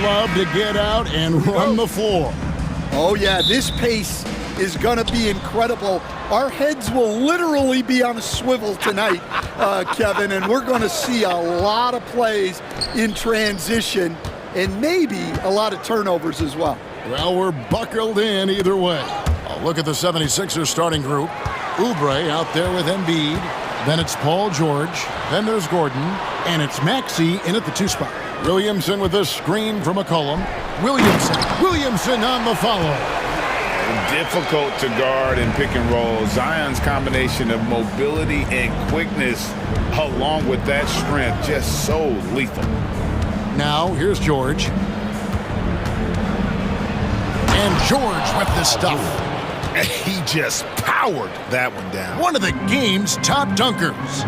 love to get out and run the floor. Oh, yeah, this pace is going to be incredible. Our heads will literally be on a swivel tonight, Kevin, and we're going to see a lot of plays in transition and maybe a lot of turnovers as well. Well, we're buckled in either way. Oh, look at the 76ers starting group. Oubre out there with Embiid. Then it's Paul George. Then there's Gordon. And it's Maxey in at the 2 spot. Williamson with a screen from McCollum. Williamson on the follow. Difficult to guard and pick and roll. Zion's combination of mobility and quickness along with that strength just so lethal. Now here's George. And George with the stuff. He just powered that one down. One of the game's top dunkers.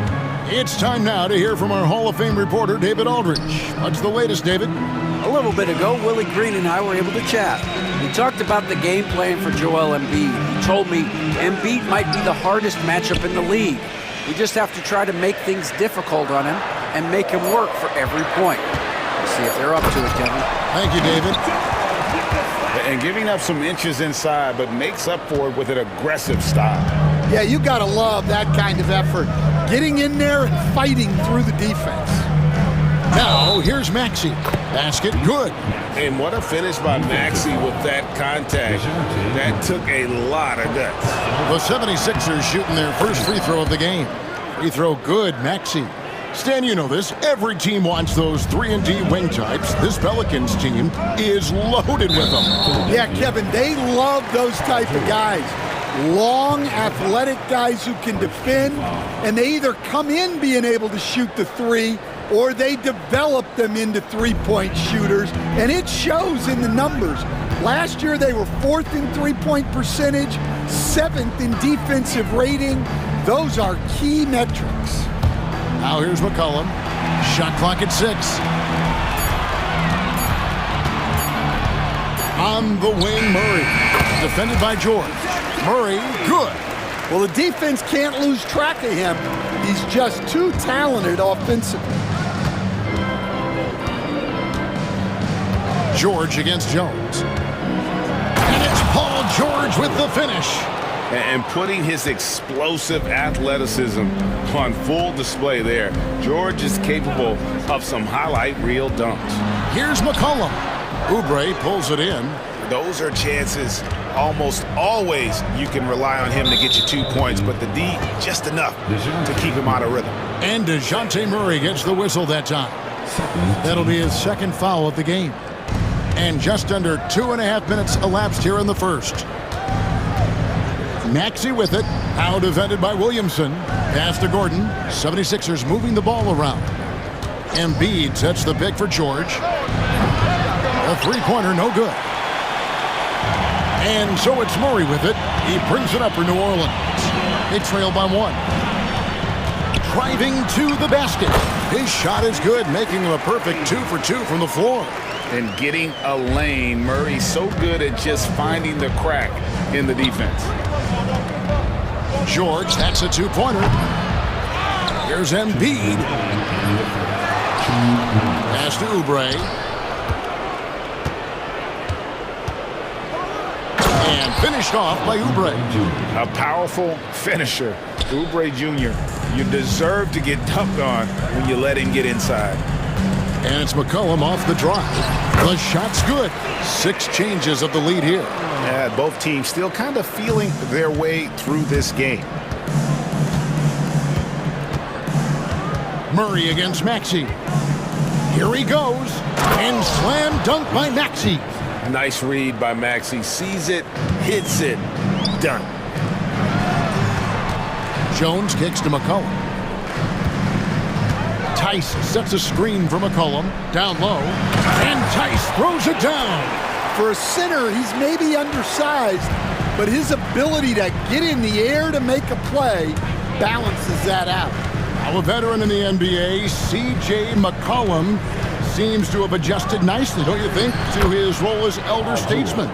It's time now to hear from our Hall of Fame reporter, David Aldridge. What's the latest, David? A little bit ago, Willie Green and I were able to chat. We talked about the game plan for Joel Embiid. He told me Embiid might be the hardest matchup in the league. We just have to try to make things difficult on him and make him work for every point. We'll see if they're up to it, Kevin. Thank you, David. And giving up some inches inside, but makes up for it with an aggressive style. Yeah, you got to love that kind of effort. Getting in there and fighting through the defense. Now, here's Maxey. Basket, good. And what a finish by Maxey with that contact. That took a lot of guts. The 76ers shooting their first free throw of the game. Free throw good, Maxey. Stan, you know this. Every team wants those 3-and-D wing types. This Pelicans team is loaded with them. Yeah, Kevin, they love those type of guys. Long, athletic guys who can defend, and they either come in being able to shoot the three or they develop them into three-point shooters, and it shows in the numbers. Last year, they were 4th in three-point percentage, 7th in defensive rating. Those are key metrics. Now here's McCollum. Shot clock at 6. On the wing, Murray. Defended by George. Murray, good. Well, the defense can't lose track of him. He's just too talented offensively. George against Jones. And it's Paul George with the finish. And putting his explosive athleticism on full display there. George is capable of some highlight reel dunks. Here's McCollum. Oubre pulls it in. Those are chances almost always you can rely on him to get you 2 points, but the D just enough to keep him out of rhythm. And DeJounte Murray gets the whistle that time. That'll be his second foul of the game. And just under 2.5 minutes elapsed here in the first. Maxey with it. Now defended by Williamson. Pass to Gordon. 76ers moving the ball around. Embiid sets the pick for George. A three-pointer, no good. And so it's Murray with it. He brings it up for New Orleans. They trail by 1. Driving to the basket. His shot is good, making him a perfect 2 for 2 from the floor. And getting a lane. Murray's so good at just finding the crack in the defense. George, that's a 2-pointer. Here's Embiid. Pass to Oubre. And finished off by Oubre. A powerful finisher. Oubre Jr., you deserve to get dunked on when you let him get inside. And it's McCollum off the drive. The shot's good. 6 changes of the lead here. Yeah, both teams still kind of feeling their way through this game. Murray against Maxey. Here he goes. And slam dunk by Maxey. Nice read by Maxey. Sees it, hits it, done. Jones kicks to McCollum. Tice sets a screen for McCollum. Down low. And Tice throws it down. For a center, he's maybe undersized, but his ability to get in the air to make a play balances that out. Now a veteran in the NBA, C.J. McCollum, seems to have adjusted nicely, don't you think, to his role as elder statesman.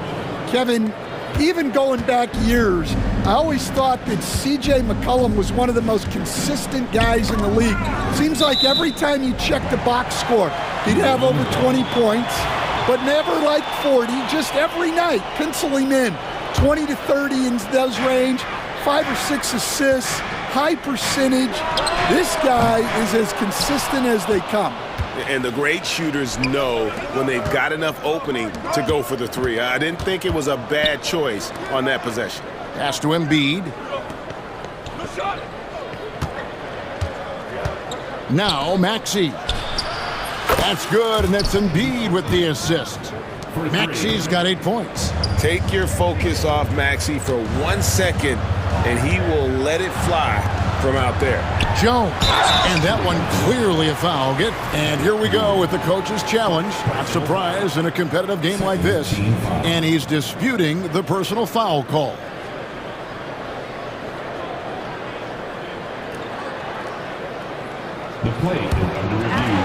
Kevin, even going back years, I always thought that C.J. McCollum was one of the most consistent guys in the league. Seems like every time you check the box score, he'd have over 20 points, but never like 40, just every night. Pencil him in. 20 to 30 in those range, 5 or 6 assists, high percentage. This guy is as consistent as they come. And the great shooters know when they've got enough opening to go for the three. I didn't think it was a bad choice on that possession. Pass to Embiid. Now Maxey. That's good, and that's Embiid with the assist. Maxey's got 8 points. Take your focus off Maxey for 1 second, and he will let it fly from out there. Jones, and that one clearly a foul. And here we go with the coach's challenge. Not surprised in a competitive game like this. And he's disputing the personal foul call. The play is under review.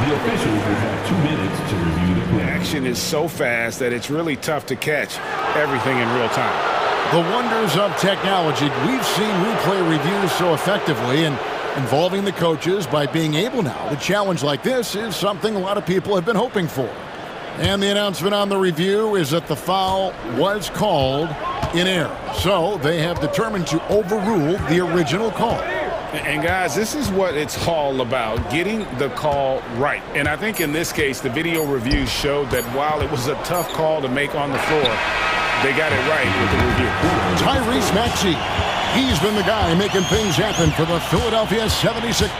The officials will have 2 minutes to review the play. Action is so fast that it's really tough to catch everything in real time. The wonders of technology. We've seen replay reviews so effectively and involving the coaches by being able now to challenge like this is something a lot of people have been hoping for. And the announcement on the review is that the foul was called in error. So they have determined to overrule the original call. And guys, this is what it's all about, getting the call right. And I think in this case, the video review showed that while it was a tough call to make on the floor, they got it right with the review. Tyrese Maxey. He's been the guy making things happen for the Philadelphia 76ers.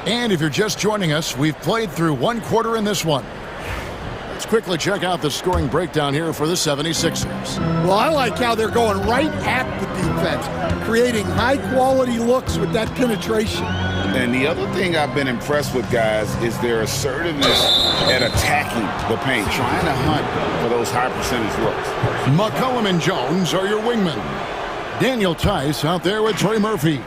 And if you're just joining us, we've played through 1 quarter in this one. Let's quickly check out the scoring breakdown here for the 76ers. Well, I like how they're going right at the defense, creating high-quality looks with that penetration. And the other thing I've been impressed with, guys, is their assertiveness at attacking the paint, trying to hunt for those high-percentage looks. McCollum and Jones are your wingmen. Daniel Tice out there with Trey Murphy.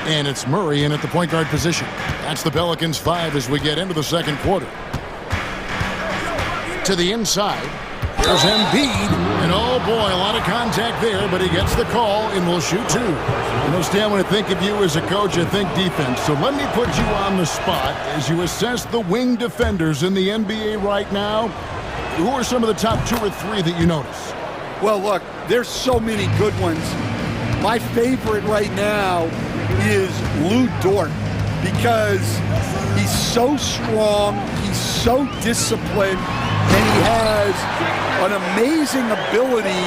And it's Murray in at the point guard position. That's the Pelicans 5 as we get into the second quarter. To the inside. There's Embiid. And oh boy, a lot of contact there, but he gets the call and will shoot 2. You know, Stan, when I think of you as a coach, I think defense. So let me put you on the spot as you assess the wing defenders in the NBA right now. Who are some of the top 2 or 3 that you notice? Well, look, there's so many good ones. My favorite right now is Lou Dort because he's so strong, he's so disciplined, and he has an amazing ability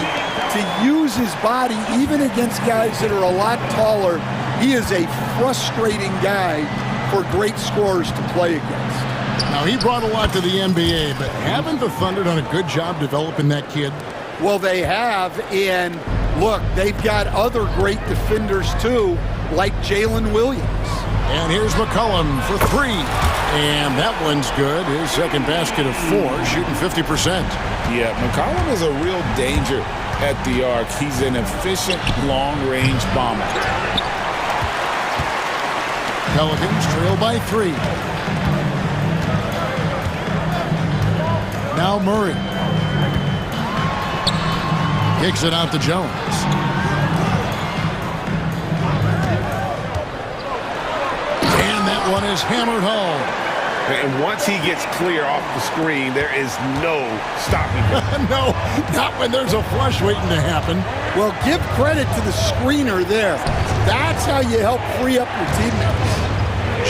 to use his body even against guys that are a lot taller. He is a frustrating guy for great scorers to play against. Now, he brought a lot to the NBA, but haven't the Thunder done a good job developing that kid? Well, they have, and look, they've got other great defenders too, like Jalen Williams. And here's McCollum for 3. And that one's good. His second basket of 4, shooting 50%. Yeah, McCollum is a real danger at the arc. He's an efficient long-range bomber. Pelicans trail by 3. Now Murray. Kicks it out to Jones. And that one is hammered home. And once he gets clear off the screen, there is no stopping him. No, not when there's a flush waiting to happen. Well, give credit to the screener there. That's how you help free up your teammates.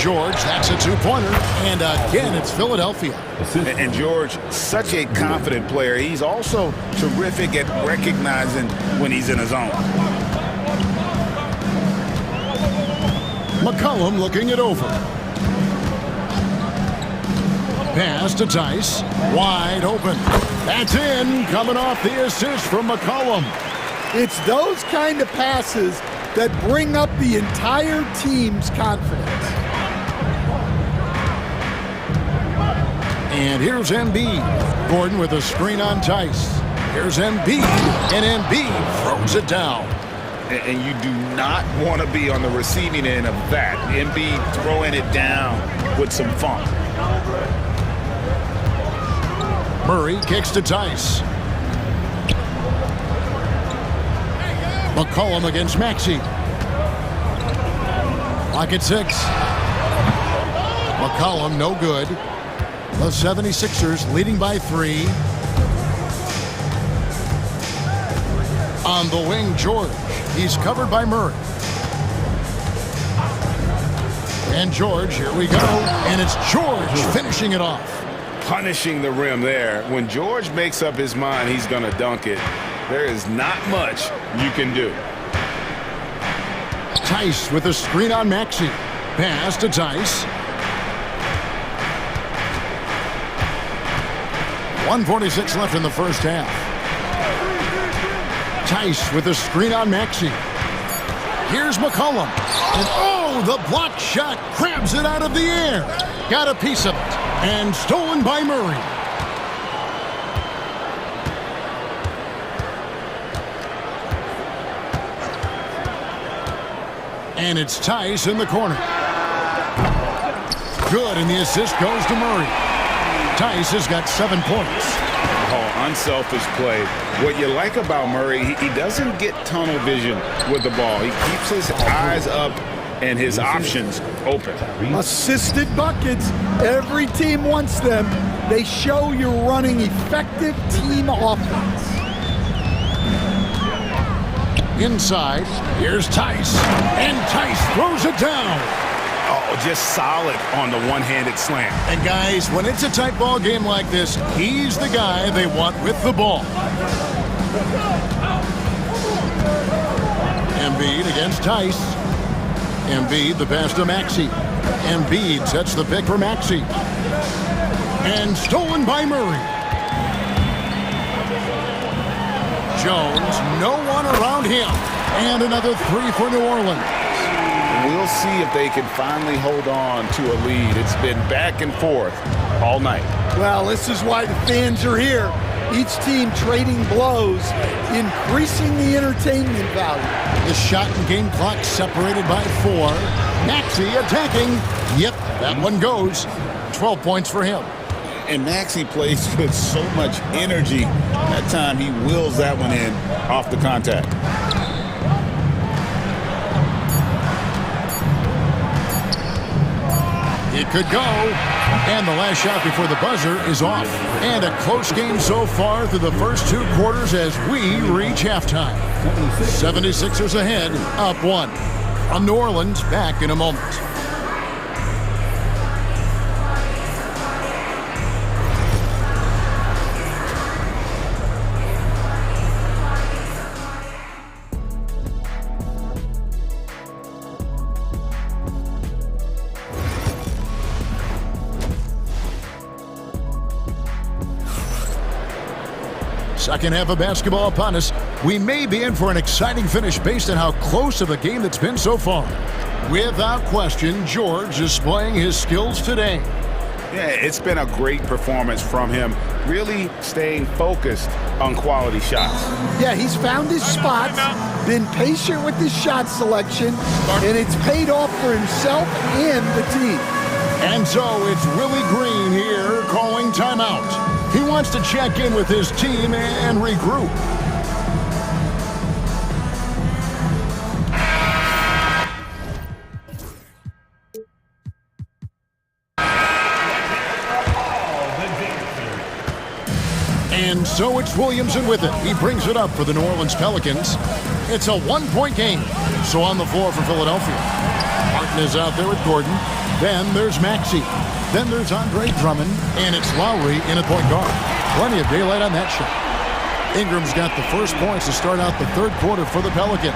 George, that's a 2-pointer. And again, it's Philadelphia. And George, such a confident player. He's also terrific at recognizing when he's in his zone. McCollum looking it over. Pass to Tice. Wide open. That's in. Coming off the assist from McCollum. It's those kind of passes that bring up the entire team's confidence. And here's Embiid. Gordon with a screen on Tice. Here's Embiid. And Embiid throws it down. And you do not want to be on the receiving end of that. Embiid throwing it down with some funk. Murray kicks to Tice. McCollum against Maxey. Clock at 6. McCollum, no good. The 76ers leading by 3. On the wing, George. He's covered by Murray. And George, here we go. And it's George finishing it off. Punishing the rim there. When George makes up his mind he's going to dunk it, there is not much you can do. Tice with a screen on Maxey. Pass to Tice. 1:46 left in the first half. Tice with a screen on Maxey. Here's McCollum. And oh, the blocked shot grabs it out of the air. Got a piece of it. And stolen by Murray. And it's Tice in the corner. Good, and the assist goes to Murray. Tice has got 7 points. Oh, unselfish play. What you like about Murray, he doesn't get tunnel vision with the ball. He keeps his eyes up and his options open. Assisted buckets. Every team wants them. They show you're running effective team offense. Inside, here's Tice. And Tice throws it down. Oh, just solid on the one-handed slam. And guys, when it's a tight ball game like this, he's the guy they want with the ball. Embiid against Tice. Embiid, the pass to Maxey. Embiid sets the pick for Maxey. And stolen by Murray. Jones, no one around him. And another 3 for New Orleans. We'll see if they can finally hold on to a lead. It's been back and forth all night. Well, this is why the fans are here. Each team trading blows, increasing the entertainment value. The shot and game clock separated by 4. Maxey attacking. Yep, that one goes. 12 points for him. And Maxey plays with so much energy. That time he wills that one in off the contact. It could go. And the last shot before the buzzer is off. And a close game so far through the first 2 quarters as we reach halftime. 76ers ahead, up 1. From New Orleans, back in a moment. Second half of basketball upon us. We may be in for an exciting finish based on how close of a game that's been so far. Without question, George is displaying his skills today. Yeah, it's been a great performance from him, really staying focused on quality shots. Yeah, he's found his spots, been patient with his shot selection, and it's paid off for himself and the team. And so it's Willie Green here calling timeout. He wants to check in with his team and regroup. And so it's Williamson with it. He brings it up for the New Orleans Pelicans. It's a 1-point game. So on the floor for Philadelphia. Martin is out there with Gordon. Then there's Maxey. Then there's Andre Drummond. And it's Lowry in at point guard. Plenty of daylight on that shot. Ingram's got the first points to start out the third quarter for the Pelicans.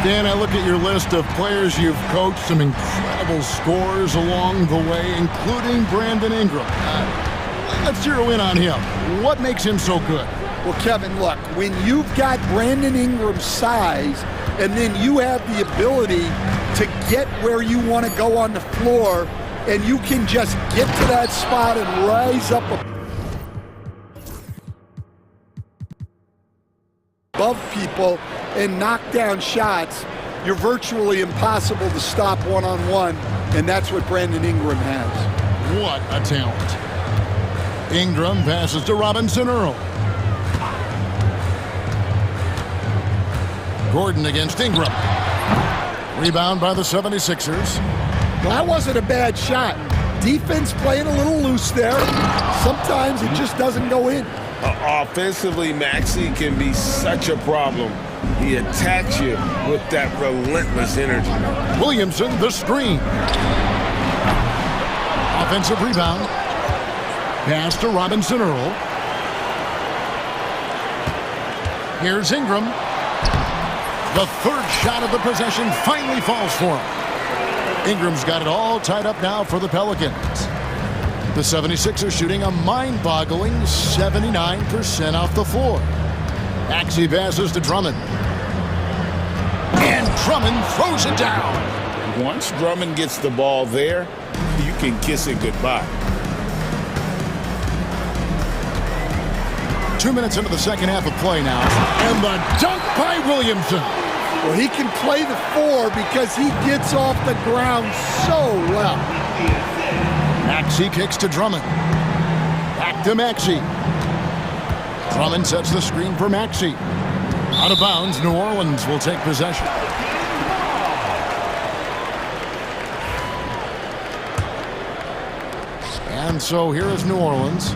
Stan, I look at your list of players you've coached, some incredible scores along the way, including Brandon Ingram. Let's zero in on him. What makes him so good? Well, Kevin, look, when you've got Brandon Ingram's size and then you have the ability to get where you want to go on the floor and you can just get to that spot and rise up above people and knock down shots, you're virtually impossible to stop one-on-one, and that's what Brandon Ingram has. What a talent. Ingram passes to Robinson Earl. Gordon against Ingram. Rebound by the 76ers. Well, that wasn't a bad shot. Defense playing a little loose there. Sometimes it just doesn't go in. Offensively, Maxey can be such a problem. He attacks you with that relentless energy. Williamson, the screen. Offensive rebound. Pass to Robinson Earl. Here's Ingram. The third shot of the possession finally falls for him. Ingram's got it all tied up now for the Pelicans. The 76ers shooting a mind-boggling 79% off the floor. Maxey passes to Drummond. And Drummond throws it down. Once Drummond gets the ball there, you can kiss it goodbye. 2 minutes into the second half of play now. And the dunk by Williamson. Well, he can play the 4 because he gets off the ground so well. Maxey kicks to Drummond. Back to Maxey. Drummond sets the screen for Maxey. Out of bounds, New Orleans will take possession. And so here is New Orleans.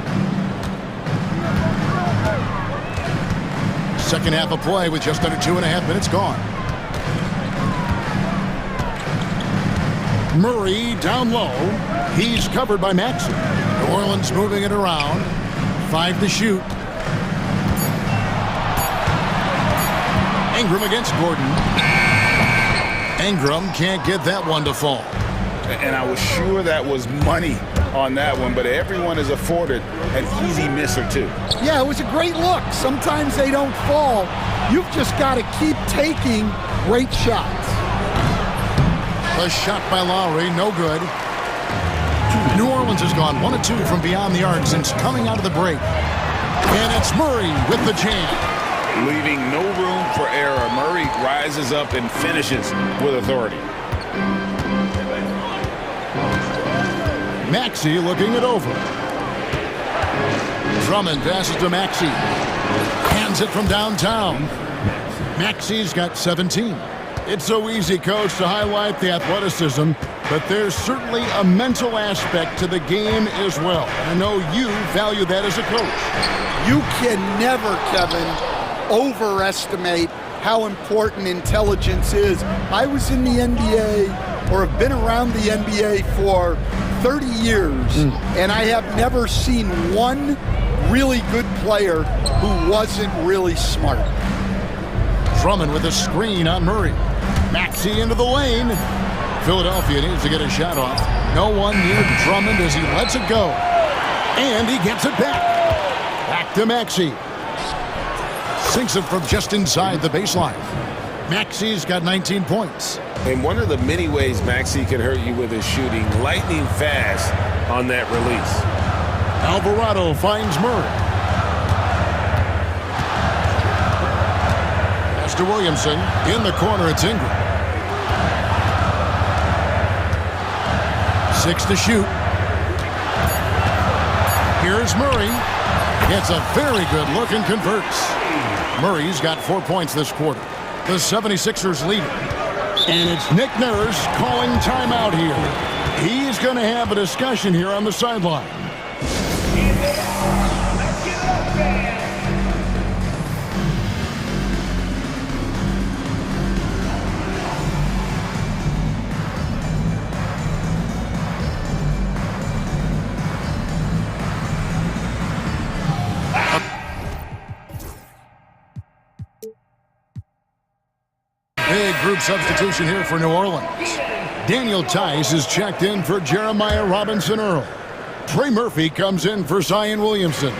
Second half of play with just under 2.5 minutes gone. Murray down low. He's covered by Maxey. New Orleans moving it around. 5 to shoot. Ingram against Gordon. Ingram can't get that one to fall. And I was sure that was money on that one, but everyone is afforded an easy miss or two. Yeah, it was a great look. Sometimes they don't fall. You've just got to keep taking great shots. A shot by Lowry, no good. New Orleans has gone 1 of 2 from beyond the arc since coming out of the break. And it's Murray with the jam. Leaving no room for error. Murray rises up and finishes with authority. Maxey looking it over. Drummond passes to Maxey. Hands it from downtown. Maxey's got 17. It's so easy, Coach, to highlight the athleticism, but there's certainly a mental aspect to the game as well. I know you value that as a coach. You can never, Kevin, overestimate how important intelligence is. I was in the NBA, or have been around the NBA for 30 years, and I have never seen one really good player who wasn't really smart. Drummond with a screen on Murray. Maxey into the lane. Philadelphia needs to get a shot off. No one near Drummond as he lets it go. And he gets it back. Back to Maxey. Sinks it from just inside the baseline. Maxey's got 19 points. And one of the many ways Maxey can hurt you with his shooting, lightning fast on that release. Alvarado finds Murray. Pass to Williamson. In the corner, it's Ingram. 6 to shoot. Here's Murray. Gets a very good look and converts. Murray's got 4 points this quarter. The 76ers lead. And it's Nick Nurse calling timeout here. He's going to have a discussion here on the sideline. Big group substitution here for New Orleans. Daniel Tice is checked in for Jeremiah Robinson Earl. Trey Murphy comes in for Zion Williamson.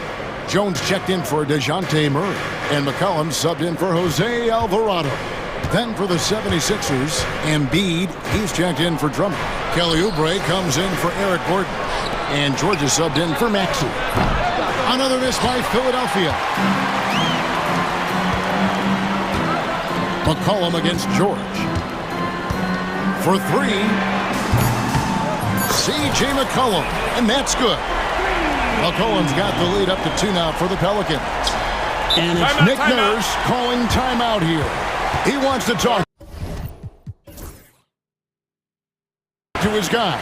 Jones checked in for DeJounte Murray. And McCollum subbed in for Jose Alvarado. Then for the 76ers, Embiid, he's checked in for Drummond. Kelly Oubre comes in for Eric Gordon. And Georgia subbed in for Maxey. Another miss by Philadelphia. McCollum against George. For 3, C.J. McCollum, and that's good. McCollum's got the lead up to 2 now for the Pelicans. And it's Nick Nurse calling timeout here. He wants to talk. to his guys.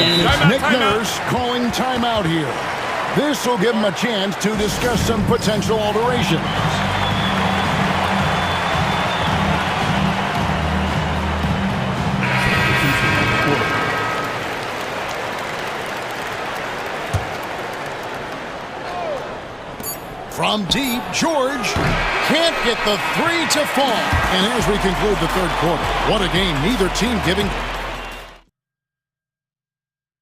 And it's Nick Nurse calling timeout here. This will give him a chance to discuss some potential alterations. From deep, George can't get the three to fall. And as we conclude the third quarter, what a game. Neither team giving.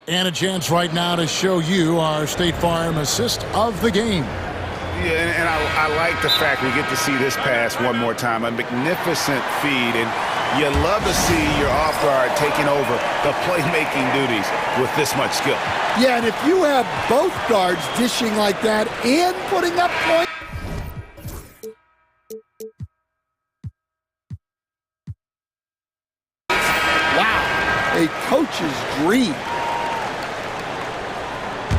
And a chance right now to show you our State Farm assist of the game. Yeah, and I like the fact we get to see this pass one more time. A magnificent feed, and you love to see your off guard taking over the playmaking duties with this much skill. Yeah, and if you have both guards dishing like that and putting up points. Wow, a coach's dream.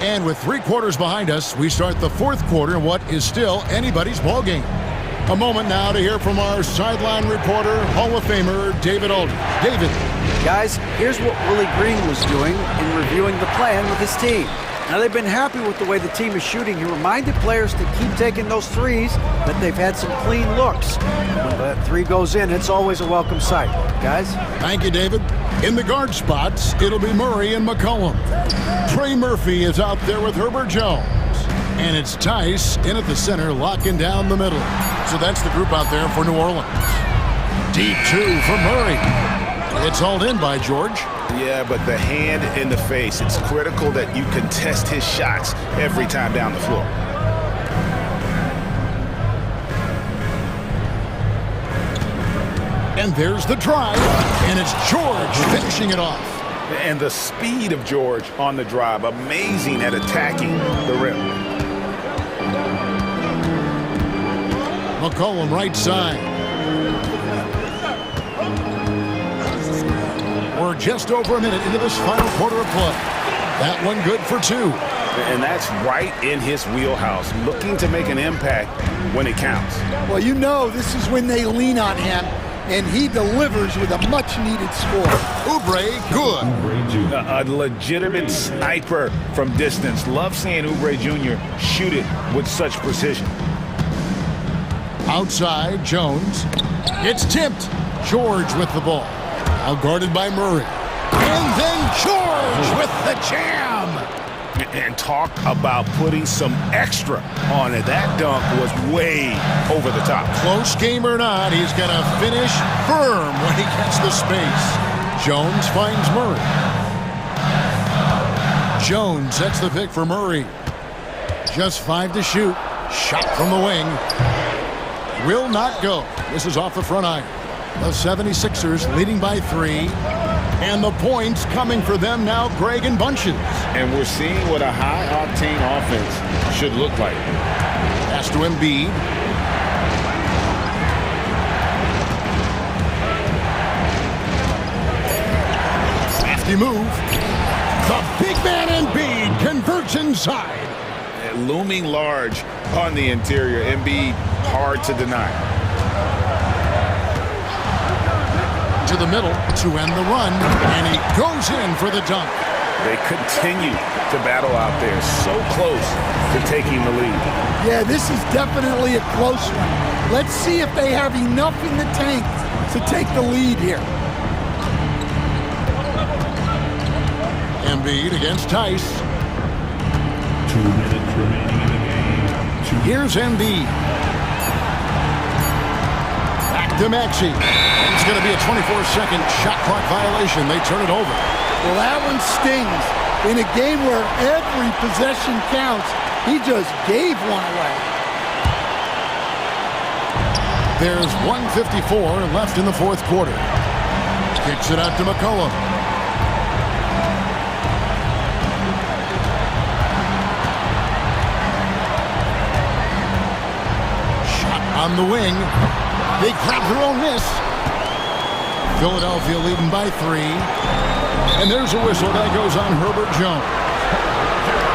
And with 3 quarters behind us, we start the fourth quarter in what is still anybody's ball game. A moment now to hear from our sideline reporter, Hall of Famer David Aldridge. David. Guys, here's what Willie Green was doing in reviewing the plan with his team. Now, they've been happy with the way the team is shooting. He reminded players to keep taking those threes, but they've had some clean looks. When that three goes in, it's always a welcome sight. Guys? Thank you, David. In the guard spots, it'll be Murray and McCollum. Trey Murphy is out there with Herbert Jones. And it's Tice in at the center, locking down the middle. So that's the group out there for New Orleans. Deep two for Murray. It's hauled in by George. Yeah, but the hand in the face, it's critical that you contest his shots every time down the floor. And there's the drive, and it's George finishing it off. And the speed of George on the drive, amazing at attacking the rim. McCollum right side. We're just over a minute into this final quarter of play. That one good for 2. And that's right in his wheelhouse, looking to make an impact when it counts. Well, you know this is when they lean on him, and he delivers with a much-needed score. Oubre, good. A legitimate sniper from distance. Love seeing Oubre Jr. shoot it with such precision. Outside, Jones. It's tipped. George with the ball. Now guarded by Murray. And then George with the jam. And talk about putting some extra on it. That dunk was way over the top. Close game or not, he's going to finish firm when he gets the space. Jones finds Murray. Jones sets the pick for Murray. Just 5 to shoot. Shot from the wing. Will not go. This is off the front iron. The 76ers leading by 3. And the points coming for them now, Greg and bunches. And we're seeing what a high-octane offense should look like. Pass to Embiid. Safety move. The big man Embiid converts inside. Looming large on the interior. Embiid, hard to deny. To the middle to end the run, and he goes in for the dunk. They continue to battle out there, so close to taking the lead. Yeah, this is definitely a close one. Let's see if they have enough in the tank to take the lead here. Embiid against Tice. 2 minutes remaining in the game. Here's Embiid. Back to Maxey. It's going to be a 24-second shot clock violation. They turn it over. Well, that one stings. In a game where every possession counts, he just gave one away. There's 1:54 left in the fourth quarter. Kicks it out to McCollum. Shot on the wing. They grab their own miss. Philadelphia leading by 3. And there's a whistle that goes on Herbert Jones.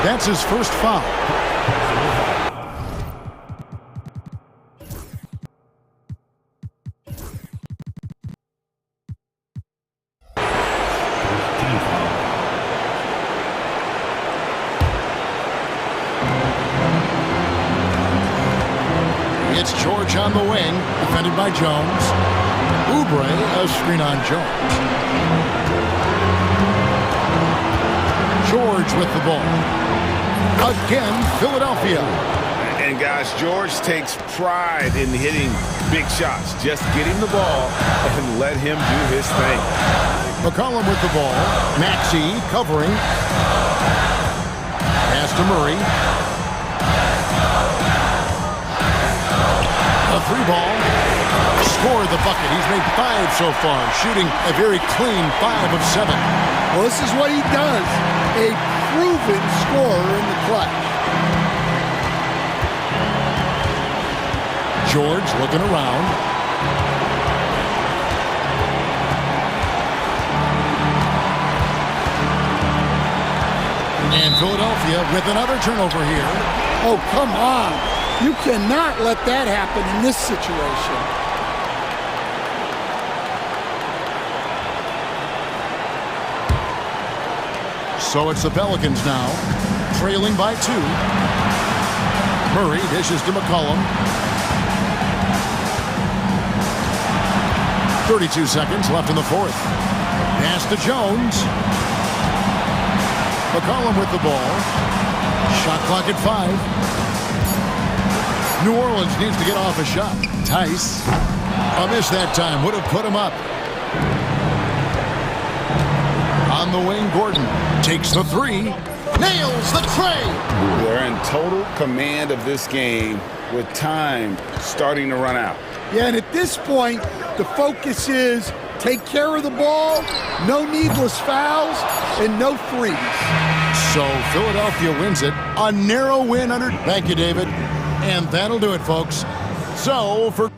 That's his first foul. It's George on the wing, defended by Jones. Oubre, a screen on Jones. George with the ball. Again, Philadelphia. And guys, George takes pride in hitting big shots. Just get him the ball and let him do his thing. McCollum with the ball. Maxey covering. Pass to Murray. A three ball. Scored the bucket. He's made 5 so far, shooting a very clean 5 of 7. Well, this is what he does. A proven scorer in the clutch. George looking around. And Philadelphia with another turnover here. Oh, come on. You cannot let that happen in this situation. So it's the Pelicans now, trailing by 2. Murray dishes to McCollum. 32 seconds left in the fourth. Pass to Jones. McCollum with the ball. Shot clock at 5. New Orleans needs to get off a shot. Tice. A miss that time. Would have put him up. On the wing, Gordon takes the 3. Nails the tray. They're in total command of this game with time starting to run out. Yeah, and at this point, the focus is take care of the ball, no needless fouls, and no threes. So Philadelphia wins it. A narrow win under. Thank you, David. And that'll do it, folks. So for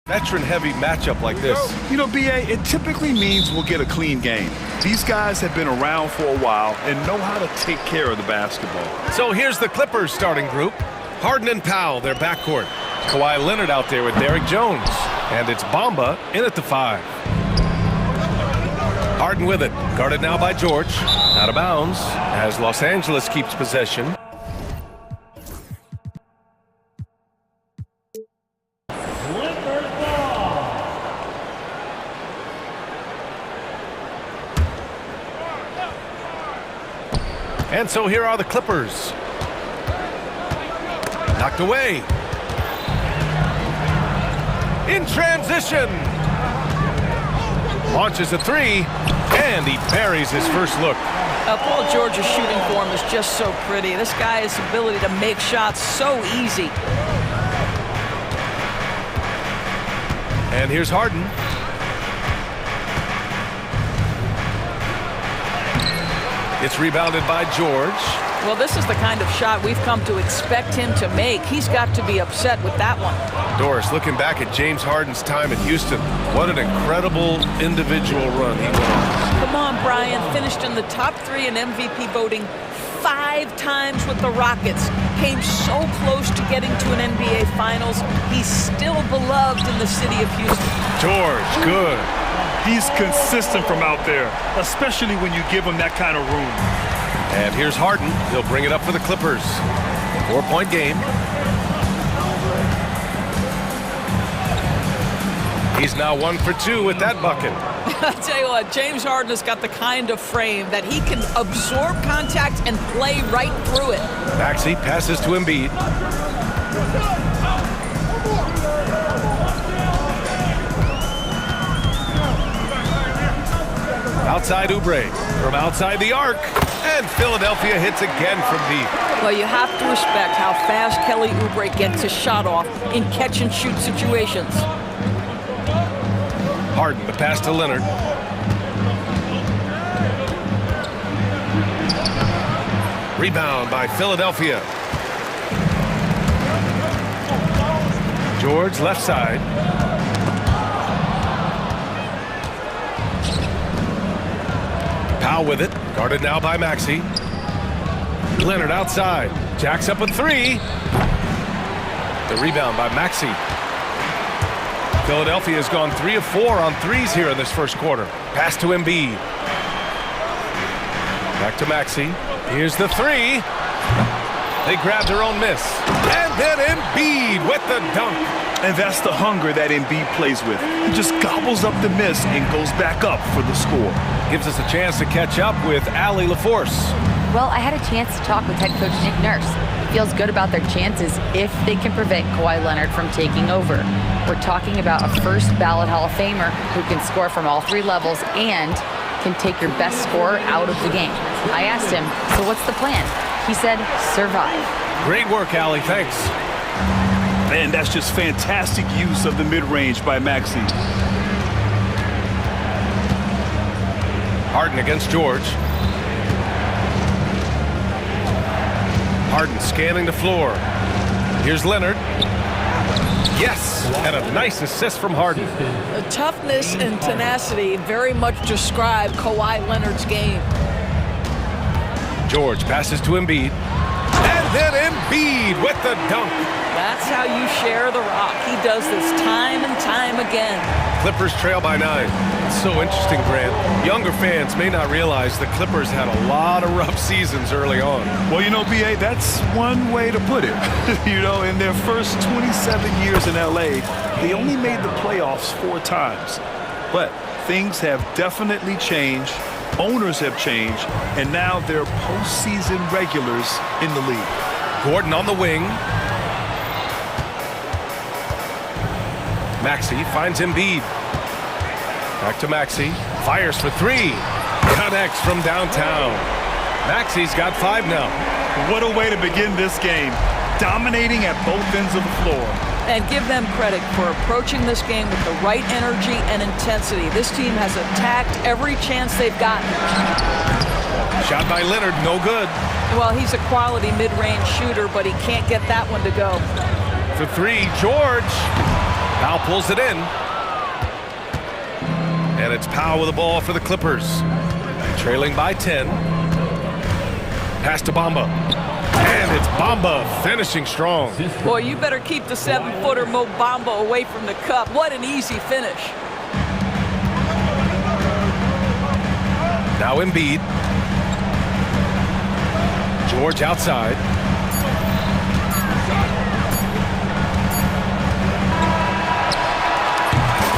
veteran-heavy matchup like this? You know, BA, it typically means we'll get a clean game. These guys have been around for a while and know how to take care of the basketball. So here's the Clippers starting group. Harden and Powell, their backcourt. Kawhi Leonard out there with Derrick Jones. And it's Bamba in at the 5. Harden with it. Guarded now by George. Out of bounds as Los Angeles keeps possession. And so here are the Clippers. Knocked away. In transition. Launches a 3, and he buries his first look. Paul George's shooting form is just so pretty. This guy's ability to make shots so easy. And here's Harden. It's rebounded by George. Well, this is the kind of shot we've come to expect him to make. He's got to be upset with that one. Doris, looking back at James Harden's time in Houston, what an incredible individual run he went on. Come on, Brian. Finished in the top 3 in MVP voting 5 times with the Rockets. Came so close to getting to an NBA Finals. He's still beloved in the city of Houston. George, good. He's consistent from out there, especially when you give him that kind of room. And here's Harden. He'll bring it up for the Clippers. 4-point game. He's now 1 for 2 with that bucket. I'll tell you what, James Harden has got the kind of frame that he can absorb contact and play right through it. Maxey passes to Embiid. Outside Oubre. From outside the arc. And Philadelphia hits again from deep. Well, you have to respect how fast Kelly Oubre gets his shot off in catch-and-shoot situations. Harden, the pass to Leonard. Rebound by Philadelphia. George, left side. Powell with it. Guarded now by Maxey. Leonard outside. Jacks up a 3. The rebound by Maxey. Philadelphia has gone 3 of 4 on 3s here in this first quarter. Pass to Embiid. Back to Maxey. Here's the 3. They grabbed their own miss. And then Embiid with the dunk. And that's the hunger that Embiid plays with. He just gobbles up the miss and goes back up for the score. Gives us a chance to catch up with Allie LaForce. Well, I had a chance to talk with head coach Nick Nurse. He feels good about their chances if they can prevent Kawhi Leonard from taking over. We're talking about a first ballot Hall of Famer who can score from all 3 levels and can take your best scorer out of the game. I asked him, so what's the plan? He said, survive. Great work, Allie. Thanks. Man, that's just fantastic use of the mid-range by Maxey. Harden against George. Harden scanning the floor. Here's Leonard. Yes, and a nice assist from Harden. The toughness and tenacity very much describe Kawhi Leonard's game. George passes to Embiid. And then Embiid with the dunk. That's how you share the rock. He does this time and time again. Clippers trail by 9. It's so interesting, Grant. Younger fans may not realize the Clippers had a lot of rough seasons early on. Well, you know, BA, that's one way to put it. You know, in their first 27 years in LA, they only made the playoffs 4 times. But things have definitely changed. Owners have changed, and now they're postseason regulars in the league. Gordon on the wing. Maxey finds Embiid. Back to Maxey. Fires for 3. Connects from downtown. Maxey's got 5 now. What a way to begin this game. Dominating at both ends of the floor. And give them credit for approaching this game with the right energy and intensity. This team has attacked every chance they've gotten. Shot by Leonard, no good. Well, he's a quality mid-range shooter, but he can't get that one to go. For 3, George. Powell pulls it in. And it's Powell with the ball for the Clippers. Trailing by 10. Pass to Bamba. And it's Bamba finishing strong. Boy, you better keep the 7-footer Mo Bamba away from the cup. What an easy finish. Now Embiid. George outside.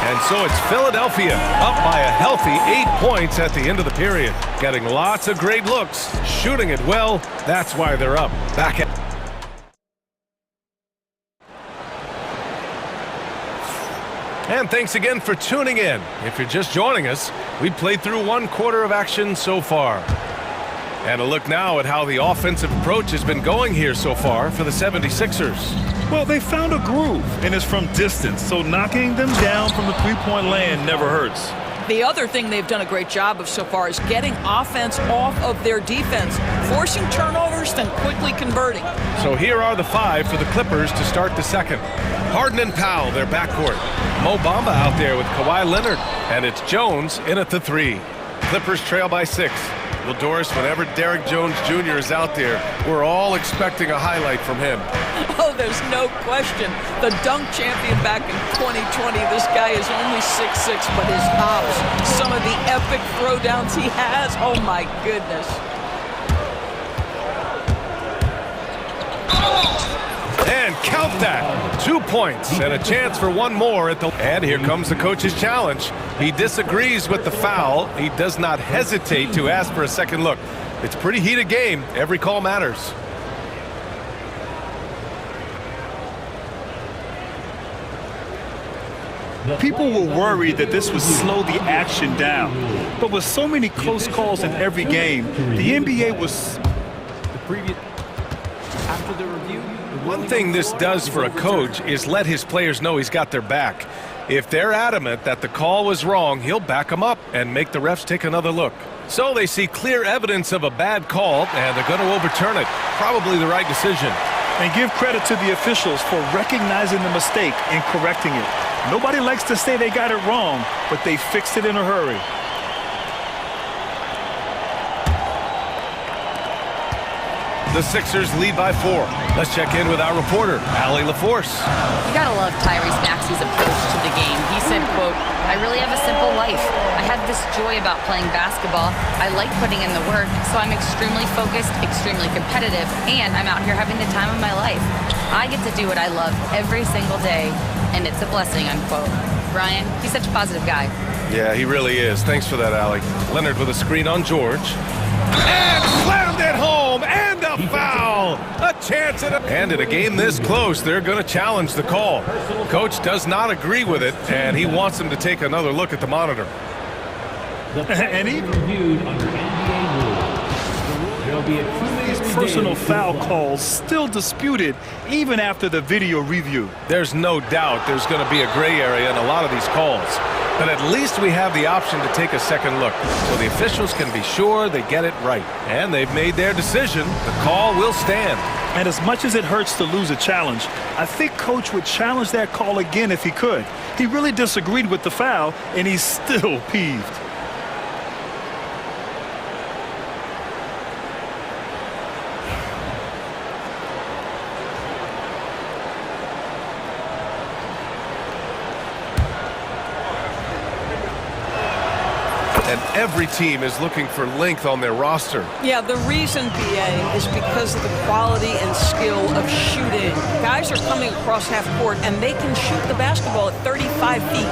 And so it's Philadelphia up by a healthy 8 points at the end of the period. Getting lots of great looks, shooting it well. That's why they're up. Back at. And thanks again for tuning in. If you're just joining us, we've played through 1 quarter of action so far. And a look now at how the offensive approach has been going here so far for the 76ers. Well, they found a groove, and it's from distance, so knocking them down from the three-point land never hurts. The other thing they've done a great job of so far is getting offense off of their defense, forcing turnovers, then quickly converting. So here are the 5 for the Clippers to start the second. Harden and Powell, their backcourt. Mo Bamba out there with Kawhi Leonard. And it's Jones in at the 3. Clippers trail by 6. Well, Doris, whenever Derrick Jones Jr. is out there, we're all expecting a highlight from him. Oh, there's no question. The dunk champion back in 2020, this guy is only 6'6", but his hops, some of the epic throwdowns he has, oh my goodness. And count that. 2 points and a chance for 1 more at the... And here comes the coach's challenge. He disagrees with the foul. He does not hesitate to ask for a second look. It's a pretty heated game. Every call matters. People were worried that this would slow the action down. But with so many close calls in every game, the NBA was... After the review, One thing this does for a coach is let his players know he's got their back. If they're adamant that the call was wrong, he'll back them up and make the refs take another look. So they see clear evidence of a bad call, and they're going to overturn it. Probably the right decision. And give credit to the officials for recognizing the mistake and correcting it. Nobody likes to say they got it wrong, but they fixed it in a hurry. The Sixers lead by 4. Let's check in with our reporter, Allie LaForce. You gotta love Tyrese Maxey's approach to the game. He said, quote, "I really have a simple life. I have this joy about playing basketball. I like putting in the work, so I'm extremely focused, extremely competitive, and I'm out here having the time of my life. I get to do what I love every single day, and it's a blessing," unquote. Brian, he's such a positive guy. Yeah, he really is. Thanks for that, Allie. Leonard with a screen on George. And slammed it home, and a foul! A chance at a... And in a game this close, they're going to challenge the call. Coach does not agree with it, and he wants them to take another look at the monitor. And even Reviewed under NBA rules. There'll be a 2-minute these personal foul calls still disputed even after the video review. There's no doubt there's going to be a gray area in a lot of these calls. But at least we have the option to take a second look, so the officials can be sure they get it right. And they've made their decision. The call will stand. And as much as it hurts to lose a challenge, I think Coach would challenge that call again if he could. He really disagreed with the foul, and he's still peeved. And every team is looking for length on their roster. Yeah, the reason, BA, is because of the quality and skill of shooting. Guys are coming across half court, and they can shoot the basketball at 35 feet.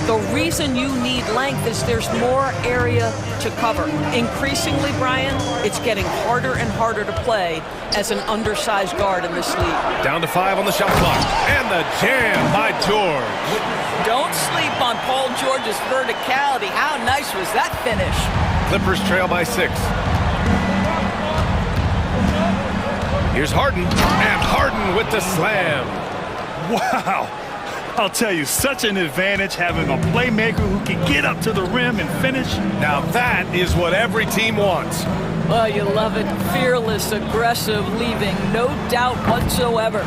The reason you need length is there's more area to cover. Increasingly, Brian, it's getting harder and harder to play as an undersized guard in this league. Down to 5 on the shot clock. And the jam by George. Don't sleep on Paul George's verticality. How nice was that finish? Clippers trail by 6. Here's Harden. And Harden with the slam. Wow. I'll tell you, such an advantage having a playmaker who can get up to the rim and finish. Now that is what every team wants. Well, you love it. Fearless, aggressive, leaving no doubt whatsoever.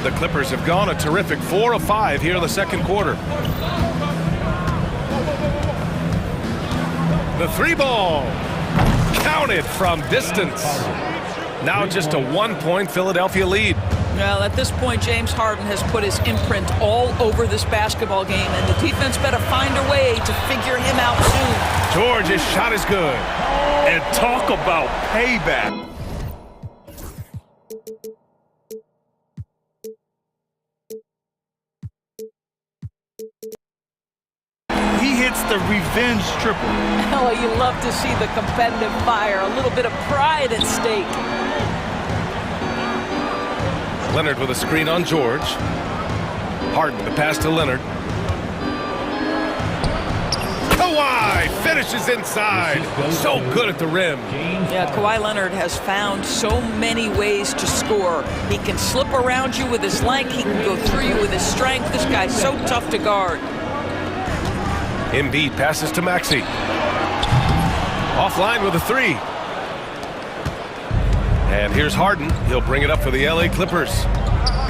The Clippers have gone a terrific 4 of 5 here in the second quarter. The three ball. Counted from distance. Now just a 1-point Philadelphia lead. Well, at this point, James Harden has put his imprint all over this basketball game, and the defense better find a way to figure him out soon. George's shot is good. And talk about payback. He hits the revenge triple. Oh, you love to see the competitive fire, a little bit of pride at stake. Leonard with a screen on George. Harden, the pass to Leonard. Kawhi finishes inside. So good at the rim. Yeah, Kawhi Leonard has found so many ways to score. He can slip around you with his length. He can go through you with his strength. This guy's so tough to guard. Embiid passes to Maxey. Offline with a three. And here's Harden. He'll bring it up for the LA Clippers.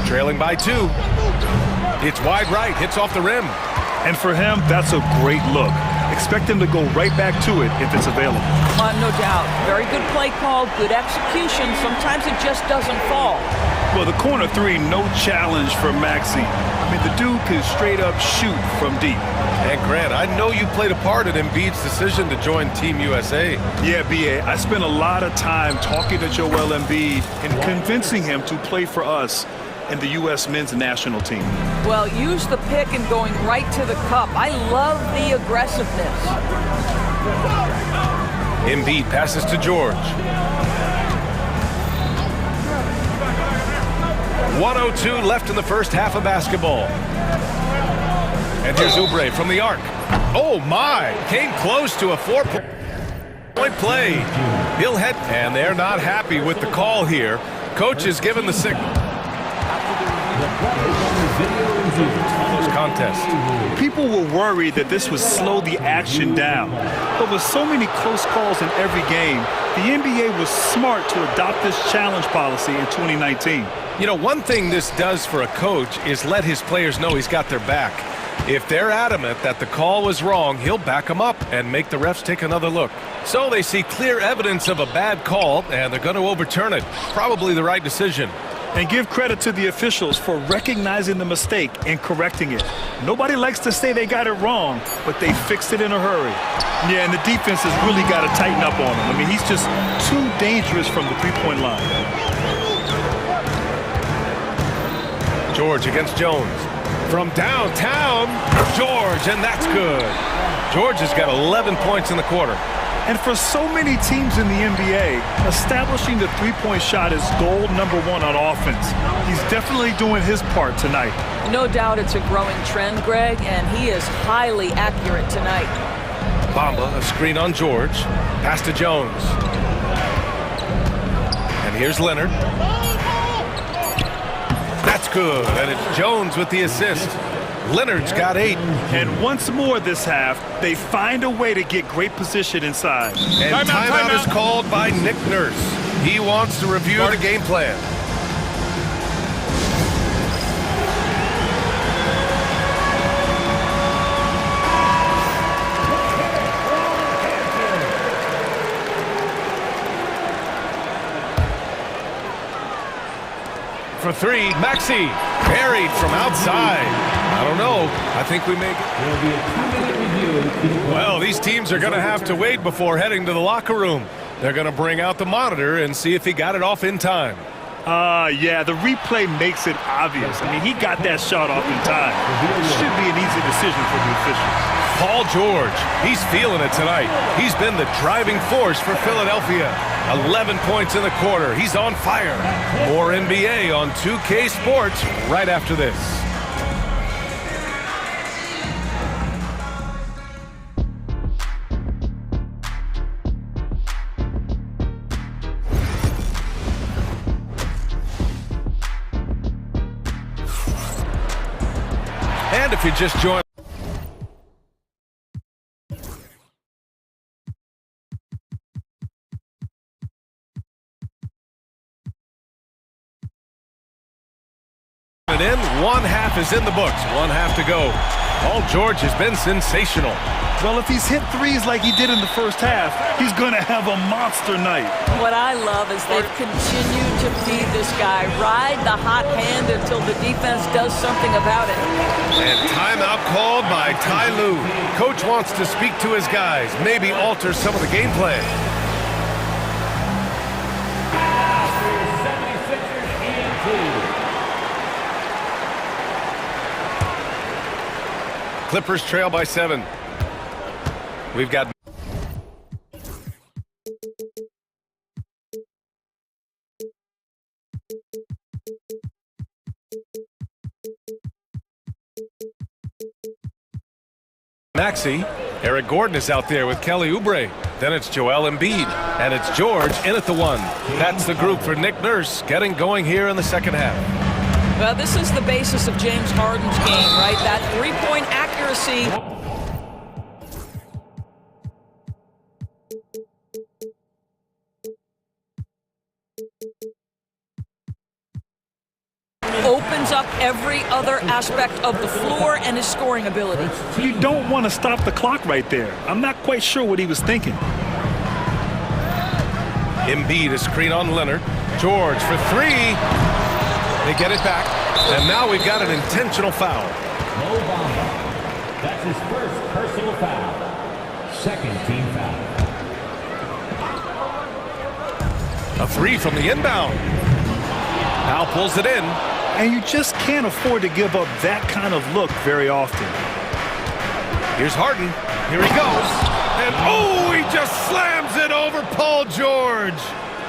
Trailing by 2. It's wide right, hits off the rim. And for him, that's a great look. Expect him to go right back to it if it's available. No doubt. Very good play call, good execution. Sometimes it just doesn't fall. Well, the corner three, no challenge for Maxey. I mean, the dude can straight up shoot from deep. And Grant, I know you played a part in Embiid's decision to join Team USA. Yeah, B.A., I spent a lot of time talking to Joel Embiid and convincing him to play for us in the U.S. men's national team. Well, use the pick and going right to the cup. I love the aggressiveness. Embiid passes to George. 1:02 left in the first half of basketball. And here's Oubre from the arc. Oh my! Came close to a 4-point play. He'll head, and they're not happy with the call here. Coach is given the signal. Close contest. People were worried that this would slow the action down. But with so many close calls in every game, the NBA was smart to adopt this challenge policy in 2019. You know, one thing this does for a coach is let his players know he's got their back. If they're adamant that the call was wrong, he'll back them up and make the refs take another look. So they see clear evidence of a bad call, and they're going to overturn it. Probably the right decision. And give credit to the officials for recognizing the mistake and correcting it. Nobody likes to say they got it wrong, but they fixed it in a hurry. Yeah, and the defense has really got to tighten up on him. I mean, he's just too dangerous from the three-point line. George against Jones. From downtown, George, and that's good. George has got 11 points in the quarter. And for so many teams in the NBA, establishing the three-point shot is goal number 1 on offense. He's definitely doing his part tonight. No doubt it's a growing trend, Greg, and he is highly accurate tonight. Bamba, a screen on George. Pass to Jones. And here's Leonard. That's good, and it's Jones with the assist. Leonard's got 8. And once more this half, they find a way to get great position inside. And timeout is called by Nick Nurse. He wants to review the game plan. For 3, Maxey, buried from outside. I don't know. I think we make it. Well, these teams are going to have to wait before heading to the locker room. They're going to bring out the monitor and see if he got it off in time. Yeah, the replay makes it obvious. I mean, he got that shot off in time. It should be an easy decision for the officials. Paul George, he's feeling it tonight. He's been the driving force for Philadelphia. 11 points in the quarter. He's on fire. More NBA on 2K Sports right after this. And if you just joined One half is in the books. One half to go. Paul George has been sensational. Well, if he's hit threes like he did in the first half, he's going to have a monster night. What I love is they've continued to feed this guy, ride the hot hand until the defense does something about it. And timeout called by Ty Lue. Coach wants to speak to his guys, maybe alter some of the game plan. Clippers trail by 7. We've got Maxey. Eric Gordon is out there with Kelly Oubre. Then it's Joel Embiid. And it's George in at the 1. That's the group for Nick Nurse getting going here in the second half. Well, this is the basis of James Harden's game, right? That three-point accuracy. Opens up every other aspect of the floor and his scoring ability. You don't want to stop the clock right there. I'm not quite sure what he was thinking. Embiid a screen on Leonard. George for 3. They get it back. And now we've got an intentional foul. Mo Bamba. That's his first personal foul. Second team foul. A 3 from the inbound. Powell pulls it in. And you just can't afford to give up that kind of look very often. Here's Harden. Here he goes. And oh, he just slams it over Paul George.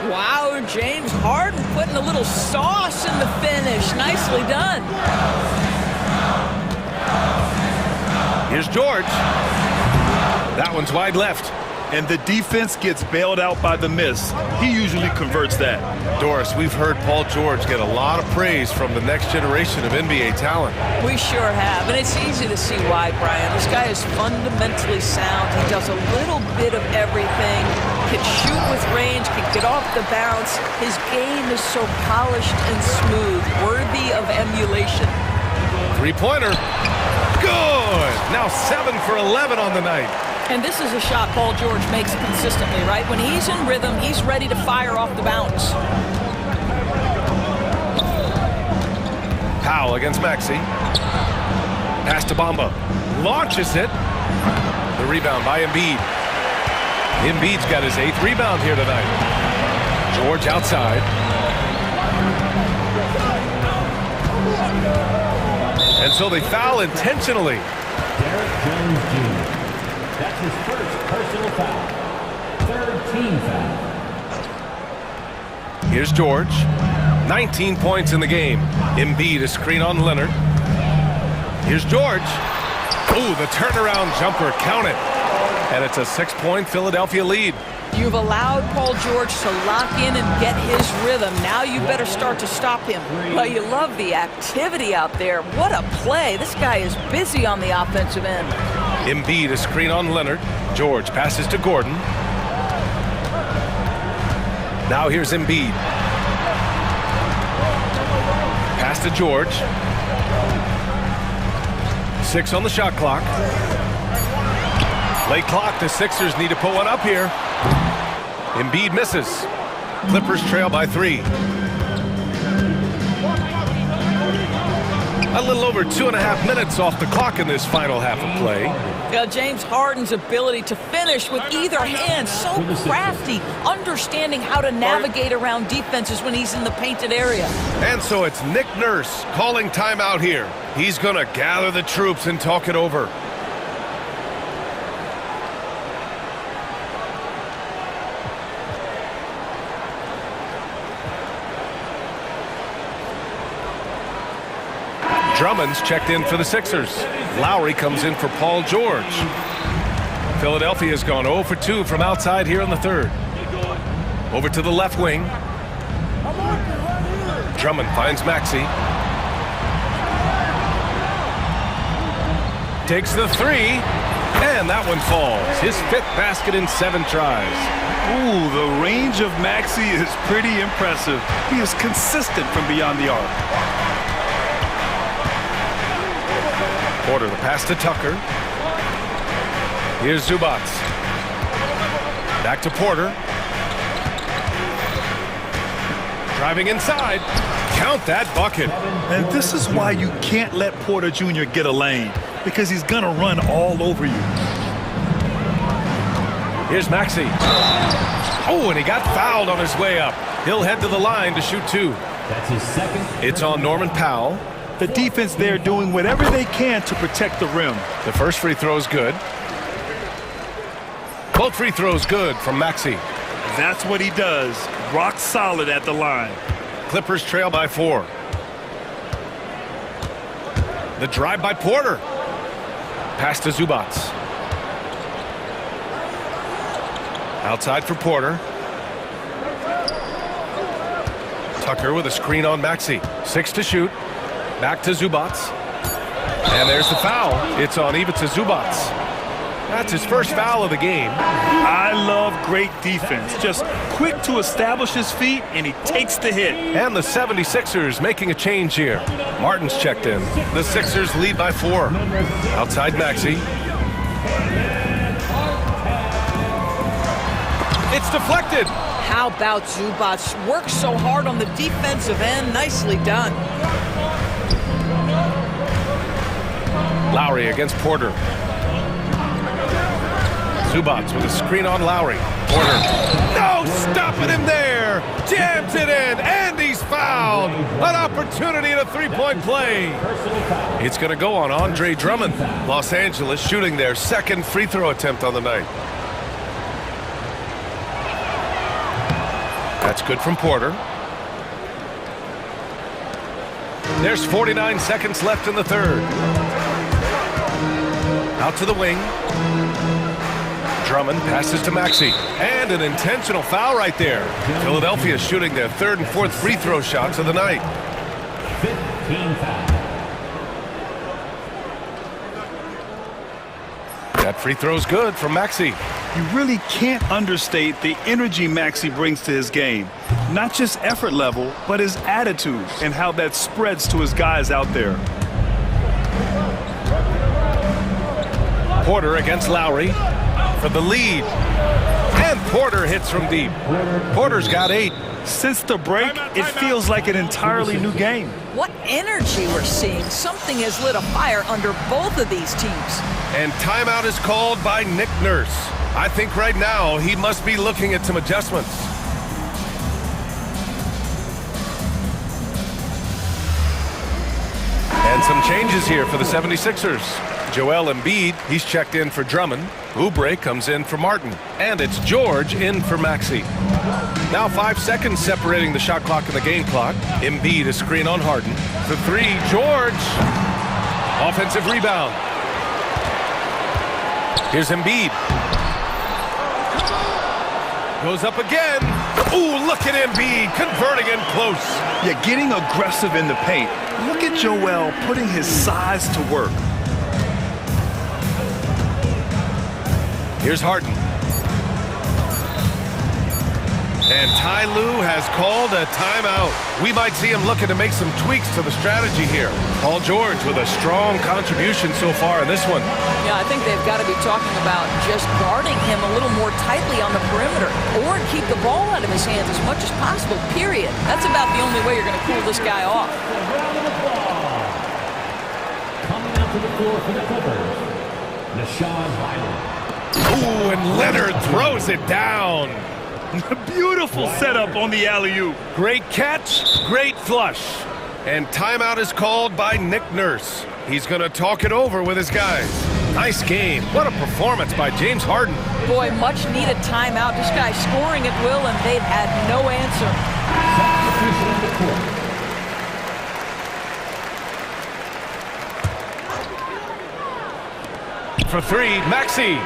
Wow, James Harden putting a little sauce in the finish. Nicely done. Here's George. That one's wide left. And the defense gets bailed out by the miss. He usually converts that. Doris, we've heard Paul George get a lot of praise from the next generation of NBA talent. We sure have, and it's easy to see why, Brian. This guy is fundamentally sound. He does a little bit of everything. Can shoot with range, can get off the bounce. His game is so polished and smooth, worthy of emulation. Three-pointer. Good! Now 7 for 11 on the night. And this is a shot Paul George makes consistently, right? When he's in rhythm, he's ready to fire off the bounce. Powell against Maxey. Pass to Bamba. Launches it. The rebound by Embiid. Embiid's got his 8th rebound here tonight. George outside. And so they foul intentionally. Derek Jones Jr. That's his first personal foul. Third team foul. Here's George. 19 points in the game. Embiid a screen on Leonard. Here's George. Ooh, the turnaround jumper, count it. And it's a 6-point Philadelphia lead. You've allowed Paul George to lock in and get his rhythm. Now you better start to stop him. Well, you love the activity out there. What a play. This guy is busy on the offensive end. Embiid a screen on Leonard. George passes to Gordon. Now here's Embiid. Pass to George. 6 on the shot clock. Late clock, the Sixers need to put one up here. Embiid misses. Clippers trail by 3. A little over 2.5 minutes off the clock in this final half of play. James Harden's ability to finish with either hand, so crafty, understanding how to navigate around defenses when he's in the painted area. And so it's Nick Nurse calling timeout here. He's going to gather the troops and talk it over. Drummond's checked in for the Sixers. Lowry comes in for Paul George. Philadelphia's gone 0 for 2 from outside here in the third. Over to the left wing. Drummond finds Maxey. Takes the 3, and that one falls. His 5th basket in 7 tries. Ooh, the range of Maxey is pretty impressive. He is consistent from beyond the arc. Porter, the pass to Tucker. Here's Zubats. Back to Porter. Driving inside. Count that bucket. And this is why you can't let Porter Jr. get a lane, because he's going to run all over you. Here's Maxey. Oh, and he got fouled on his way up. He'll head to the line to shoot two. That's his second. It's on Norman Powell. The defense there doing whatever they can to protect the rim. The first free throw is good. Both free throws good from Maxey. That's what he does. Rock solid at the line. Clippers trail by 4. The drive by Porter. Pass to Zubats. Outside for Porter. Tucker with a screen on Maxey. 6 to shoot. Back to Zubats. And there's the foul. It's on Ivica Zubats. That's his first foul of the game. I love great defense. Just quick to establish his feet, and he takes the hit. And the 76ers making a change here. Martin's checked in. The Sixers lead by 4. Outside Maxey. It's deflected. How about Zubats? Works so hard on the defensive end. Nicely done. Lowry against Porter. Zubats with a screen on Lowry. Porter. No, stopping him there. Jams it in, and he's fouled. An opportunity in a three-point play. It's going to go on Andre Drummond. Los Angeles shooting their second free throw attempt on the night. That's good from Porter. There's 49 seconds left in the third. Out to the wing. Drummond passes to Maxey. And an intentional foul right there. Philadelphia shooting their third and fourth free throw shots of the night. 15 foul. That free throw's good from Maxey. You really can't understate the energy Maxey brings to his game. Not just effort level, but his attitude and how that spreads to his guys out there. Porter against Lowry for the lead. And Porter hits from deep. Porter's got 8. Since the break, it feels like an entirely new game. What energy we're seeing. Something has lit a fire under both of these teams. And timeout is called by Nick Nurse. I think right now he must be looking at some adjustments. And some changes here for the 76ers. Joel Embiid, he's checked in for Drummond. Oubre comes in for Martin. And it's George in for Maxey. Now 5 seconds separating the shot clock and the game clock. Embiid a screen on Harden. For 3, George. Offensive rebound. Here's Embiid. Goes up again. Ooh, look at Embiid converting in close. Yeah, getting aggressive in the paint. Look at Joel putting his size to work. Here's Harden. And Ty Lue has called a timeout. We might see him looking to make some tweaks to the strategy here. Paul George with a strong contribution so far in this one. Yeah, I think they've got to be talking about just guarding him a little more tightly on the perimeter or keep the ball out of his hands as much as possible, period. That's about the only way you're going to cool this guy off. Coming out to the floor for the Clippers, Rashawn Holland. Ooh, and Leonard throws it down. Beautiful setup on the alley-oop. Great catch, great flush. And timeout is called by Nick Nurse. He's going to talk it over with his guys. Nice game. What a performance by James Harden. Boy, much needed timeout. This guy's scoring at will, and they've had no answer. Substitution on the court. For 3, Maxey.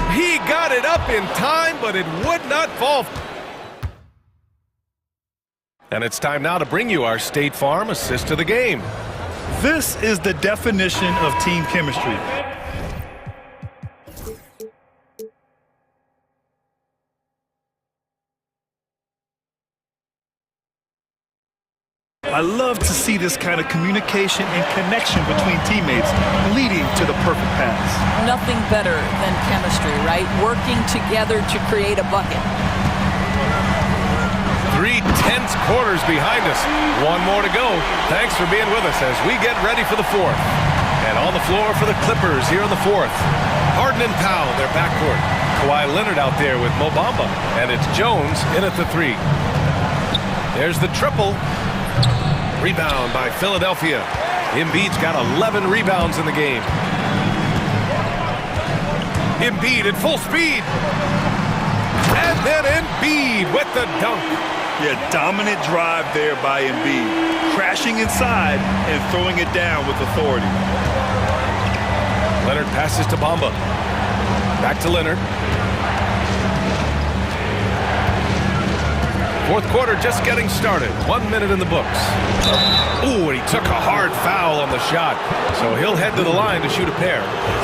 He got it up in time, but it would not fall. And it's time now to bring you our State Farm assist of the game. This is the definition of team chemistry. I love to see this kind of communication and connection between teammates leading to the perfect pass. Nothing better than chemistry, right? Working together to create a bucket. 3 tense quarters behind us. One more to go. Thanks for being with us as we get ready for the fourth. And on the floor for the Clippers here in the fourth. Harden and Powell, their backcourt. Kawhi Leonard out there with Mo Bamba. And it's Jones in at the 3. There's the triple. Rebound by Philadelphia. Embiid's got 11 rebounds in the game. Embiid at full speed. And then Embiid with the dunk. Yeah, dominant drive there by Embiid. Crashing inside and throwing it down with authority. Leonard passes to Bamba. Back to Leonard. Fourth quarter just getting started. 1 minute in the books. Ooh, and he took a hard foul on the shot. So he'll head to the line to shoot a pair.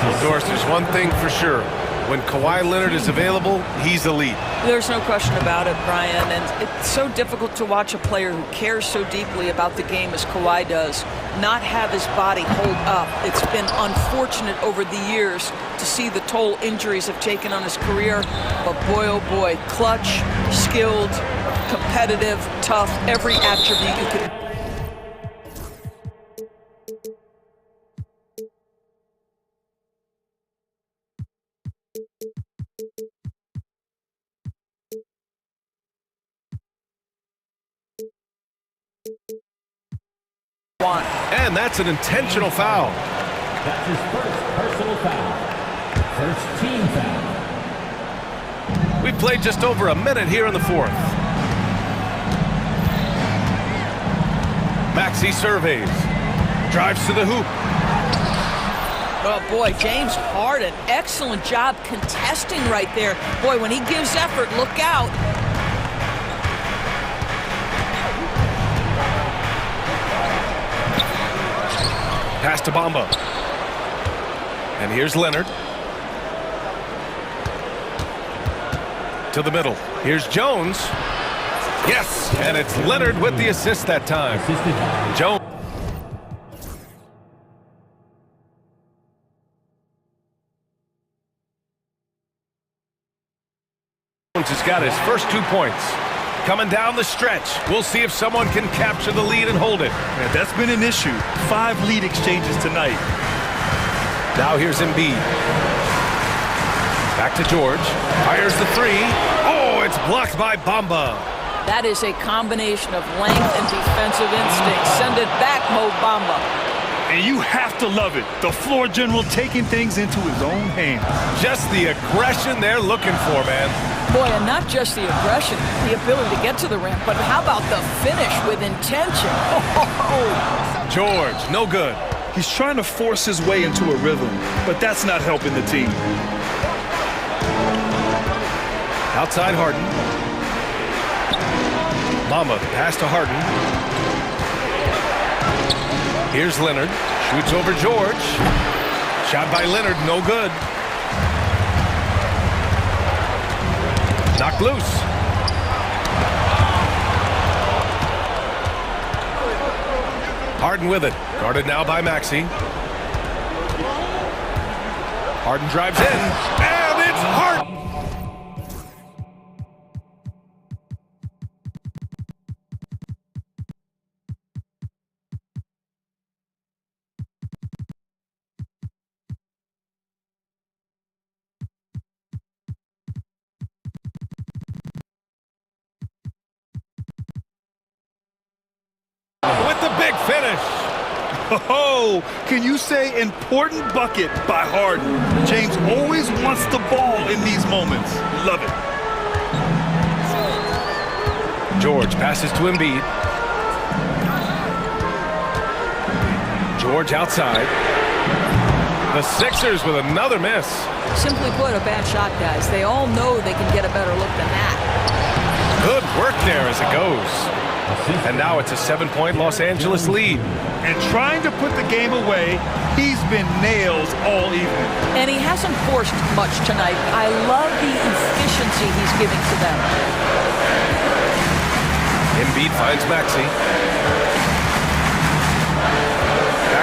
Of course, there's one thing for sure. When Kawhi Leonard is available, he's elite. There's no question about it, Brian. And it's so difficult to watch a player who cares so deeply about the game as Kawhi does not have his body hold up. It's been unfortunate over the years to see the toll injuries have taken on his career. But boy, oh boy, clutch, skilled, competitive, tough, every attribute you could. And that's an intentional foul. That's his first personal foul. First team foul. We've played just over a minute here in the fourth. Maxey surveys. Drives to the hoop. Oh boy, James Harden, excellent job contesting right there. Boy, when he gives effort, look out. Pass to Bamba. And here's Leonard. To the middle. Here's Jones. Yes, and it's Leonard with the assist that time. Jones. Has got his first 2 points. Coming down the stretch. We'll see if someone can capture the lead and hold it. Yeah, that's been an issue. 5 lead exchanges tonight. Now here's Embiid. Back to George. Fires the 3. Oh, it's blocked by Bamba. That is a combination of length and defensive instinct. Send it back, Mo Bamba. And you have to love it. The floor general taking things into his own hands. Just the aggression they're looking for, man. Boy, and not just the aggression, the ability to get to the rim, but how about the finish with intention? Oh. George, no good. He's trying to force his way into a rhythm, but that's not helping the team. Outside Harden. Bamba, pass to Harden. Here's Leonard. Shoots over George. Shot by Leonard, no good. Knocked loose. Harden with it. Guarded now by Maxey. Harden drives in. And it's Harden. With the big finish. Oh, can you say important bucket by Harden? James always wants the ball in these moments. Love it. George passes to Embiid. George outside. The Sixers with another miss. Simply put, a bad shot, guys. They all know they can get a better look than that. Good work there as it goes. And now it's a 7-point Los Angeles lead. And trying to put the game away, he's been nails all evening. And he hasn't forced much tonight. I love the efficiency he's giving to them. Embiid finds Maxey.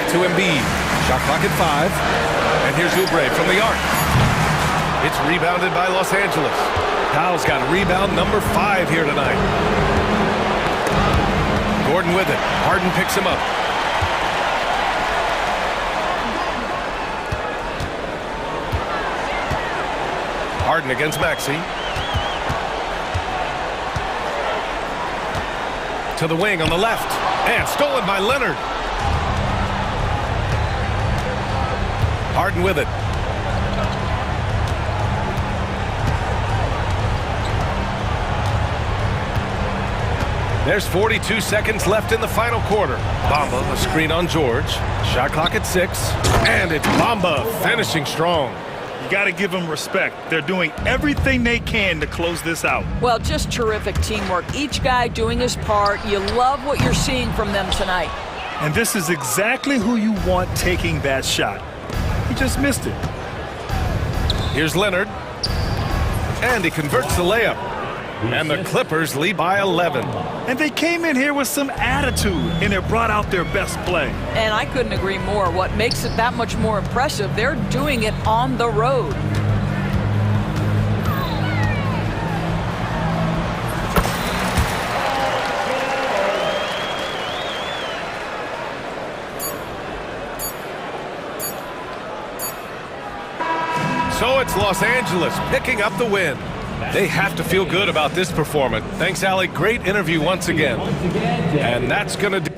Back to Embiid. Shot clock at 5. And here's Oubre from the arc. It's rebounded by Los Angeles. Powell's got rebound number 5 here tonight. Gordon with it. Harden picks him up. Harden against Maxey. To the wing on the left. And stolen by Leonard. Harden with it. There's 42 seconds left in the final quarter. Bamba, a screen on George. Shot clock at 6. And it's Bamba finishing strong. You got to give them respect. They're doing everything they can to close this out. Well, just terrific teamwork. Each guy doing his part. You love what you're seeing from them tonight. And this is exactly who you want taking that shot. He just missed it. Here's Leonard. And he converts the layup. And the Clippers lead by 11. And they came in here with some attitude, and it brought out their best play. And I couldn't agree more. What makes it that much more impressive, they're doing it on the road. So it's Los Angeles picking up the win. They have to feel good about this performance. Thanks, Ali. Great interview once again. And that's going to do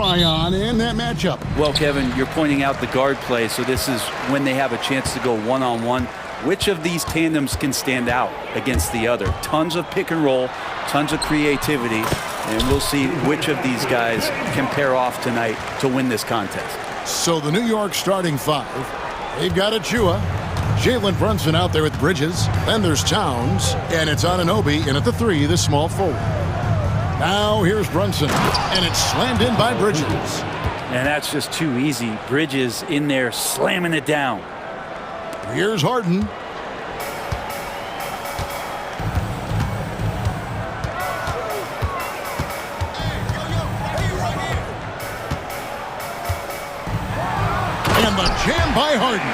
Eye on in that matchup. Well, Kevin, you're pointing out the guard play, so this is when they have a chance to go one-on-one. Which of these tandems can stand out against the other? Tons of pick and roll, tons of creativity, and we'll see which of these guys can pair off tonight to win this contest. So the New York starting five, they've got Achua, Jalen Brunson out there with Bridges, then there's Towns, and it's Anunoby in at the three, the small forward. Now here's Brunson, and it's slammed in by Bridges. And that's just too easy. Bridges in there slamming it down. Here's Harden. And the jam by Harden.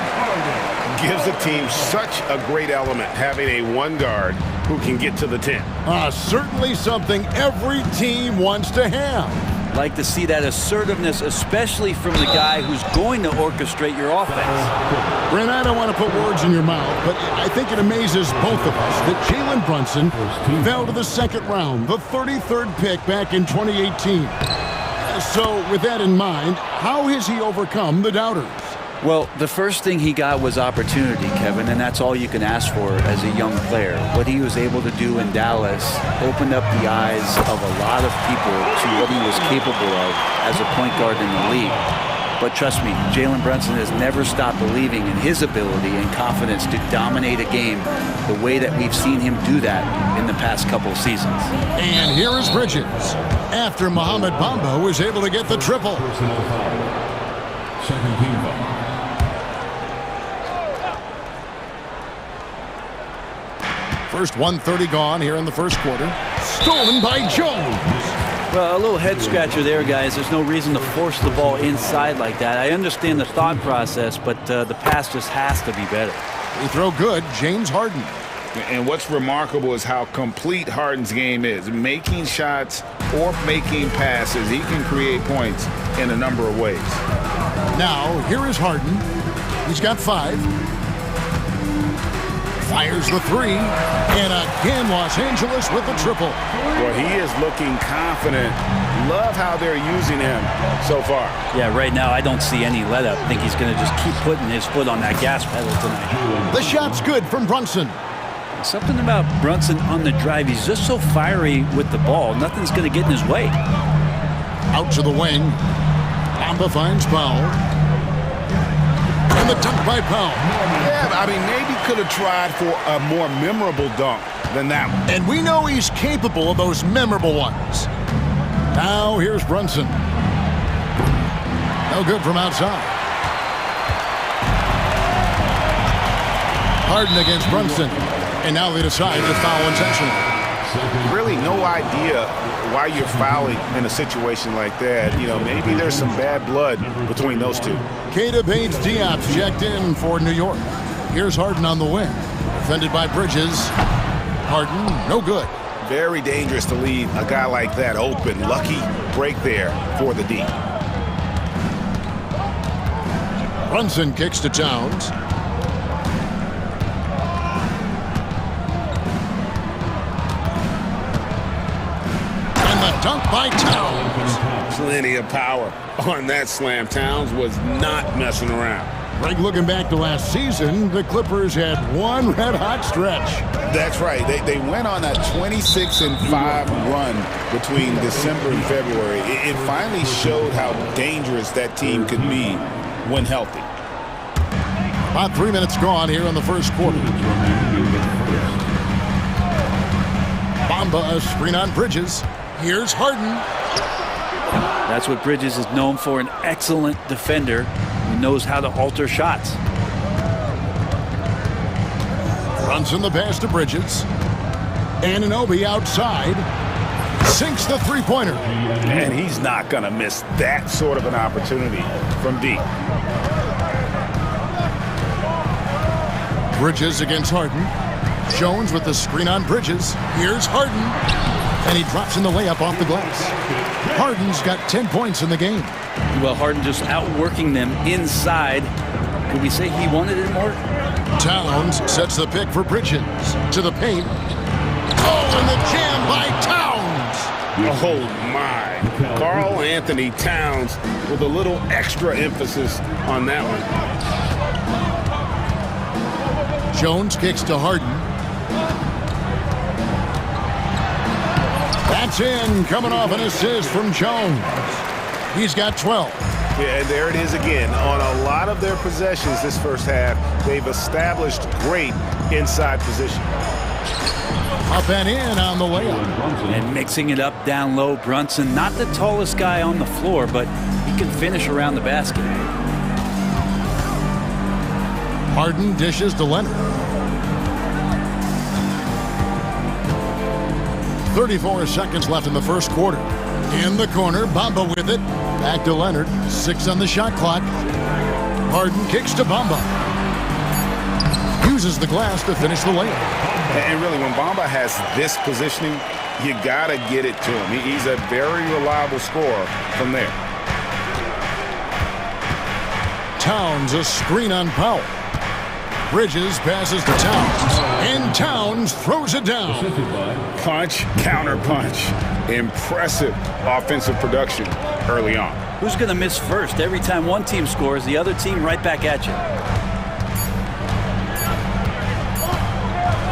Gives a team such a great element having a one guard who can get to the 10. Certainly something every team wants to have. Like to see that assertiveness, especially from the guy who's going to orchestrate your offense. Brent, I don't want to put words in your mouth, but I think it amazes both of us that Jalen Brunson fell to the second round, the 33rd pick back in 2018. So with that in mind, how has he overcome the doubters? Well, the first thing he got was opportunity, Kevin, and that's all you can ask for as a young player. What he was able to do in Dallas opened up the eyes of a lot of people to what he was capable of as a point guard in the league. But trust me, Jalen Brunson has never stopped believing in his ability and confidence to dominate a game the way that we've seen him do that in the past couple of seasons. And here is Bridges, after Mohamed Bamba was able to get the triple. Second team foul. First 1:30 gone here in the first quarter. Stolen by Jones. Well, a little head scratcher there, guys. There's no reason to force the ball inside like that. I understand the thought process, but the pass just has to be better. Free throw good, James Harden. And what's remarkable is how complete Harden's game is. Making shots or making passes, he can create points in a number of ways. Now, here is Harden. He's got 5. Fires the 3. And again, Los Angeles with the triple. Well, he is looking confident. Love how they're using him so far. Yeah, right now I don't see any let up. I think he's going to just keep putting his foot on that gas pedal tonight. The shot's good from Brunson. Something about Brunson on the drive. He's just so fiery with the ball. Nothing's going to get in his way. Out to the wing. Bamba finds Powell. And the dunk by Powell. Yeah, I mean, maybe could have tried for a more memorable dunk than that one. And we know he's capable of those memorable ones. Now here's Brunson. No good from outside. Harden against Brunson. And now they decide to foul intentionally. Really no idea why you're fouling in a situation like that. You know, maybe there's some bad blood between those two. Keita Bates-Diop's checked in for New York. Here's Harden on the wing. Defended by Bridges. Harden, no good. Very dangerous to leave a guy like that open. Lucky break there for the D. Brunson kicks to Towns. Dunk by Towns. Plenty of power on that slam. Towns was not messing around. Greg, looking back to last season, the Clippers had one red-hot stretch. That's right. They went on that 26-5 run between December and February. It finally showed how dangerous that team could be when healthy. About 3 minutes gone here in the first quarter. Bamba, a screen on Bridges. Here's Harden. That's what Bridges is known for, an excellent defender who knows how to alter shots. Brunson the pass to Bridges. Anunoby outside. Sinks the three-pointer. And he's not going to miss that sort of an opportunity from deep. Bridges against Harden. Jones with the screen on Bridges. Here's Harden. And he drops in the layup off the glass. Harden's got 10 points in the game. Well, Harden just outworking them inside. Could we say he wanted it more? Towns sets the pick for Bridges. To the paint. Oh, and the jam by Towns. Oh, my. play. Karl Anthony Towns with a little extra emphasis on that one. Jones kicks to Harden. That's in, coming off an assist from Jones. He's got 12. Yeah, and there it is again. On a lot of their possessions this first half, they've established great inside position. Up and in on the layup. And mixing it up down low, Brunson, not the tallest guy on the floor, but he can finish around the basket. Harden dishes to Leonard. 34 seconds left in the first quarter. In the corner, Bamba with it. Back to Leonard. 6 on the shot clock. Harden kicks to Bamba. Uses the glass to finish the layup. And really, when Bamba has this positioning, you got to get it to him. He's a very reliable scorer from there. Towns, a screen on Powell. Bridges passes to Towns. And Towns throws it down. Punch, counter punch. Impressive offensive production early on. Who's going to miss first? Every time one team scores, the other team right back at you.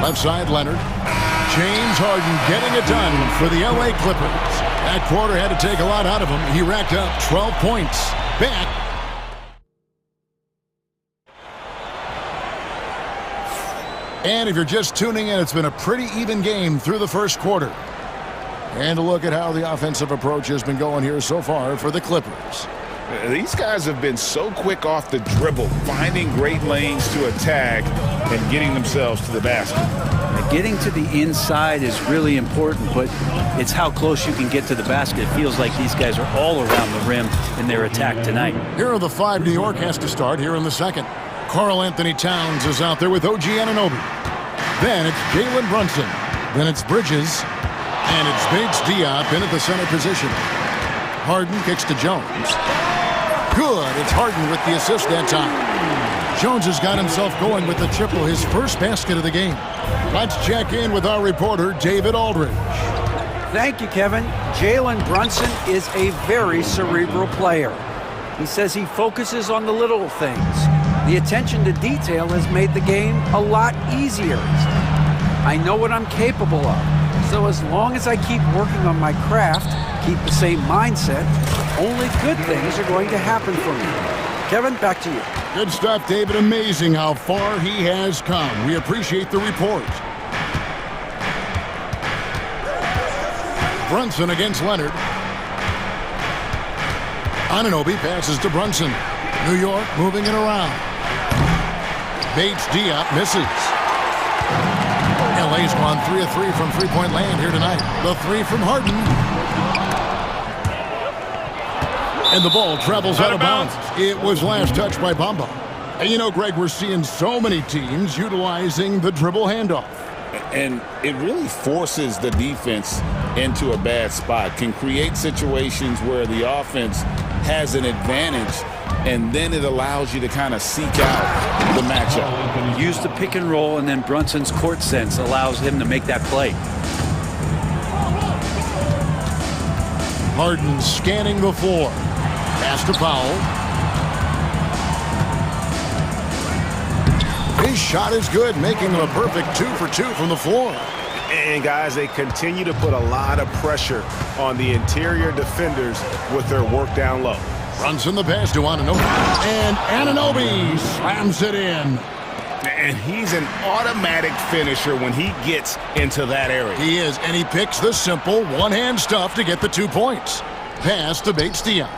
Left side, Leonard. James Harden getting it done for the LA Clippers. That quarter had to take a lot out of him. He racked up 12 points. Back. And if you're just tuning in, it's been a pretty even game through the first quarter. And a look at how the offensive approach has been going here so far for the Clippers. These guys have been so quick off the dribble, finding great lanes to attack and getting themselves to the basket. Getting to the inside is really important, but it's how close you can get to the basket. It feels like these guys are all around the rim in their attack tonight. Here are the 5 New York has to start here in the second. Karl Anthony Towns is out there with OG Anunoby. Then it's Jalen Brunson. Then it's Bridges. And it's Bates Diop in at the center position. Harden kicks to Jones. Good. It's Harden with the assist that time. Jones has got himself going with the triple, his first basket of the game. Let's check in with our reporter, David Aldridge. Thank you, Kevin. Jalen Brunson is a very cerebral player. He says he focuses on the little things. The attention to detail has made the game a lot easier. I know what I'm capable of. So as long as I keep working on my craft, keep the same mindset, only good things are going to happen for me. Kevin, back to you. Good stuff, David. Amazing how far he has come. We appreciate the report. Brunson against Leonard. Anunoby passes to Brunson. New York moving it around. Bates Diop misses. LA's gone 3 of 3 from three-point land here tonight. The 3 from Harden. And the ball travels out of bounds. It was last touched by Bamba. And you know, Greg, we're seeing so many teams utilizing the dribble handoff. And it really forces the defense into a bad spot. Can create situations where the offense has an advantage, and then it allows you to kind of seek out the matchup. Use the pick and roll, and then Brunson's court sense allows him to make that play. Harden scanning the floor. Pass to Powell. His shot is good, making him a perfect 2 for 2 from the floor. And guys, they continue to put a lot of pressure on the interior defenders with their work down low. Runs in the pass to Anunoby. And Anunoby slams it in. And he's an automatic finisher when he gets into that area. He is, and he picks the simple one-hand stuff to get the 2 points. Pass to Bates Diop.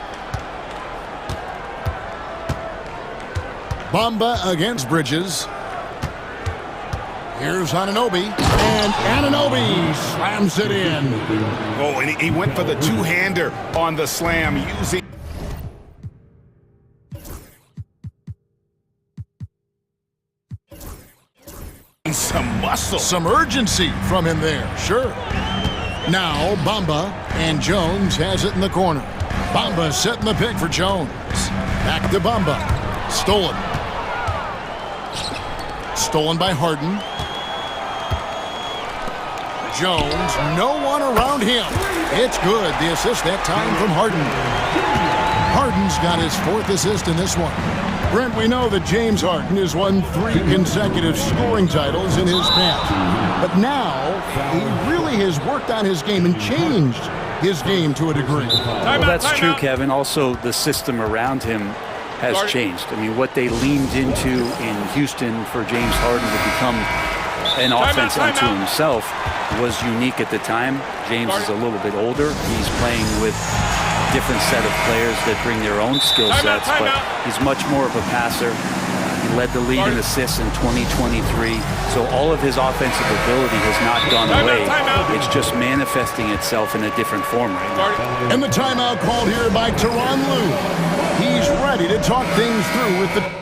Bamba against Bridges. Here's Anunoby, and Anunoby slams it in. Oh, and he went for the two-hander on the slam, using some muscle. Some urgency from him there, sure. Now Bamba, and Jones has it in the corner. Bamba setting the pick for Jones. Back to Bamba. Stolen. Stolen by Harden. Jones, no one around him. It's good. The assist that time from Harden. Harden's got his 4th assist in this one. Brent, we know that James Harden has won 3 consecutive scoring titles in his past. But now, he really has worked on his game and changed his game to a degree. Well, that's true, Kevin. Also, the system around him has changed. I mean, what they leaned into in Houston for James Harden to become an offense unto himself was unique at the time. James is a little bit older. He's playing with a different set of players that bring their own skill sets, but he's much more of a passer. He led the league in assists in 2023, so all of his offensive ability has not gone away. It's just manifesting itself in a different form right now. And the timeout called here by Tyronn Lue. He's ready to talk things through with the...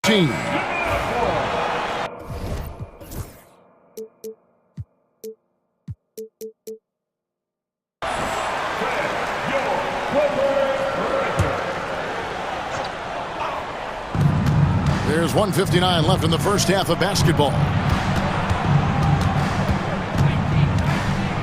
team. There's 1:59 left in the first half of basketball.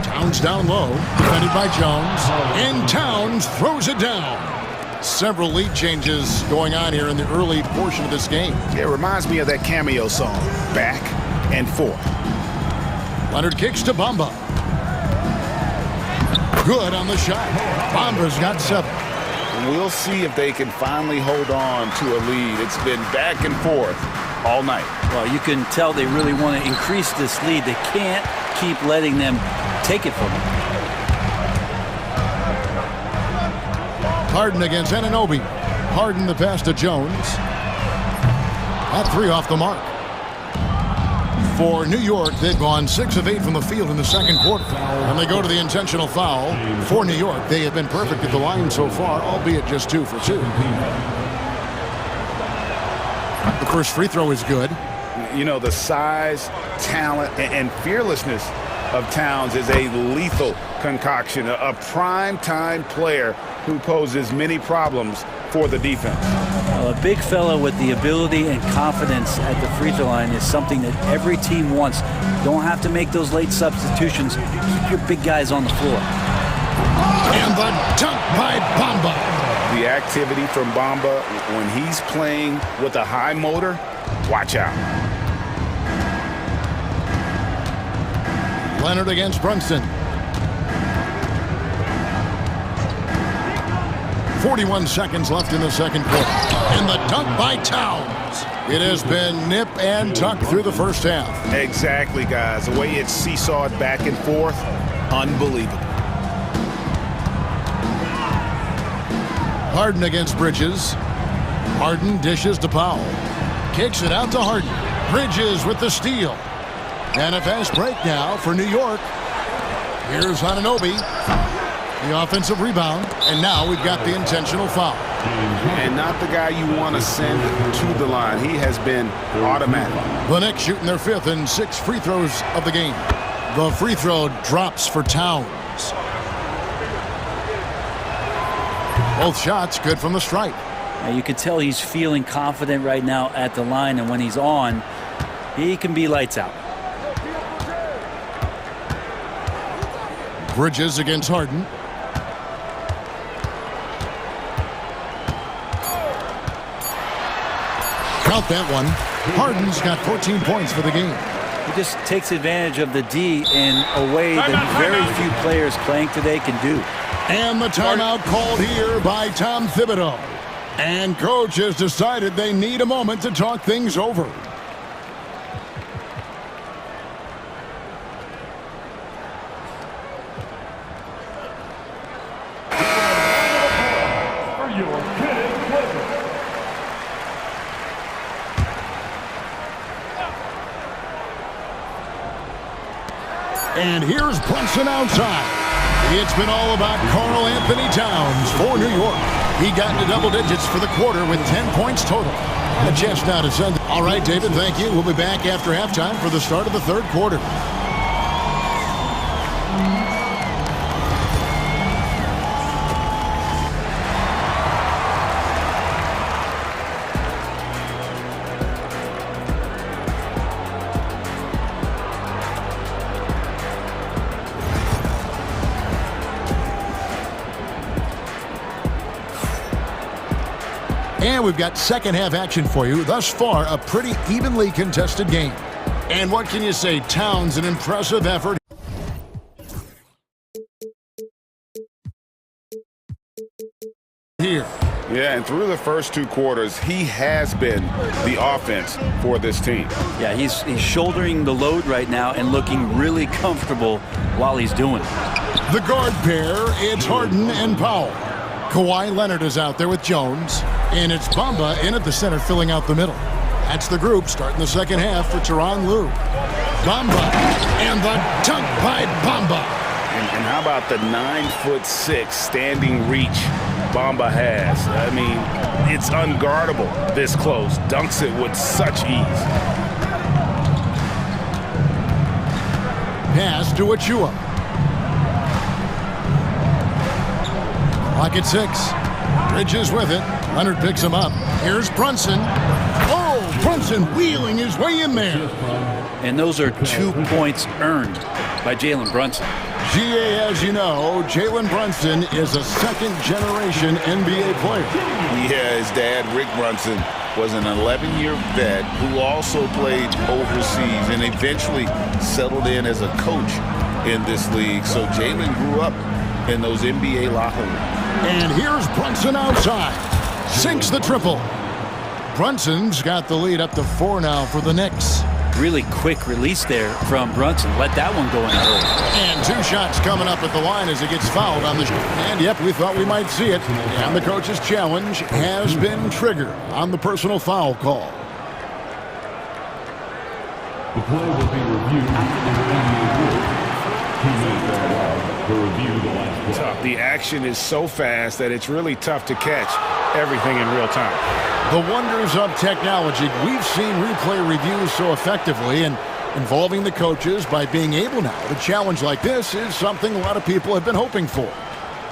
Towns down low, defended by Jones, and Towns throws it down. Several lead changes going on here in the early portion of this game. It reminds me of that cameo song, Back and Forth. Leonard kicks to Bamba. Good on the shot. Bamba's got 7. We'll see if they can finally hold on to a lead. It's been back and forth all night. Well, you can tell they really want to increase this lead. They can't keep letting them take it from them. Harden against Anunoby. Harden the pass to Jones. That 3 off the mark. For New York, they've gone 6 of 8 from the field in the second quarter. And they go to the intentional foul. For New York, they have been perfect at the line so far, albeit just 2 for 2. The first free throw is good. You know, the size, talent, and fearlessness of Towns is a lethal concoction, a prime-time player who poses many problems for the defense. Well, a big fella with the ability and confidence at the free throw line is something that every team wants. You don't have to make those late substitutions. Keep your big guys on the floor. And the dunk by Bamba. The activity from Bamba when he's playing with a high motor, watch out. Leonard against Brunson. 41 seconds left in the second quarter. And the dunk by Towns. It has been nip and tuck through the first half. Exactly, guys. The way it's seesawed back and forth, unbelievable. Harden against Bridges. Harden dishes to Powell. Kicks it out to Harden. Bridges with the steal. And a fast break now for New York. Here's Anunoby. The offensive rebound. And now we've got the intentional foul. And not the guy you want to send to the line. He has been automatic. The Knicks shooting their 5th and 6th free throws of the game. The free throw drops for Towns. Both shots good from the stripe. Now you can tell he's feeling confident right now at the line, and when he's on, he can be lights out. Bridges against Harden. Count that one. Harden's got 14 points for the game. He just takes advantage of the D in a way that very few players playing today can do. And the timeout called here by Tom Thibodeau. And coach has decided they need a moment to talk things over. And here's Brunson outside. It's been all about Karl Anthony Towns for New York. He got into double digits for the quarter with 10 points total. A chance now to send. All right, David, thank you. We'll be back after halftime for the start of the third quarter. And we've got second half action for you. Thus far, a pretty evenly contested game. And what can you say? Towns, an impressive effort. Here. Yeah, and through the first two quarters, he has been the offense for this team. Yeah, he's shouldering the load right now and looking really comfortable while he's doing it. The guard pair, it's Harden and Powell. Kawhi Leonard is out there with Jones, and it's Bamba in at the center filling out the middle. That's the group starting the second half for Tyronn Lue. Bamba, and the dunk by Bamba. And how about the 9'6" standing reach Bamba has? I mean, it's unguardable this close. Dunks it with such ease. Pass to Achua. Clock at 6. Bridges with it. Leonard picks him up. Here's Brunson. Oh, Brunson wheeling his way in there. And those are 2 points earned by Jalen Brunson. GA, as you know, Jalen Brunson is a second-generation NBA player. Yeah, his dad, Rick Brunson, was an 11-year vet who also played overseas and eventually settled in as a coach in this league. So Jalen grew up in those NBA locker rooms. And here's Brunson outside. Sinks the triple. Brunson's got the lead up to 4 now for the Knicks. Really quick release there from Brunson. Let that one go in early. And 2 shots coming up at the line as he gets fouled on the shot. And yep, we thought we might see it. And the coach's challenge has been triggered on the personal foul call. The play will be reviewed after the NBA rules. Teammates are allowed to review the last play. The action is so fast that it's really tough to catch everything in real time. The wonders of technology. We've seen replay reviews so effectively, and involving the coaches by being able now to challenge like this is something a lot of people have been hoping for.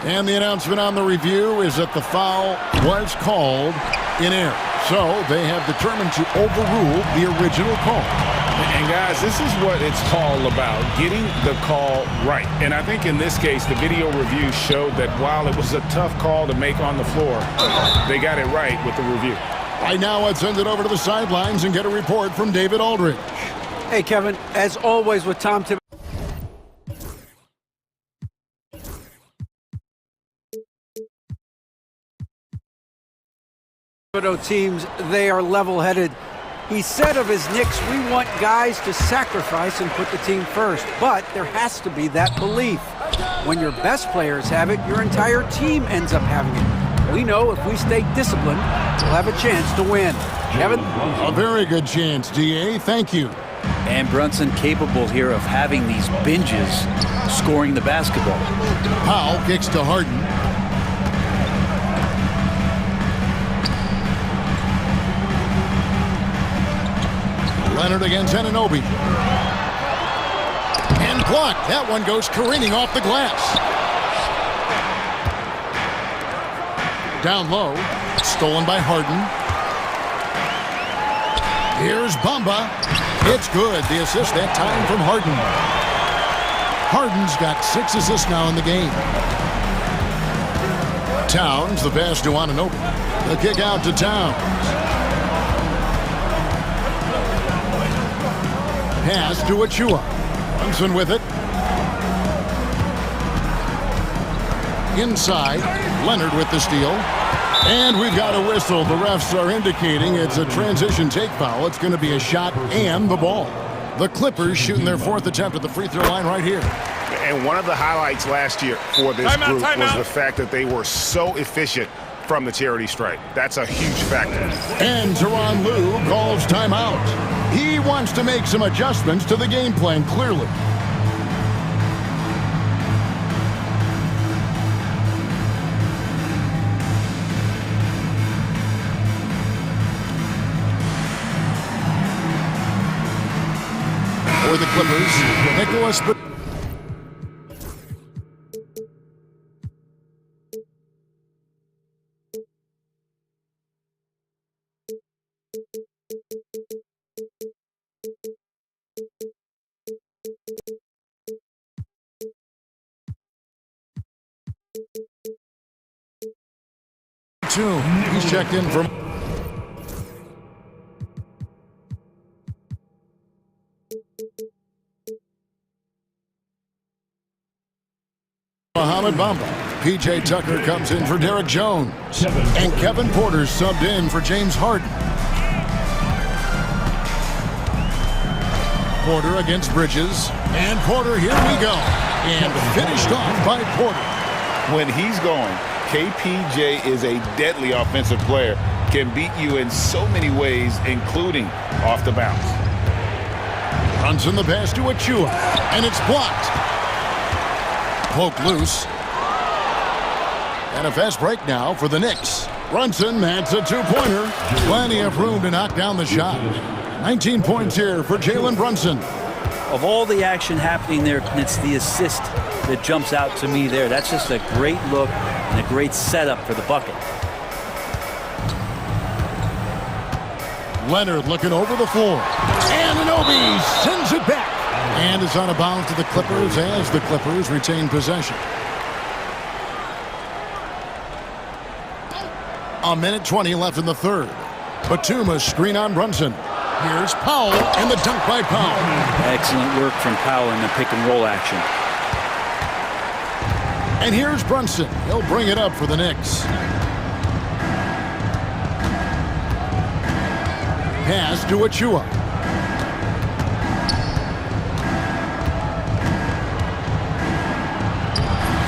And the announcement on the review is that the foul was called in error. So they have determined to overrule the original call. And guys, this is what it's all about, getting the call right. And I think in this case, the video review showed that while it was a tough call to make on the floor, they got it right with the review. Right now, let's send it over to the sidelines and get a report from David Aldridge. Hey, Kevin, as always with Tom Thibodeau teams, they are level-headed. He said of his Knicks, we want guys to sacrifice and put the team first, but there has to be that belief. When your best players have it, your entire team ends up having it. We know if we stay disciplined, we'll have a chance to win. Kevin? A very good chance, DA. Thank you. And Brunson capable here of having these binges scoring the basketball. Powell kicks to Harden. Leonard against Anunoby. And blocked. That one goes careening off the glass. Down low. Stolen by Harden. Here's Bamba. It's good. The assist that time from Harden. Harden's got 6 assists now in the game. Towns, the pass to Anunoby. The kick out to Towns. Pass to Achua. Brunson with it. Inside. Leonard with the steal. And we've got a whistle. The refs are indicating it's a transition take foul. It's going to be a shot and the ball. The Clippers shooting their 4th attempt at the free throw line right here. And one of the highlights last year for this group was the fact that they were so efficient from the charity stripe. That's a huge factor. And Tyronn Lue calls timeout. He wants to make some adjustments to the game plan, clearly. For the Clippers, Nicholas. Batum. He's checked in for Mohamed Bamba. P.J. Tucker comes in for Derek Jones. And Kevin Porter subbed in for James Harden. Porter against Bridges. And Porter, here we go. And finished off by Porter. When he's going, KPJ is a deadly offensive player. Can beat you in so many ways, including off the bounce. Runs in the pass to Achua. And it's blocked. Poke loose. And a fast break now for the Knicks. Brunson, that's a two-pointer. Plenty of room to knock down the shot. 19 points here for Jalen Brunson. Of all the action happening there, it's the assist that jumps out to me there. That's just a great look and a great setup for the bucket. Leonard looking over the floor. Anunoby sends it back. And is out of bounds to the Clippers as the Clippers retain possession. A minute 20 left in the third. Batum screen on Brunson. Here's Powell and the dunk by Powell. Excellent work from Powell in the pick and roll action. And here's Brunson. He'll bring it up for the Knicks. Pass to Achua.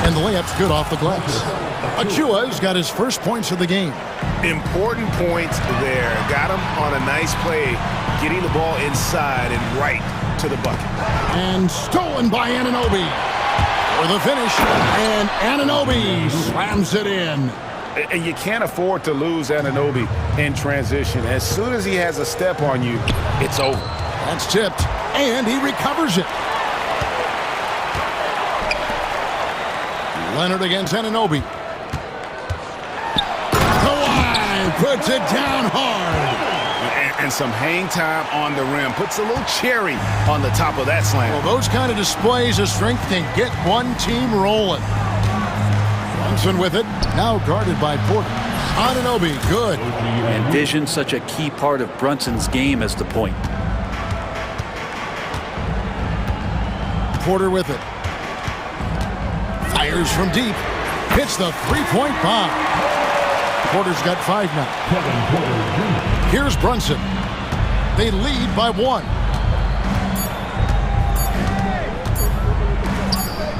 And the layup's good off the glass. Achua's got his first points of the game. Important points there. Got him on a nice play, getting the ball inside and right to the bucket. And stolen by Anunoby for the finish. And Anunoby slams it in. And you can't afford to lose Anunoby in transition. As soon as he has a step on you, it's over. That's tipped, and he recovers it. Leonard against Anunoby. Kawhi puts it down hard. And some hang time on the rim. Puts a little cherry on the top of that slam. Well, those kind of displays of strength can get one team rolling. Brunson with it, now guarded by Porter. Anunoby, good. And vision, such a key part of Brunson's game as the point. Porter with it. Fires from deep. Hits the three-point bomb. Porter's got 5 now. Here's Brunson. They lead by 1.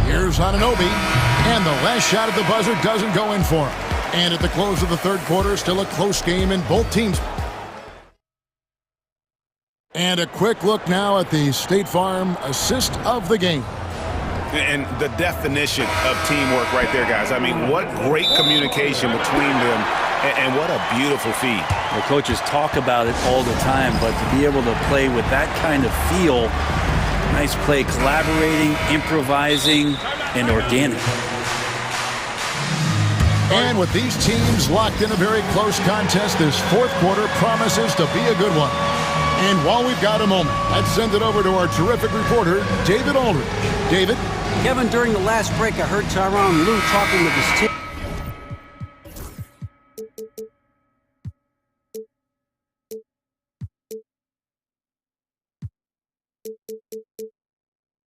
Here's Anunoby. And the last shot at the buzzer doesn't go in for him. And at the close of the third quarter, still a close game in both teams. And a quick look now at the State Farm assist of the game. And the definition of teamwork right there, guys. I mean, what great communication between them, and what a beautiful feed. Well, coaches talk about it all the time, but to be able to play with that kind of feel, nice play, collaborating, improvising, and organic. And with these teams locked in a very close contest, this fourth quarter promises to be a good one. And while we've got a moment, let's send it over to our terrific reporter, David Aldridge. David? Kevin, during the last break, I heard Tyronn Lue talking with his team.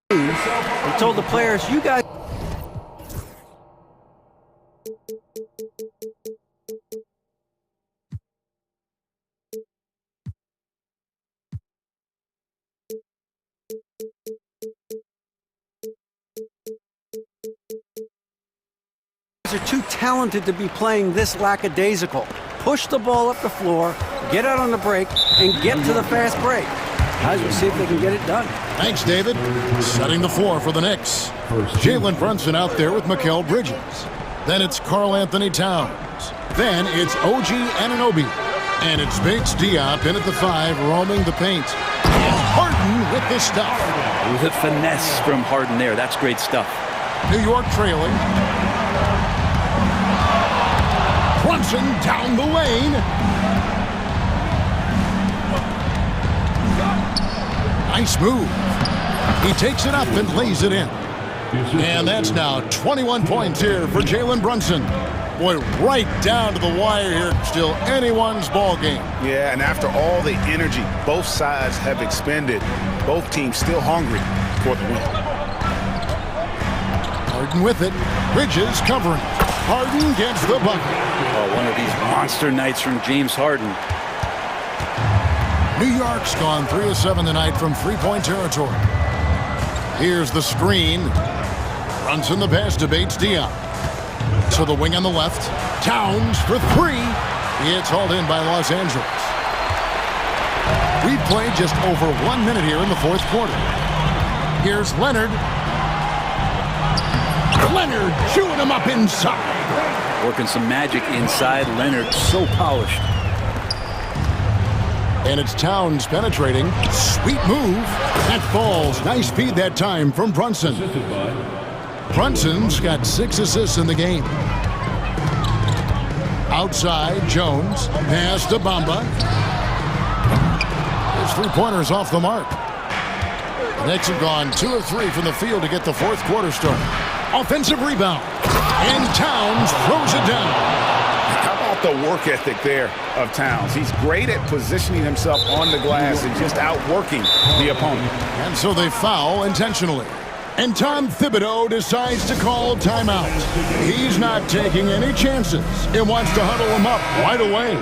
He told the players, you guys... are too talented to be playing this lackadaisical. Push the ball up the floor, get out on the break, and get to the fast break. Guys, we'll see if they can get it done. Thanks, David. Setting the floor for the Knicks. Jalen Brunson out there with Mikal Bridges. Then it's Karl Anthony Towns. Then it's OG Anunoby. And it's Bates Diop in at the 5, roaming the paint. And Harden with the stuff. The finesse from Harden there. That's great stuff. New York trailing. Brunson down the lane. Nice move. He takes it up and lays it in. And that's now 21 points here for Jalen Brunson. Boy, right down to the wire here. Still anyone's ball game. Yeah, and after all the energy both sides have expended, both teams still hungry for the win. Harden with it. Bridges covering. Harden gets the bucket. Oh, one of these monster nights from James Harden. New York's gone 3 of 7 tonight from three-point territory. Here's the screen. Runs in the pass to Bates Diop. To the wing on the left. Towns for three. It's hauled in by Los Angeles. We've played just over 1 minute here in the fourth quarter. Here's Leonard. Leonard chewing him up inside. Working some magic inside. Leonard so polished. And it's Towns penetrating. Sweet move. That falls. Nice feed that time from Brunson. Brunson's got 6 assists in the game. Outside, Jones. Pass to Bamba. His three-pointer's off the mark. The Knicks have gone 2 of 3 from the field to get the fourth quarter started. Offensive rebound. And Towns throws it down. How about the work ethic there of Towns? He's great at positioning himself on the glass and just outworking the opponent. And so they foul intentionally. And Tom Thibodeau decides to call timeout. He's not taking any chances. He wants to huddle him up right away.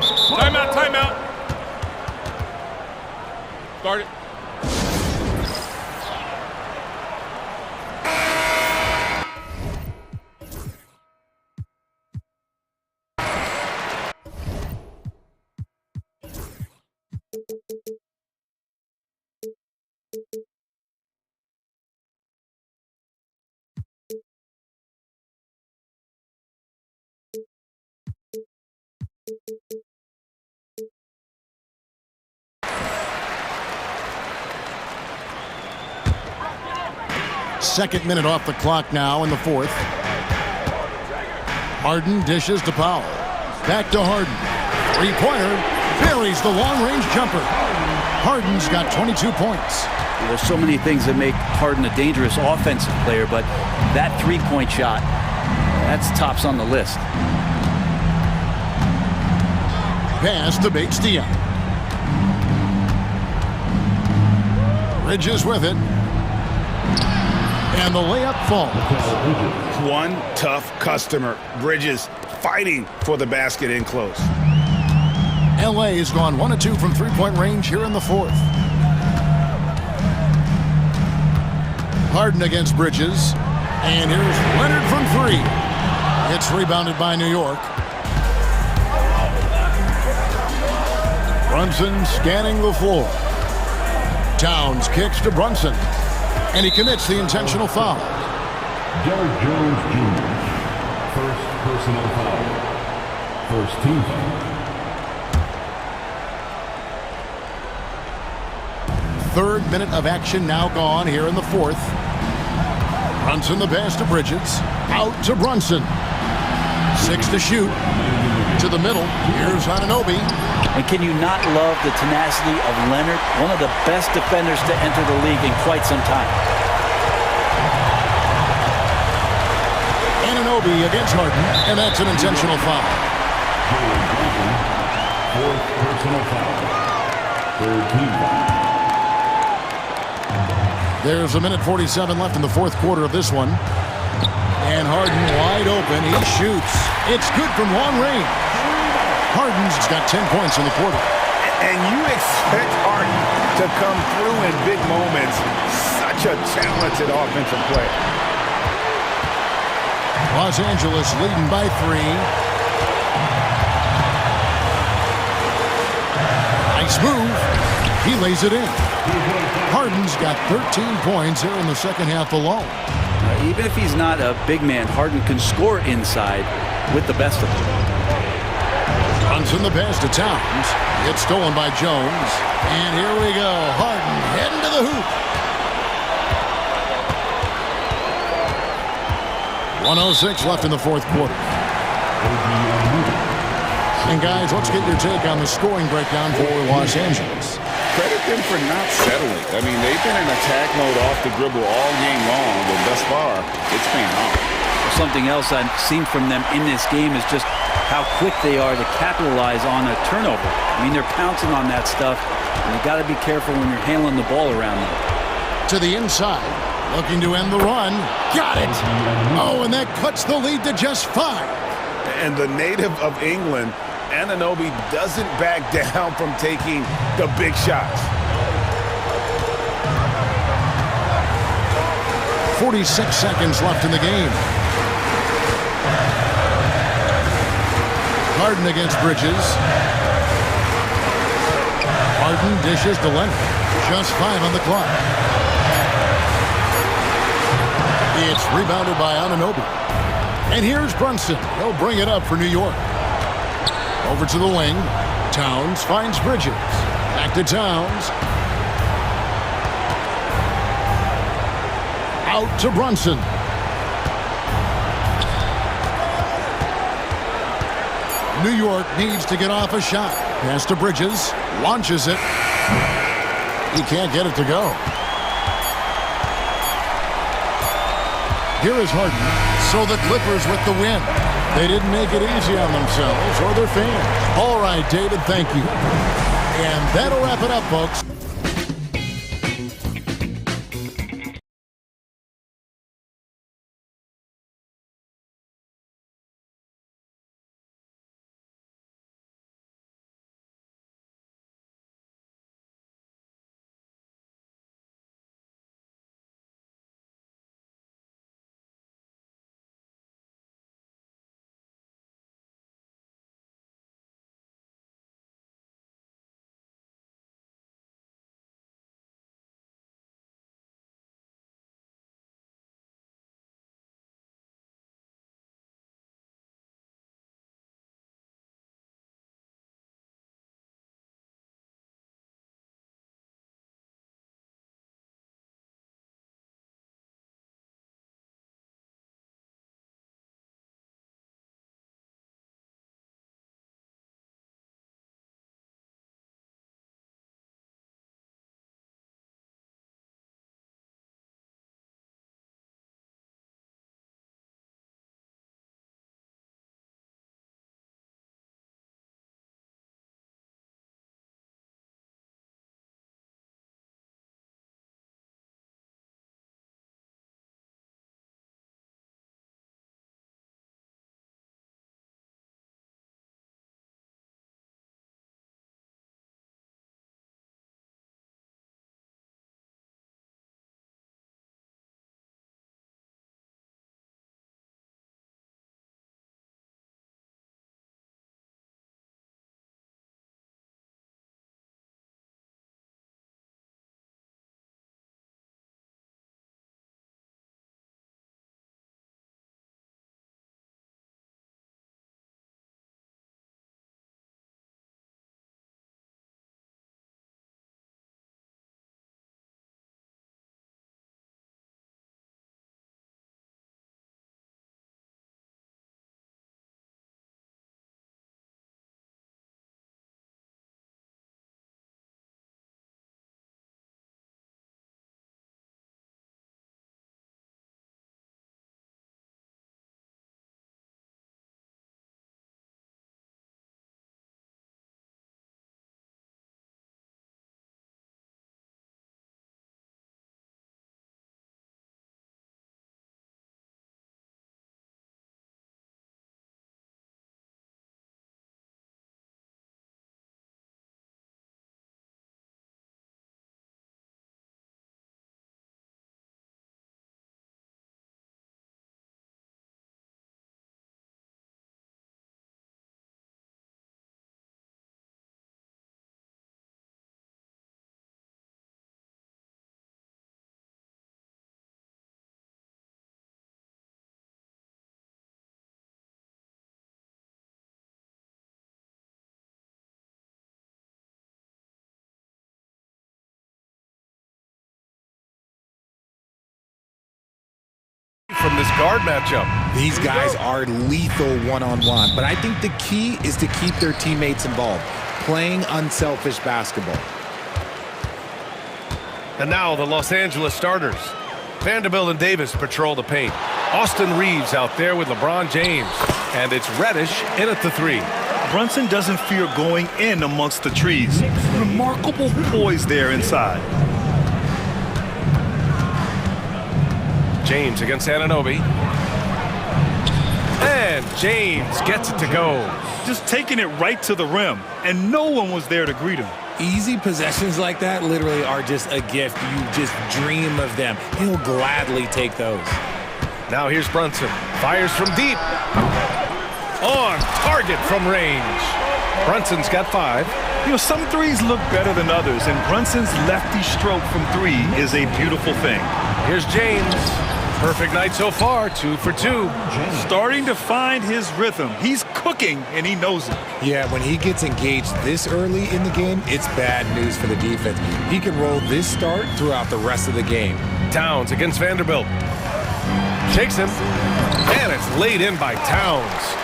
Timeout, timeout. Start it. Second minute off the clock now in the fourth. Harden dishes to Powell. Back to Harden. Three-pointer. Buries the long-range jumper. Harden's got 22 points. There's so many things that make Harden a dangerous offensive player, but that three-point shot, that's tops on the list. Pass to Bates Diop. Bridges with it. And the layup falls. One tough customer. Bridges fighting for the basket in close. LA has gone 1 of 2 from three-point range here in the fourth. Harden against Bridges. And here's Leonard from three. It's rebounded by New York. Brunson scanning the floor. Towns kicks to Brunson. And he commits the intentional foul. Derrick Jones Jr. First personal foul. First team foul. Third minute of action now gone here in the fourth. Brunson the pass to Bridges. Out to Brunson. 6 to shoot. To the middle. Here's Anunoby. And can you not love the tenacity of Leonard? One of the best defenders to enter the league in quite some time. Anunoby against Harden, and that's an intentional foul. Fourth personal foul. Third team foul. There's a minute 47 left in the fourth quarter of this one. And Harden wide open. He shoots. It's good from long range. Harden's got 10 points in the quarter. And you expect Harden to come through in big moments. Such a talented offensive player. Los Angeles leading by 3. Nice move. He lays it in. Harden's got 13 points here in the second half alone. Even if he's not a big man, Harden can score inside with the best of them. Runs in the pass to Towns. It's stolen by Jones. And here we go. Harden heading to the hoop. 1:06 left in the fourth quarter. And guys, let's get your take on the scoring breakdown for Los Angeles. Credit them for not settling. I mean, they've been in attack mode off the dribble all game long, but thus far, it's paying off. something else I've seen from them in this game is just how quick they are to capitalize on a turnover. I mean, they're pouncing on that stuff, and you got to be careful when you're handling the ball around them. To the inside, looking to end the run. Got it! Oh, and that cuts the lead to just 5. And the native of England, Anunoby, doesn't back down from taking the big shots. 46 seconds left in the game. Harden against Bridges. Harden dishes to Leonard. Just 5 on the clock. It's rebounded by Anunoby. And here's Brunson. He'll bring it up for New York. Over to the wing. Towns finds Bridges. Back to Towns. Out to Brunson. New York needs to get off a shot. Pass to Bridges. Launches it. He can't get it to go. Here is Harden. So the Clippers with the win. They didn't make it easy on themselves or their fans. All right, David, thank you. And that'll wrap it up, folks. From this guard matchup. These guys are lethal one-on-one, but I think the key is to keep their teammates involved, playing unselfish basketball. And now the Los Angeles starters. Vanderbilt and Davis patrol the paint. Austin Reeves out there with LeBron James. And it's Reddish in at the 3. Brunson doesn't fear going in amongst the trees. Remarkable poise there inside. James against Anunoby. And James gets it to go. Just taking it right to the rim, and no one was there to greet him. Easy possessions like that literally are just a gift. You just dream of them. He'll gladly take those. Now here's Brunson. Fires from deep. On target from range. Brunson's got 5. You know, some threes look better than others, and Brunson's lefty stroke from 3 is a beautiful thing. Here's James. Perfect night so far, 2 for 2. Starting to find his rhythm. He's cooking, and he knows it. Yeah, when he gets engaged this early in the game, it's bad news for the defense. He can roll this start throughout the rest of the game. Towns against Vanderbilt. Shakes him, and it's laid in by Towns.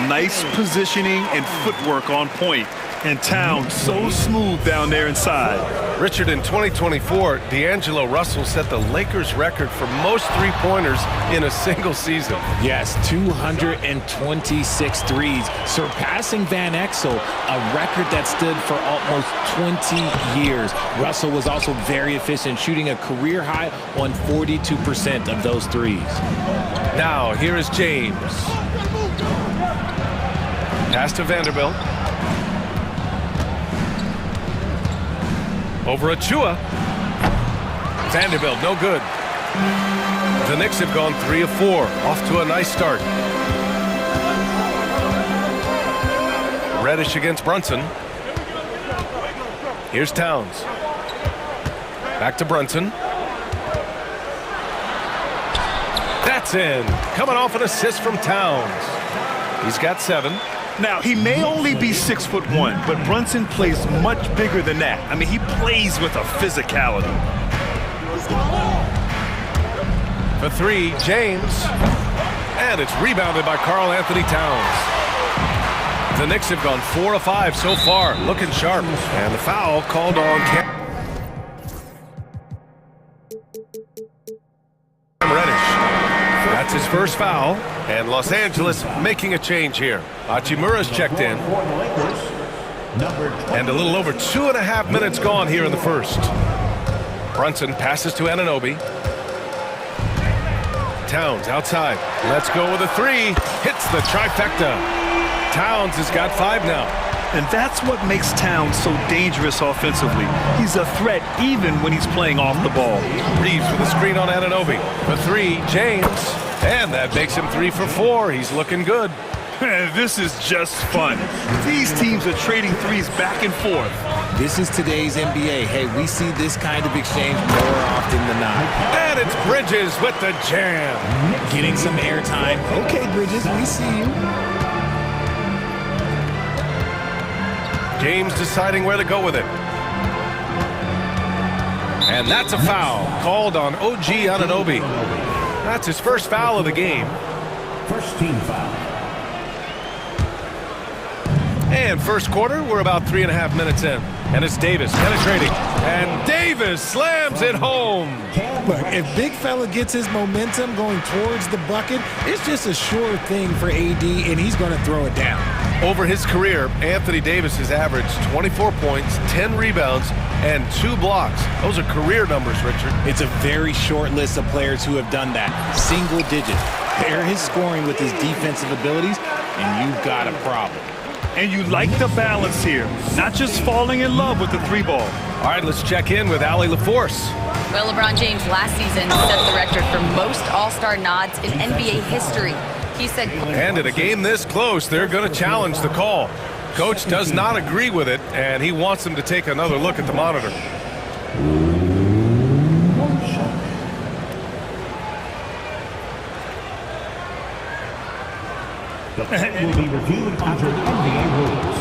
Nice positioning and footwork on point. And Towns so smooth down there inside. Richard, in 2024, D'Angelo Russell set the Lakers record for most three-pointers in a single season. Yes, 226 threes, surpassing Van Exel, a record that stood for almost 20 years. Russell was also very efficient, shooting a career high on 42% of those threes. Now, here is James. Pass to Vanderbilt. Over Achua. Vanderbilt, no good. The Knicks have gone 3 of 4. Off to a nice start. Reddish against Brunson. Here's Towns. Back to Brunson. That's in. Coming off an assist from Towns. He's got 7. Now, he may only be 6'1", but Brunson plays much bigger than that. I mean, he plays with a physicality. For 3, James. And it's rebounded by Karl Anthony Towns. The Knicks have gone 4 of 5 so far, looking sharp. And the foul called on Reddish. That's his first foul. And Los Angeles making a change here. Hachimura's checked in. And a little over 2.5 minutes gone here in the first. Brunson passes to Anunoby. Towns outside. Let's go with a 3. Hits the trifecta. Towns has got 5 now. And that's what makes Towns so dangerous offensively. He's a threat even when he's playing off the ball. Reeves with a screen on Anunoby. For 3, James. And that makes him 3 for 4. He's looking good. This is just fun. These teams are trading threes back and forth. This is today's NBA. Hey, we see this kind of exchange more often than not. And it's Bridges with the jam. Getting some airtime. Okay, Bridges, we see you. James deciding where to go with it. And that's a foul called on OG Anunoby. That's his first foul of the game. First team foul. And first quarter, we're about 3.5 minutes in. And it's Davis penetrating. And Davis slams it home. Look, if big fella gets his momentum going towards the bucket, it's just a sure thing for AD, and he's going to throw it down. Over his career, Anthony Davis has averaged 24 points, 10 rebounds, and 2 blocks. Those are career numbers, Richard. It's a very short list of players who have done that. Single digit. Pair his scoring with his defensive abilities, and you've got a problem. And you like the balance here. Not just falling in love with the 3-ball. All right, let's check in with Allie LaForce. Well, LeBron James last season set the record for most All-Star nods in NBA history. He said... And in a game this close, they're going to challenge the call. Coach does not agree with it, and he wants them to take another look at the monitor. The play will be reviewed under NBA rules.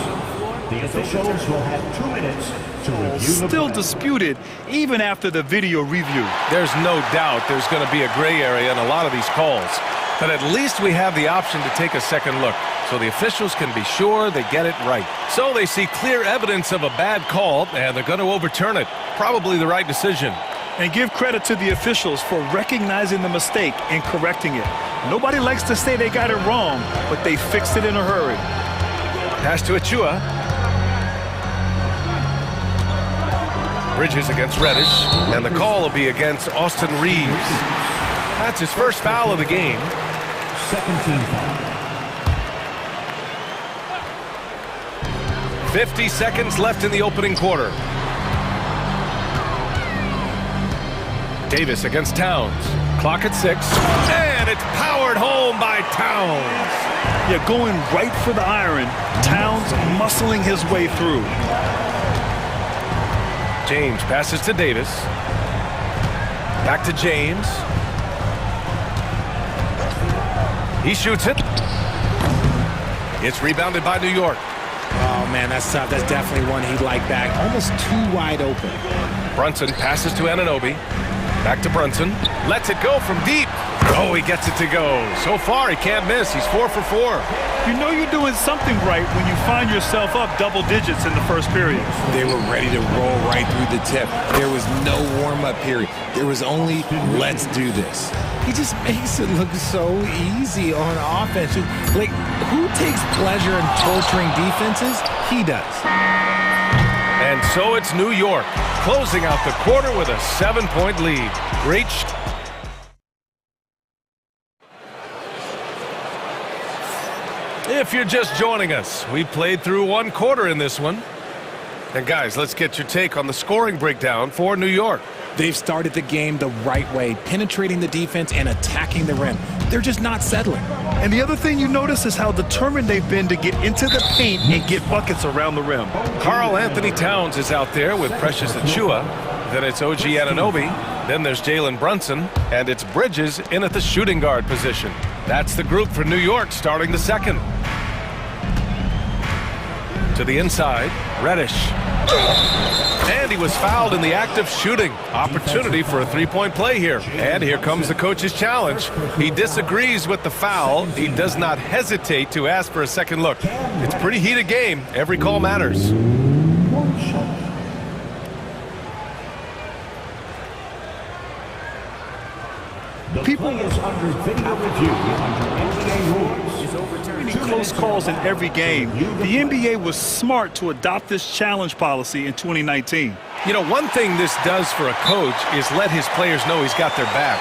The officials will have 2 minutes to review the Still disputed even after the video review. There's no doubt there's going to be a gray area in a lot of these calls. But at least we have the option to take a second look, so the officials can be sure they get it right. So they see clear evidence of a bad call, and they're going to overturn it. Probably the right decision. And give credit to the officials for recognizing the mistake and correcting it. Nobody likes to say they got it wrong, but they fixed it in a hurry. Pass to Achua. Bridges against Reddish, and the call will be against Austin Reeves. That's his first foul of the game. Second team foul. 50 seconds left in the opening quarter. Davis against Towns. Clock at 6. And it's powered home by Towns. Yeah, going right for the iron. Towns muscling his way through. James passes to Davis. Back to James. He shoots it. It's rebounded by New York. Oh, man, that's tough. That's definitely one he'd like back. Almost too wide open. Brunson passes to Anunoby. Back to Brunson. Lets it go from deep. Oh, he gets it to go. So far, he can't miss. He's 4 for 4. You know you're doing something right when you find yourself up double digits in the first period. They were ready to roll right through the tip. There was no warm-up period. There was only, let's do this. He just makes it look so easy on offense. Like, who takes pleasure in torturing defenses? He does. And so it's New York, closing out the quarter with a 7-point lead. Great. If you're just joining us, we played through one quarter in this one. And guys, let's get your take on the scoring breakdown for New York. They've started the game the right way, penetrating the defense and attacking the rim. They're just not settling. And the other thing you notice is how determined they've been to get into the paint and get buckets around the rim. Karl Anthony Towns is out there with Precious Achua. Then it's OG Anunoby. Then there's Jalen Brunson. And it's Bridges in at the shooting guard position. That's the group for New York starting the second. To the inside, Reddish. And he was fouled in the act of shooting. Opportunity for a three-point play here. And here comes the coach's challenge. He disagrees with the foul. He does not hesitate to ask for a second look. It's a pretty heated game. Every call matters. People is under video review under NBA rules. Is overturning close calls in every game. The NBA was smart to adopt this challenge policy in 2019. You know, one thing this does for a coach is let his players know he's got their back.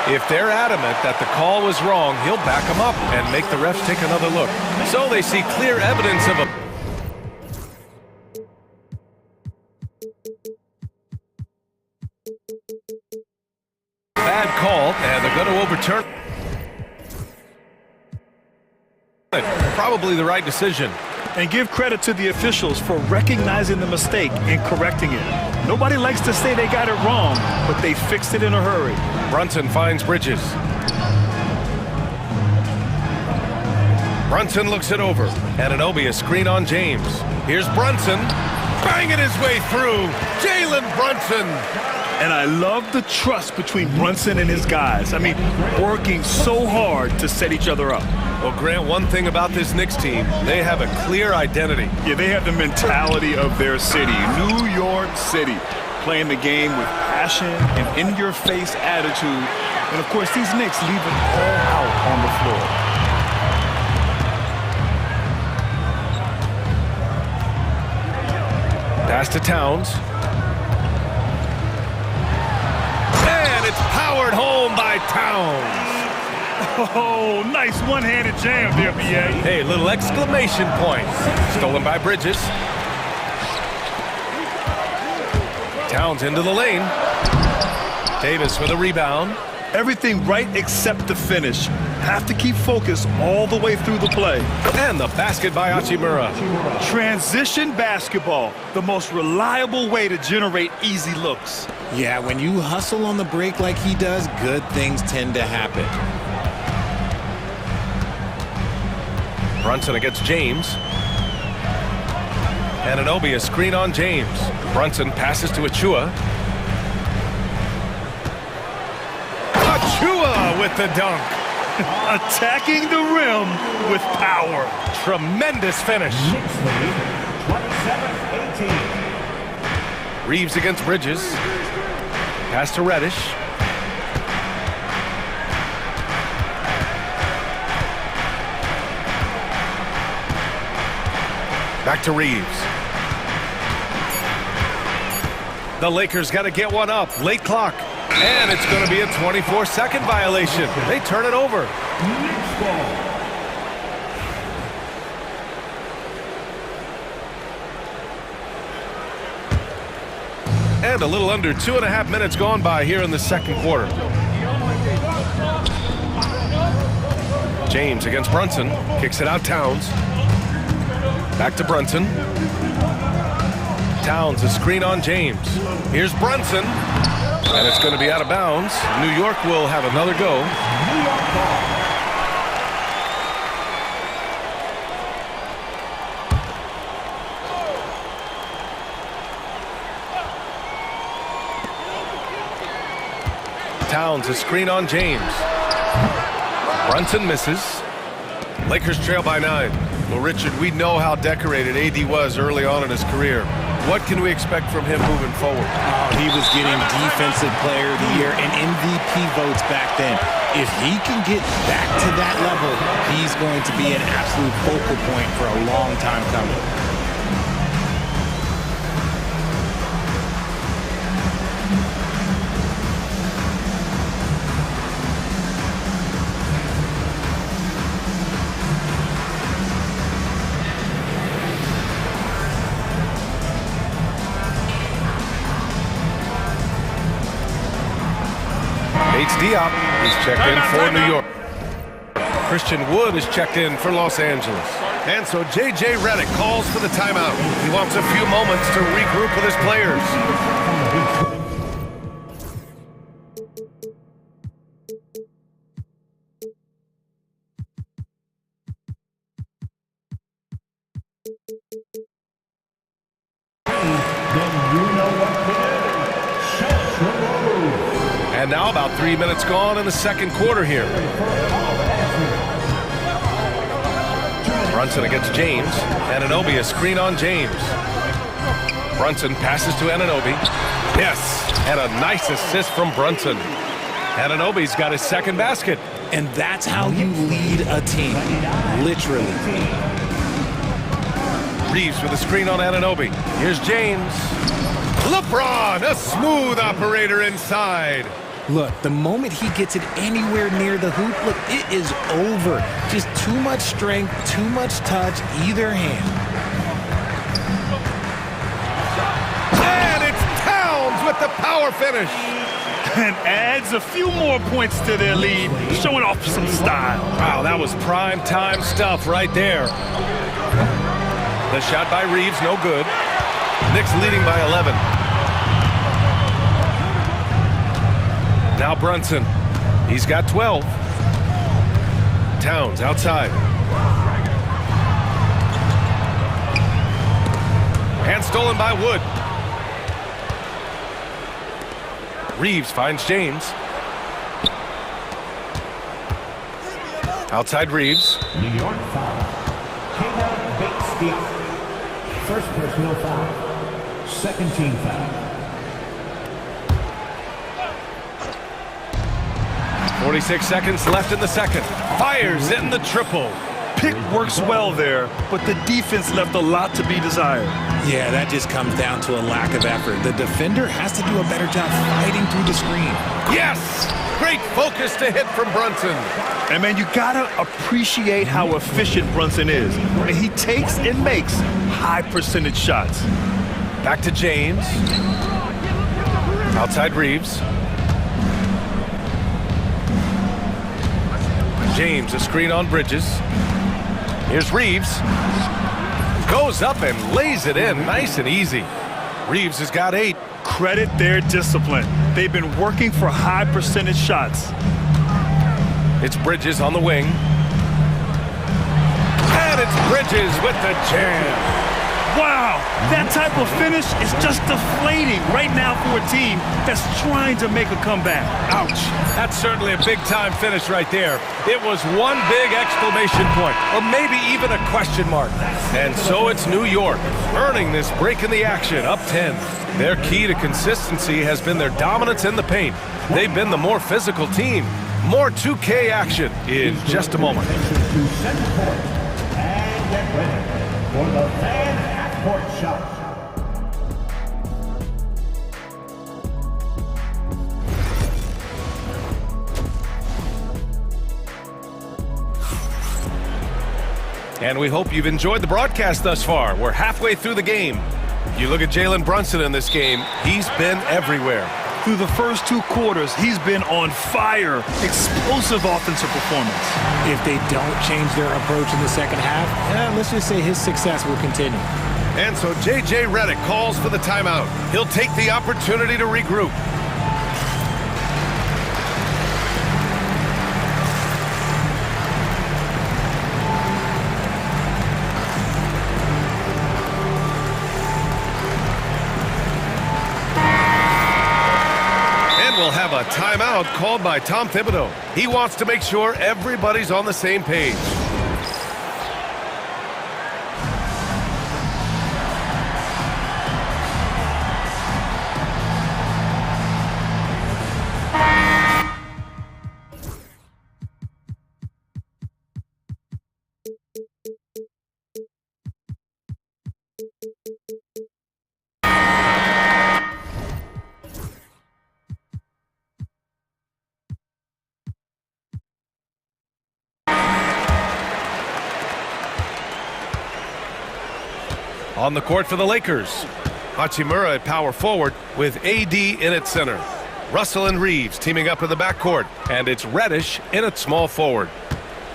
If they're adamant that the call was wrong, he'll back them up and make the refs take another look. So they see clear evidence of a bad call, and they're going to overturn it. Probably the right decision. And give credit to the officials for recognizing the mistake and correcting it. Nobody likes to say they got it wrong, but they fixed it in a hurry. Brunson finds Bridges. Brunson looks it over. Anunoby a screen on James. Here's Brunson, banging his way through. Jalen Brunson. And I love the trust between Brunson and his guys. I mean, working so hard to set each other up. Well, Grant, one thing about this Knicks team, they have a clear identity. Yeah, they have the mentality of their city, New York City, playing the game with passion and in-your-face attitude. And, of course, these Knicks leave it all out on the floor. Pass to Towns. And it's powered home by Towns. Oh, nice one-handed jam there, B.A. Hey, little exclamation point. Stolen by Bridges. Towns into the lane. Davis with a rebound. Everything right except the finish. Have to keep focus all the way through the play. And the basket by Hachimura. Transition basketball, the most reliable way to generate easy looks. Yeah, when you hustle on the break like he does, good things tend to happen. Brunson against James. Anunoby a screen on James. Brunson passes to Achua. Achua with the dunk. Attacking the rim with power. Tremendous finish. 27-18. Reeves against Bridges. Pass to Reddish. Back to Reeves. The Lakers got to get one up. Late clock. And it's going to be a 24-second violation. They turn it over. And a little under 2.5 minutes gone by here in the second quarter. James against Brunson. Kicks it out, Towns. Back to Brunson. Towns, a screen on James. Here's Brunson. And it's going to be out of bounds. New York will have another go. Towns, a screen on James. Brunson misses. Lakers trail by 9. Well, Richard, we know how decorated AD was early on in his career. What can we expect from him moving forward? Oh, he was getting Defensive Player of the Year and MVP votes back then. If he can get back to that level, he's going to be an absolute focal point for a long time coming. Diop is checked in for New York. Christian Wood is checked in for Los Angeles. And so J.J. Redick calls for the timeout. He wants a few moments to regroup with his players. And now about 3 minutes gone in the second quarter here. Brunson against James. Anunoby, a screen on James. Brunson passes to Anunoby. Yes, and a nice assist from Brunson. Anunoby's got his second basket. And that's how you lead a team, literally. Reeves with a screen on Anunoby. Here's James. LeBron, a smooth operator inside. Look, the moment he gets it anywhere near the hoop, look, it is over. Just too much strength, too much touch, either hand. And it's Towns with the power finish. And adds a few more points to their lead, showing off some style. Wow, that was prime time stuff right there. The shot by Reeves, no good. Knicks leading by 11. Now Brunson. He's got 12. Towns outside. And stolen by Wood. Reeves finds James. Outside Reeves. New York foul. Kayla Bates-Diop. First personal foul. Second team foul. 46 seconds left in the second. Fires in the triple. Pick works well there, but the defense left a lot to be desired. Yeah, that just comes down to a lack of effort. The defender has to do a better job fighting through the screen. Yes! Great focus to hit from Brunson. And man, you gotta appreciate how efficient Brunson is. I mean, he takes and makes high percentage shots. Back to James. Outside Reeves. James, a screen on Bridges. Here's Reeves. Goes up and lays it in nice and easy. Reeves has got 8. Credit their discipline. They've been working for high percentage shots. It's Bridges on the wing. And it's Bridges with the jam. Wow, That type of finish is just deflating right now for a team that's trying to make a comeback. Ouch. That's certainly a big-time finish right there. It was one big exclamation point, or maybe even a question mark. And so it's New York, earning this break in the action, up 10. Their key to consistency has been their dominance in the paint. They've been the more physical team. More 2K action in just a moment. And get ready for the fan half-court shot. And we hope you've enjoyed the broadcast thus far. We're halfway through the game. You look at Jalen Brunson in this game, he's been everywhere. Through the first 2 quarters, he's been on fire. Explosive offensive performance. If they don't change their approach in the second half, let's just say his success will continue. And so J.J. Redick calls for the timeout. He'll take the opportunity to regroup. We'll have a timeout called by Tom Thibodeau. He wants to make sure everybody's on the same page. On the court for the Lakers, Hachimura at power forward with AD in at center. Russell and Reeves teaming up in the backcourt, and it's Reddish in at small forward.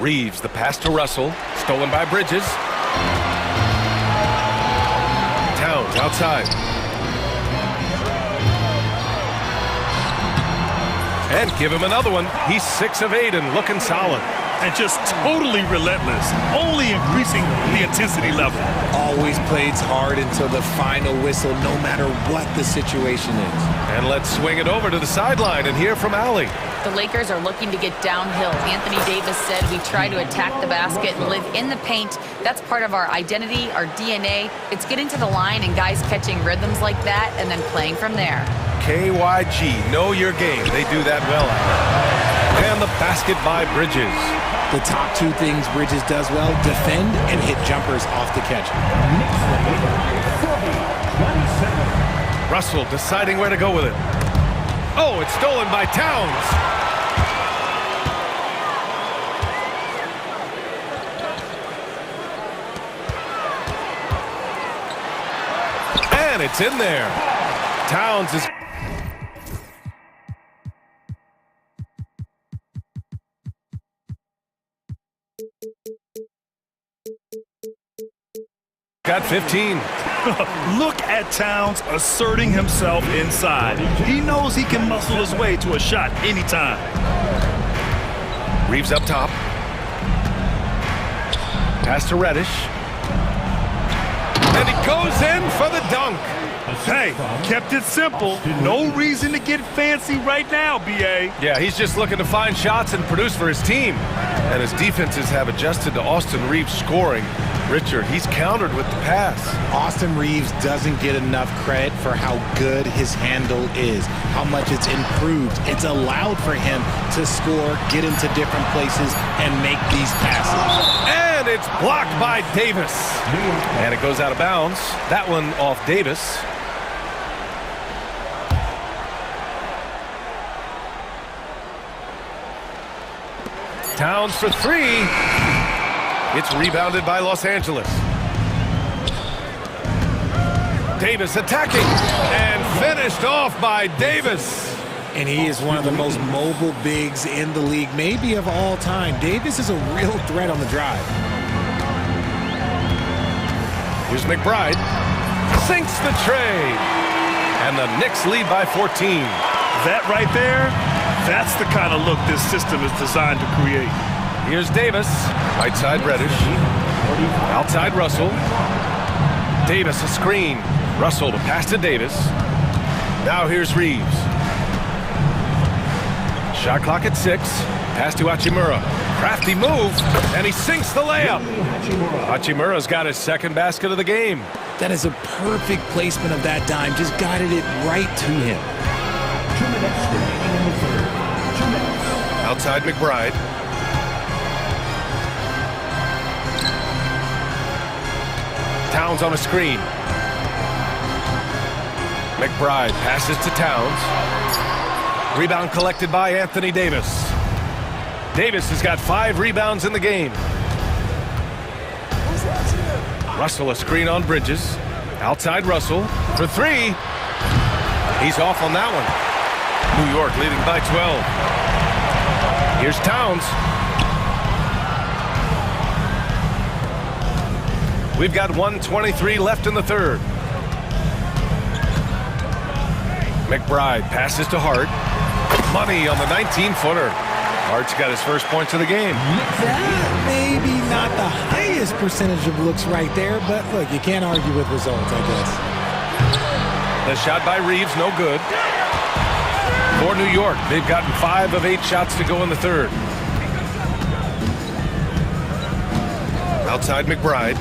Reeves, the pass to Russell, stolen by Bridges. Towns outside. And give him another one. He's 6 of 8 and looking solid. And just totally relentless, only increasing the intensity level. Always plays hard until the final whistle, no matter what the situation is. And let's swing it over to the sideline and hear from Allie. The Lakers are looking to get downhill. Anthony Davis said we try to attack the basket and live in the paint. That's part of our identity, our DNA. It's getting to the line and guys catching rhythms like that and then playing from there. KYG, know your game. They do that well. And the basket by Bridges. The top 2 things Bridges does well, defend and hit jumpers off the catch. Russell deciding where to go with it. Oh, it's stolen by Towns. And it's in there. Towns is... got 15. Look at Towns asserting himself inside. He knows he can muscle his way to a shot anytime. Reeves up top. Pass to Reddish. And he goes in for the dunk. Hey, kept it simple. No reason to get fancy right now, B.A. Yeah, he's just looking to find shots and produce for his team. And his defenses have adjusted to Austin Reeves scoring. Richard, he's countered with the pass. Austin Reeves doesn't get enough credit for how good his handle is, how much it's improved. It's allowed for him to score, get into different places, and make these passes. And it's blocked by Davis. And it goes out of bounds. That one off Davis. Towns for 3. It's rebounded by Los Angeles. Davis attacking and finished off by Davis. And he is one of the most mobile bigs in the league, maybe of all time. Davis is a real threat on the drive. Here's McBride. Sinks the trade. And the Knicks lead by 14. That right there, that's the kind of look this system is designed to create. Here's Davis. Right side Reddish. Outside Russell. Davis a screen. Russell to pass to Davis. Now here's Reeves. Shot clock at 6. Pass to Hachimura. Crafty move, and he sinks the layup. Hachimura's got his second basket of the game. That is a perfect placement of that dime. Just guided it right to him. 2 minutes remaining in the third. 2 minutes. Outside McBride. Towns on a screen. McBride passes to Towns. Rebound collected by Anthony Davis. Davis has got 5 rebounds in the game. Russell a screen on Bridges. Outside Russell for 3. He's off on that one. New York leading by 12. Here's Towns. We've got 1:23 left in the third. McBride passes to Hart. Money on the 19-footer. Hart's got his first points of the game. That maybe not the highest percentage of looks right there, but look, you can't argue with results, I guess. The shot by Reeves, no good. For New York, they've gotten 5 of 8 shots to go in the third. Outside McBride.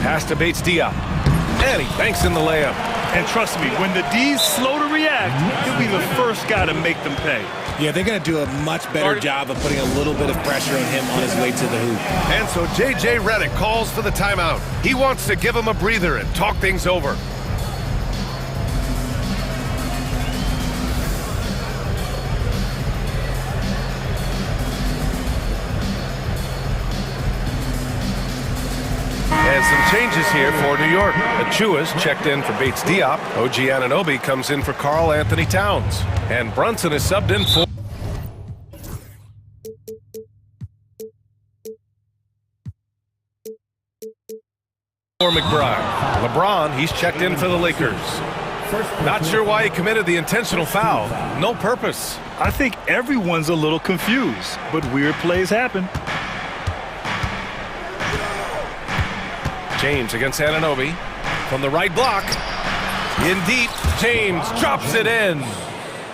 Pass to Bates Diop. And he banks in the layup. And trust me, when the D's slow to react, he'll be the first guy to make them pay. Yeah, they're going to do a much better job of putting a little bit of pressure on him on his way to the hoop. And so J.J. Redick calls for the timeout. He wants to give him a breather and talk things over. And some changes here for New York. Achua's checked in for Bates Diop. OG Anunoby comes in for Karl Anthony Towns. And Brunson is subbed in for McBride. LeBron, he's checked in for the Lakers. Not sure why he committed the intentional foul. No purpose. I think everyone's a little confused, but weird plays happen. James against Anunoby. From the right block. In deep. James drops it in.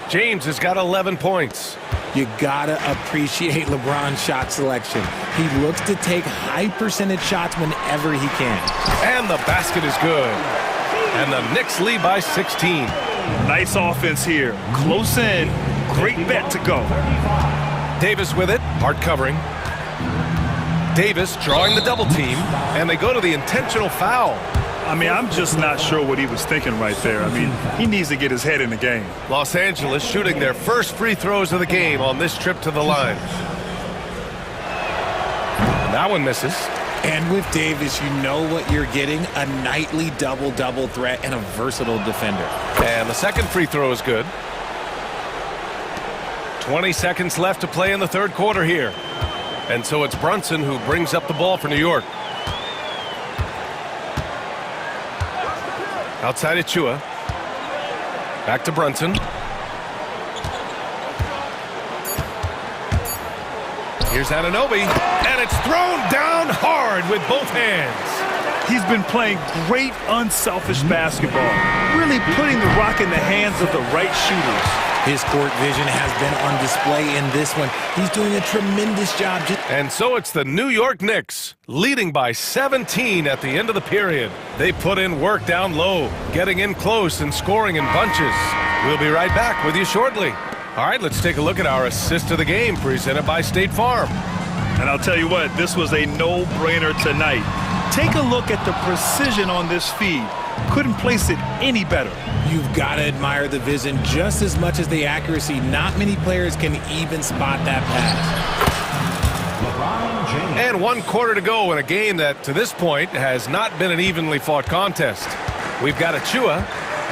James has got 11 points. You gotta appreciate LeBron's shot selection. He looks to take high percentage shots whenever he can. And the basket is good. And the Knicks lead by 16. Nice offense here. Close in. Great bet to go. Davis with it. Hard covering. Davis drawing the double team. And they go to the intentional foul. I mean, I'm just not sure what he was thinking right there. I mean, he needs to get his head in the game. Los Angeles shooting their first free throws of the game on this trip to the line. And that one misses. And with Davis, you know what you're getting, a nightly double-double threat and a versatile defender. And the second free throw is good. 20 seconds left to play in the third quarter here. And so it's Brunson who brings up the ball for New York. Outside Achua. Back to Brunson. Here's Anunoby. And it's thrown down hard with both hands. He's been playing great unselfish basketball. Really putting the rock in the hands of the right shooters. His court vision has been on display in this one. He's doing a tremendous job. And so it's the New York Knicks leading by 17 at the end of the period. They put in work down low, getting in close and scoring in bunches. We'll be right back with you shortly. All right, let's take a look at our assist of the game presented by State Farm. And I'll tell you what, this was a no-brainer tonight. Take a look at the precision on this feed. Couldn't place it any better. You've got to admire the vision just as much as the accuracy. Not many players can even spot that pass. And 1 quarter to go in a game that, to this point, has not been an evenly fought contest. We've got Achua.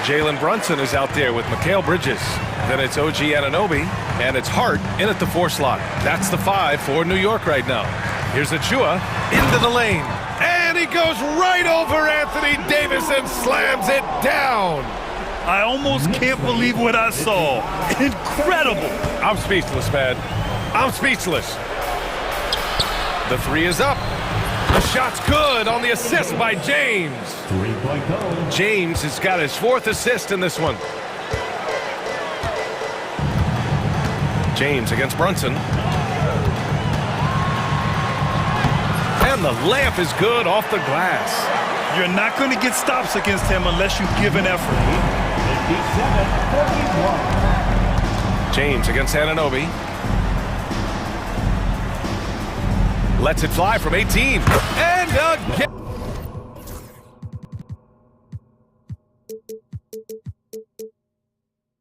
Jalen Brunson is out there with Mikal Bridges. Then it's OG Anunoby, and it's Hart in at the 4 slot. That's the 5 for New York right now. Here's Achua into the lane. And he goes right over Anthony Davis and slams it down. I almost can't believe what I saw. Incredible. I'm speechless, man. I'm speechless. The 3 is up. The shot's good on the assist by James. 3-point goal. James has got his 4th assist in this one. James against Brunson. And the layup is good off the glass. You're not going to get stops against him unless you give an effort. 57-41. James against Ananobi. Lets it fly from 18. And again.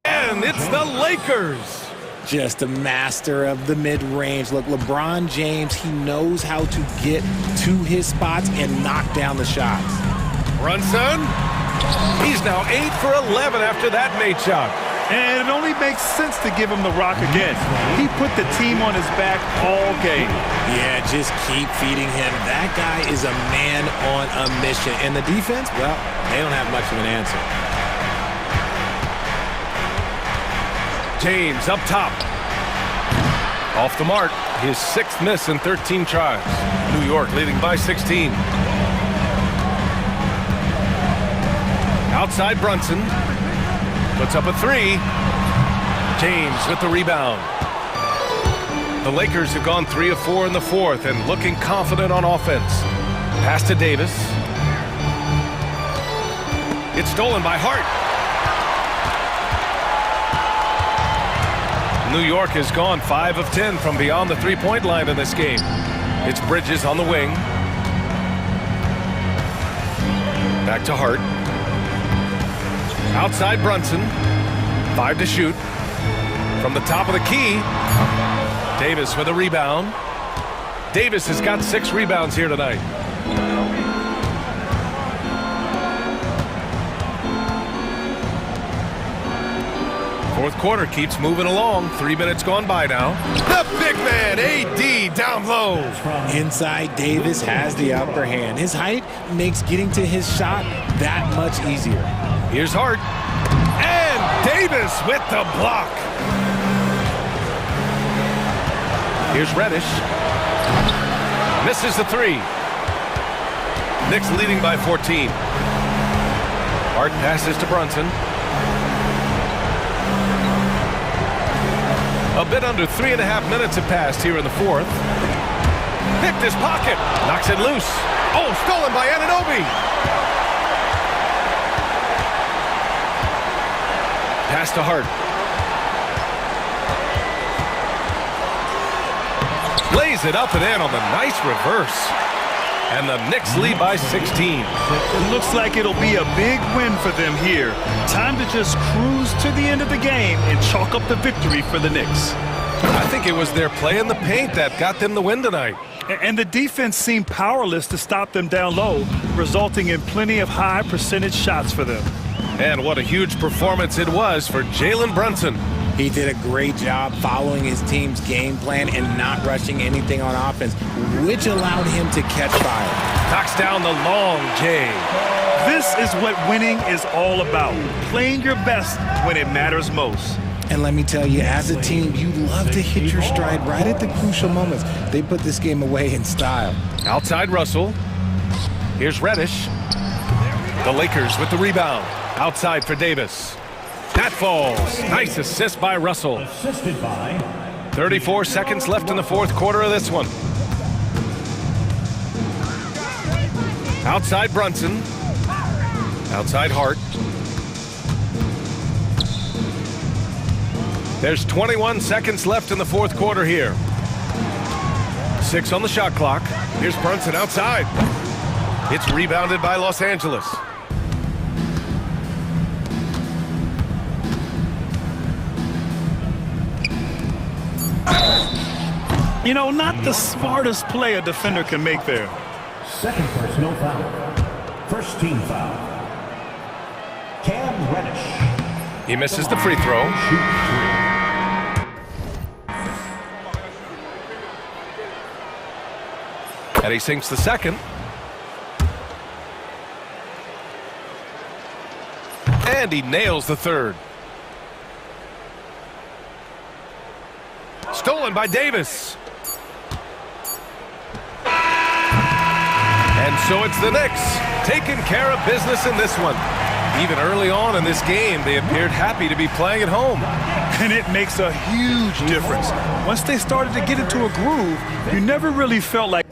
And it's the Lakers. Just a master of the mid-range. Look, LeBron James, he knows how to get to his spots and knock down the shots. Brunson. He's now 8 for 11 after that made shot. And it only makes sense to give him the rock again. He put the team on his back all game. Yeah, just keep feeding him. That guy is a man on a mission. And the defense, well, they don't have much of an answer. James up top. Off the mark. His 6th miss in 13 tries. New York leading by 16. Outside Brunson. Puts up a 3. James with the rebound. The Lakers have gone 3 of 4 in the 4th and looking confident on offense. Pass to Davis. It's stolen by Hart. New York has gone 5 of 10 from beyond the three-point line in this game. It's Bridges on the wing. Back to Hart. Outside Brunson. 5 to shoot. From the top of the key. Davis with a rebound. Davis has got 6 rebounds here tonight. Fourth quarter keeps moving along. 3 minutes gone by now. The big man, AD, down low. Inside, Davis has the upper hand. His height makes getting to his shot that much easier. Here's Hart. And Davis with the block. Here's Reddish. Misses the 3. Knicks leading by 14. Hart passes to Brunson. A bit under 3.5 minutes have passed here in the 4th. Picked his pocket. Knocks it loose. Oh, stolen by Anunoby. Pass to Hart. Lays it up and in on the nice reverse. And the Knicks lead by 16. It looks like it'll be a big win for them here. Time to just cruise to the end of the game and chalk up the victory for the Knicks. I think it was their play in the paint that got them the win tonight. And the defense seemed powerless to stop them down low, resulting in plenty of high percentage shots for them. And what a huge performance it was for Jalen Brunson. He did a great job following his team's game plan and not rushing anything on offense, which allowed him to catch fire. Knocks down the long J. This is what winning is all about, playing your best when it matters most. And let me tell you, as a team, you love to hit your stride right at the crucial moments. They put this game away in style. Outside Russell. Here's Reddish. The Lakers with the rebound. Outside for Davis. That falls. Nice assist by Russell. Assisted by 34 seconds left in the 4th quarter of this one. Outside Brunson. Outside Hart. There's 21 seconds left in the 4th quarter here. 6 on the shot clock. Here's Brunson outside. It's rebounded by Los Angeles. You know, not the smartest play a defender can make there. second personal foul. First team foul. Cam Reddish. He misses the free throw. Shoot 3. And he sinks the second. And he nails the third. Stolen by Davis. So it's the Knicks taking care of business in this one. Even early on in this game, they appeared happy to be playing at home. And it makes a huge difference. Once they started to get into a groove, you never really felt like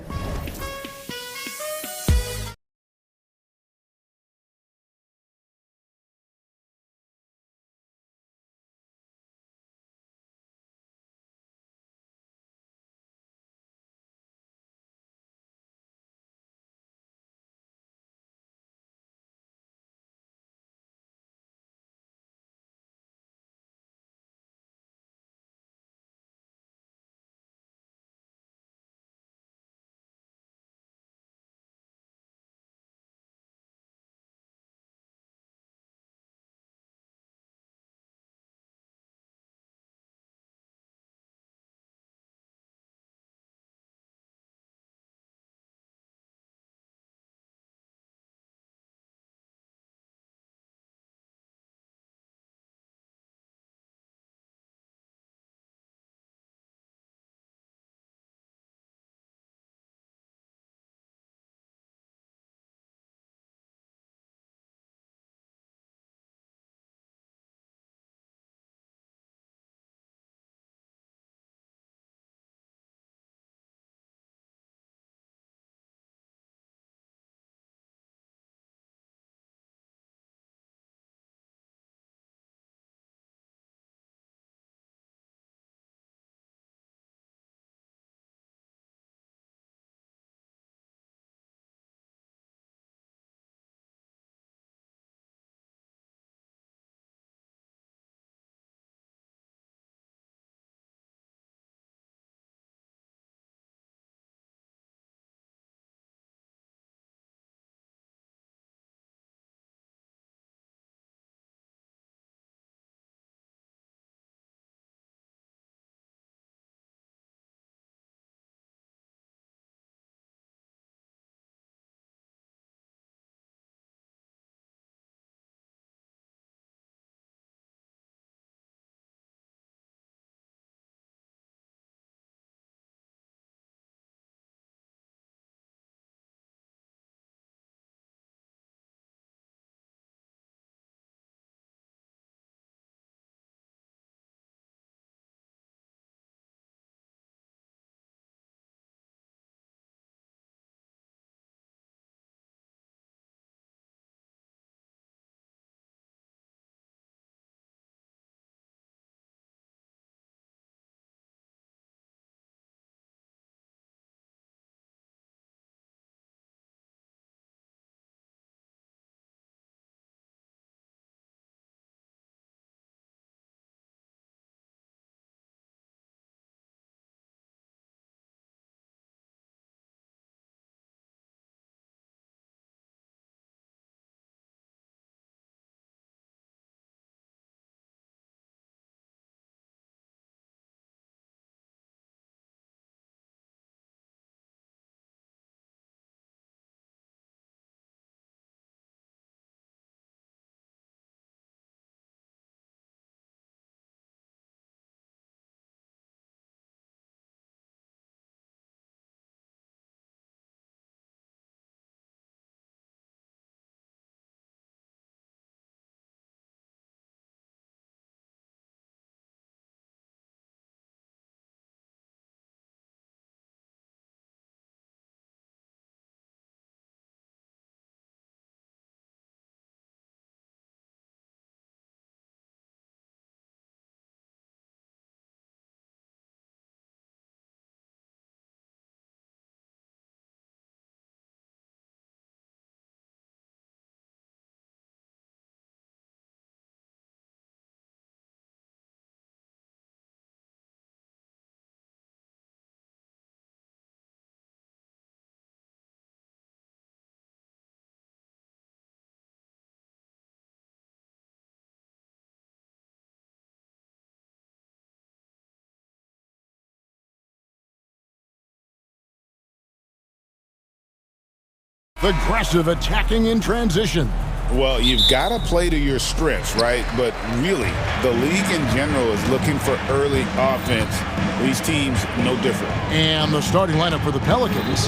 Aggressive attacking in transition. Well, you've got to play to your strengths, right? But really, the league in general is looking for early offense. These teams, no different. And the starting lineup for the Pelicans.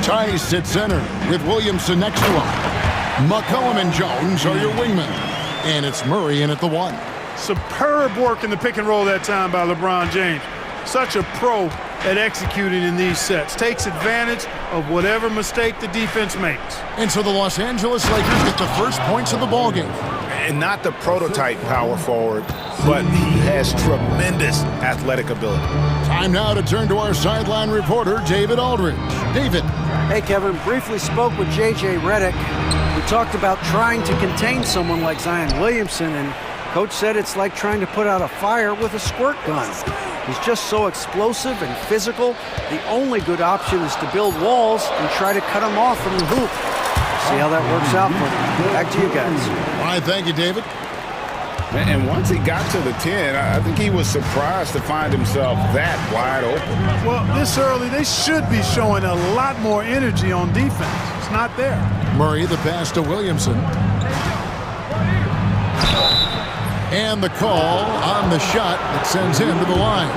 Tice at center with Williamson next to him. McCollum and Jones are your wingmen. And it's Murray in at the 1. Superb work in the pick and roll that time by LeBron James. Such a pro at executing in these sets. Takes advantage of whatever mistake the defense makes. And so the Los Angeles Lakers get the first points of the ballgame. And not the prototype power forward, but he has tremendous athletic ability. Time now to turn to our sideline reporter, David Aldridge. David. Hey, Kevin. Briefly spoke with J.J. Redick. We talked about trying to contain someone like Zion Williamson, and Coach said it's like trying to put out a fire with a squirt gun. He's just so explosive and physical. The only good option is to build walls and try to cut him off from the hoop. See how that works out for him. Back to you guys. All right, thank you, David. And once he got to the 10, I think he was surprised to find himself that wide open. Well, this early, they should be showing a lot more energy on defense. It's not there. Murray, the pass to Williamson. And the call on the shot that sends him to the line.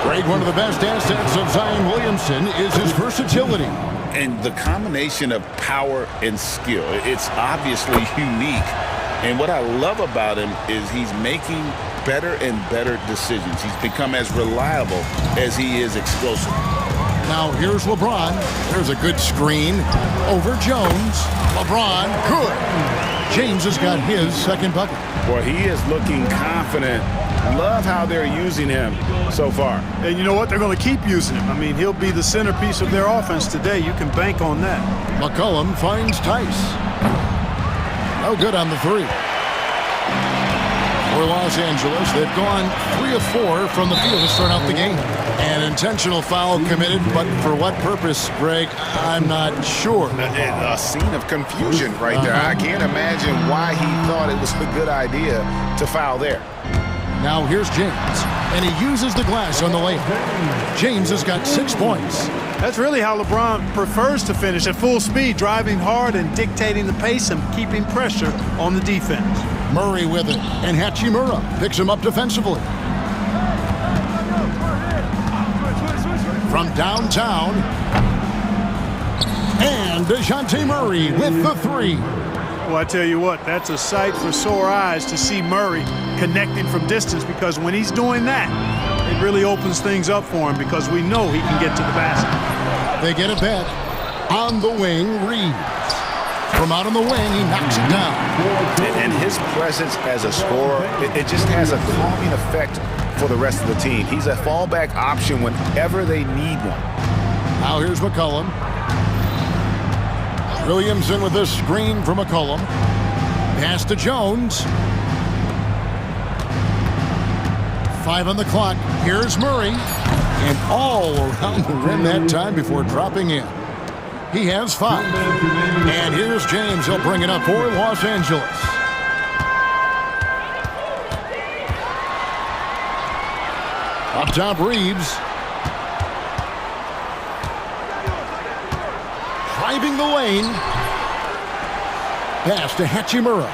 Greg, one of the best assets of Zion Williamson is his versatility. And the combination of power and skill, it's obviously unique. And what I love about him is he's making better and better decisions. He's become as reliable as he is explosive. Now here's LeBron. There's a good screen over Jones. LeBron, good. James has got his second bucket. Well, he is looking confident. Love how they're using him so far. And you know what? They're going to keep using him. I mean, he'll be the centerpiece of their offense today. You can bank on that. McCollum finds Tice. No good on the 3. For Los Angeles, they've gone 3 of 4 from the field to start out the game. An intentional foul committed, but for what purpose, Greg? I'm not sure. A scene of confusion right there. I can't imagine why he thought it was a good idea to foul there. Now here's James, and he uses the glass on the layup. James has got 6 points. That's really how LeBron prefers to finish, at full speed, driving hard and dictating the pace and keeping pressure on the defense. Murray with it, and Hachimura picks him up defensively. From downtown, and DeJounte Murray with the 3. Well, I tell you what, that's a sight for sore eyes to see Murray connecting from distance, because when he's doing that, it really opens things up for him, because we know he can get to the basket. They get it back. On the wing, Reeves. From out on the wing, he knocks it down. And his presence as a scorer, it just has a calming effect for the rest of the team. He's a fallback option whenever they need one. Now here's McCollum. Williamson with this screen from McCollum. Pass to Jones. 5 on the clock. Here's Murray. And all around the rim that time before dropping in. He has 5. And here's James. He'll bring it up for Los Angeles. Up top, Reeves. Driving the lane. Pass to Hachimura.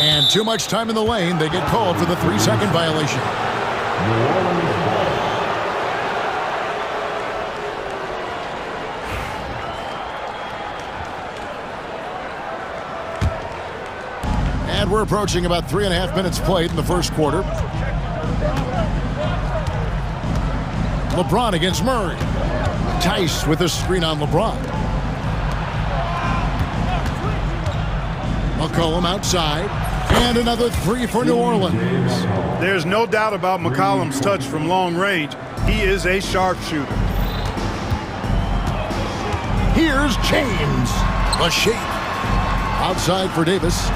And too much time in the lane. They get called for the 3-second violation. And we're approaching about 3.5 minutes played in the first quarter. LeBron against Murray. Tice with a screen on LeBron. McCollum outside. And another 3 for New Orleans. There's no doubt about McCollum's touch from long range. He is a sharpshooter. Here's James. The shape. Outside for Davis.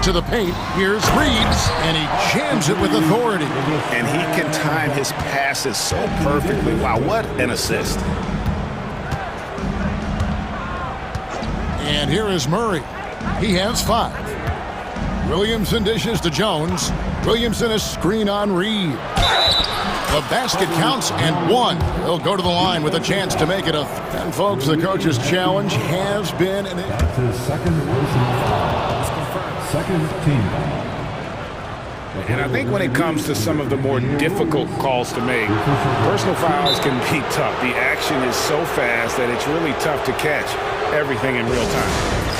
To the paint. Here's Reeves. And he jams it with authority. And he can time his passes so perfectly. Wow, what an assist. And here is Murray. He has 5. Williamson dishes to Jones. Williamson a screen on Reeves. The basket counts and one. He'll go to the line with a chance to make it a... And folks, the coach's challenge has been... That's his second personal foul. Second team foul. And I think when it comes to some of the more difficult calls to make, personal fouls can be tough. The action is so fast that it's really tough to catch everything in real time.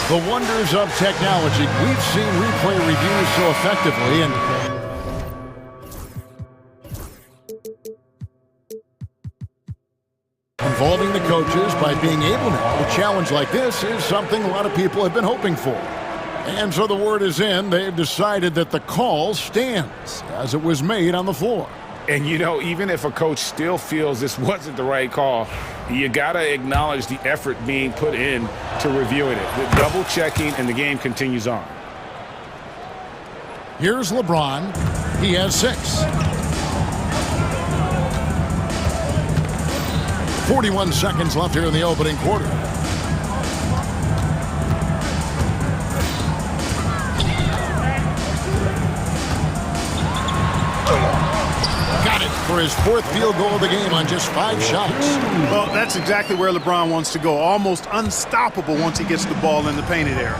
The wonders of technology. We've seen replay reviews so effectively, and involving the coaches by being able to. A challenge like this is something a lot of people have been hoping for. And so the word is in. They've decided that the call stands as it was made on the floor. And, you know, even if a coach still feels this wasn't the right call, you got to acknowledge the effort being put in to reviewing it. The double checking, and the game continues on. Here's LeBron. He has 6. 41 seconds left here in the opening quarter. For his 4th field goal of the game on just 5 shots. Well, that's exactly where LeBron wants to go. Almost unstoppable once he gets the ball in the painted area.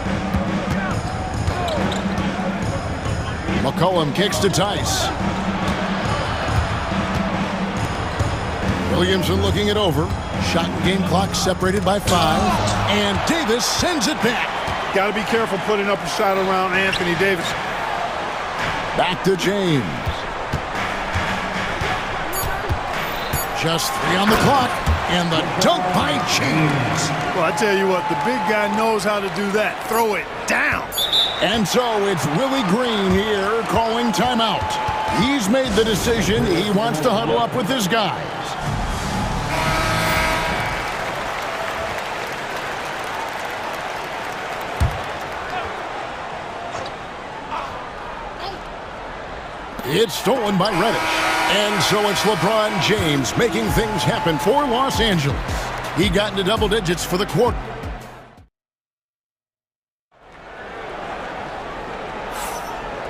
McCollum kicks to Tice. Williamson looking it over. Shot and game clock separated by 5. And Davis sends it back. Got to be careful putting up a shot around Anthony Davis. Back to James. Just 3 on the clock, and the dunk by James. Well, I tell you what, the big guy knows how to do that. Throw it down. And so it's Willie Green here calling timeout. He's made the decision. He wants to huddle up with his guys. It's stolen by Reddish. And so it's LeBron James making things happen for Los Angeles. He got into double digits for the quarter.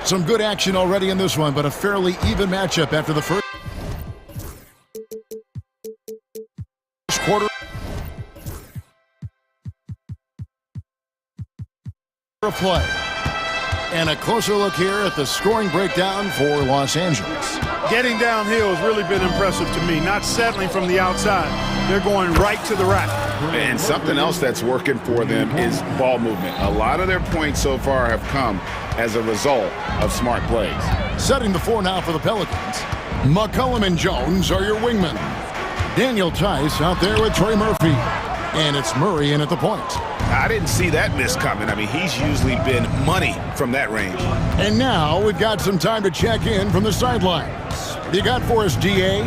Some good action already in this one, but a fairly even matchup after the first quarter. A play. And a closer look here at the scoring breakdown for Los Angeles. Getting downhill has really been impressive to me. Not settling from the outside. They're going right to the rack. And something else that's working for them is ball movement. A lot of their points so far have come as a result of smart plays. Setting the floor now for the Pelicans. McCollum and Jones are your wingmen. Daniel Tice out there with Trey Murphy. And it's Murray in at the point. I didn't see that miss coming. I mean, he's usually been money from that range. And now we've got some time to check in from the sidelines. You got for us, DA?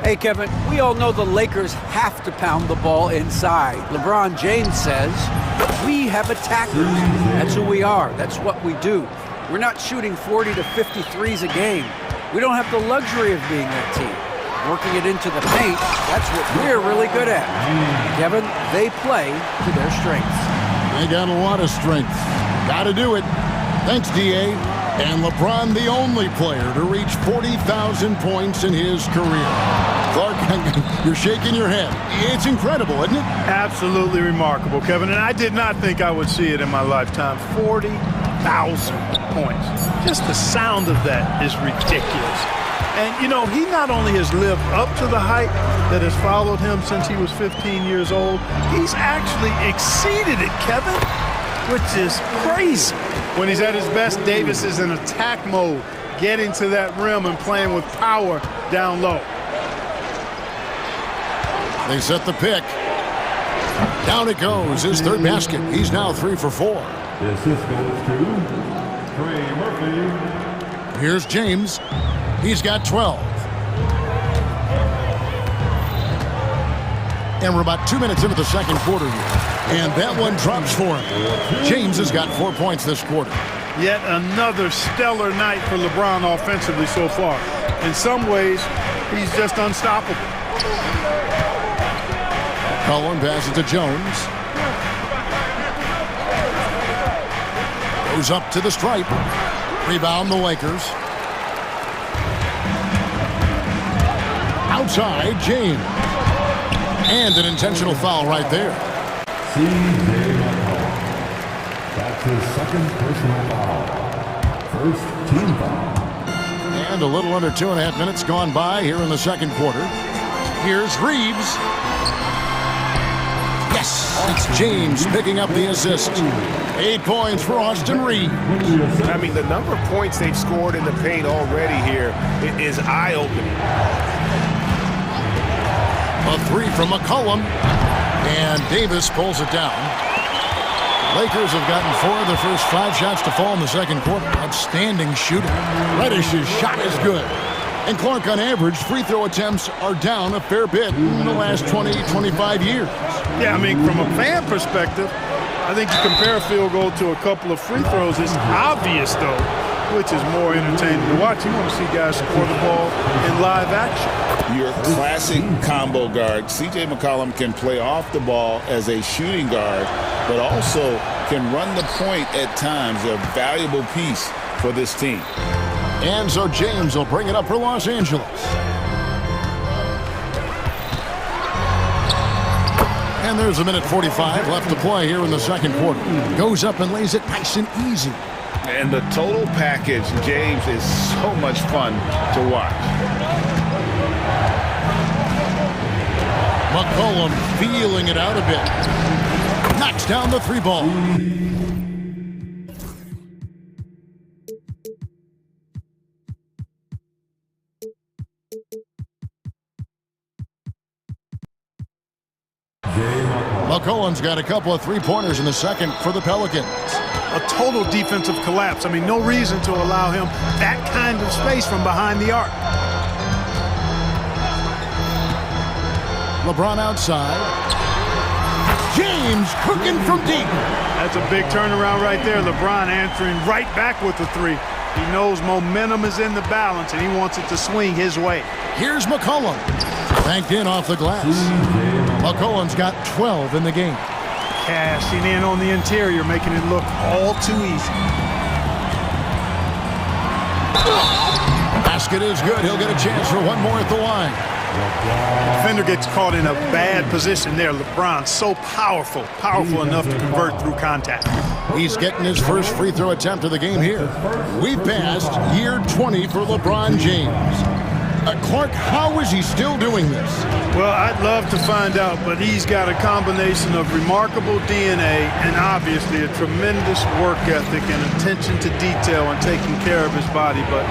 Hey, Kevin, we all know the Lakers have to pound the ball inside. LeBron James says, we have attackers. That's who we are. That's what we do. We're not shooting 40 to 50 threes a game. We don't have the luxury of being that team. Working it into the paint, that's what we're really good at. Kevin, they play to their strengths. They got a lot of strength. Got to do it. Thanks, DA. And LeBron, the only player to reach 40,000 points in his career. Clark, you're shaking your head. It's incredible, isn't it? Absolutely remarkable, Kevin. And I did not think I would see it in my lifetime. 40,000 points. Just the sound of that is ridiculous. And, you know, he not only has lived up to the hype that has followed him since he was 15 years old, he's actually exceeded it, Kevin, which is crazy. When he's at his best, Davis is in attack mode, getting to that rim and playing with power down low. They set the pick. Down it goes, his 3rd basket. He's now 3 for 4. This goes to Trey Murphy. Here's James. He's got 12. And we're about 2 minutes into the second quarter here. And that one drops for him. James has got 4 points this quarter. Yet another stellar night for LeBron offensively so far. In some ways, he's just unstoppable. Cullen passes to Jones. Goes up to the stripe. Rebound the Lakers. outside, James. And an intentional foul right there. That's his second personal foul. First team foul. And a little under 2.5 minutes gone by here in the second quarter. Here's Reeves. Yes, it's James picking up the assist. 8 points for Austin Reeves. I mean, the number of points they've scored in the paint already here is eye-opening. A three from McCollum. And Davis pulls it down. Lakers have gotten 4 of their first 5 shots to fall in the second quarter. Outstanding shooting. Reddish's shot is good. And Clark, on average, free throw attempts are down a fair bit in the last 20, 25 years. Yeah, I mean, from a fan perspective, I think you compare a field goal to a couple of free throws. It's obvious, though, which is more entertaining to watch. You want to see guys score the ball in live action. Your classic combo guard. C.J. McCollum can play off the ball as a shooting guard, but also can run the point at times. A valuable piece for this team. And so James will bring it up for Los Angeles. And there's 1:45 left to play here in the second quarter. Goes up and lays it nice and easy. And the total package, James, is so much fun to watch. McCollum feeling it out a bit. Knocks down the 3 ball. McCollum's got a couple of 3-pointers in the second for the Pelicans. A total defensive collapse. I mean, no reason to allow him that kind of space from behind the arc. LeBron outside. James cooking from deep. That's a big turnaround right there. LeBron answering right back with the 3. He knows momentum is in the balance, and he wants it to swing his way. Here's McCollum. Banked in off the glass. McCollum's got 12 in the game. Cashing in on the interior, making it look all too easy. Basket is good. He'll get a chance for one more at the line. Defender gets caught in a bad position there. LeBron so powerful enough to convert through contact. He's getting his first free throw attempt of the game here. We've passed year 20 for LeBron James. Clark, how is he still doing this? Well, I'd love to find out, but he's got a combination of remarkable DNA and obviously a tremendous work ethic and attention to detail and taking care of his body. But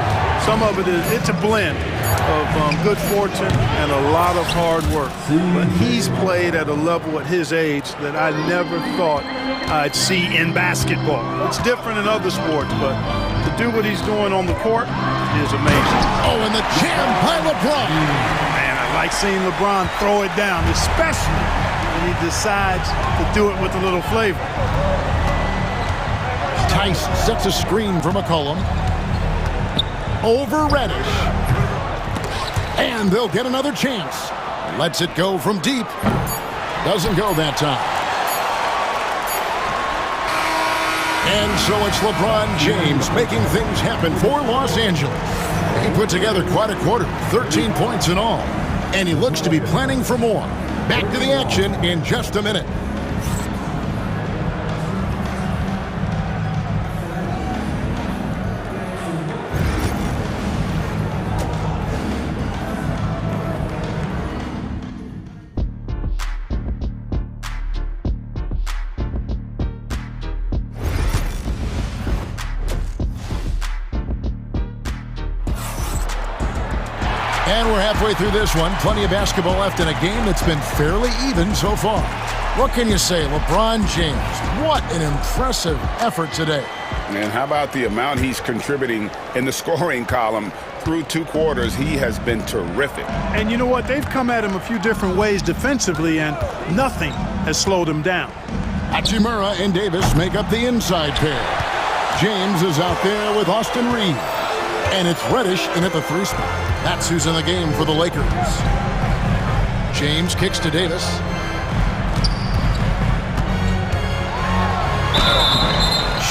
some of it's a blend of good fortune and a lot of hard work. But he's played at a level at his age that I never thought I'd see in basketball. It's different in other sports, but to do what he's doing on the court is amazing. Oh, and the jam by LeBron. Man, I like seeing LeBron throw it down, especially when he decides to do it with a little flavor. Tice sets a screen for McCollum. Over Reddish. And they'll get another chance. Lets it go from deep. Doesn't go that time. And so it's LeBron James making things happen for Los Angeles. He put together quite a quarter, 13 points in all. And he looks to be planning for more. Back to the action in just a minute. And we're halfway through this one. Plenty of basketball left in a game that's been fairly even so far. What can you say? LeBron James, what an impressive effort today. And how about the amount he's contributing in the scoring column through 2 quarters? He has been terrific. And you know what? They've come at him a few different ways defensively, and nothing has slowed him down. Hachimura and Davis make up the inside pair. James is out there with Austin Reeves. And it's Reddish in at the 3 spot. That's who's in the game for the Lakers. James kicks to Davis.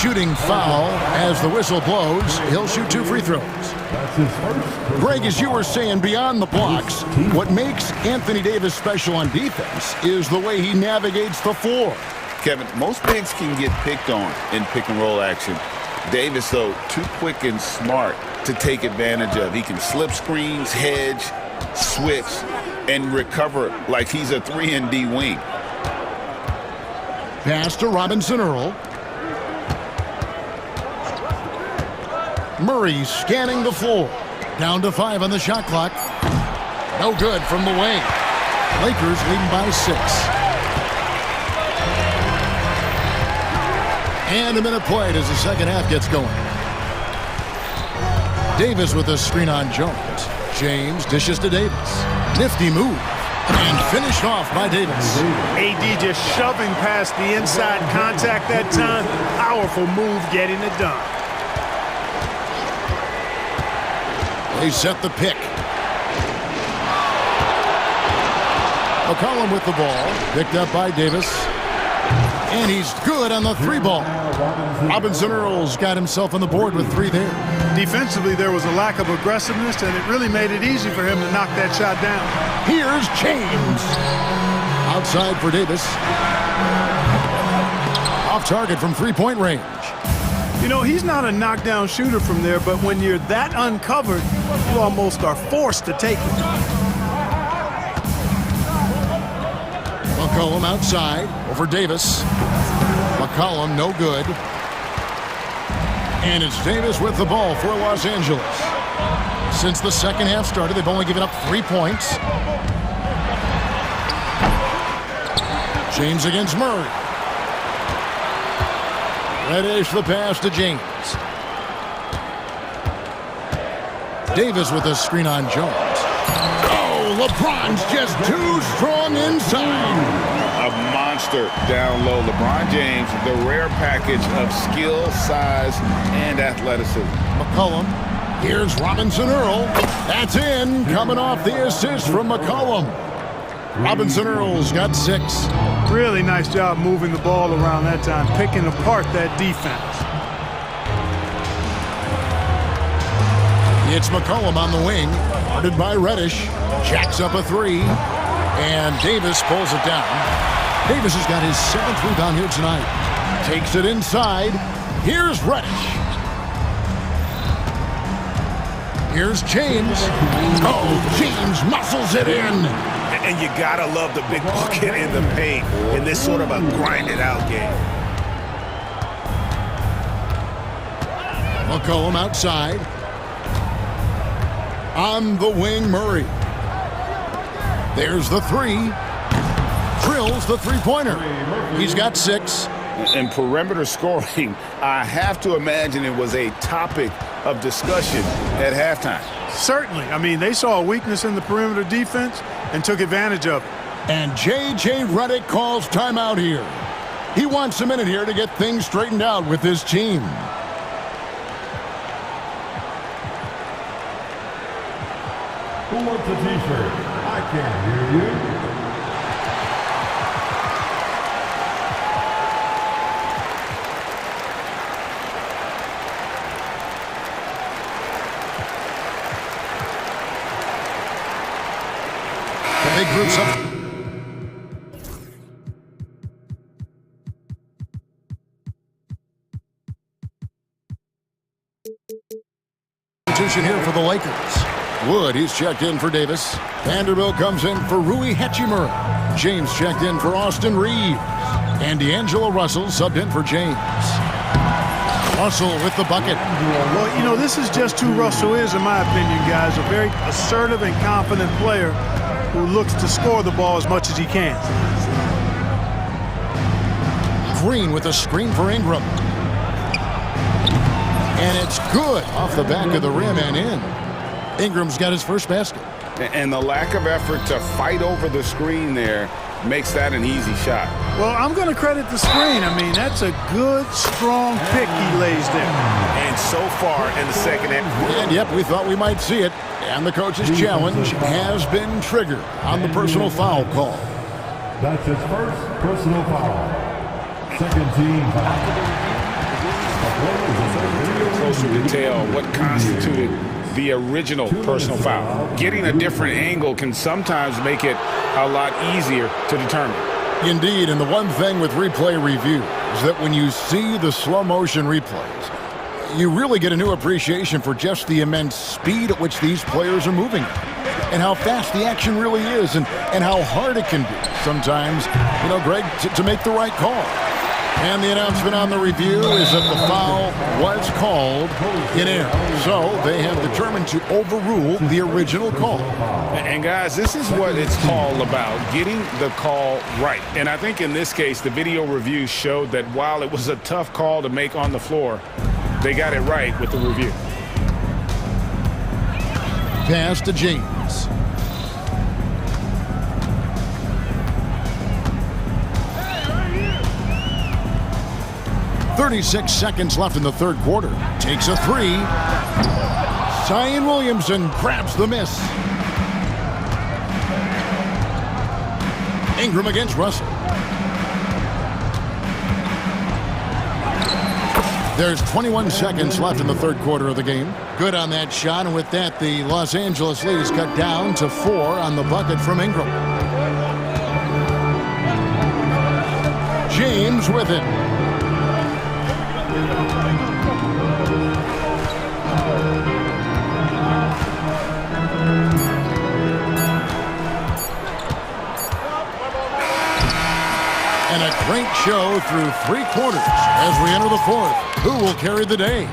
Shooting foul as the whistle blows. He'll shoot 2 free throws. That's his first. Greg, as you were saying, beyond the blocks, what makes Anthony Davis special on defense is the way he navigates the floor. Kevin, most bigs can get picked on in pick-and-roll action. Davis, though, too quick and smart to take advantage of. He can slip screens, hedge, switch, and recover like he's a 3-and-D wing. Pass to Robinson Earl. Murray scanning the floor. Down to 5 on the shot clock. No good from the wing. Lakers leading by 6. And a minute played as the second half gets going. Davis with a screen on Jones. James dishes to Davis. Nifty move. And finished off by Davis. AD just shoving past the inside contact that time. Powerful move getting it done. They set the pick. McCollum with the ball. Picked up by Davis. And he's good on the 3-ball. Robinson Earl's got himself on the board with 3 there. Defensively, there was a lack of aggressiveness, and it really made it easy for him to knock that shot down. Here's James. Outside for Davis. Off target from 3-point range. You know, he's not a knockdown shooter from there, but when you're that uncovered, you almost are forced to take it. McCollum outside over Davis. McCollum no good. And it's Davis with the ball for Los Angeles. Since the second half started, they've only given up 3 points. James against Murray. Reddish the pass to James. Davis with a screen on Jones. Oh, LeBron's just too strong inside. A monster down low. LeBron James, the rare package of skill, size, and athleticism. McCollum. Here's Robinson Earl. That's in. Coming off the assist from McCollum. Robinson Earl's got 6. Really nice job moving the ball around that time, picking apart that defense. It's McCollum on the wing, guarded by Reddish. Jacks up a 3, and Davis pulls it down. Davis has got his 7th rebound here tonight. Takes it inside. Here's Reddish. Here's James. Oh, James muscles it in. And you gotta love the big bucket in the paint in this sort of a grinded-out game. McCollum outside. On the wing, Murray. There's the 3. Drills the 3-pointer. He's got 6. In perimeter scoring, I have to imagine it was a topic of discussion at halftime. Certainly. I mean, they saw a weakness in the perimeter defense and took advantage of it. And J.J. Redick calls timeout here. He wants a minute here to get things straightened out with his team. Who wants a t-shirt? I can't hear you. Big groups up. Substitution here for the Lakers. Wood, he's checked in for Davis. Vanderbilt comes in for Rui Hachimura. James checked in for Austin Reeves. And D'Angelo Russell subbed in for James. Russell with the bucket. Well, you know, this is just who Russell is, in my opinion, guys. A very assertive and confident player who looks to score the ball as much as he can. Green with a screen for Ingram. And it's good off the back of the rim and in. Ingram's got his first basket. And the lack of effort to fight over the screen there makes that an easy shot. Well, I'm going to credit the screen. I mean, that's a good, strong pick he lays there. And so far in the second half. And yep, we thought we might see it. And the coach's challenge has been triggered on the personal foul call. That's his first personal foul. Second team foul. Closer to tell what constituted the original personal foul. Getting a different angle can sometimes make it a lot easier to determine. Indeed, and the one thing with replay review is that when you see the slow motion replays, you really get a new appreciation for just the immense speed at which these players are moving and how fast the action really is and how hard it can be sometimes, you know, Greg, to make the right call. And the announcement on the review is that the foul was called in air. So they have determined to overrule the original call. And guys, this is what it's all about, getting the call right. And I think in this case, the video review showed that while it was a tough call to make on the floor, they got it right with the review. Pass to James. 36 seconds left in the third quarter. Takes a three. Zion Williamson grabs the miss. Ingram against Russell. There's 21 seconds left in the third quarter of the game. Good on that shot, and with that, the Los Angeles lead is cut down to 4 on the bucket from Ingram. James with it. And a great show through 3 quarters as we enter the fourth. Who will carry the day?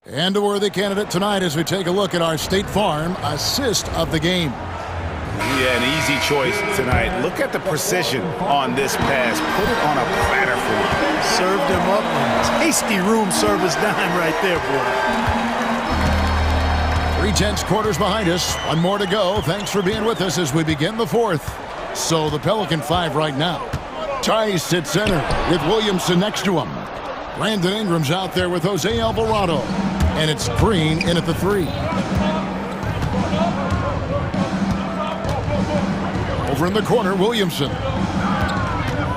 And a worthy candidate tonight as we take a look at our State Farm assist of the game. Yeah, an easy choice tonight. Look at the precision on this pass. Put it on a platter for him. Served him up. Tasty room service dime right there, boy. 3/10 quarters behind us. One more to go. Thanks for being with us as we begin the fourth. So the Pelican 5 right now. Tice at center with Williamson next to him. Brandon Ingram's out there with Jose Alvarado. And it's Green in at the 3. Over in the corner, Williamson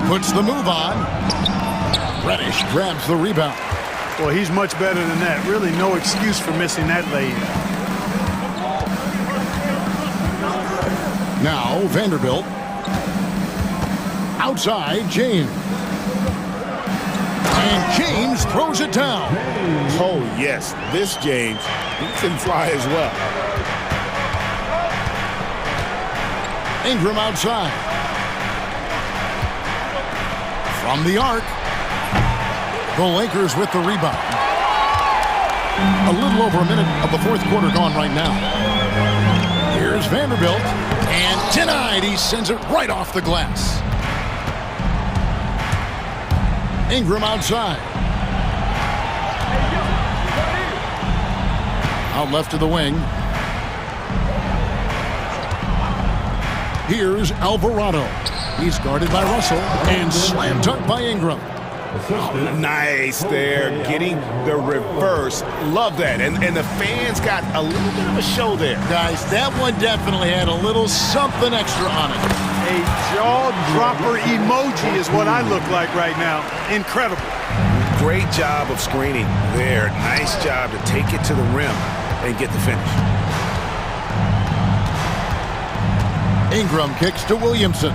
puts the move on. Reddish grabs the rebound. Well, he's much better than that. Really no excuse for missing that lane. Now Vanderbilt. Outside, James. And James throws it down. Oh, yes. This James, he can fly as well. Ingram outside. From the arc. The Lakers with the rebound. A little over a minute of the fourth quarter gone right now. Here's Vanderbilt. And denied. He sends it right off the glass. Ingram outside. Out left to the wing. Here's Alvarado. He's guarded by Russell and slam dunk by Ingram. Oh, nice there, getting the reverse. Love that. And the fans got a little bit of a show there. Guys, that one definitely had a little something extra on it. A jaw-dropper emoji is what I look like right now. Incredible. Great job of screening there. Nice job to take it to the rim and get the finish. Ingram kicks to Williamson.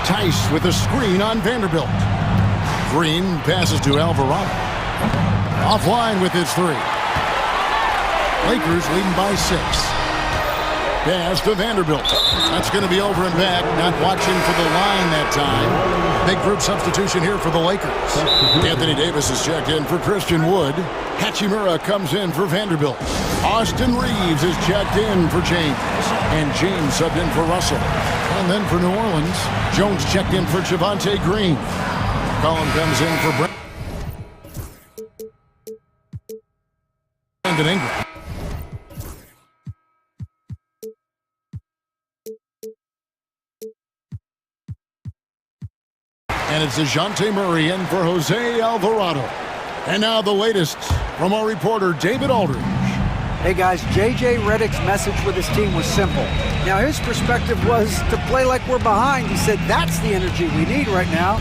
Tice with a screen on Vanderbilt. Green passes to Alvarado. Offline with his 3. Lakers leading by 6. Pass to Vanderbilt. That's going to be over and back. Not watching for the line that time. Big group substitution here for the Lakers. Anthony Davis is checked in for Christian Wood. Hachimura comes in for Vanderbilt. Austin Reeves is checked in for James. And James subbed in for Russell. And then for New Orleans, Jones checked in for Javonte Green. Collin comes in for Brandon Ingram. And it's DeJounte Murray in for Jose Alvarado. And now the latest from our reporter, David Aldridge. Hey guys, J.J. Redick's message with his team was simple. Now his perspective was to play like we're behind. He said that's the energy we need right now.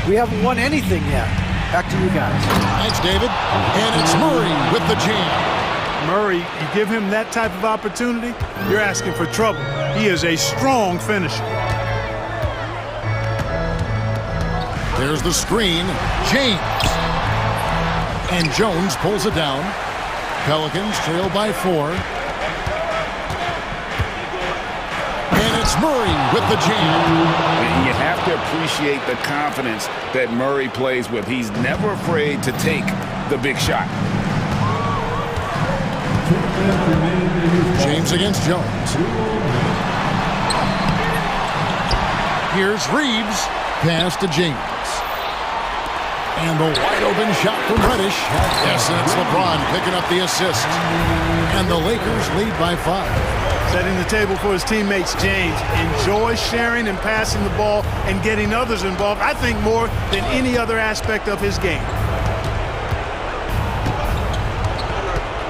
We haven't won anything yet. Back to you guys. Thanks, David. And it's Murray with the jam. Murray, you give him that type of opportunity, you're asking for trouble. He is a strong finisher. There's the screen. James. And Jones pulls it down. Pelicans trail by 4. And it's Murray with the jam. And you have to appreciate the confidence that Murray plays with. He's never afraid to take the big shot. James against Jones. Here's Reeves. Pass to James. And the wide open shot from Reddish. Yes, that's LeBron picking up the assist. And the Lakers lead by 5. Setting the table for his teammates, James enjoys sharing and passing the ball and getting others involved, I think, more than any other aspect of his game.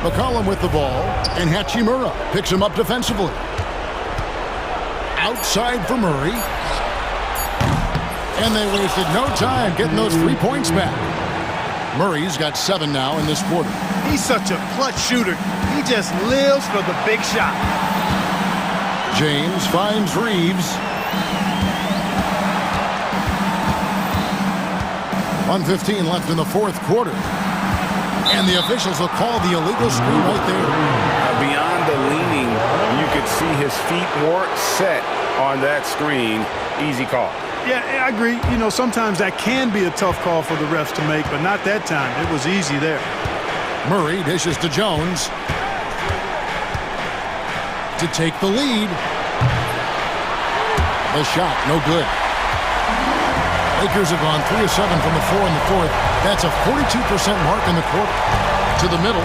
McCollum with the ball, and Hachimura picks him up defensively. Outside for Murray. And they wasted no time getting those 3 points back. Murray's got 7 now in this quarter. He's such a clutch shooter. He just lives for the big shot. James finds Reeves. 1:15 left in the fourth quarter. And the officials will call the illegal screen right there. Beyond the leaning, you could see his feet weren't set on that screen. Easy call. Yeah, I agree. You know, sometimes that can be a tough call for the refs to make, but not that time. It was easy there. Murray dishes to Jones to take the lead. The shot, no good. Lakers have gone 3 of 7 from the floor in the fourth. That's a 42% mark in the quarter. To the middle.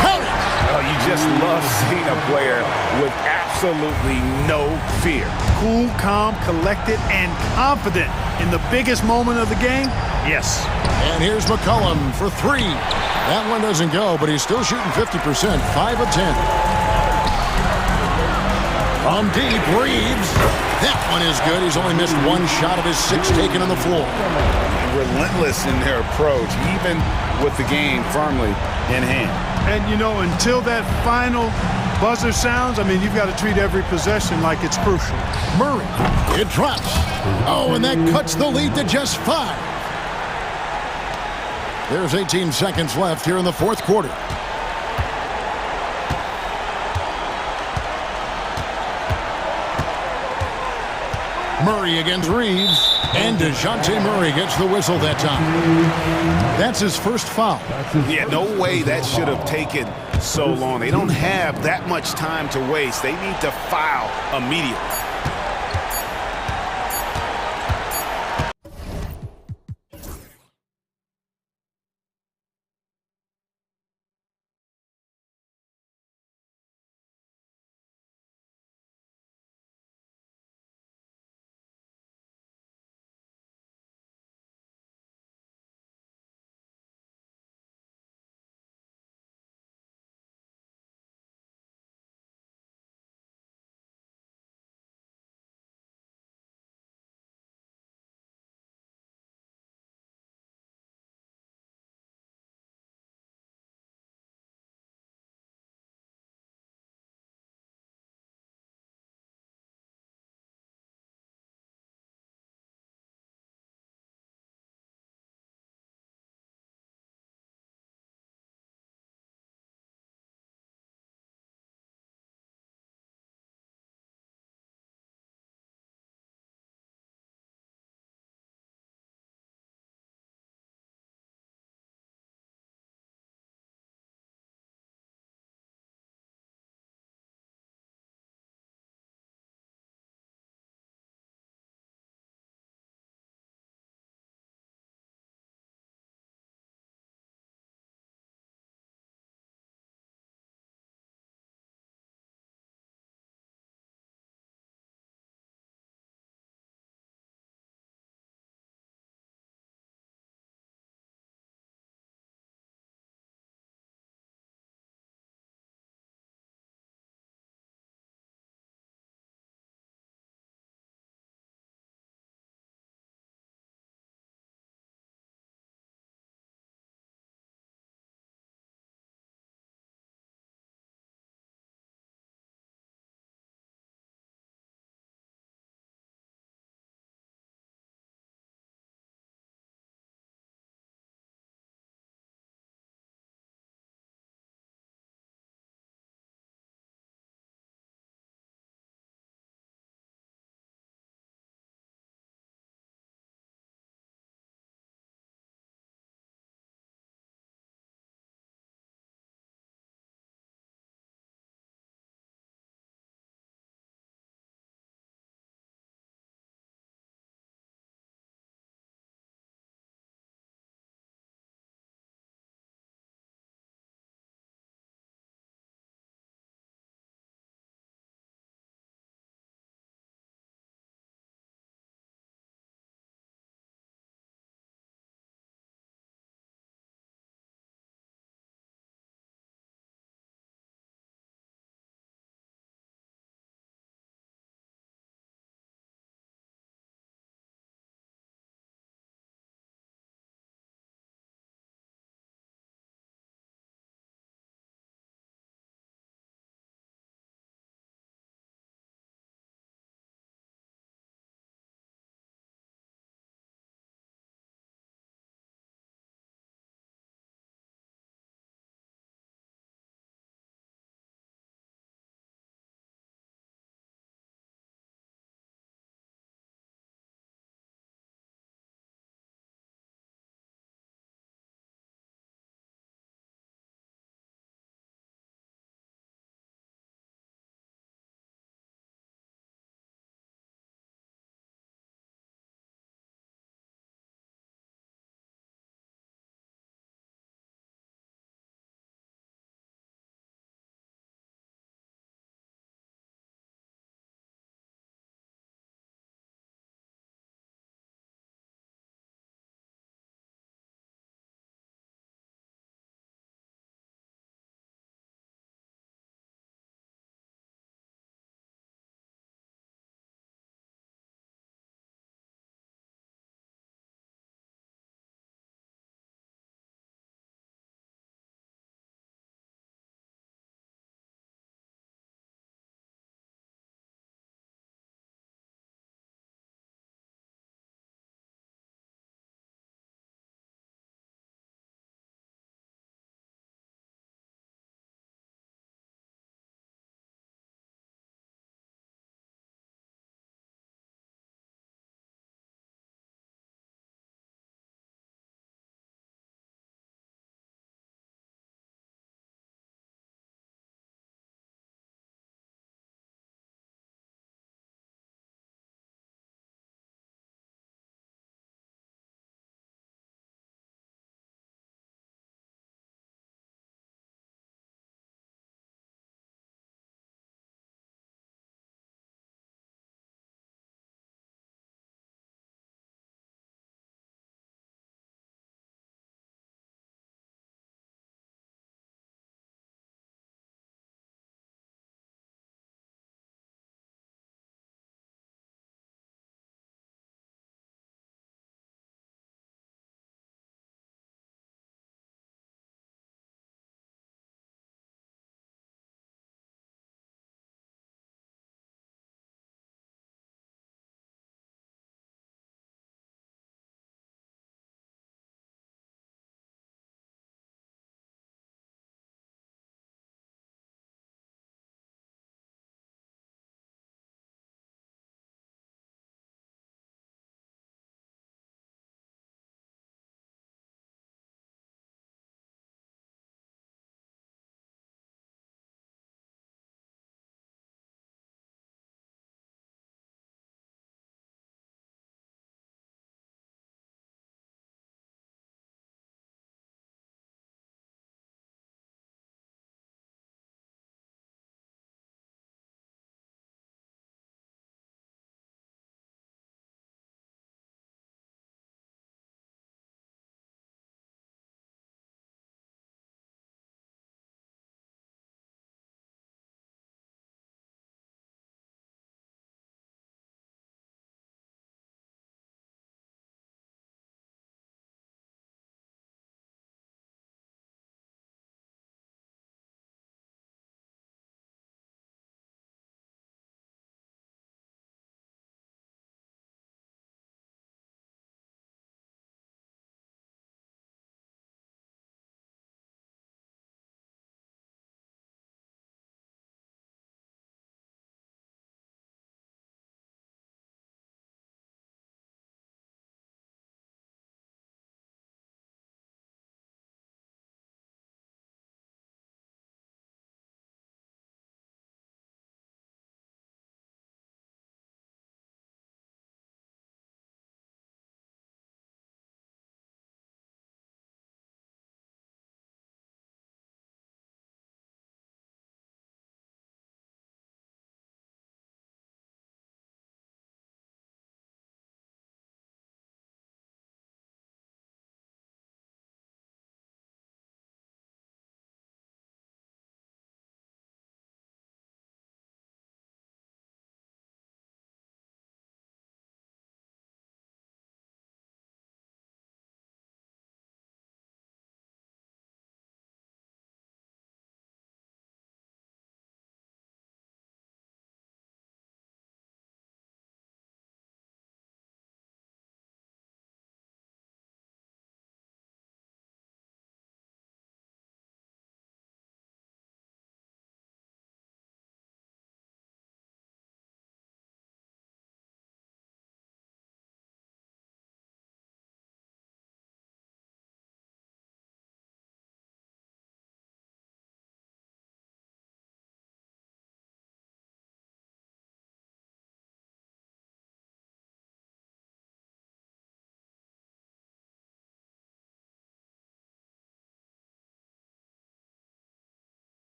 Count it! Oh, you just love seeing a player with absolutely no fear. Cool, calm, collected, and confident in the biggest moment of the game? Yes. And here's McCollum for 3. That one doesn't go, but he's still shooting 50%, 5 of 10. From deep, Reeves. That one is good. He's only missed 1 shot of his 6 taken on the floor. Relentless in their approach, even with the game firmly in hand. And, you know, until that final buzzer sounds, I mean, you've got to treat every possession like it's crucial. Murray, it drops. Oh, and that cuts the lead to just 5. There's 18 seconds left here in the fourth quarter. Murray against Reeves. And DeJounte Murray gets the whistle that time. That's his first foul. Yeah, no way that should have taken so long. They don't have that much time to waste. They need to foul immediately.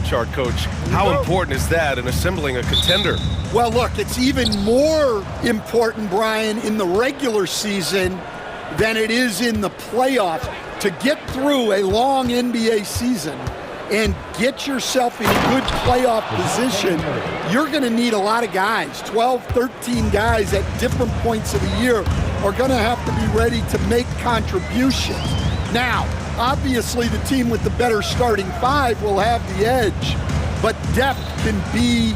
chart, Coach. How important is that in assembling a contender? Well, look, it's even more important, Brian, in the regular season than it is in the playoffs. To get through a long NBA season and get yourself in good playoff position, you're going to need a lot of guys. 12, 13 guys at different points of the year are going to have to be ready to make contributions. Now, obviously, the team with the better starting five will have the edge, but depth can be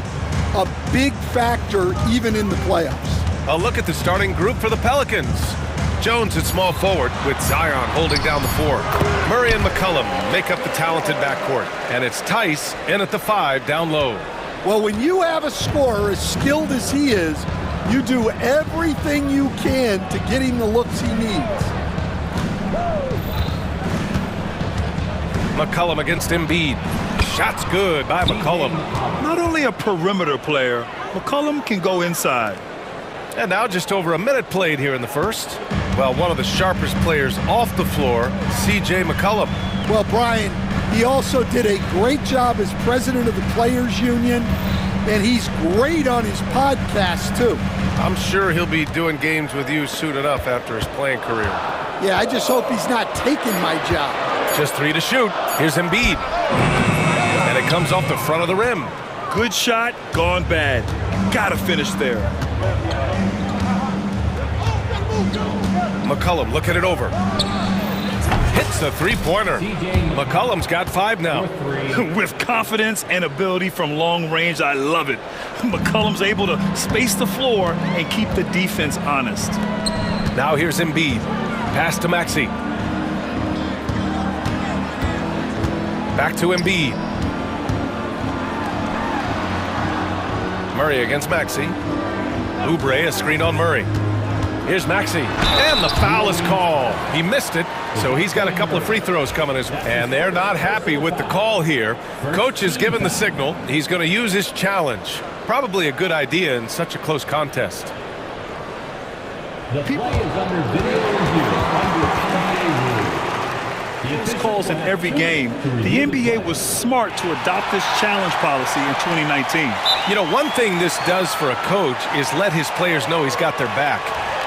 a big factor even in the playoffs. A look at the starting group for the Pelicans. Jones at small forward with Zion holding down the 4. Murray and McCollum make up the talented backcourt. And it's Tice in at the 5 down low. Well, when you have a scorer as skilled as he is, you do everything you can to get him the looks he needs. McCollum against Embiid. Shot's good by McCollum. Not only a perimeter player, McCollum can go inside. And now just over a minute played here in the first. Well, one of the sharpest players off the floor, C.J. McCollum. Well, Brian, he also did a great job as president of the Players Union, and he's great on his podcast, too. I'm sure he'll be doing games with you soon enough after his playing career. Yeah, I just hope he's not taking my job. Just 3 to shoot. Here's Embiid. And it comes off the front of the rim. Good shot, gone bad. Gotta finish there. McCollum looking it over. Hits the three-pointer. McCollum's got 5 now. With confidence and ability from long range, I love it. McCollum's able to space the floor and keep the defense honest. Now here's Embiid. Pass to Maxey. Back to Embiid. Murray against Maxey. Oubre, a screen on Murray. Here's Maxey, and the foul is called. He missed it, so he's got a couple of free throws coming his way. And they're not happy with the call here. Coach has given the signal. He's going to use his challenge. Probably a good idea in such a close contest. The play is under video review. These calls in every game. The NBA was smart to adopt this challenge policy in 2019. You know, one thing this does for a coach is let his players know he's got their back.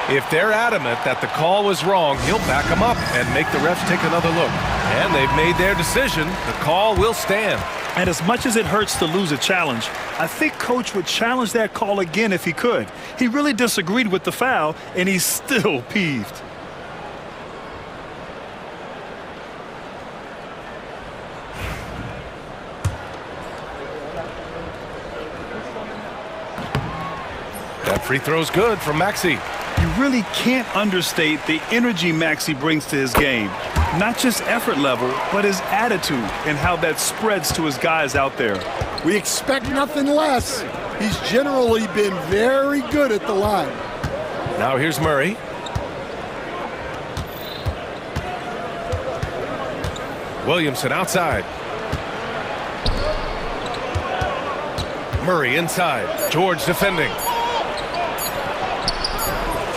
If they're adamant that the call was wrong, he'll back them up and make the refs take another look. And they've made their decision. The call will stand. And as much as it hurts to lose a challenge, I think Coach would challenge that call again if he could. He really disagreed with the foul, and he's still peeved. That free throw's good from Maxey. You really can't understate the energy Maxey brings to his game. Not just effort level, but his attitude and how that spreads to his guys out there. We expect nothing less. He's generally been very good at the line. Now here's Murray. Williamson outside. Murray inside. George defending.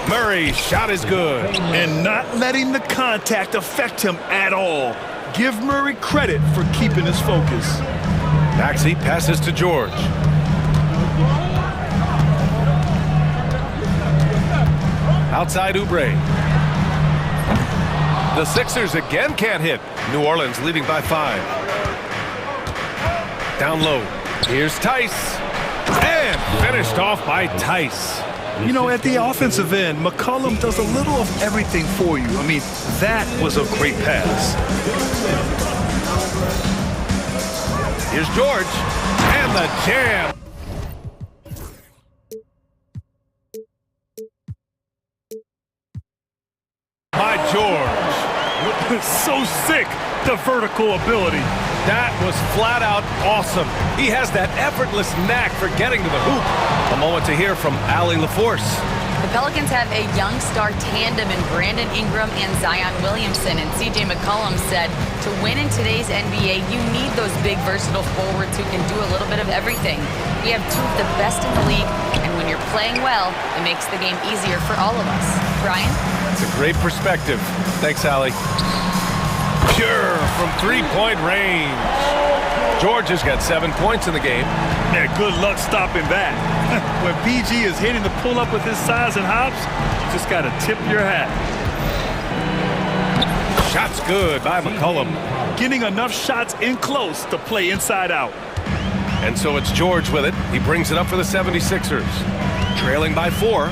Murray's shot is good. And not letting the contact affect him at all. Give Murray credit for keeping his focus. Maxey passes to George. Outside Oubre. The Sixers again can't hit. New Orleans leading by 5. Down low. Here's Tice. And finished off by Tice. You know, at the offensive end, McCollum does a little of everything for you. I mean, that was a great pass. Here's George. And the jam. By George. So sick, the vertical ability. That was flat out awesome. He has that effortless knack for getting to the hoop. A moment to hear from Allie LaForce. The Pelicans have a young star tandem in Brandon Ingram and Zion Williamson, and C.J. McCollum said to win in today's NBA, you need those big, versatile forwards who can do a little bit of everything. We have 2 of the best in the league, and when you're playing well, it makes the game easier for all of us. Brian? That's a great perspective. Thanks, Allie. Pure from three-point range. George has got 7 points in the game. Yeah, good luck stopping that. When PG is hitting the pull-up with his size and hops, you just got to tip your hat. Shot's good by McCollum. Getting enough shots in close to play inside out. And so it's George with it. He brings it up for the 76ers. Trailing by 4.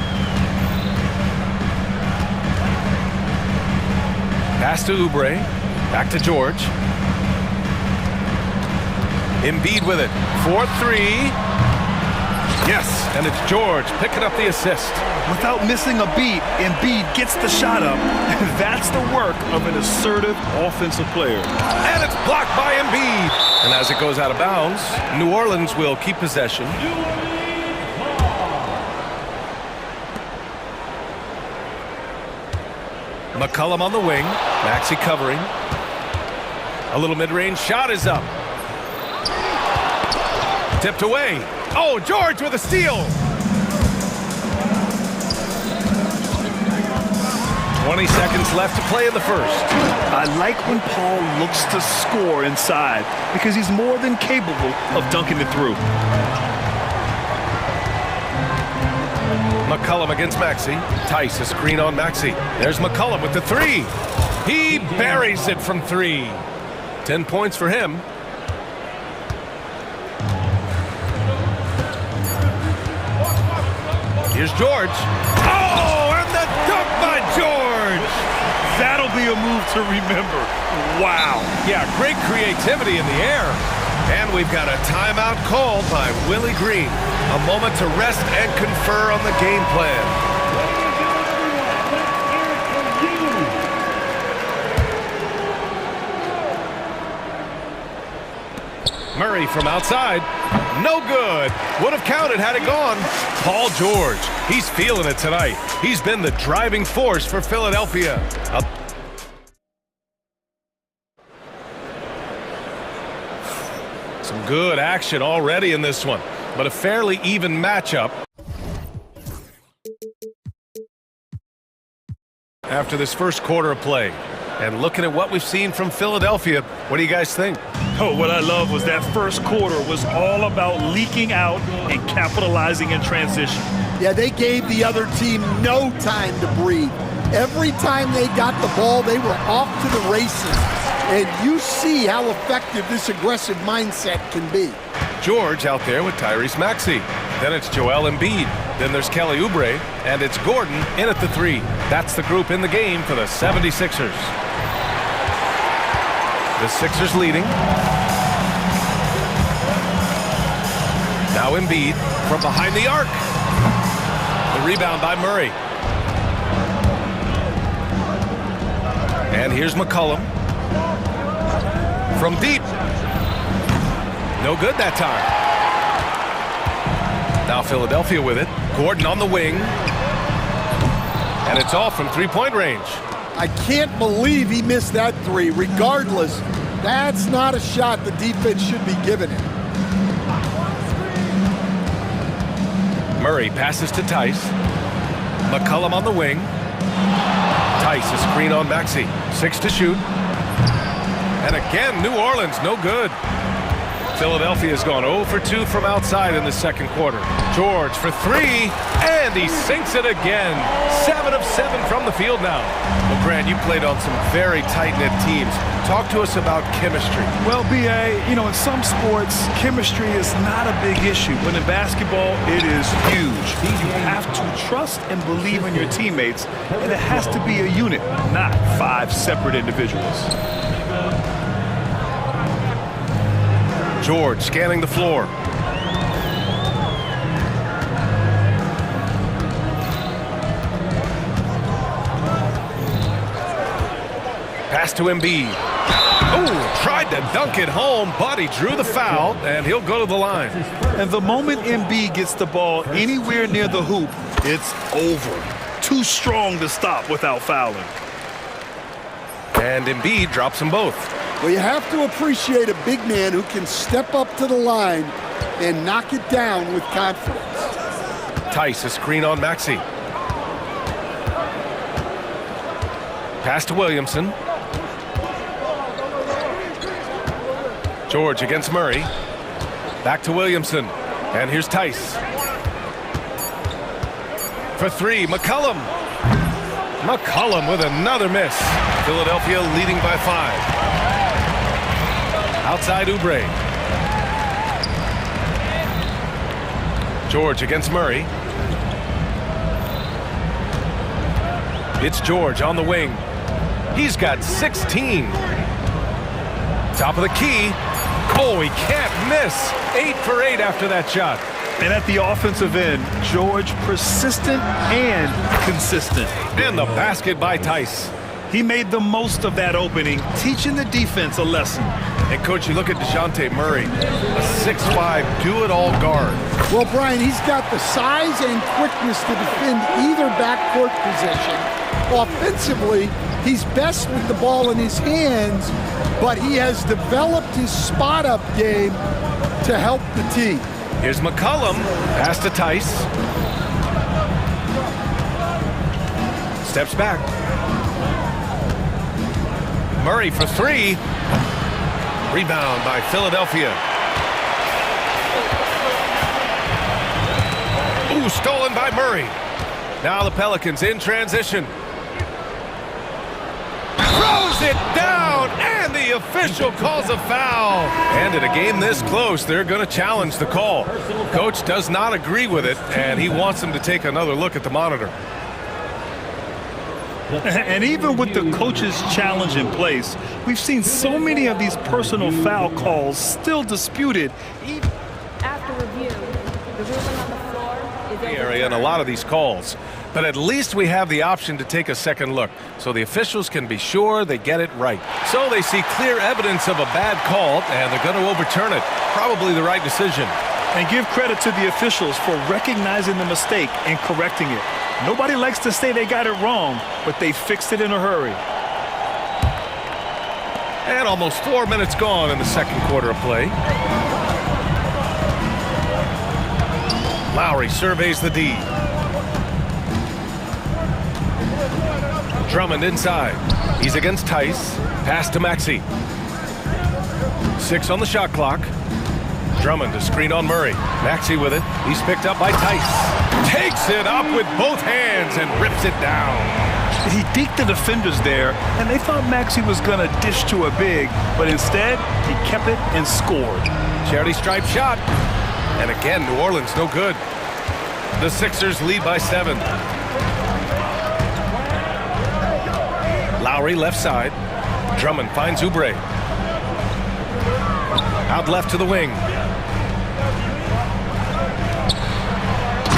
Pass to Oubre. Back to George. Embiid with it. 4-3. Yes, and it's George picking up the assist. Without missing a beat, Embiid gets the shot up. That's the work of an assertive offensive player. And it's blocked by Embiid. And as it goes out of bounds, New Orleans will keep possession. McCollum on the wing. Maxey covering. A little mid-range shot is up. Tipped away. Oh, George with a steal. 20 seconds left to play in the first. I like when Paul looks to score inside because he's more than capable of dunking it through. McCollum against Maxey. Tice, a screen on Maxey. There's McCollum with the 3. He buries it from 3. 10 points for him. Here's George. Oh, and the dunk by George. That'll be a move to remember. Wow. Yeah, great creativity in the air. And we've got a timeout called by Willie Green. A moment to rest and confer on the game plan. Murray from outside. No good. Would have counted had it gone. Paul George. He's feeling it tonight. He's been the driving force for Philadelphia. Some good action already in this one, but a fairly even matchup. After this first quarter of play, and looking at what we've seen from Philadelphia, what do you guys think? Oh, what I love was that first quarter was all about leaking out and capitalizing in transition. Yeah, they gave the other team no time to breathe. Every time they got the ball, they were off to the races. And you see how effective this aggressive mindset can be. George out there with Tyrese Maxey. Then it's Joel Embiid. Then there's Kelly Oubre. And it's Gordon in at the 3. That's the group in the game for the 76ers. The Sixers leading. Now Embiid from behind the arc. The rebound by Murray. And here's McCollum. From deep. No good that time. Now Philadelphia with it. Gordon on the wing. And it's off from three-point range. I can't believe he missed that 3. Regardless, that's not a shot the defense should be giving him. Murray passes to Tice. McCollum on the wing. Tice, a screen on Maxey. 6 to shoot. And again, New Orleans, no good. Philadelphia's gone 0 for 2 from outside in the second quarter. George for 3, and he sinks it again. 7 of 7 from the field now. Well, Grant, you played on some very tight-knit teams. Talk to us about chemistry. Well, B.A., you know, in some sports, chemistry is not a big issue. But in basketball, it is huge. You have to trust and believe in your teammates, and it has to be a unit, not 5 separate individuals. George scanning the floor. Pass to Embiid. Oh, tried to dunk it home, but he drew the foul, and he'll go to the line. And the moment Embiid gets the ball anywhere near the hoop, it's over. Too strong to stop without fouling. And Embiid drops them both. Well, you have to appreciate a big man who can step up to the line and knock it down with confidence. Tice, a screen on Maxey. Pass to Williamson. George against Murray. Back to Williamson. And here's Tice. For three, McCollum. McCollum with another miss. Philadelphia leading by 5. Outside Oubre. George against Murray. It's George on the wing. He's got 16. Top of the key. Oh, he can't miss. 8 for 8 after that shot. And at the offensive end, George persistent and consistent. And the basket by Tice. He made the most of that opening, teaching the defense a lesson. And, Coach, you look at DeJounte Murray, a 6'5", do-it-all guard. Well, Brian, he's got the size and quickness to defend either backcourt position. Offensively, he's best with the ball in his hands, but he has developed his spot-up game to help the team. Here's McCollum, pass to Tice. Steps back. Murray for three. Rebound by Philadelphia. Ooh, stolen by Murray. Now the Pelicans in transition. Throws it down, and the official calls a foul. And in a game this close, they're going to challenge the call. Coach does not agree with it, and he wants them to take another look at the monitor. And even with the coach's challenge in place, we've seen so many of these personal foul calls still disputed. After review, the ruling on the floor is The area and a lot of these calls. But at least we have the option to take a second look, so the officials can be sure they get it right. So they see clear evidence of a bad call, and they're going to overturn it. Probably the right decision. And give credit to the officials for recognizing the mistake and correcting it. Nobody likes to say they got it wrong, but they fixed it in a hurry. And almost 4 minutes gone in the second quarter of play. Lowry surveys the D. Drummond inside. He's against Tice. Pass to Maxey. 6 on the shot clock. Drummond to screen on Murray. Maxey with it. He's picked up by Tice. Takes it up with both hands and rips it down. He deked the defenders there, and they thought Maxey was going to dish to a big, but instead, he kept it and scored. Charity stripe shot. And again, New Orleans no good. The Sixers lead by 7. Lowry left side. Drummond finds Oubre. Out left to the wing.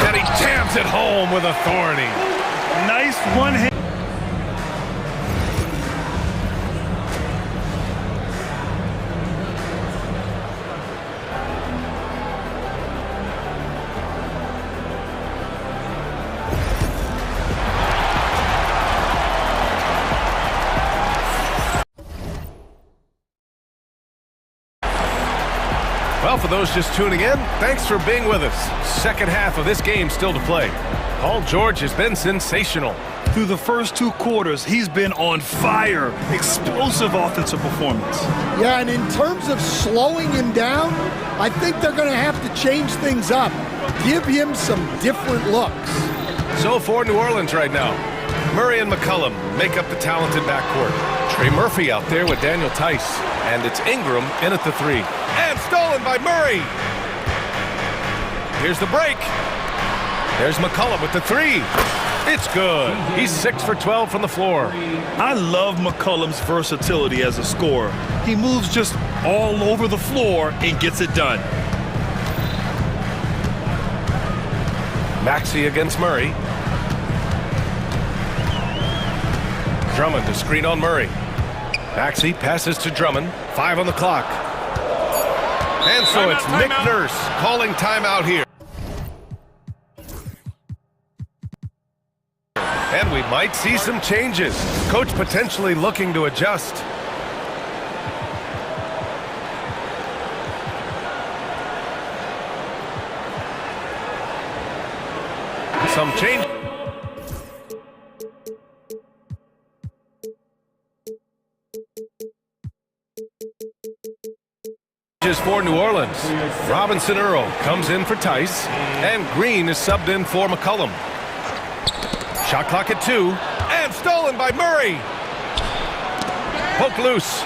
And he jams it home with authority. Nice one-hand. Well, for those just tuning in, thanks for being with us. Second half of this game still to play. Paul George has been sensational. Through the first 2 quarters, he's been on fire. Explosive offensive performance. Yeah, and in terms of slowing him down, I think they're going to have to change things up. Give him some different looks. So for New Orleans right now, Murray and McCollum make up the talented backcourt. Trey Murphy out there with Daniel Tice. And it's Ingram in at the 3. And stolen by Murray. Here's the break. There's McCollum with the 3. It's good. He's 6 for 12 from the floor. I love McCollum's versatility as a scorer. He moves just all over the floor and gets it done. Maxey against Murray. Drummond to screen on Murray. Maxey passes to Drummond. 5 on the clock. And so it's Nick Nurse calling timeout here. And we might see some changes. Coach potentially looking to adjust. Some change. New Orleans. Robinson Earl comes in for Tice, and Green is subbed in for McCollum. Shot clock at 2, and stolen by Murray. Poke loose.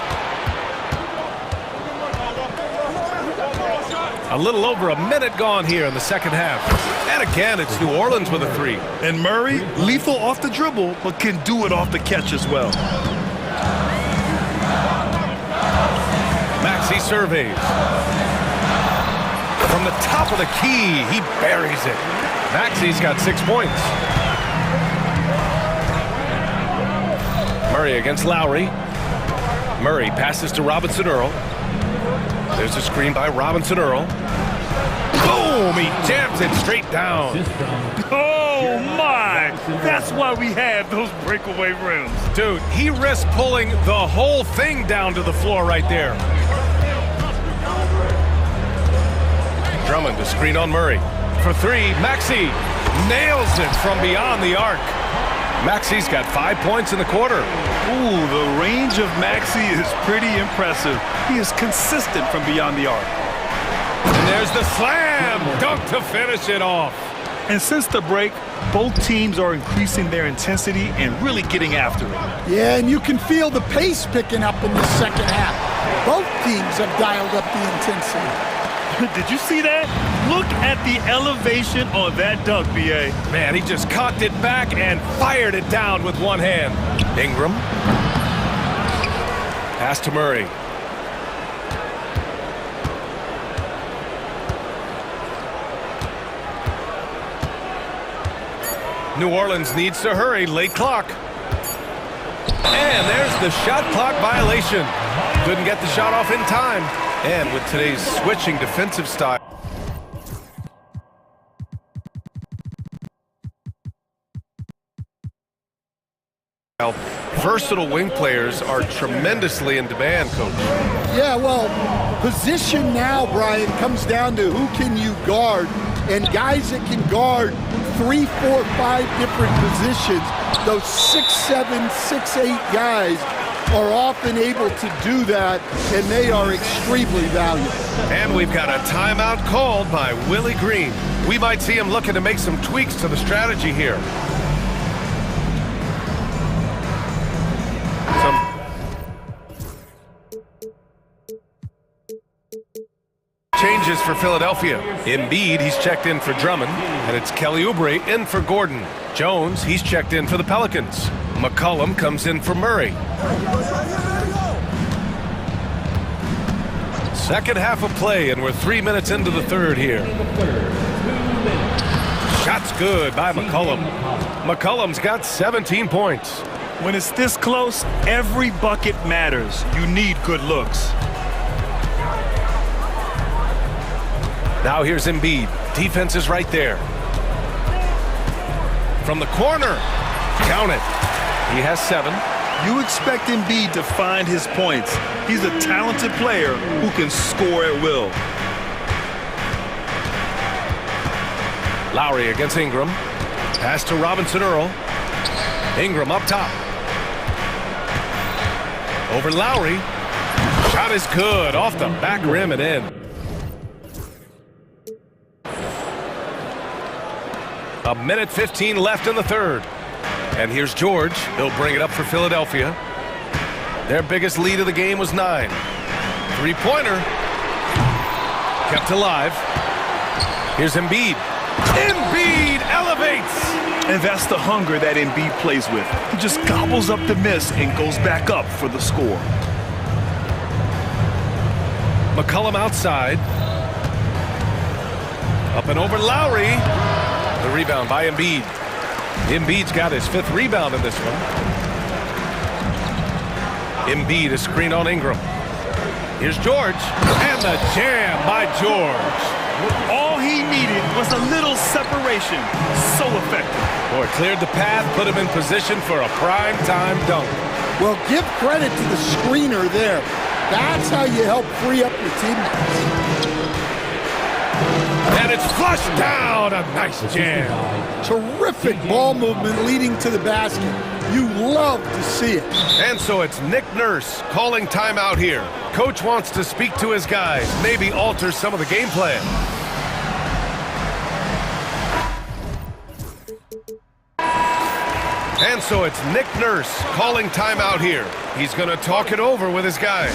A little over a minute gone here in the second half. And again, it's New Orleans with a 3. And Murray, lethal off the dribble, but can do it off the catch as well. Maxey surveys. From the top of the key, he buries it. Maxey's got 6 points. Murray against Lowry. Murray passes to Robinson Earl. There's a screen by Robinson Earl. Boom! He jams it straight down. Oh, my! That's why we have those breakaway rims. Dude, he risked pulling the whole thing down to the floor right there. Drummond to screen on Murray. For 3, Maxey nails it from beyond the arc. Maxey's got 5 points in the quarter. Ooh, the range of Maxey is pretty impressive. He is consistent from beyond the arc. And there's the slam dunk to finish it off. And since the break, both teams are increasing their intensity and really getting after it. Yeah, and you can feel the pace picking up in the second half. Both teams have dialed up the intensity. Did you see that? Look at the elevation on that dunk, B.A. Man, he just cocked it back and fired it down with one hand. Ingram. Pass to Murray. New Orleans needs to hurry, late clock. And there's the shot clock violation. Couldn't get the shot off in time. And with today's switching defensive style. Versatile wing players are tremendously in demand, Coach. Yeah, well, position now, Brian, comes down to who can you guard. And guys that can guard 3, 4, 5 different positions, those 6'7", 6'8" guys are often able to do that, and they are extremely valuable. And we've got a timeout called by Willie Green. We might see him looking to make some tweaks to the strategy here. Changes for Philadelphia. Embiid, he's checked in for Drummond, and it's Kelly Oubre in for Gordon. Jones, he's checked in for the Pelicans. McCollum comes in for Murray. Second half of play, and we're 3 minutes into the third here. Shot's good by McCollum. McCollum's got 17 points. When it's this close, every bucket matters. You need good looks. Now here's Embiid. Defense is right there. From the corner. Count it. He has 7. You expect Embiid to find his points. He's a talented player who can score at will. Lowry against Ingram. Pass to Robinson Earl. Ingram up top. Over Lowry. Shot is good. Off the back rim and in. A minute 15 left in the third. And here's George. He'll bring it up for Philadelphia. Their biggest lead of the game was 9. Three-pointer. Kept alive. Here's Embiid. Embiid elevates! And that's the hunger that Embiid plays with. He just gobbles up the miss and goes back up for the score. McCollum outside. Up and over Lowry. The rebound by Embiid. Embiid's got his 5th rebound in this one. Embiid is screened on Ingram. Here's George. And the jam by George. All he needed was a little separation. So effective. Boy, cleared the path, put him in position for a prime-time dunk. Well, give credit to the screener there. That's how you help free up your teammates. And it's flushed down. A nice jam. Terrific ball movement leading to the basket. You love to see it. And so it's Nick Nurse calling timeout here. Coach wants to speak to his guys, maybe alter some of the game plan. And so it's Nick Nurse calling timeout here. He's going to talk it over with his guys.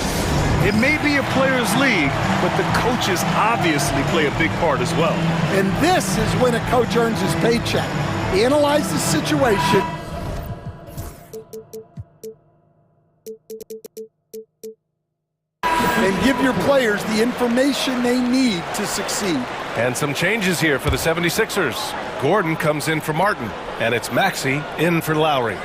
It may be a players' league, but the coaches obviously play a big part as well. And this is when a coach earns his paycheck. Analyze the situation. And give your players the information they need to succeed. And some changes here for the 76ers. Gordon comes in for Martin, and it's Maxey in for Lowry.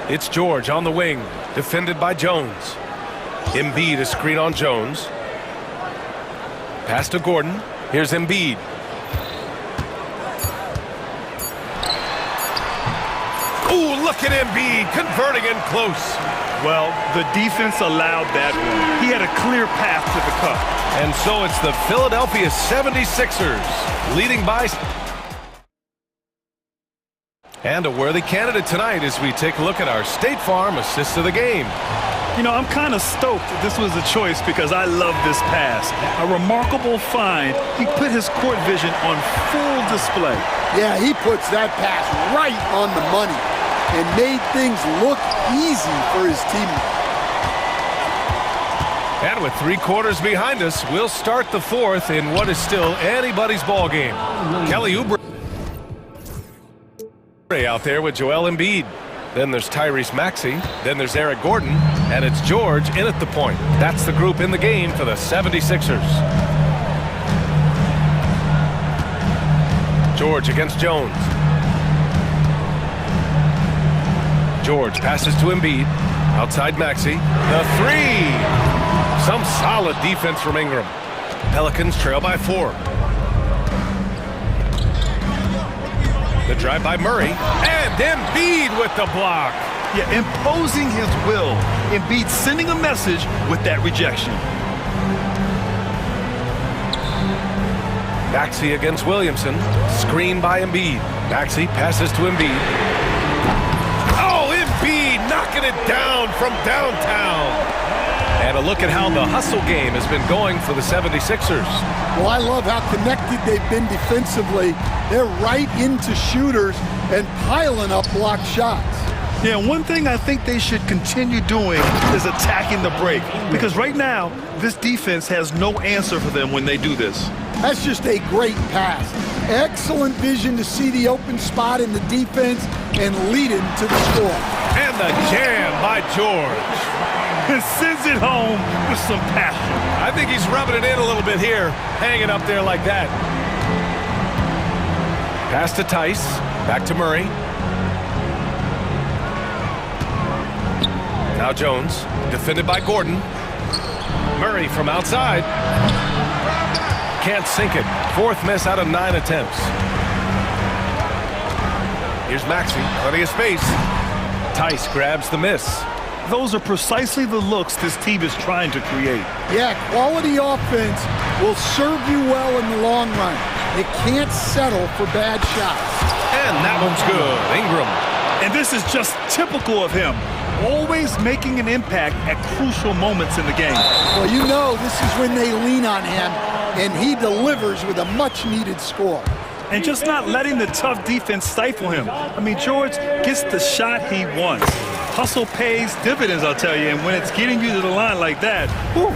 It's George on the wing, defended by Jones. Embiid a screen on Jones. Pass to Gordon. Here's Embiid. Ooh, look at Embiid converting in close. Well, the defense allowed that one. He had a clear path to the cup. And so it's the Philadelphia 76ers leading by. And a worthy candidate tonight as we take a look at our State Farm assist of the game. You know, I'm kind of stoked that this was a choice because I love this pass. A remarkable find. He put his court vision on full display. Yeah, he puts that pass right on the money and made things look easy for his teammates. And with 3 quarters behind us, we'll start the fourth in what is still anybody's ball game. Kelly Oubre out there with Joel Embiid. Then there's Tyrese Maxey. Then there's Eric Gordon. And it's George in at the point. That's the group in the game for the 76ers. George against Jones. George passes to Embiid. Outside Maxey. The 3. Some solid defense from Ingram. Pelicans trail by 4. The drive by Murray. And Embiid with the block. Yeah, imposing his will. Embiid sending a message with that rejection. Maxey against Williamson. Screen by Embiid. Maxey passes to Embiid. Oh, Embiid knocking it down from downtown. And a look at how the hustle game has been going for the 76ers. Well, I love how connected they've been defensively. They're right into shooters and piling up blocked shots. Yeah, one thing I think they should continue doing is attacking the break. Because right now, this defense has no answer for them when they do this. That's just a great pass. Excellent vision to see the open spot in the defense and lead him to the score. And the jam by George. And sends it home with some passion. I think he's rubbing it in a little bit here, hanging up there like that. Pass to Tice, back to Murray. Now Jones, defended by Gordon. Murray from outside. Can't sink it. 4th miss out of 9 attempts. Here's Maxey, plenty of space. Tice grabs the miss. Those are precisely the looks this team is trying to create. Yeah, quality offense will serve you well in the long run. You can't settle for bad shots. And that one's good. Ingram. And this is just typical of him. Always making an impact at crucial moments in the game. Well, you know this is when they lean on him, and he delivers with a much-needed score. And just not letting the tough defense stifle him. I mean, George gets the shot he wants. Hustle pays dividends, I'll tell you, and when it's getting you to the line like that, whew,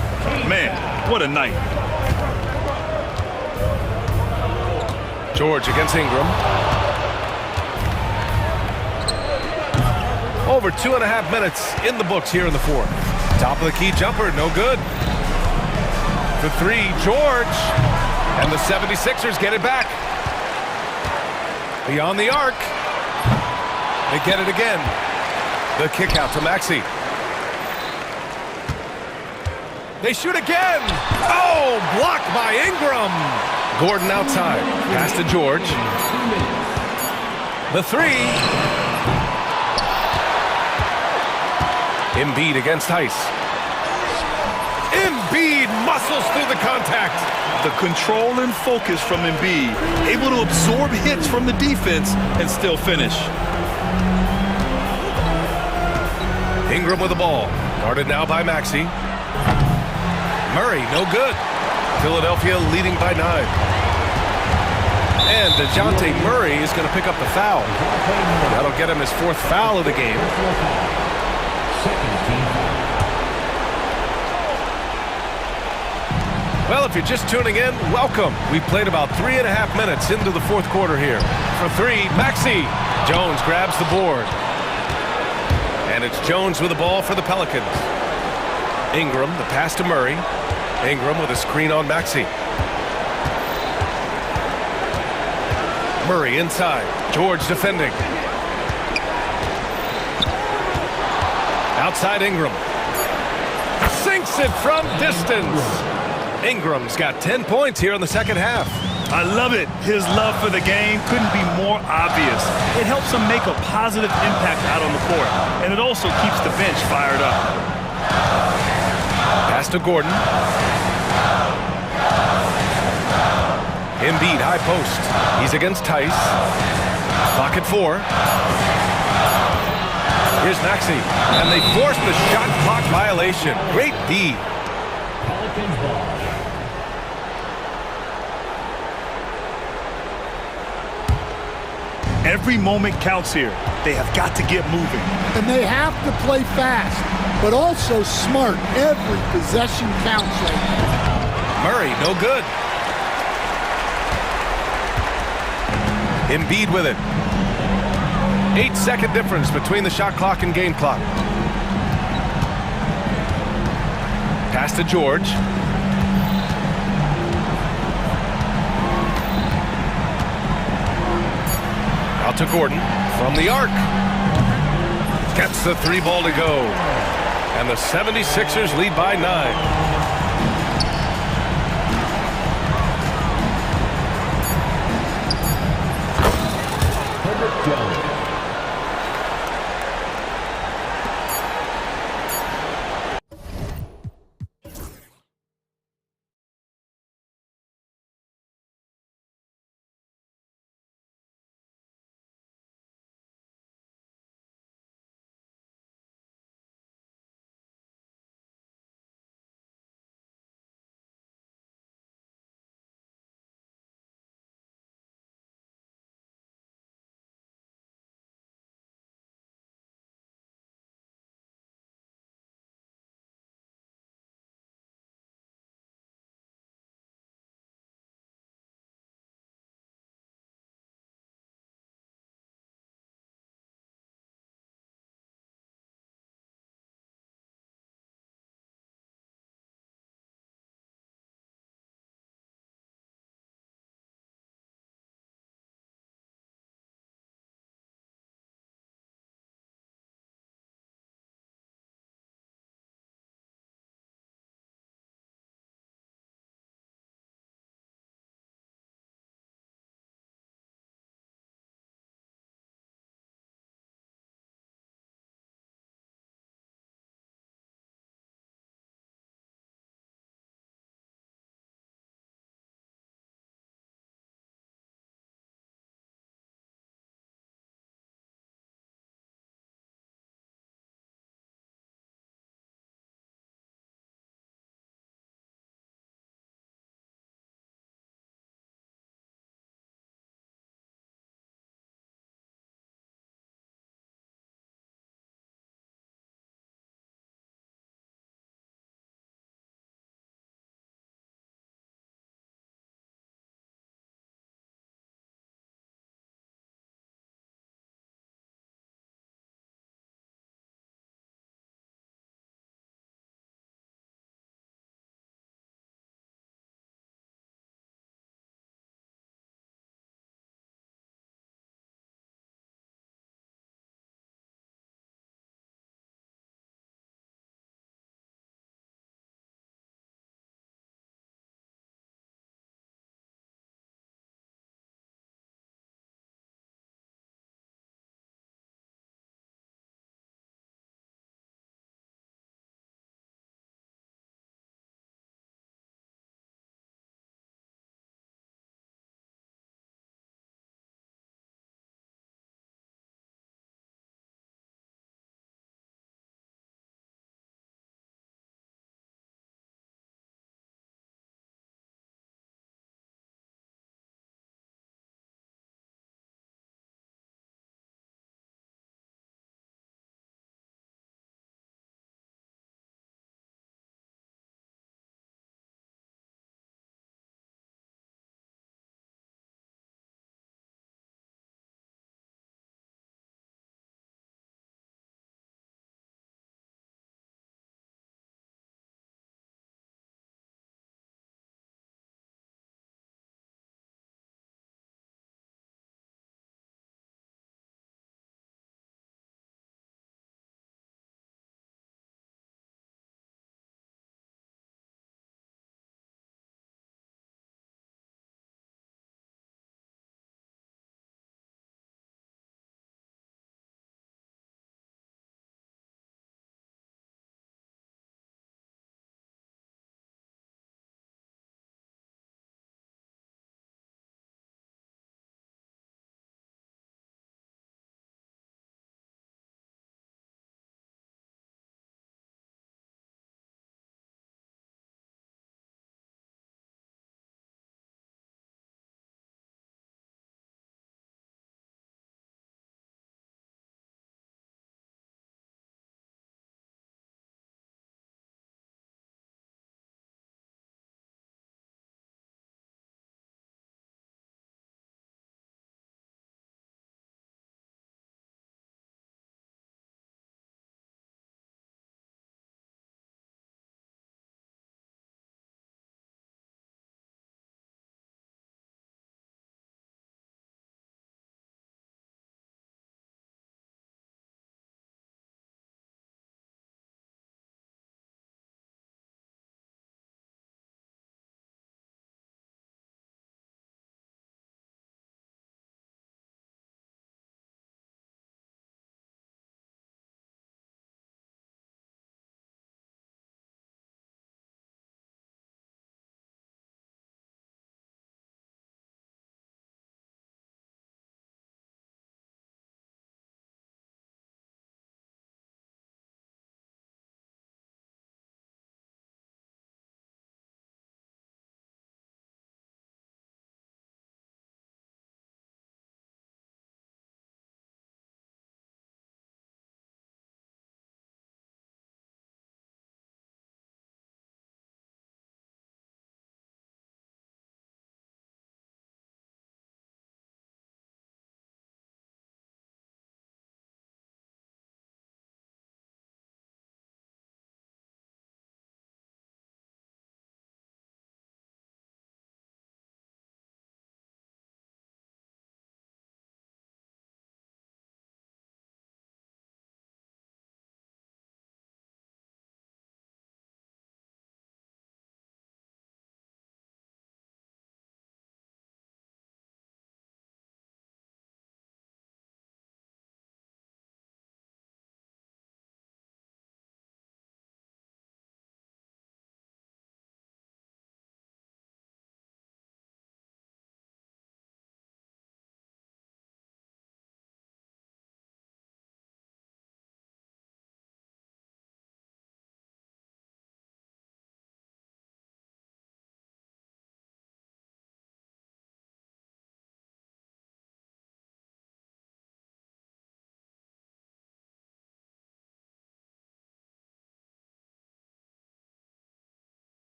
man, what a night. George against Ingram. Over 2.5 minutes in the books here in the fourth. Top of the key jumper, no good. For 3, George. And the 76ers get it back. Beyond the arc. They get it again. The kick out to Maxey. They shoot again. Oh, blocked by Ingram. Gordon outside. Pass to George. The 3. Embiid against Tice. Embiid muscles through the contact. The control and focus from Embiid, able to absorb hits from the defense and still finish. Ingram with the ball. Guarded now by Maxey. Murray, no good. Philadelphia leading by 9. And DeJounte Murray is going to pick up the foul. That'll get him his 4th foul of the game. Well, if you're just tuning in, welcome. We've played about 3.5 minutes into the 4th quarter here. For 3, Maxey. Jones grabs the board. And it's Jones with the ball for the Pelicans. Ingram, the pass to Murray. Ingram with a screen on Maxey. Murray inside. George defending. Outside Ingram. Sinks it from distance. Ingram's got 10 points here in the second half. I love it. His love for the game couldn't be more obvious. It helps him make a positive impact out on the court, and it also keeps the bench fired up. Pass to Gordon. Embiid, high post. He's against Tice. Clock at 4. Here's Maxey. And they force the shot clock violation. Great D. Pelicans ball. Every moment counts here. They have got to get moving. And they have to play fast, but also smart. Every possession counts right now. Murray, no good. Embiid with it. 8-second difference between the shot clock and game clock. Pass to George. Out to Gordon from the arc. Gets the 3 ball to go. And the 76ers lead by 9.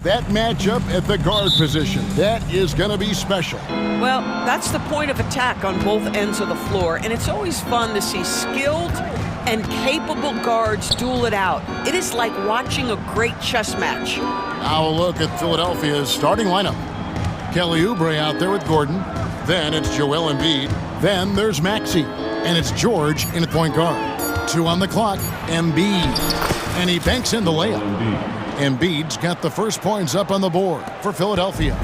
That matchup at the guard position, that is going to be special. Well, that's the point of attack on both ends of the floor, and it's always fun to see skilled and capable guards duel it out. It is like watching a great chess match. Now a look at Philadelphia's starting lineup. Kelly Oubre out there with Gordon. Then it's Joel Embiid. Then there's Maxey. And it's George in at point guard. 2 on the clock, Embiid. And he banks in the layup. Embiid's got the first points up on the board for Philadelphia.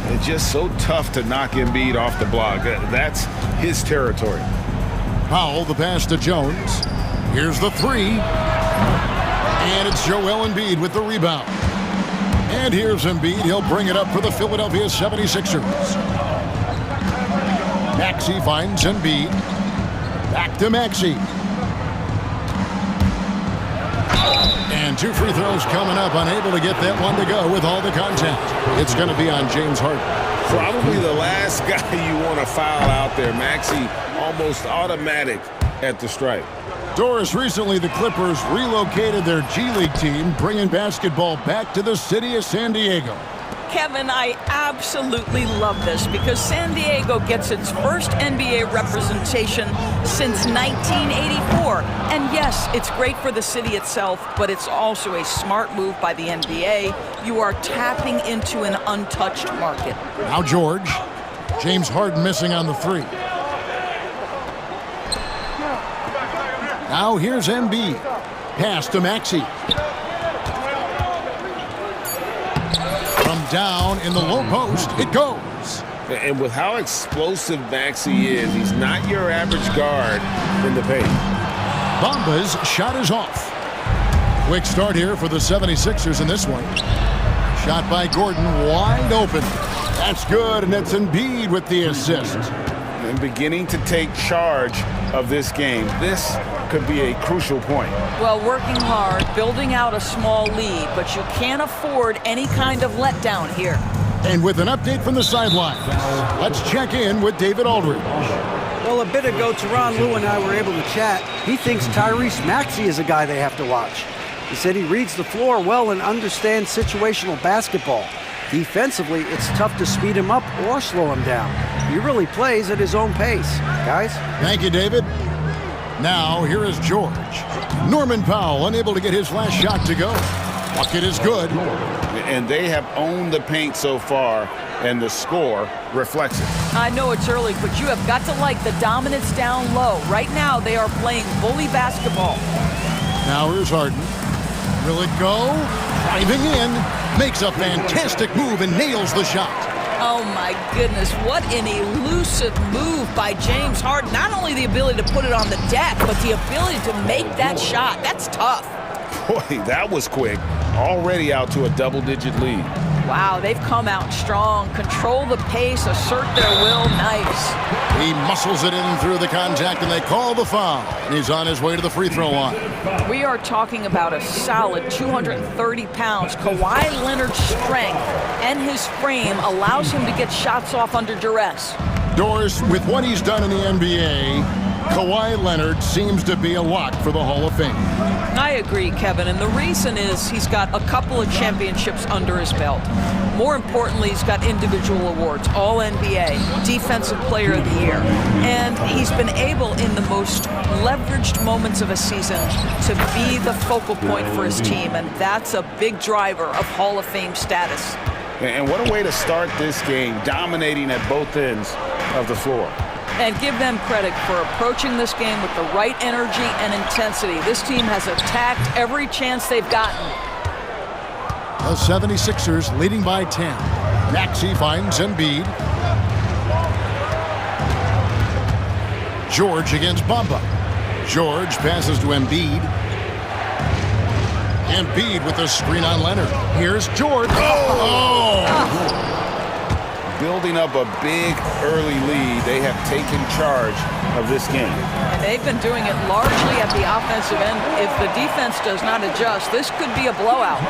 It's just so tough to knock Embiid off the block. That's his territory. Powell, the pass to Jones. Here's the 3. And it's Joel Embiid with the rebound. And here's Embiid. He'll bring it up for the Philadelphia 76ers. Maxey finds Embiid. Back to Maxey. And 2 free throws coming up. Unable to get that one to go with all the contact. It's going to be on James Harden. Probably the last guy you want to foul out there. Maxey almost automatic at the stripe. Doris, recently the Clippers relocated their G League team, bringing basketball back to the city of San Diego. Kevin, I absolutely love this because San Diego gets its first NBA representation since 1984. And yes, it's great for the city itself, but it's also a smart move by the NBA. You are tapping into an untouched market. Now George. James Harden missing on the 3. Now here's Embiid. Pass to Maxey. From down in the low post, it goes. And with how explosive Maxey is, he's not your average guard in the paint. Bamba's shot is off. Quick start here for the 76ers in this one. Shot by Gordon, wide open. That's good, and it's Embiid with the assist. And beginning to take charge of this game. This could be a crucial point. Well, working hard, building out a small lead, but you can't afford any kind of letdown here. And with an update from the sidelines, let's check in with David Aldridge. Well, a bit ago, Teron Lou and I were able to chat. He thinks Tyrese Maxey is a guy they have to watch. He said he reads the floor well and understands situational basketball. Defensively, it's tough to speed him up or slow him down. He really plays at his own pace. Guys? Thank you, David. Now, here is George. Norman Powell unable to get his last shot to go. Bucket is good. And they have owned the paint so far, and the score reflects it. I know it's early, but you have got to like the dominance down low. Right now, they are playing bully basketball. Now here's Harden. Will it go? Driving in. Makes a fantastic move and nails the shot. Oh my goodness, what an elusive move by James Harden. Not only the ability to put it on the deck, but the ability to make that shot. That's tough. Boy, that was quick. Already out to a double-digit lead. Wow, they've come out strong. Control the pace, assert their will. Nice. He muscles it in through the contact, and they call the foul. And he's on his way to the free throw line. We are talking about a solid 230 pounds. Kawhi Leonard's strength and his frame allows him to get shots off under duress. Doris, with what he's done in the NBA, Kawhi Leonard seems to be a lock for the Hall of Fame. I agree, Kevin, and the reason is he's got a couple of championships under his belt. More importantly, he's got individual awards, All-NBA, Defensive Player of the Year, and he's been able in the most leveraged moments of a season to be the focal point for his team, and that's a big driver of Hall of Fame status. And what a way to start this game, dominating at both ends of the floor. And give them credit for approaching this game with the right energy and intensity. This team has attacked every chance they've gotten. The 76ers leading by 10. Maxey finds Embiid. George against Bamba. George passes to Embiid. Embiid with a screen on Leonard. Here's George. Oh! Building up a big early lead, they have taken charge of this game. And they've been doing it largely at the offensive end. If the defense does not adjust, this could be a blowout.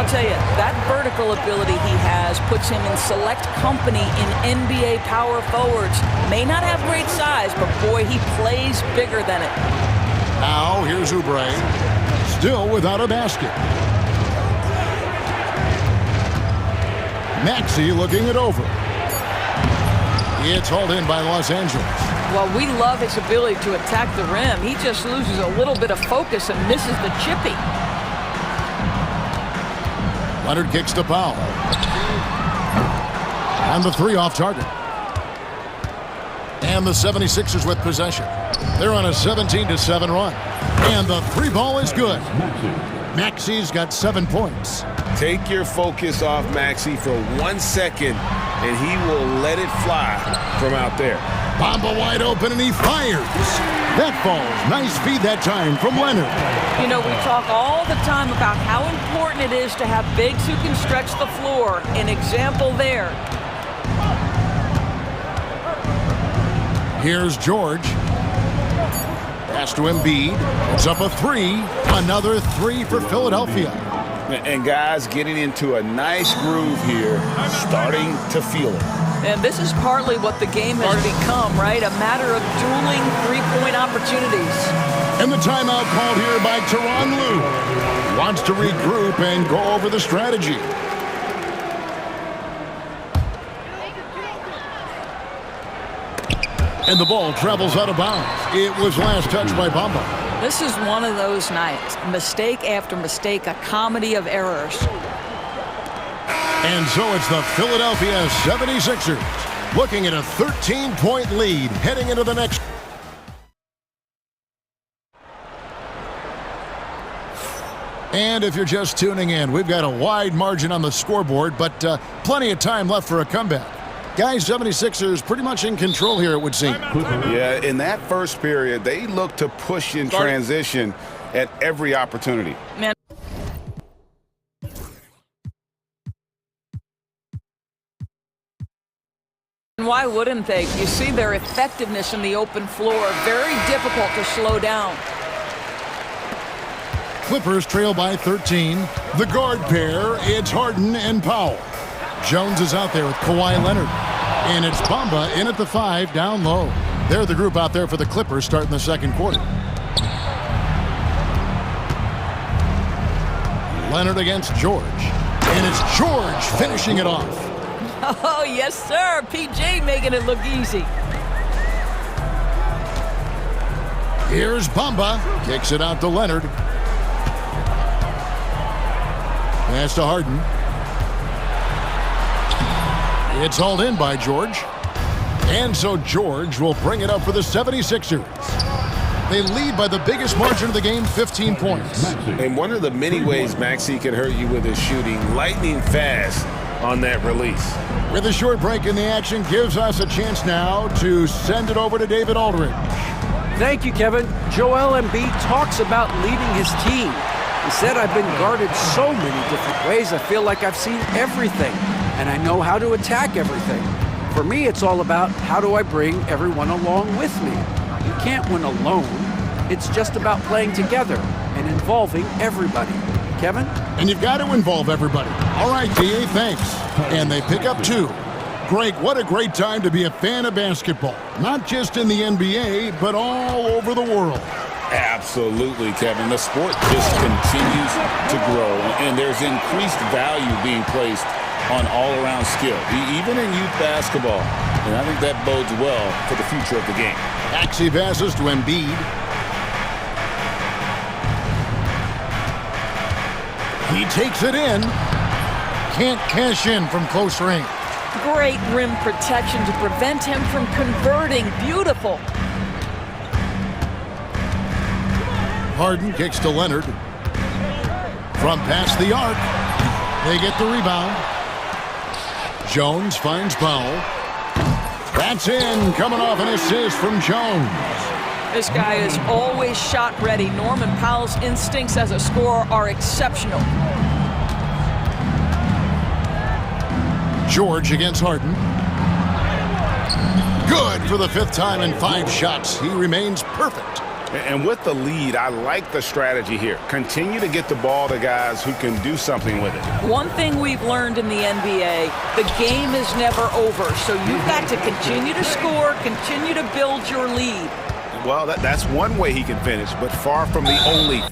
I'll tell you, that vertical ability he has puts him in select company in NBA power forwards. May not have great size, but boy, he plays bigger than it. Now, here's Oubre, still without a basket. Maxey looking it over. It's hauled in by Los Angeles. Well, we love his ability to attack the rim. He just loses a little bit of focus and misses the chippy. Leonard kicks to Powell. And the three off target. And the 76ers with possession. They're on a 17-7 run. And the three ball is good. Maxey's got 7 points. Take your focus off Maxey for 1 second, and he will let it fly from out there. Bamba wide open, and he fires. That falls. Nice feed that time from Leonard. You know, we talk all the time about how important it is to have bigs who can stretch the floor. An example there. Here's George. Pass to Embiid. It's up a three. Another three for Philadelphia. And guys getting into a nice groove here, starting to feel it. And this is partly what the game has become, right? A matter of dueling three-point opportunities. And the timeout called here by Tyronn Lue. Wants to regroup and go over the strategy. And the ball travels out of bounds. It was last touched by Bamba. This is one of those nights. Mistake after mistake, a comedy of errors. And so it's the Philadelphia 76ers looking at a 13-point lead heading into the next. And if you're just tuning in, we've got a wide margin on the scoreboard, but plenty of time left for a comeback. Guys, 76ers pretty much in control here, it would seem. Yeah, in that first period, they looked to push in transition at every opportunity. Man. Why wouldn't they? You see their effectiveness in the open floor. Very difficult to slow down. Clippers trail by 13. The guard pair, it's Harden and Powell. Jones is out there with Kawhi Leonard. And it's Bamba in at the 5, down low. They're the group out there for the Clippers starting the second quarter. Leonard against George. And it's George finishing it off. Oh, yes, sir. PJ making it look easy. Here's Bamba. Kicks it out to Leonard. Pass to Harden. It's hauled in by George. And so George will bring it up for the 76ers. They lead by the biggest margin of the game, 15 points. And one of the many ways Maxey can hurt you with his shooting, lightning fast on that release. With a short break in the action, gives us a chance now to send it over to David Aldridge. Thank you, Kevin. Joel Embiid talks about leading his team. He said, I've been guarded so many different ways, I feel like I've seen everything, and I know how to attack everything. For me, it's all about how do I bring everyone along with me. You can't win alone. It's just about playing together and involving everybody. Kevin? And you've got to involve everybody. All right, DA, thanks. And they pick up 2. Greg, what a great time to be a fan of basketball. Not just in the NBA, but all over the world. Absolutely, Kevin. The sport just continues to grow, and there's increased value being placed on all-around skill, even in youth basketball. And I think that bodes well for the future of the game. Maxey passes to Embiid. He takes it in. Can't cash in from close range. Great rim protection to prevent him from converting. Beautiful. Harden kicks to Leonard. From past the arc. They get the rebound. Jones finds Powell. That's in, coming off an assist from Jones. This guy is always shot ready. Norman Powell's instincts as a scorer are exceptional. George against Harden. Good for the 5th time in 5 shots. He remains perfect. And with the lead, I like the strategy here. Continue to get the ball to guys who can do something with it. One thing we've learned in the NBA, the game is never over. So you've got to continue to score, continue to build your lead. Well, that's one way he can finish, but far from the only.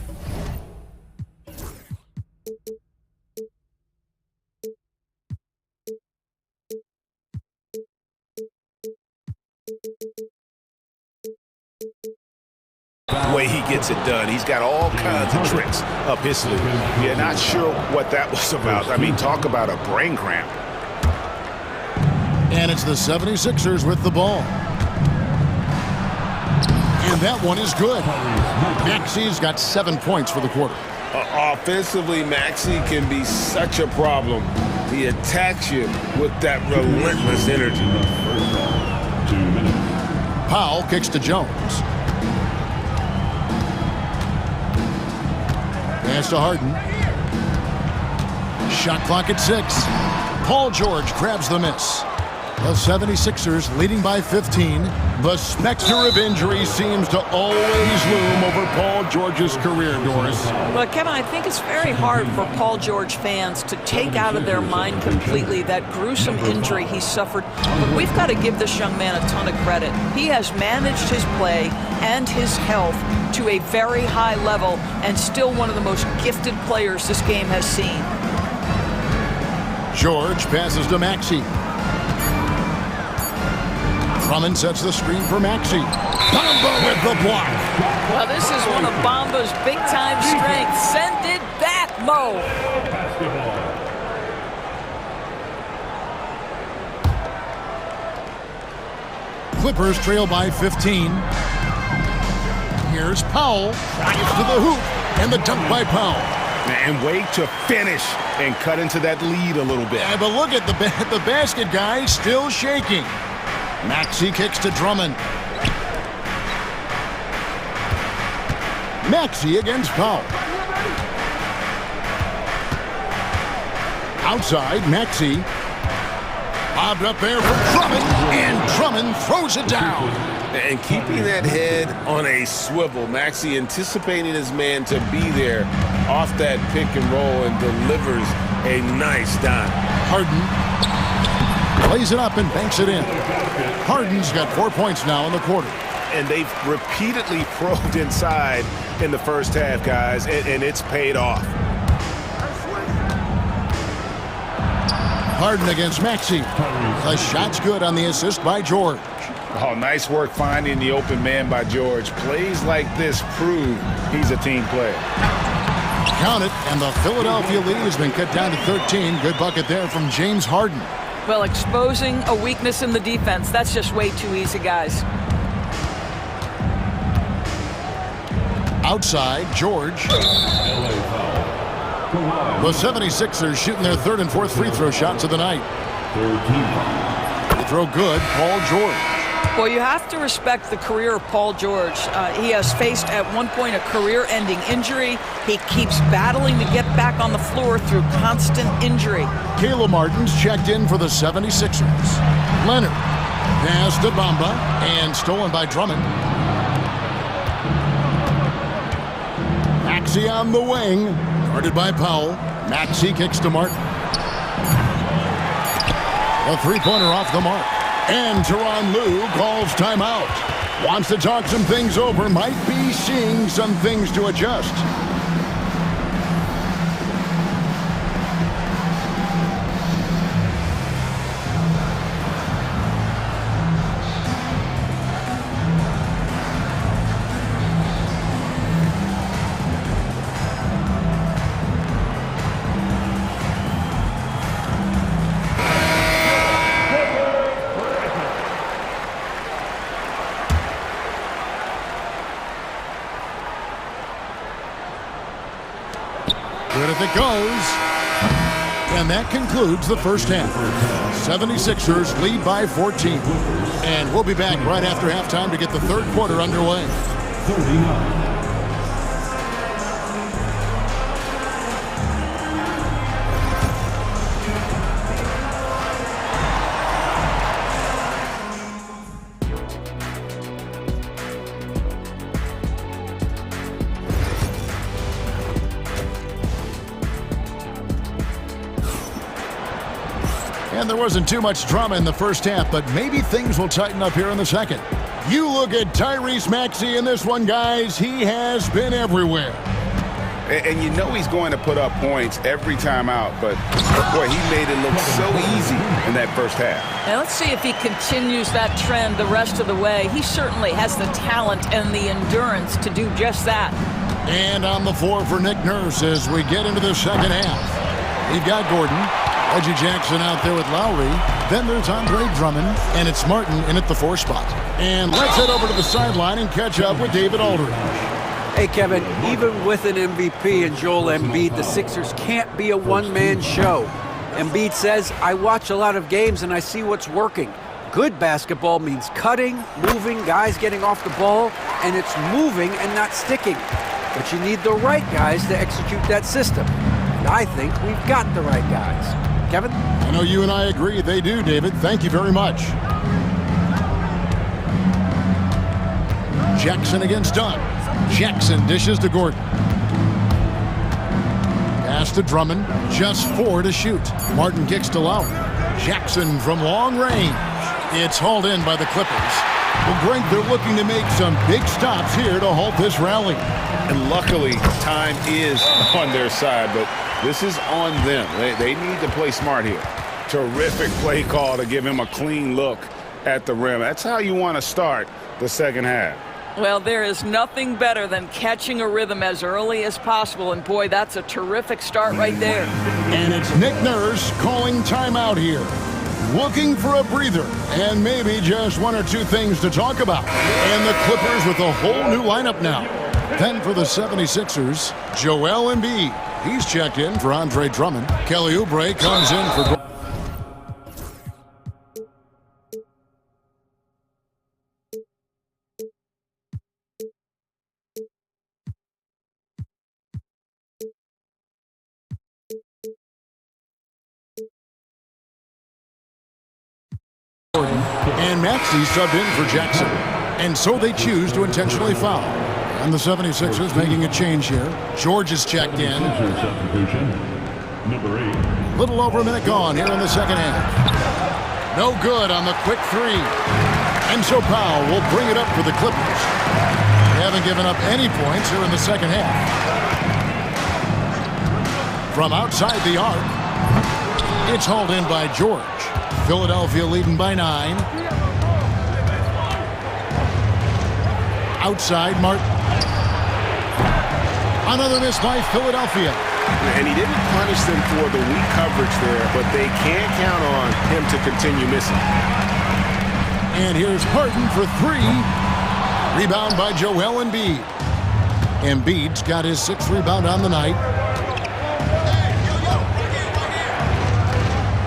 the way he gets it done. He's got all kinds of tricks up his sleeve. Yeah, not sure what that was about. I mean, talk about a brain cramp. And it's the 76ers with the ball. And that one is good. Maxi's got 7 points for the quarter. Offensively, Maxey can be such a problem. He attacks you with that relentless energy. Powell kicks to Jones. Pass to Harden. Shot clock at 6. Paul George grabs the miss. The 76ers leading by 15. The specter of injury seems to always loom over Paul George's career, Doris. Well, Kevin, I think it's very hard for Paul George fans to take out of their mind completely that gruesome injury he suffered. But we've got to give this young man a ton of credit. He has managed his play and his health to a very high level and still one of the most gifted players this game has seen. George passes to Maxey. Drummond sets the screen for Maxey. Bamba with the block. Well, this is one of Bamba's big-time strengths. Send it back, Mo. Clippers trail by 15. Here's Powell. Drives to the hoop. And the dunk by Powell. And wait to finish and cut into that lead a little bit. Yeah, but look at the basket guy still shaking. Maxey kicks to Drummond. Maxey against Powell. Outside, Maxey. Bobbed up there for Drummond, and Drummond throws it down. And keeping that head on a swivel, Maxey anticipating his man to be there off that pick and roll and delivers a nice dime. Harden plays it up and banks it in. Harden's got 4 points now in the quarter. And they've repeatedly probed inside in the first half, guys, and it's paid off. Harden against Maxey. The shot's good on the assist by George. Oh, nice work finding the open man by George. Plays like this prove he's a team player. Count it, and the Philadelphia lead has been cut down to 13. Good bucket there from James Harden. Well, exposing a weakness in the defense, that's just way too easy, guys. Outside, George. The 76ers shooting their third and fourth free throw shots of the night. The throw good, Paul George. Well, you have to respect the career of Paul George. He has faced at one point a career-ending injury. He keeps battling to get back on the floor through constant injury. Caleb Martin's checked in for the 76ers. Leonard pass to Bamba and stolen by Drummond. Maxey on the wing, guarded by Powell. Maxey kicks to Martin. A three-pointer off the mark. And Tyronn Lue calls timeout. Wants to talk some things over, might be seeing some things to adjust. Good if it goes. And that concludes the first half. 76ers lead by 14. And we'll be back right after halftime to get the third quarter underway. 39. And there wasn't too much drama in the first half, but maybe things will tighten up here in the second. You look at Tyrese Maxey in this one, guys. He has been everywhere. And you know he's going to put up points every time out, but boy, he made it look so easy in that first half. Now let's see if he continues that trend the rest of the way. He certainly has the talent and the endurance to do just that. And on the floor for Nick Nurse as we get into the second half. We've got Gordon, Reggie Jackson out there with Lowry. Then there's Andre Drummond, and it's Martin in at the 4 spot. And let's head over to the sideline and catch up with David Aldridge. Hey, Kevin, even with an MVP and Joel Embiid, the Sixers can't be a one-man show. Embiid says, I watch a lot of games and I see what's working. Good basketball means cutting, moving, guys getting off the ball, and it's moving and not sticking. But you need the right guys to execute that system. And I think we've got the right guys. Kevin? I know you and I agree. They do, David. Thank you very much. Jackson against Dunn. Jackson dishes to Gordon. Pass to Drummond. Just 4 to shoot. Martin kicks to Lowry. Jackson from long range. It's hauled in by the Clippers. Well, Greg, they're looking to make some big stops here to halt this rally. And luckily, time is on their side, but this is on them. They need to play smart here. Terrific play call to give him a clean look at the rim. That's how you want to start the second half. Well, there is nothing better than catching a rhythm as early as possible, and boy, that's a terrific start right there. And it's Nick Nurse calling timeout here. Looking for a breather and maybe just 1 or 2 things to talk about. And the Clippers with a whole new lineup now. Then for the 76ers, Joel Embiid. He's checked in for Andre Drummond. Kelly Oubre comes in for... And Maxey subbed in for Jackson. And so they choose to intentionally foul. And the 76ers making a change here. George is checked in. Little over a minute gone here in the second half. No good on the quick 3. And so Powell will bring it up for the Clippers. They haven't given up any points here in the second half. From outside the arc, it's hauled in by George. Philadelphia leading by 9. Outside, Martin. Another miss by Philadelphia. And he didn't punish them for the weak coverage there, but they can't count on him to continue missing. And here's Harden for 3. Rebound by Joel Embiid. Embiid's got his 6th rebound on the night.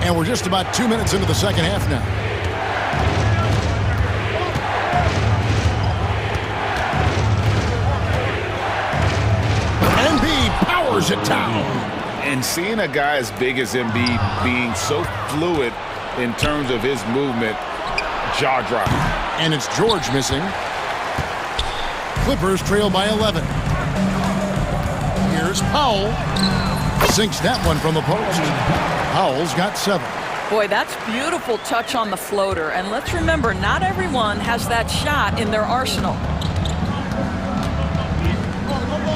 And we're just about 2 minutes into the second half now. Embiid powers it down. And seeing a guy as big as Embiid being so fluid in terms of his movement, jaw-dropping. And it's George missing. Clippers trail by 11. Here's Powell. Sinks that one from the post. Powell's got 7. Boy, that's beautiful touch on the floater. And let's remember, not everyone has that shot in their arsenal.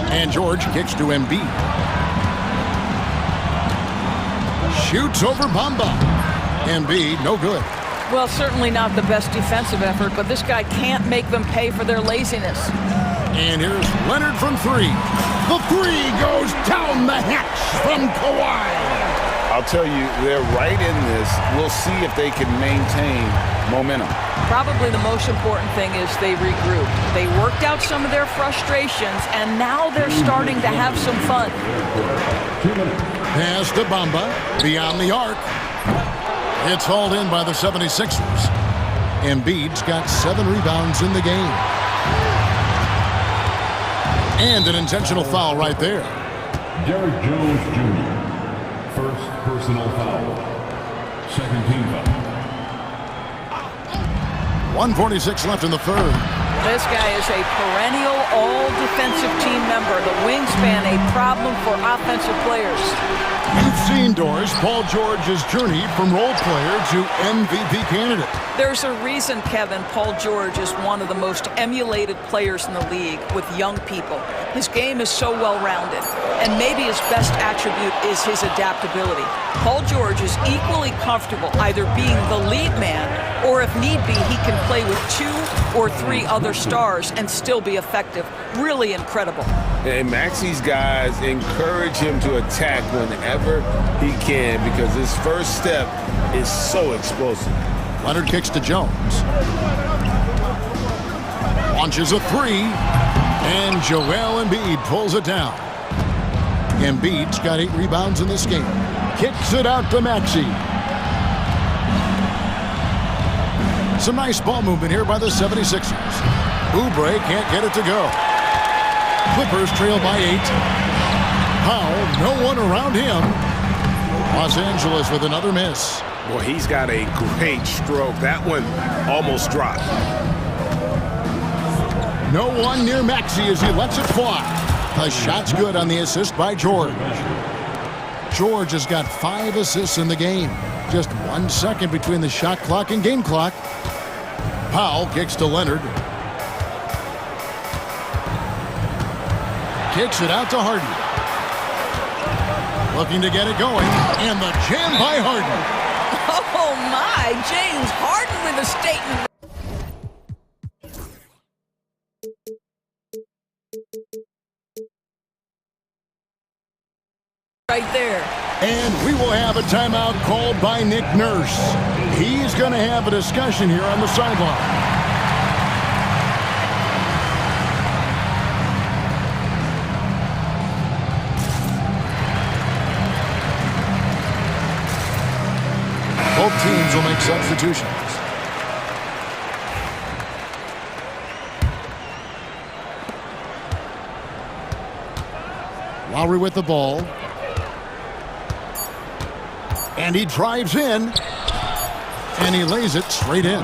And George kicks to Embiid. Shoots over Bamba. Embiid, no good. Well, certainly not the best defensive effort, but this guy can't make them pay for their laziness. And here's Leonard from 3. The 3 goes down the hatch from Kawhi. I'll tell you, they're right in this. We'll see if they can maintain momentum. Probably the most important thing is they regroup. They worked out some of their frustrations, and now they're starting to have some fun. Pass to Bamba, beyond the arc. It's hauled in by the 76ers. Embiid's got 7 rebounds in the game. And an intentional foul right there. Derrick Jones Jr. First personal foul. Second team foul. 1:46 left in the third. This guy is a perennial all-defensive team member. The wingspan, a problem for offensive players. You've seen, Doris, Paul George's journey from role player to MVP candidate. There's a reason, Kevin, Paul George is one of the most emulated players in the league with young people. His game is so well-rounded, and maybe his best attribute is his adaptability. Paul George is equally comfortable either being the lead man, or if need be, he can play with 2 or 3 other stars and still be effective. Really incredible. And Maxi's guys encourage him to attack whenever he can because his first step is so explosive. Leonard kicks to Jones. Launches a 3, and Joel Embiid pulls it down. Embiid's got 8 rebounds in this game. Kicks it out to Maxi. Some nice ball movement here by the 76ers. Oubre can't get it to go. Clippers trail by 8. Powell, no one around him. Los Angeles with another miss. Well, he's got a great stroke. That one almost dropped. No one near Maxi as he lets it fly. The shot's good on the assist by George. George has got 5 assists in the game. Just 1 second between the shot clock and game clock. Powell kicks to Leonard. Kicks it out to Harden. Looking to get it going. And the jam by Harden. Oh my, James Harden with a statement. Right there. And we will have a timeout called by Nick Nurse. He's going to have a discussion here on the sideline. Both teams will make substitutions. Lowry with the ball. And he drives in. And he lays it straight in.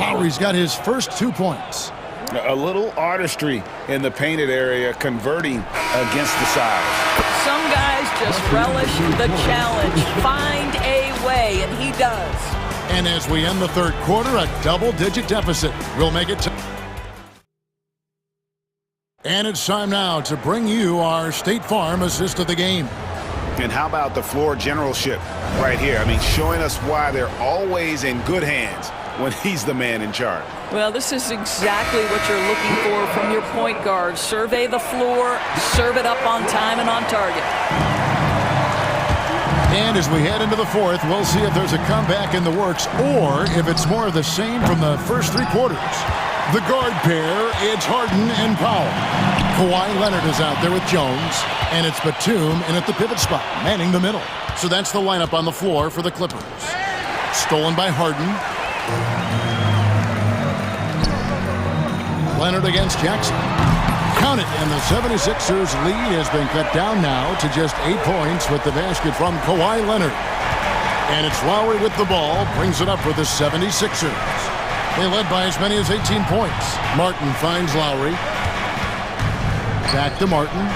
Lowry's got his first 2 points. A little artistry in the painted area, converting against the size. Some guys just relish the challenge. Find a way, and he does. And as we end the third quarter, a double-digit deficit. We'll make it. And it's time now to bring you our State Farm assist of the game. And how about the floor generalship right here? I mean, showing us why they're always in good hands when he's the man in charge. Well, this is exactly what you're looking for from your point guard. Survey the floor, serve it up on time and on target. And as we head into the fourth, we'll see if there's a comeback in the works or if it's more of the same from the first 3 quarters. The guard pair, it's Harden and Powell. Kawhi Leonard is out there with Jones, and it's Batum in at the pivot spot, manning the middle. So that's the lineup on the floor for the Clippers. Stolen by Harden. Leonard against Jackson. Count it, and the 76ers lead has been cut down now to just 8 points with the basket from Kawhi Leonard. And it's Lowry with the ball, brings it up for the 76ers. They led by as many as 18 points. Martin finds Lowry. Back to Martin.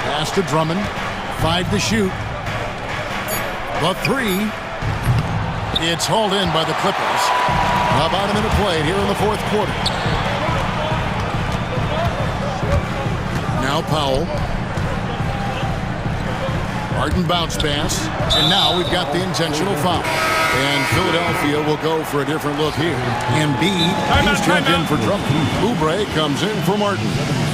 Pass to Drummond. 5 to shoot. The 3. It's hauled in by the Clippers. About a minute played here in the fourth quarter. Now Powell. Harden bounce pass. And now we've got the intentional foul. And Philadelphia will go for a different look here. Embiid, he's checked in for Drummond. Oubre comes in for Martin.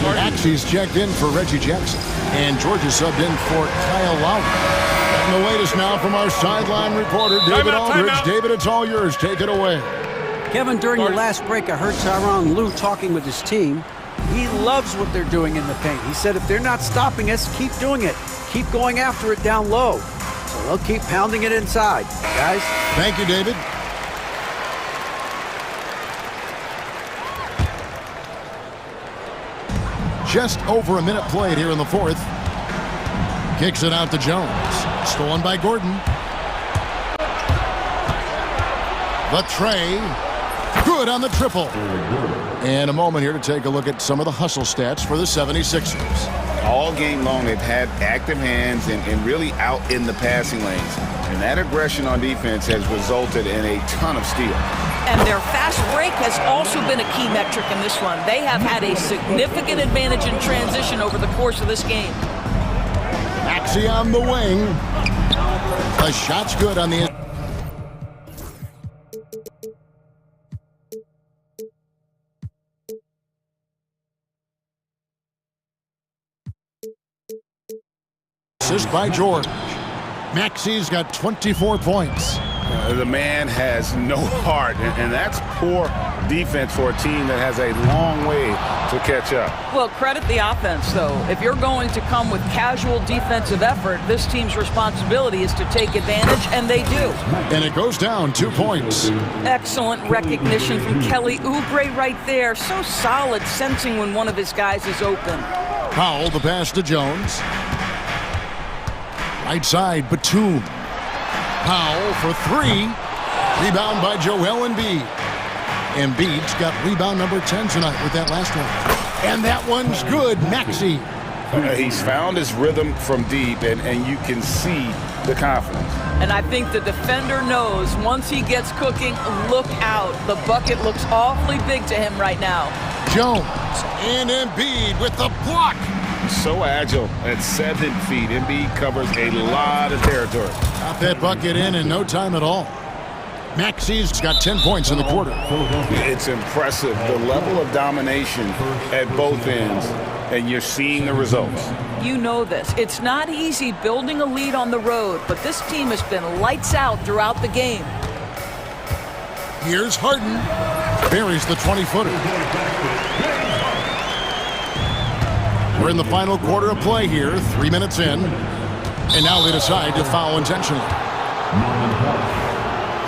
Maxi's checked in for Reggie Jackson. And Georgia subbed in for Kyle Lowry. And the latest now from our sideline reporter, David Aldridge. David, it's all yours. Take it away. Kevin, during your last break, I heard Tyronn Lue talking with his team. He loves what they're doing in the paint. He said if they're not stopping us, keep doing it. Keep going after it down low. So they'll keep pounding it inside. Guys? Thank you, David. Just over a minute played here in the fourth. Kicks it out to Jones. Stolen by Gordon. The tray. Good on the triple. And a moment here to take a look at some of the hustle stats for the 76ers. All game long, they've had active hands and really out in the passing lanes. And that aggression on defense has resulted in a ton of steals. And their fast break has also been a key metric in this one. They have had a significant advantage in transition over the course of this game. Maxey on the wing. The shot's good on the... Assist by George. Maxey's got 24 points. The man has no heart, and that's poor defense for a team that has a long way to catch up. Well, credit the offense, though. If you're going to come with casual defensive effort, this team's responsibility is to take advantage, and they do. And it goes down 2 points. Excellent recognition from Kelly Oubre right there. So solid, sensing when one of his guys is open. Powell, the pass to Jones. Right side, Batum. Powell for three. Rebound by Joel Embiid. Embiid's got rebound number 10 tonight with that last one. And that one's good, Maxey. He's found his rhythm from deep, and you can see the confidence. And I think the defender knows once he gets cooking, look out. The bucket looks awfully big to him right now. Jones and Embiid with the block. So agile at 7 feet. Embiid covers a lot of territory. Got that bucket in no time at all. Maxey's got 10 points in the quarter. It's impressive, the level of domination at both ends, and you're seeing the results. You know this. It's not easy building a lead on the road, but this team has been lights out throughout the game. Here's Harden. Buries the 20-footer. We're in the final quarter of play here, 3 minutes in. And now they decide to foul intentionally.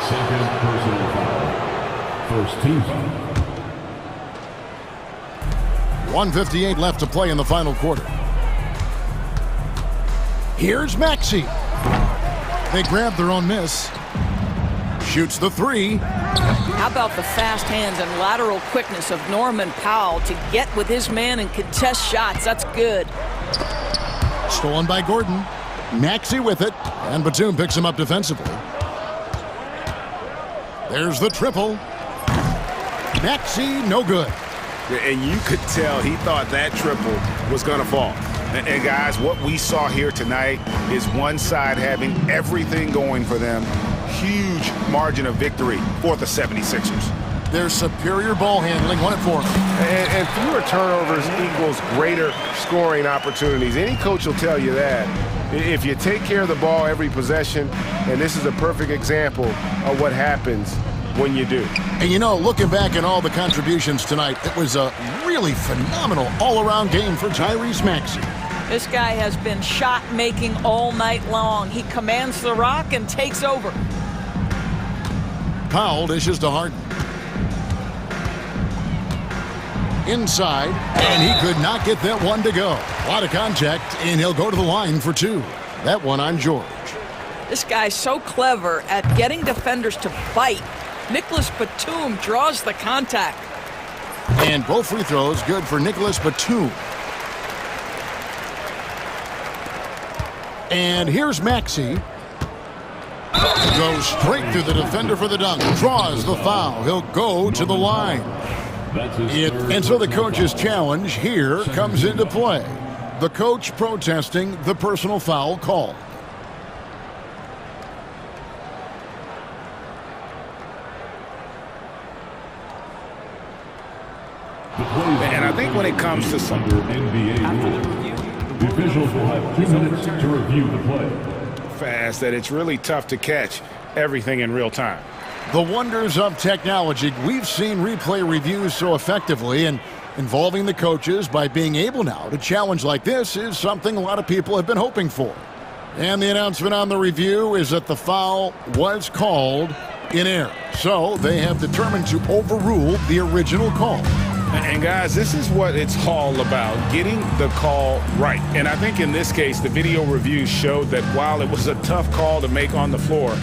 Second personal foul. First team foul. 1:58 left to play in the final quarter. Here's Maxey. They grab their own miss. Shoots the three. How about the fast hands and lateral quickness of Norman Powell to get with his man and contest shots? That's good. Stolen by Gordon. Maxey with it, and Batum picks him up defensively. There's the triple. Maxey, no good. And you could tell he thought that triple was going to fall. And guys, what we saw here tonight is one side having everything going for them. Huge margin of victory for the 76ers. Their superior ball handling won it for them. And fewer turnovers equals greater scoring opportunities. Any coach will tell you that. If you take care of the ball every possession, and this is a perfect example of what happens when you do. And you know, looking back at all the contributions tonight, it was a really phenomenal all-around game for Tyrese Maxey. This guy has been shot-making all night long. He commands the rock and takes over. Powell dishes to Harden. Inside, and he could not get that one to go. A lot of contact, and he'll go to the line for two. That one on George. This guy's so clever at getting defenders to bite. Nicholas Batum draws the contact. And both free throws good for Nicholas Batum. And here's Maxey. Goes straight through the defender for the dunk. Draws the foul. He'll go to the line. And so the coach's challenge here comes into play. The coach protesting the personal foul call. And I think when it comes to some The officials will have 2 minutes to review the play. Fast that it's really tough to catch everything in real time. The wonders of technology. We've seen replay reviews so effectively, and involving the coaches by being able now to challenge like this is something a lot of people have been hoping for. And the announcement on the review is that the foul was called in error. So they have determined to overrule the original call. And guys, this is what it's all about, getting the call right. And I think in this case, the video review showed that while it was a tough call to make on the floor,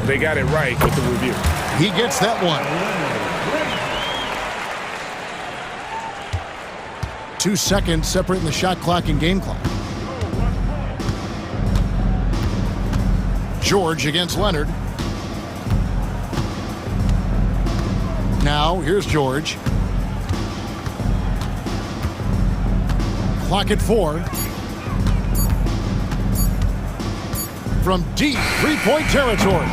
they got it right with the review. He gets that one. 2 seconds separating the shot clock and game clock. George against Leonard. Now, here's George. Clock at 4. From deep three-point territory.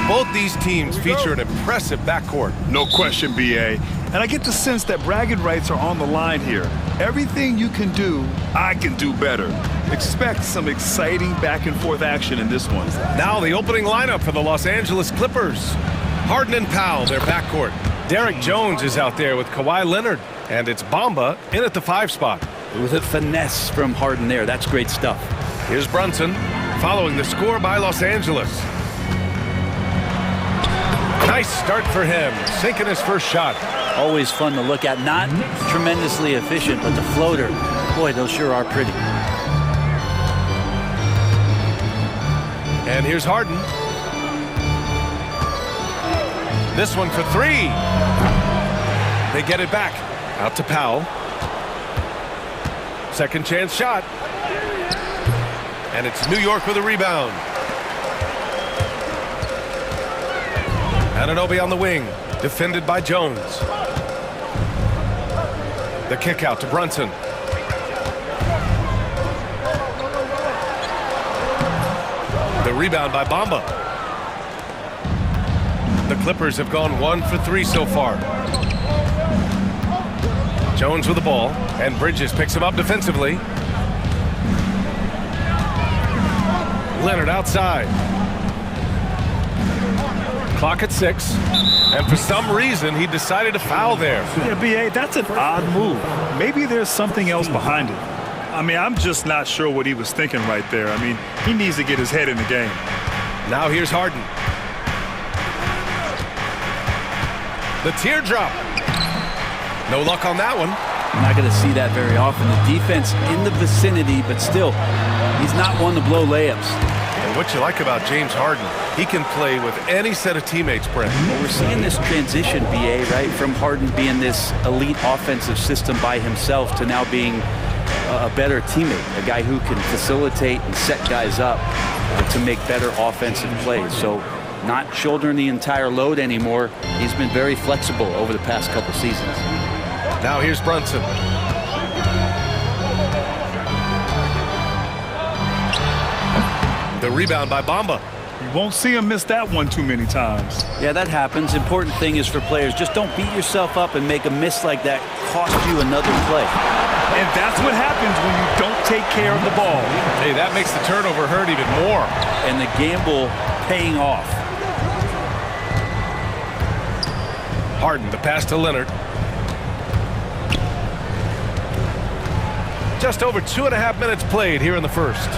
Both these teams feature an impressive backcourt. No question, BA. And I get the sense that bragging rights are on the line here. Everything you can do, I can do better. Expect some exciting back and forth action in this one. Now the opening lineup for the Los Angeles Clippers. Harden and Powell, their backcourt. Derek Jones is out there with Kawhi Leonard, and it's Bamba in at the 5 spot. With a finesse from Harden there. That's great stuff. Here's Brunson following the score by Los Angeles. Nice start for him, sinking his first shot. Always fun to look at. Not tremendously efficient, but the floater, boy, those sure are pretty. And here's Harden. This one for 3. They get it back. Out to Powell. Second chance shot. And it's New York with a rebound. Anunoby on the wing, defended by Jones. The kick out to Brunson. The rebound by Bamba. The Clippers have gone 1 for 3 so far. Jones with the ball, and Bridges picks him up defensively. Leonard outside. Clock at 6, and for some reason he decided to foul there. Yeah, B.A., that's an odd move. Maybe there's something else behind it. I mean, I'm just not sure what he was thinking right there. I mean, he needs to get his head in the game. Now here's Harden. The teardrop. No luck on that one. I'm not going to see that very often. The defense in the vicinity, but still, he's not one to blow layups. And what you like about James Harden, he can play with any set of teammates, Brent. Well, we're seeing this transition, BA, right, from Harden being this elite offensive system by himself to now being a better teammate, a guy who can facilitate and set guys up to make better offensive plays. So not shouldering the entire load anymore. He's been very flexible over the past couple seasons. Now here's Brunson. The rebound by Bamba. You won't see him miss that one too many times. Yeah, that happens. Important thing is for players, just don't beat yourself up and make a miss like that cost you another play. And that's what happens when you don't take care of the ball. Hey, that makes the turnover hurt even more. And the gamble paying off. Harden, the pass to Leonard. Just over 2.5 minutes played here in the first.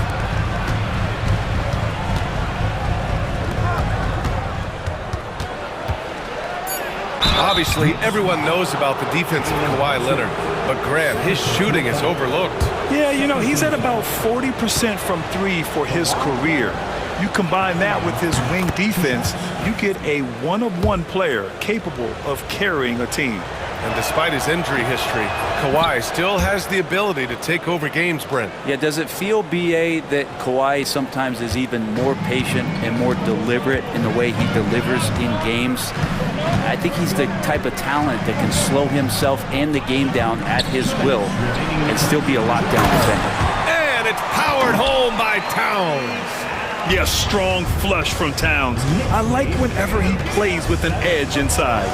Obviously, everyone knows about the defense of Kawhi Leonard, but Grant, his shooting is overlooked. Yeah, you know, he's at about 40% from 3 for his career. You combine that with his wing defense, you get a one-of-one player capable of carrying a team. And despite his injury history, Kawhi still has the ability to take over games, Brent. Yeah, does it feel, B.A., that Kawhi sometimes is even more patient and more deliberate in the way he delivers in games? I think he's the type of talent that can slow himself and the game down at his will and still be a lockdown defender. And it's powered home by Towns. Yeah, strong flush from Towns. I like whenever he plays with an edge inside.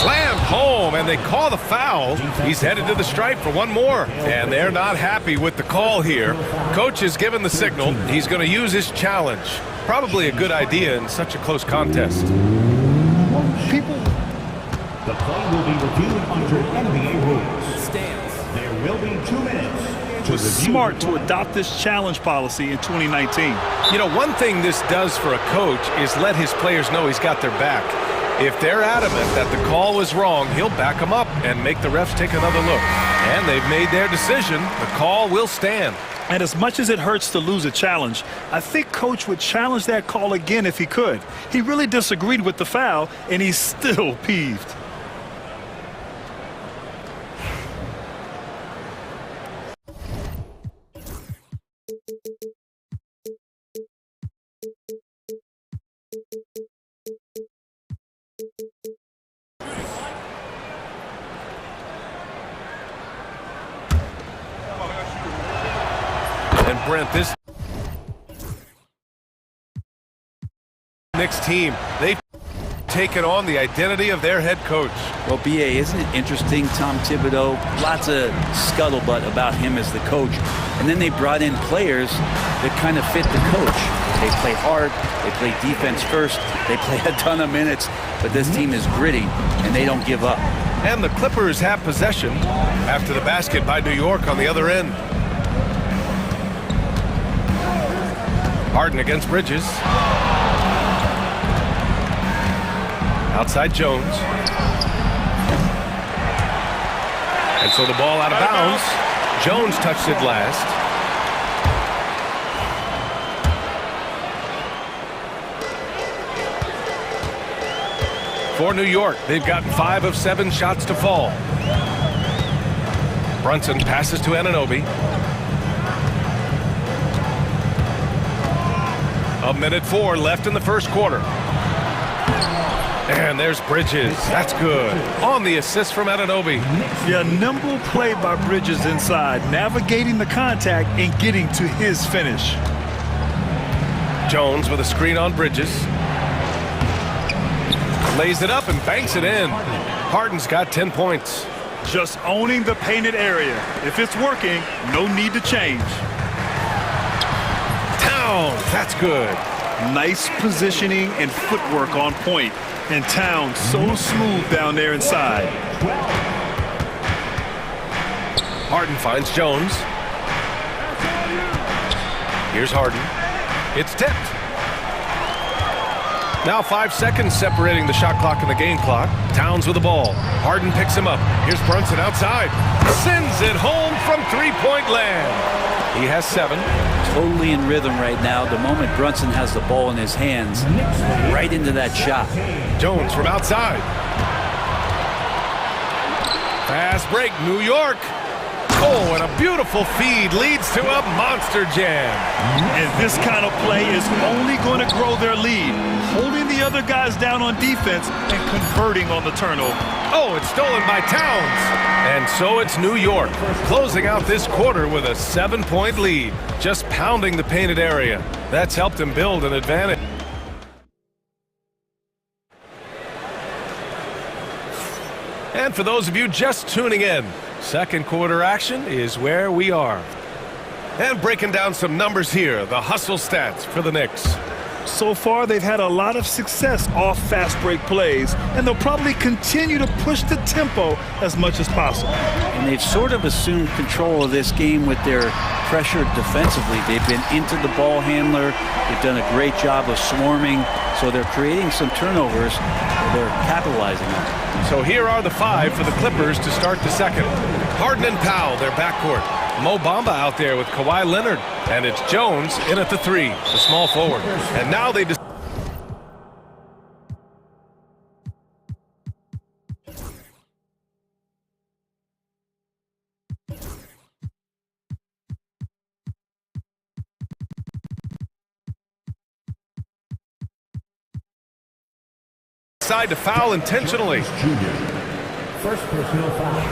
Slammed home, and they call the foul. He's headed to the stripe for one more. And they're not happy with the call here. Coach has given the signal. He's going to use his challenge. Probably a good idea in such a close contest. The play will be reviewed under NBA rules. There will be 2 minutes. It was smart to adopt this challenge policy in 2019. You know, one thing this does for a coach is let his players know he's got their back. If they're adamant that the call was wrong, he'll back them up and make the refs take another look. And they've made their decision. The call will stand. And as much as it hurts to lose a challenge, I think Coach would challenge that call again if he could. He really disagreed with the foul, and he's still peeved. And Brent, this Knicks team, they taken on the identity of their head coach. Well, B.A., isn't it interesting, Tom Thibodeau? Lots of scuttlebutt about him as the coach. And then they brought in players that kind of fit the coach. They play hard, they play defense first, they play a ton of minutes, but this team is gritty, and they don't give up. And the Clippers have possession after the basket by New York on the other end. Harden against Bridges. Outside Jones. And so the ball out of bounds. Jones touched it last. For New York, they've gotten 5 of 7 shots to fall. Brunson passes to Anunoby. A minute 4 left in the first quarter. And there's Bridges. That's good. On the assist from Anunoby. Yeah, nimble play by Bridges inside, navigating the contact and getting to his finish. Jones with a screen on Bridges. Lays it up and banks it in. Harden's got 10 points. Just owning the painted area. If it's working, no need to change. Towns, that's good. Nice positioning and footwork on point. And Towns so smooth down there inside. Harden finds Jones. Here's Harden. It's tipped. Now 5 seconds separating the shot clock and the game clock. Towns with the ball. Harden picks him up. Here's Brunson outside. Sends it home from three-point land. He has 7. Totally in rhythm right now. The moment Brunson has the ball in his hands, right into that shot. Jones from outside. Fast break, New York. Oh, and a beautiful feed leads to a monster jam. And this kind of play is only going to grow their lead. Holding the other guys down on defense and converting on the turnover. Oh, it's stolen by Towns. And so it's New York closing out this quarter with a 7-point lead. Just pounding the painted area. That's helped them build an advantage. And for those of you just tuning in, second quarter action is where we are. And breaking down some numbers here, the hustle stats for the Knicks. So far, they've had a lot of success off fast break plays, and they'll probably continue to push the tempo as much as possible. And they've sort of assumed control of this game with their pressure defensively. They've been into the ball handler. They've done a great job of swarming, so they're creating some turnovers that they're capitalizing on. So here are the 5 for the Clippers to start the second. Harden and Powell, their backcourt. Mo Bamba out there with Kawhi Leonard. And it's Jones in at the 3, the small forward. And now they decide to foul intentionally. First personal foul.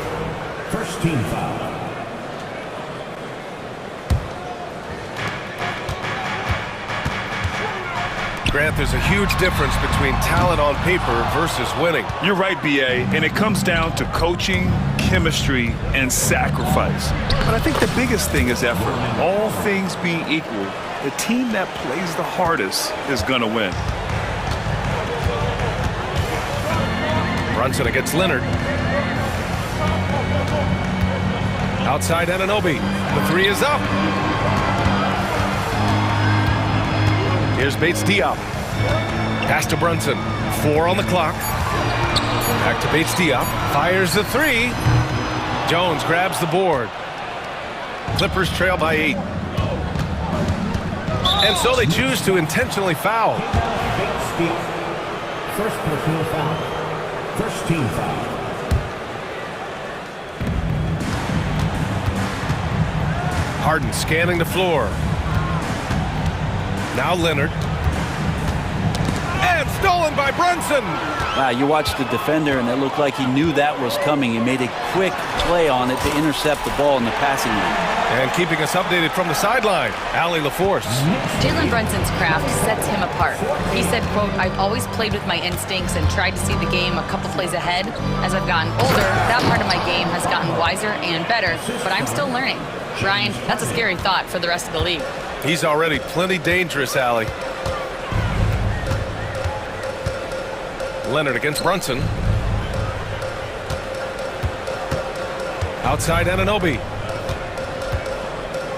First team foul. Grant, there's a huge difference between talent on paper versus winning. You're right, B.A., and it comes down to coaching, chemistry, and sacrifice. But I think the biggest thing is effort. All things being equal, the team that plays the hardest is going to win. Brunson against Leonard. Outside Anunoby. The 3 is up. Here's Bates Diop. Pass to Brunson. 4 on the clock. Back to Bates Diop. Fires the 3. Jones grabs the board. Clippers trail by 8. And so they choose to intentionally foul. First personal foul. First team foul. Harden scanning the floor. Now Leonard. And stolen by Brunson. Wow, you watched the defender, and it looked like he knew that was coming. He made a quick play on it to intercept the ball in the passing lane. And keeping us updated from the sideline, Allie LaForce. Jalen Brunson's craft sets him apart. He said, quote, "I've always played with my instincts and tried to see the game a couple plays ahead. As I've gotten older, that part of my game has gotten wiser and better, but I'm still learning." Brian, that's a scary thought for the rest of the league. He's already plenty dangerous, Allie. Leonard against Brunson. Outside Anunoby.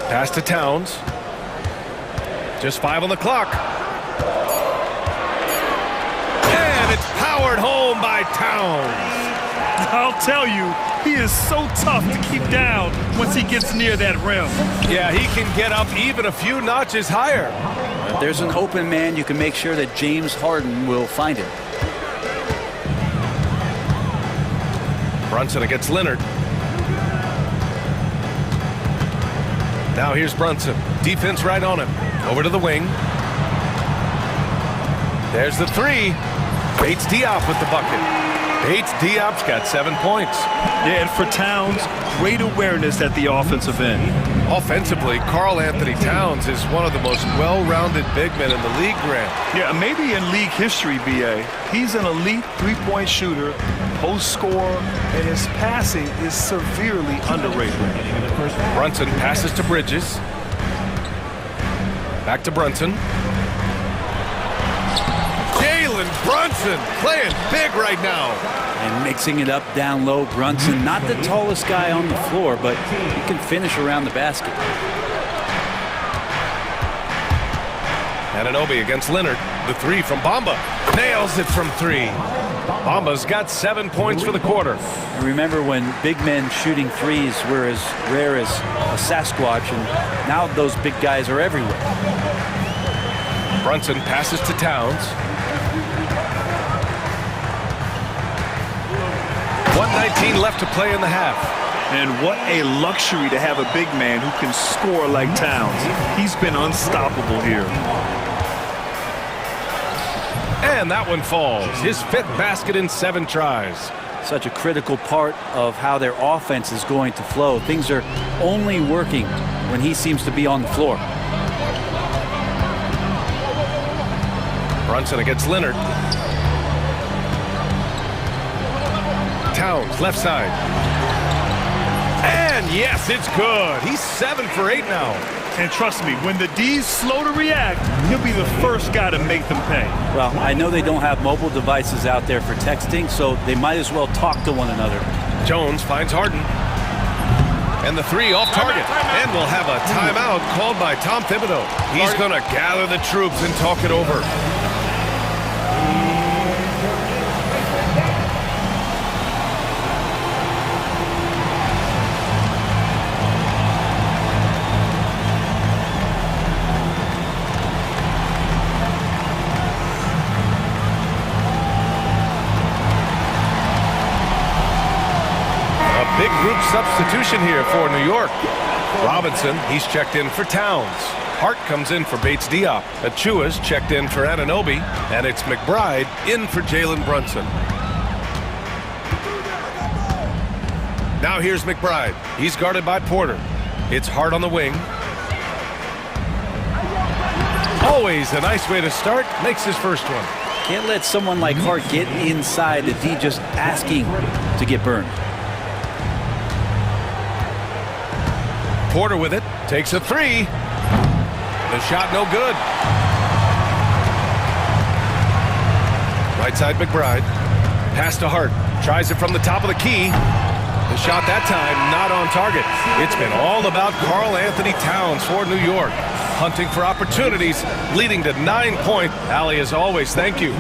Pass to Towns. Just 5 on the clock. And it's powered home by Towns. I'll tell you, he is so tough to keep down once he gets near that rim. Yeah, he can get up even a few notches higher. If there's an open man, you can make sure that James Harden will find it. Brunson against Leonard. Now here's Brunson. Defense right on him. Over to the wing. There's the three. Bates Diop with the bucket. Bates Diop's got 7 points. Yeah, and for Towns, great awareness at the offensive end. Offensively, Karl Anthony Towns is one of the most well-rounded big men in the league, Grant. Yeah, maybe in league history, B.A. He's an elite three-point shooter, post scorer, and his passing is severely underrated. Brunson passes to Bridges. Back to Brunson. Jalen Brunson playing big right now. And mixing it up down low. Brunson, not the tallest guy on the floor, but he can finish around the basket. Anunoby against Leonard. The three from Bamba. Nails it from 3. Bamba's got 7 points for the quarter. And remember when big men shooting threes were as rare as a Sasquatch, and now those big guys are everywhere. Brunson passes to Towns. 1:19 left to play in the half. And what a luxury to have a big man who can score like Towns. He's been unstoppable here. And that one falls. His 5th basket in 7 tries. Such a critical part of how their offense is going to flow. Things are only working when he seems to be on the floor. Brunson against Leonard. Towns, left side. And yes, it's good. He's 7 for 8 now. And trust me, when the D's slow to react, he'll be the first guy to make them pay. Well, I know they don't have mobile devices out there for texting, so they might as well talk to one another. Jones finds Harden. And the 3 off target. And we'll have a timeout called by Tom Thibodeau. He's going to gather the troops and talk it over. Big group substitution here for New York. Robinson, he's checked in for Towns. Hart comes in for Bates Diop. Achua's checked in for Anunoby. And it's McBride in for Jalen Brunson. Now here's McBride. He's guarded by Porter. It's Hart on the wing. Always a nice way to start. Makes his first one. Can't let someone like Hart get inside the D just asking to get burned. Porter with it, takes a 3. The shot no good. Right side McBride. Pass to Hart. Tries it from the top of the key. The shot that time not on target. It's been all about Karl Anthony Towns for New York. Hunting for opportunities, leading to 9-point. Allie, as always, thank you.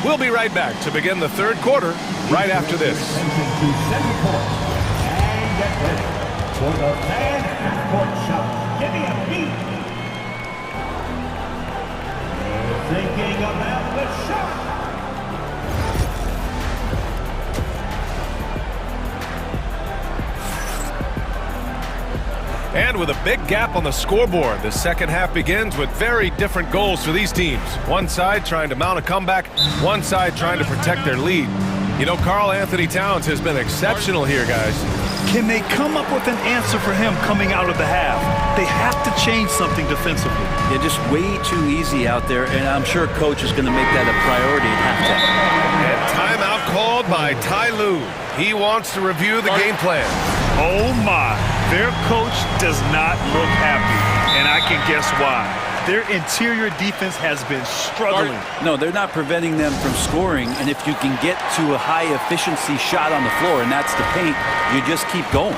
We'll be right back to begin the 3rd quarter right after this. And get ready for the fan half-court shot. Give me a beat. Thinking about the shot. And with a big gap on the scoreboard, the second half begins with very different goals for these teams. One side trying to mount a comeback, one side trying to protect their lead. You know, Karl Anthony Towns has been exceptional here, guys. Can they come up with an answer for him coming out of the half? They have to change something defensively. They're just way too easy out there, and I'm sure coach is going to make that a priority at halftime. And timeout called by Ty Lue. He wants to review the game plan. Oh my, their coach does not look happy, and I can guess why. Their interior defense has been struggling. No, they're not preventing them from scoring, and if you can get to a high-efficiency shot on the floor, and that's the paint, you just keep going.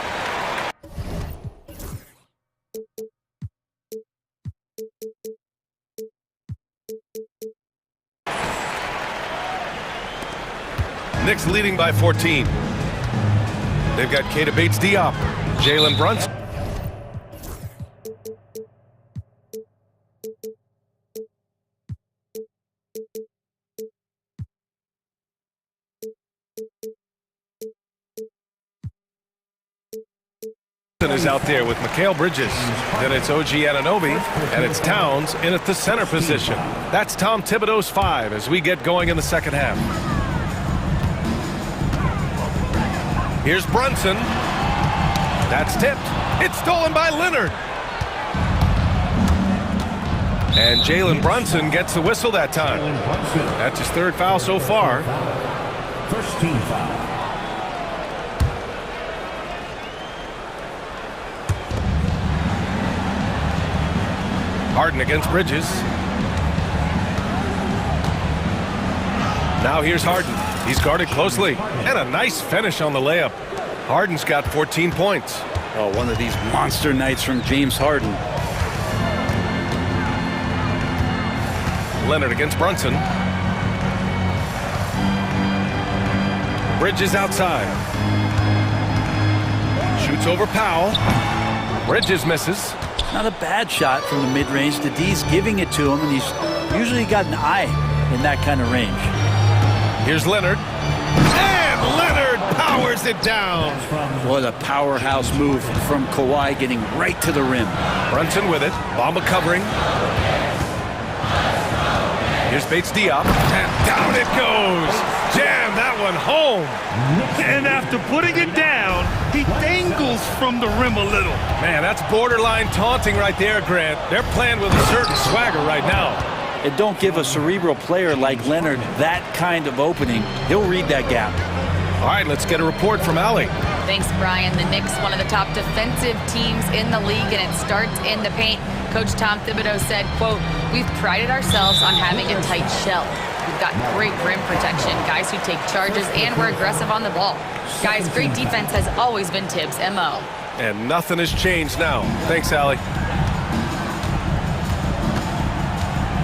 Knicks leading by 14. They've got Keita Bates-Diop, Jalen Brunson. Is out there with Mikal Bridges. Then it's OG Anunoby, and it's Towns in at the center position. That's Tom Thibodeau's 5 as we get going in the second half. Here's Brunson. That's tipped. It's stolen by Leonard. And Jalen Brunson gets the whistle that time. That's his third foul so far. First team foul. Harden against Bridges. Now here's Harden. He's guarded closely. And a nice finish on the layup. Harden's got 14 points. Oh, one of these monster nights from James Harden. Leonard against Brunson. Bridges outside. Shoots over Powell. Bridges misses. Not a bad shot from the mid-range. The D's giving it to him, and he's usually got an eye in that kind of range. Here's Leonard. And Leonard powers it down. What a powerhouse move from Kawhi, getting right to the rim. Brunson with it. Bamba covering. Here's Bates-Diop. And down it goes. Jam that one home. And after putting it down, he dangles from the rim a little. Man, that's borderline taunting right there, Grant. They're playing with a certain swagger right now. And don't give a cerebral player like Leonard that kind of opening. He'll read that gap. All right, let's get a report from Allie. Thanks, Brian. The Knicks, one of the top defensive teams in the league, and it starts in the paint. Coach Tom Thibodeau said, quote, "We've prided ourselves on having a tight shell. We've got great rim protection, guys who take charges, and we're aggressive on the ball. Guys, great defense has always been Tibbs' MO." And nothing has changed now. Thanks, Allie.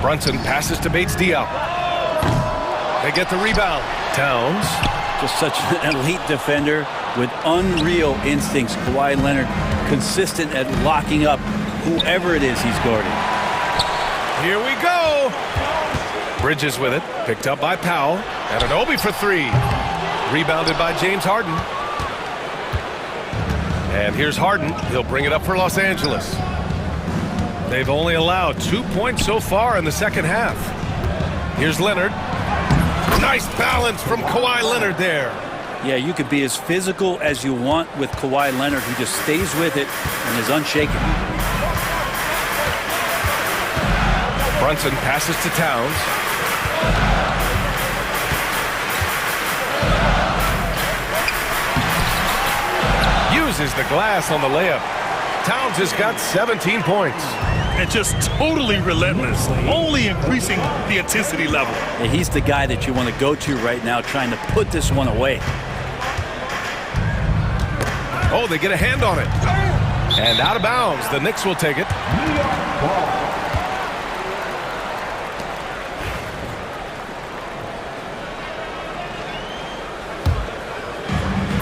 Brunson passes to Bates-Diop. They get the rebound. Towns. Just such an elite defender with unreal instincts. Kawhi Leonard consistent at locking up whoever it is he's guarding. Here we go. Bridges with it. Picked up by Powell. And Anunoby for 3. Rebounded by James Harden. And here's Harden. He'll bring it up for Los Angeles. They've only allowed 2 points so far in the second half. Here's Leonard. Nice balance from Kawhi Leonard there. Yeah, you could be as physical as you want with Kawhi Leonard, who just stays with it and is unshaken. Brunson passes to Towns. Uses the glass on the layup. Towns has got 17 points. And just totally relentless, only increasing the intensity level. Yeah, he's the guy that you want to go to right now, trying to put this one away. Oh, they get a hand on it. And out of bounds. The Knicks will take it.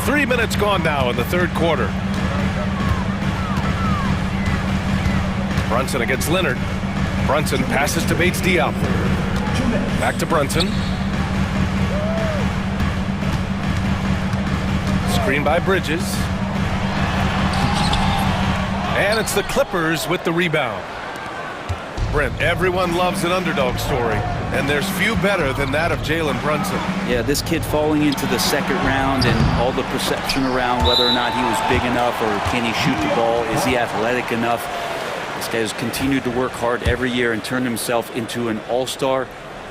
Three minutes gone now in the third quarter. Brunson against Leonard. Brunson passes to Bates-Diop. Back to Brunson. Screen by Bridges. And it's the Clippers with the rebound. Brent, everyone loves an underdog story, and there's few better than that of Jalen Brunson. Yeah, this kid falling into the second round and all the perception around whether or not he was big enough or can he shoot the ball, is he athletic enough? This guy has continued to work hard every year and turned himself into an all-star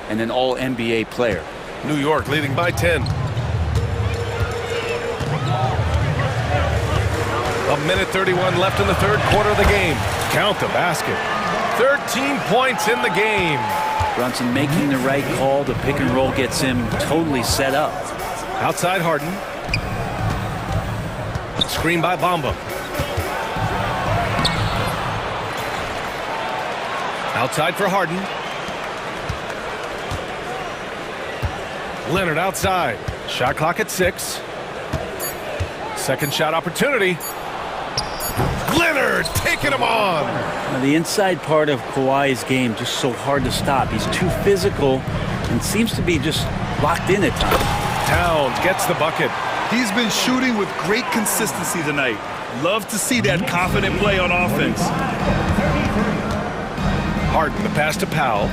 and an all-NBA player. New York leading by 10. A minute 31 left in the third quarter of the game. Count the basket. 13 points in the game. Brunson making the right call. The pick and roll gets him totally set up. Outside Harden. Screen by Bamba. Outside for Harden. Leonard outside. Shot clock at 6. Second shot opportunity. Leonard taking him on. Now, the inside part of Kawhi's game just so hard to stop. He's too physical and seems to be just locked in at times. Towns gets the bucket. He's been shooting with great consistency tonight. Love to see that confident play on offense. Harden, the pass to Powell.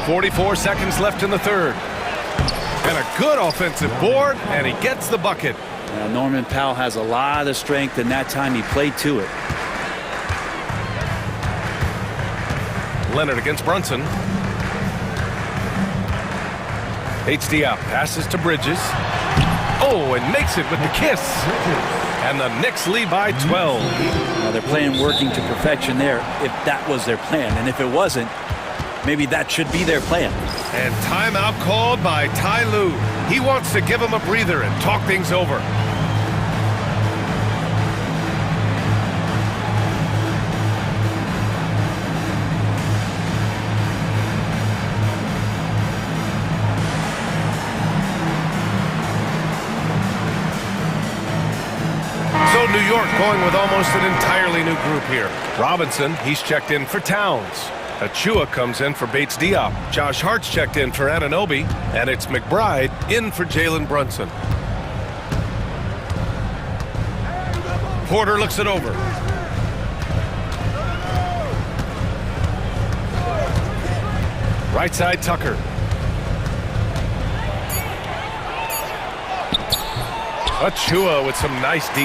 44 seconds left in the third. And a good offensive board, and he gets the bucket. Now, Norman Powell has a lot of strength, and that time he played to it. Leonard against Brunson. HDF passes to Bridges. Oh, and makes it with the kiss. And the Knicks lead by 12. Now, they're playing working to perfection there, if that was their plan. And if it wasn't, maybe that should be their plan. And timeout called by Ty Lue. He wants to give him a breather and talk things over. So New York going with almost an entirely new group here. Robinson, he's checked in for Towns. Achua comes in for Bates Diop. Josh Hart's checked in for Anunoby. And it's McBride in for Jalen Brunson. Porter looks it over. Right side Tucker. Achua with some nice D.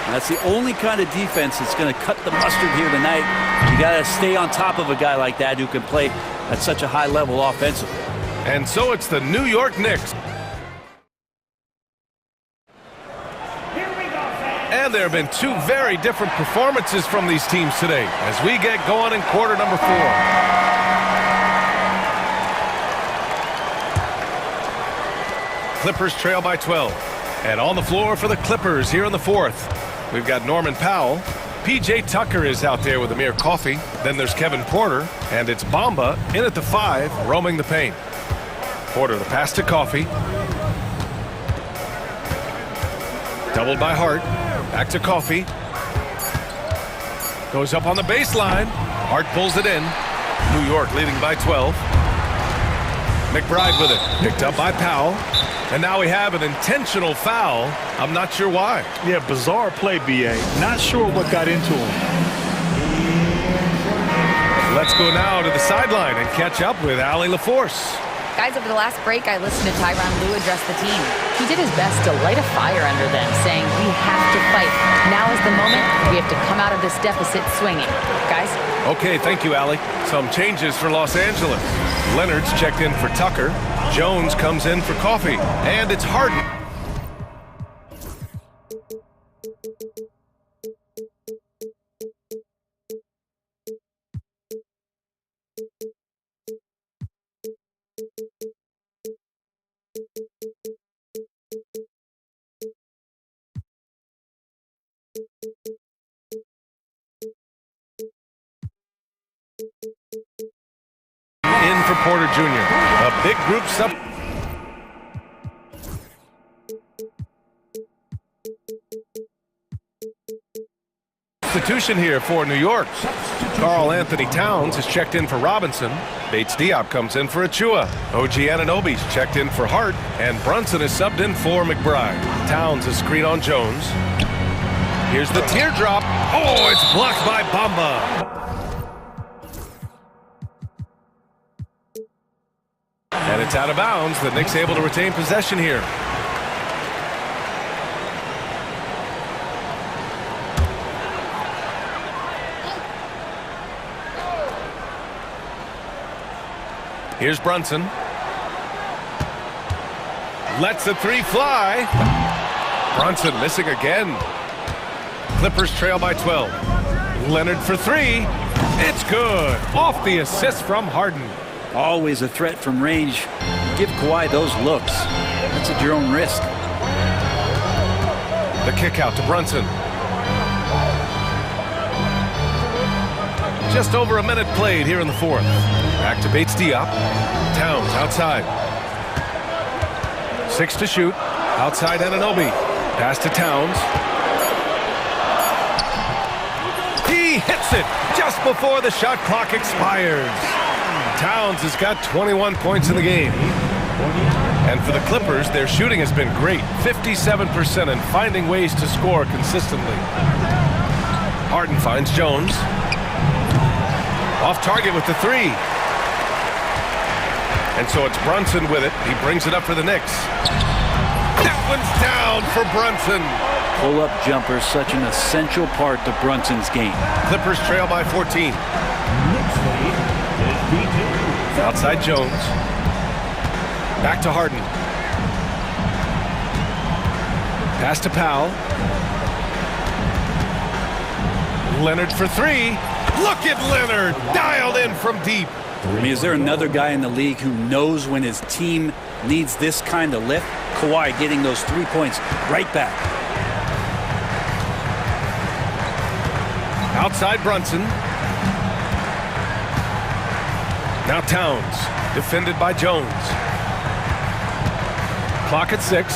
That's the only kind of defense that's going to cut the mustard here tonight. You got to stay on top of a guy like that who can play at such a high level offensively. And so it's the New York Knicks. And there have been two very different performances from these teams today as we get going in quarter number 4. Clippers trail by 12. And on the floor for the Clippers here in the fourth, we've got Norman Powell. P.J. Tucker is out there with Amir Coffey. Then there's Kevin Porter. And it's Bamba in at the 5, roaming the paint. Porter, the pass to Coffey. Doubled by Hart. Back to Coffey. Goes up on the baseline. Hart pulls it in. New York leading by 12. McBride with it. Picked up by Powell. And now we have an intentional foul. I'm not sure why. Yeah, bizarre play, B.A. Not sure what got into him. Let's go now to the sideline and catch up with Allie LaForce. Guys, over the last break, I listened to Tyronn Lue address the team. He did his best to light a fire under them, saying, we have to fight. Now is the moment. We have to come out of this deficit swinging. Guys? Okay, thank you, Allie. Some changes for Los Angeles. Leonard's checked in for Tucker. Jones comes in for Coffey. And it's Harden. In for Porter Jr. A big group sub. The substitution here for New York. Karl Anthony Towns is checked in for Robinson. Bates Diop comes in for Achua. OG Anunoby's checked in for Hart. And Brunson is subbed in for McBride. Towns is screen on Jones. Here's the teardrop. Oh, it's blocked by Bamba. And it's out of bounds. The Knicks able to retain possession here. Here's Brunson. Lets the three fly. Brunson missing again. Clippers trail by 12. Leonard for three. It's good. Off the assist from Harden. Always a threat from range. Give Kawhi those looks. That's at your own risk. The kick out to Brunson. Just over a minute played here in the fourth. Back to Bates Diop. Towns outside. 6 to shoot. Outside Anunoby. Pass to Towns. He hits it just before the shot clock expires. Towns has got 21 points in the game. And for the Clippers, their shooting has been great. 57% and finding ways to score consistently. Harden finds Jones. Off target with the three. And so it's Brunson with it. He brings it up for the Knicks. That one's down for Brunson. Pull-up jumper, such an essential part to Brunson's game. Clippers trail by 14. Outside Jones. Back to Harden. Pass to Powell. Leonard for three. Look at Leonard, dialed in from deep. I mean, is there another guy in the league who knows when his team needs this kind of lift? Kawhi getting those 3 points right back. Outside Brunson. Now Towns, defended by Jones. Clock at 6.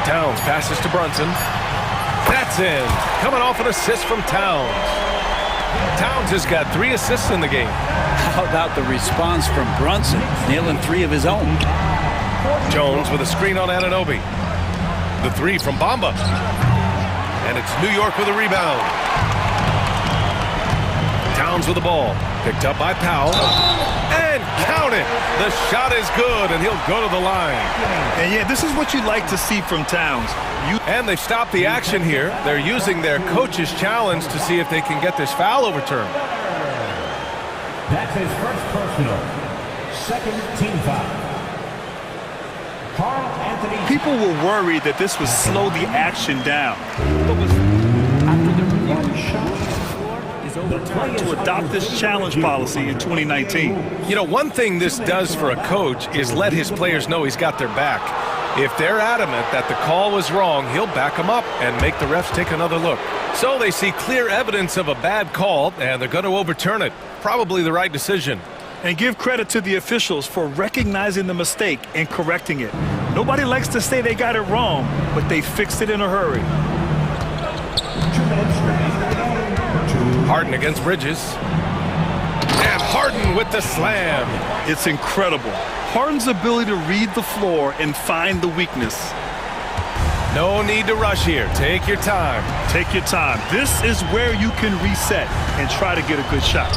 Towns passes to Brunson. That's in. Coming off an assist from Towns. Towns has got 3 assists in the game. How about the response from Brunson, nailing 3 of his own? Jones with a screen on Anunoby. The three from Bamba. And it's New York with a rebound. Towns with the ball. Picked up by Powell. And count it. The shot is good, and he'll go to the line. And yeah, this is what you like to see from Towns. And they've stopped the action here. They're using their coach's challenge to see if they can get this foul overturned. That's his first personal. Second team foul. Karl Anthony. People were worried that this would slow the action down. After the review shot, to adopt this challenge policy in 2019. You know, one thing this does for a coach is let his players know he's got their back. If they're adamant that the call was wrong, he'll back them up and make the refs take another look. So they see clear evidence of a bad call, and they're going to overturn it. Probably the right decision. And give credit to the officials for recognizing the mistake and correcting it. Nobody likes to say they got it wrong, but they fixed it in a hurry. Harden against Bridges. And Harden with the slam. It's incredible. Harden's ability to read the floor and find the weakness. No need to rush here. Take your time. Take your time. This is where you can reset and try to get a good shot.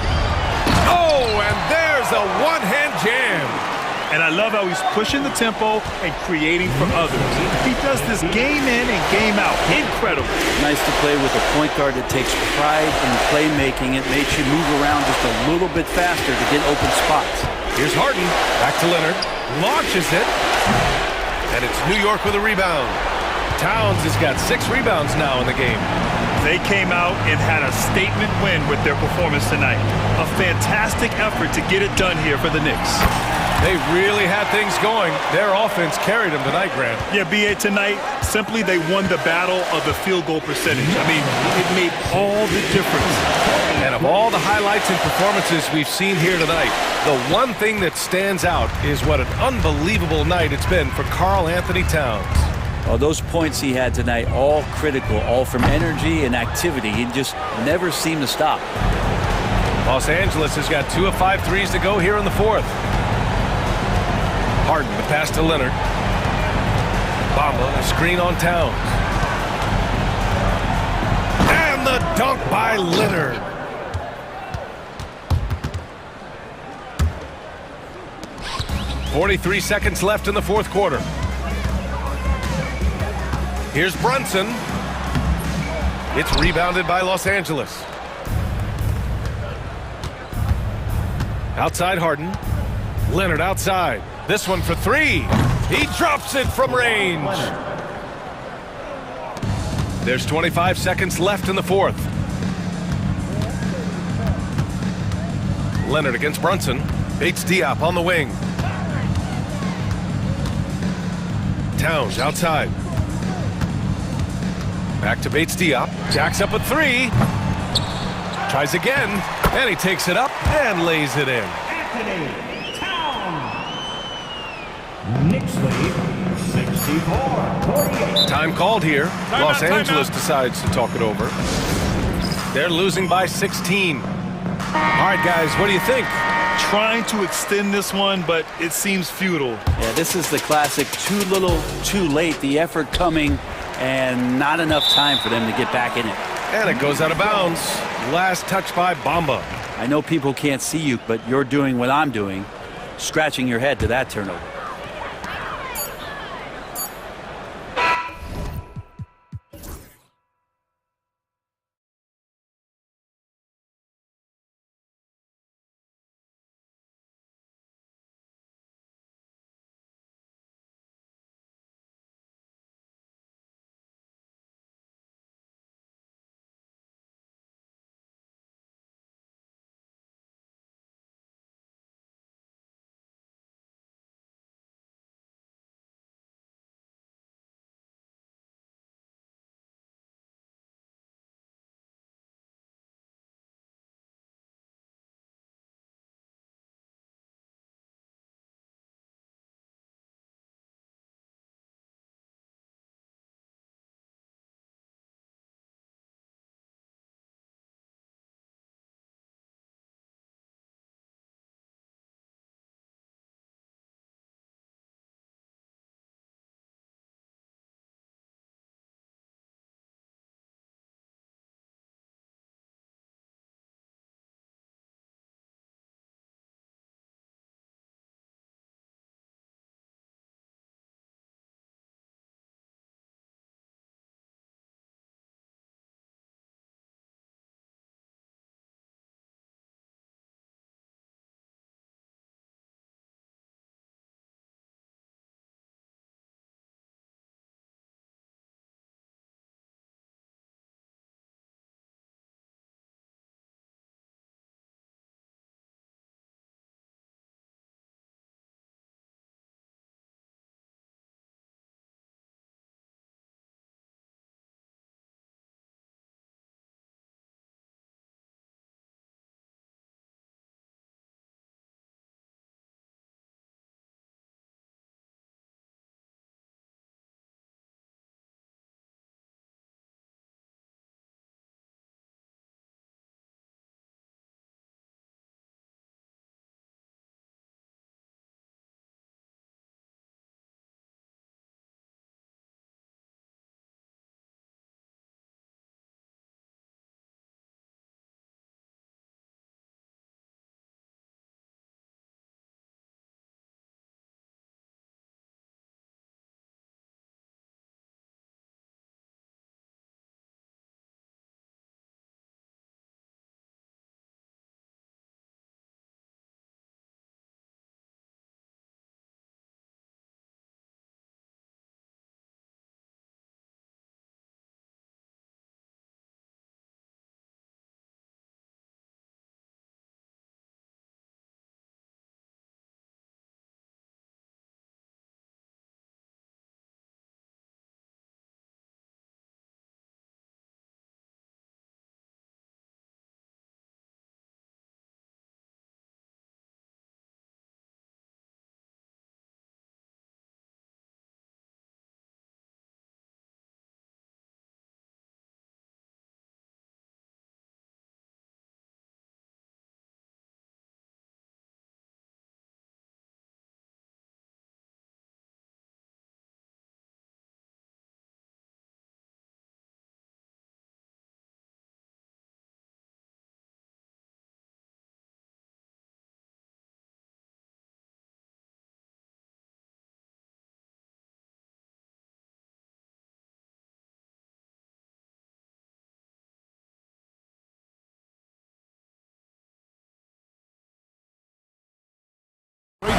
Oh, and there's a one-hand jam. And I love how he's pushing the tempo and creating for others. He does this game in and game out. Incredible. Nice to play with a point guard that takes pride in playmaking. It makes you move around just a little bit faster to get open spots. Here's Harden. Back to Leonard. Launches it. And it's New York with a rebound. Towns has got 6 rebounds now in the game. They came out and had a statement win with their performance tonight. A fantastic effort to get it done here for the Knicks. They really had things going. Their offense carried them tonight, Grant. Yeah, B.A., tonight, simply they won the battle of the field goal percentage. I mean, it made all the difference. And of all the highlights and performances we've seen here tonight, the one thing that stands out is what an unbelievable night it's been for Karl Anthony Towns. Well, those points he had tonight, all critical, all from energy and activity. He just never seemed to stop. Los Angeles has got 2 of 5 threes to go here in the fourth. Harden, the pass to Leonard. Bamba, a screen on Towns. And the dunk by Leonard. .43 seconds left in the fourth quarter. Here's Brunson. It's rebounded by Los Angeles. Outside Harden. Leonard outside. This one for 3. He drops it from range. There's 25 seconds left in the fourth. Leonard against Brunson. Bates Diop on the wing. Towns outside. Back to Bates Diop. Jacks up a 3. Tries again. And he takes it up and lays it in. Anthony Towns. Knicks lead 64-48. Time called here. Los Angeles decides to talk it over. They're losing by 16. All right, guys, what do you think? Trying to extend this one, but it seems futile. Yeah, this is the classic too little, too late. The effort coming and not enough time for them to get back in it. And it goes out of bounds. Last touch by Bamba. I know people can't see you, but you're doing what I'm doing, scratching your head to that turnover.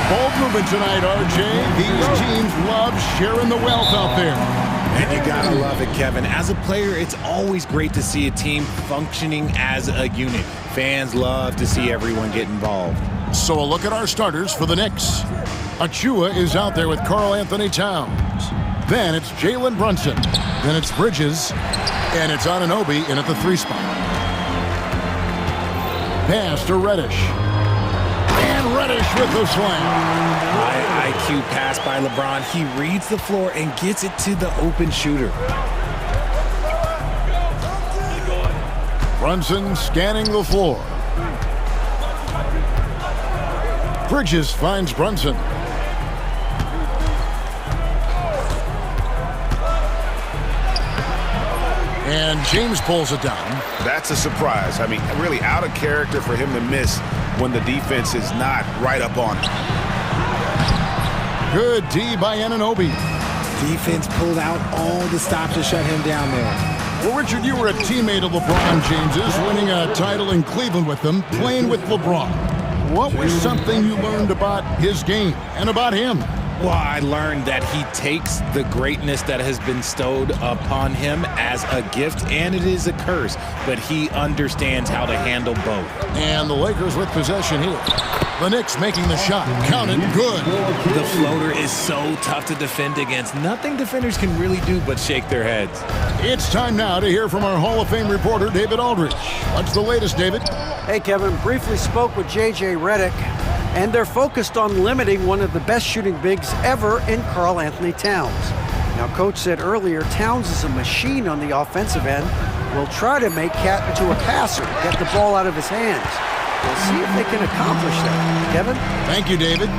Bold movement tonight, RJ. These teams love sharing the wealth out there. And you gotta love it, Kevin. As a player, it's always great to see a team functioning as a unit. Fans love to see everyone get involved. So a look at our starters for the Knicks. Achua is out there with Karl Anthony Towns. Then it's Jalen Brunson. Then it's Bridges. And it's Anunoby in at the 3 spot. Pass to Reddish. And Reddish with the slam. High IQ pass by LeBron. He reads the floor and gets it to the open shooter. Brunson scanning the floor. Bridges finds Brunson. And James pulls it down. That's a surprise. I mean, really out of character for him to miss when the defense is not right up on him. Good D by Anunoby. Defense pulled out all the stops to shut him down there. Well, Richard, you were a teammate of LeBron James's, winning a title in Cleveland with them, playing with LeBron. What was something you learned about his game and about him? Well, I learned that he takes the greatness that has been bestowed upon him as a gift, and it is a curse, but he understands how to handle both. And the Lakers with possession here. The Knicks making the shot. Counted. Good. The floater is so tough to defend against. Nothing defenders can really do but shake their heads. It's time now to hear from our Hall of Fame reporter, David Aldrich. What's the latest, David? Hey, Kevin. Briefly spoke with J.J. Redick, and they're focused on limiting one of the best shooting bigs ever in Karl Anthony Towns. Now, Coach said earlier, Towns is a machine on the offensive end. We'll try to make Cat into a passer, get the ball out of his hands. We'll see if they can accomplish that. Kevin? Thank you, David.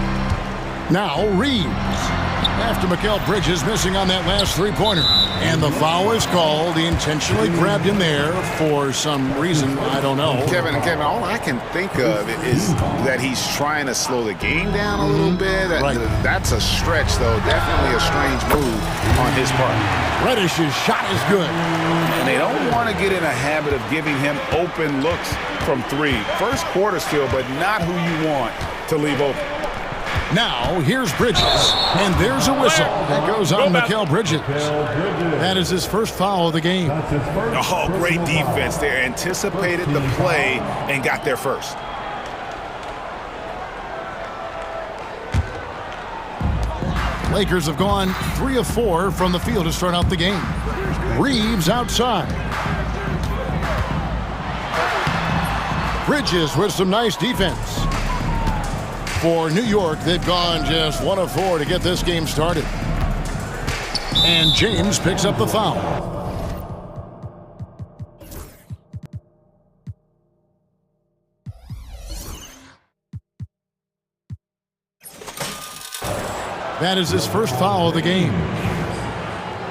Now, Reeves. After Mikal Bridges missing on that last three-pointer. And the foul is called. He intentionally grabbed him there for some reason, I don't know. Kevin, all I can think of is that he's trying to slow the game down a little bit. Right. That's a stretch, though. Definitely a strange move on his part. Reddish's shot is good. And they don't want to get in a habit of giving him open looks from 3. First quarter still, but not who you want to leave open. Now, here's Bridges, and there's a whistle that goes on Mikal Bridges. That is his first foul of the game. Oh, great defense there. Anticipated the play and got there first. Lakers have gone 3 of 4 from the field to start out the game. Reeves outside. Bridges with some nice defense. For New York, they've gone just 1 of 4 to get this game started. And James picks up the foul. That is his first foul of the game.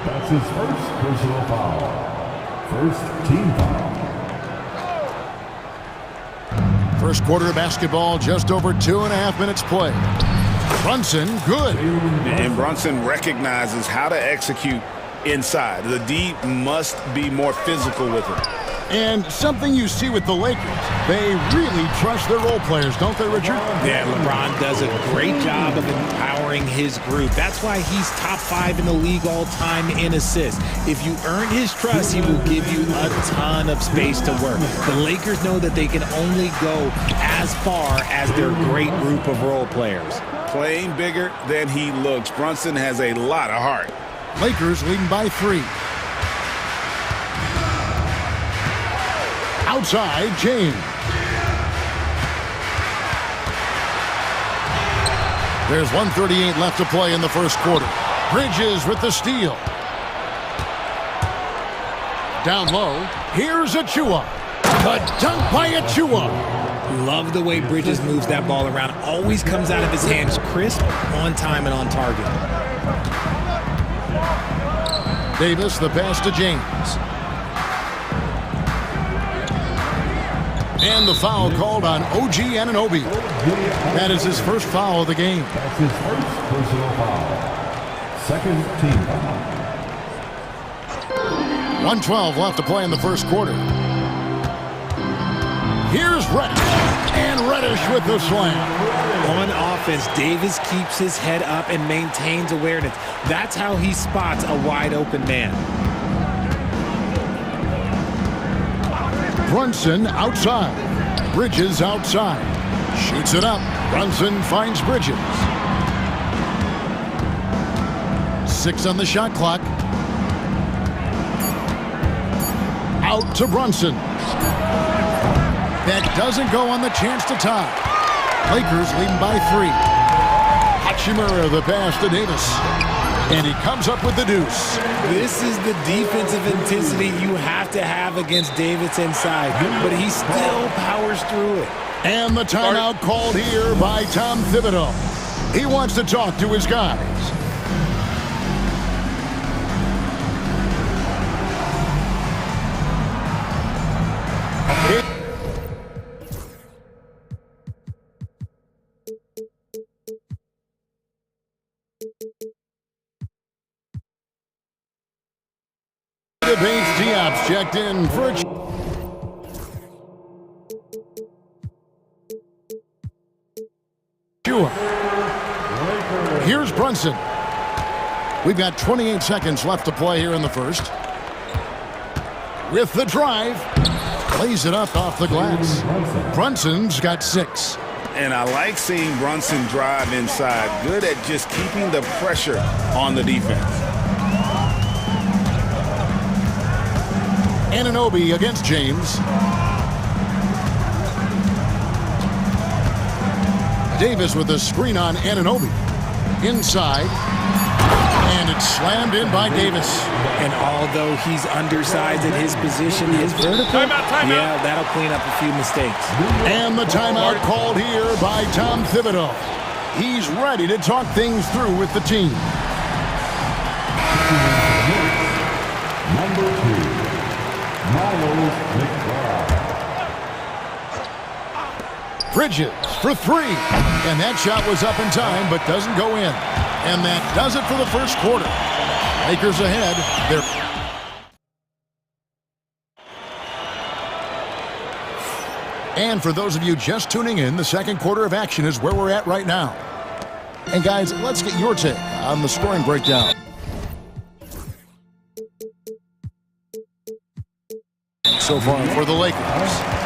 That's his first personal foul. First team foul. First quarter of basketball, just over 2.5 minutes play. Brunson, good. And Brunson recognizes how to execute inside. The D must be more physical with it. And something you see with the Lakers, they really trust their role players, don't they, Richard? Yeah, LeBron does a great job of empowering his group. That's why he's top 5 in the league all time in assists. If you earn his trust, he will give you a ton of space to work. The Lakers know that they can only go as far as their great group of role players. Playing bigger than he looks. Brunson has a lot of heart. Lakers leading by 3. Outside, James. There's 1:38 left to play in the first quarter. Bridges with the steal. Down low, here's Achua. The dunk by Achua. Love the way Bridges moves that ball around. Always comes out of his hands crisp, on time, and on target. Davis, the pass to James. And the foul called on OG Anunoby. That is his first foul of the game. That's his first personal foul. Second team foul. 1:12 left to play in the first quarter. Here's Reddish. And Reddish with the slam. On offense, Davis keeps his head up and maintains awareness. That's how he spots a wide open man. Brunson outside. Bridges outside. Shoots it up. Brunson finds Bridges. 6 on the shot clock. Out to Brunson. That doesn't go on the chance to tie. Lakers leading by 3. Hachimura the pass to Davis. And he comes up with the deuce. This is the defensive intensity you have to have against Davis inside, but he still powers through it. And the timeout called here by Tom Thibodeau. He wants to talk to his guys. Bates Diop's checked in for a... Here's Brunson. We've got 28 seconds left to play here in the first. With the drive. Lays it up off the glass. Brunson's got 6. And I like seeing Brunson drive inside. Good at just keeping the pressure on the defense. Anunoby against James. Davis with a screen on Anunoby. Inside. And it's slammed in by Davis. And although he's undersized at his position, his vertical, yeah, that'll clean up a few mistakes. And the timeout called here by Tom Thibodeau. He's ready to talk things through with the team. Number 2. Bridges for 3. And that shot was up in time, but doesn't go in. And that does it for the first quarter. Lakers ahead. And for those of you just tuning in, the second quarter of action is where we're at right now. And guys, let's get your take on the scoring breakdown. So far for the Lakers.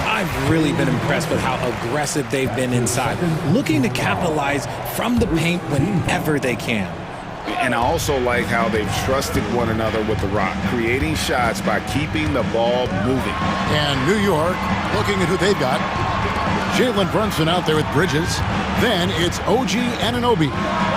I've really been impressed with how aggressive they've been inside, looking to capitalize from the paint whenever they can. And I also like how they've trusted one another with the rock, creating shots by keeping the ball moving. And New York looking at who they've got. Jalen Brunson out there with Bridges. Then it's OG Anunoby.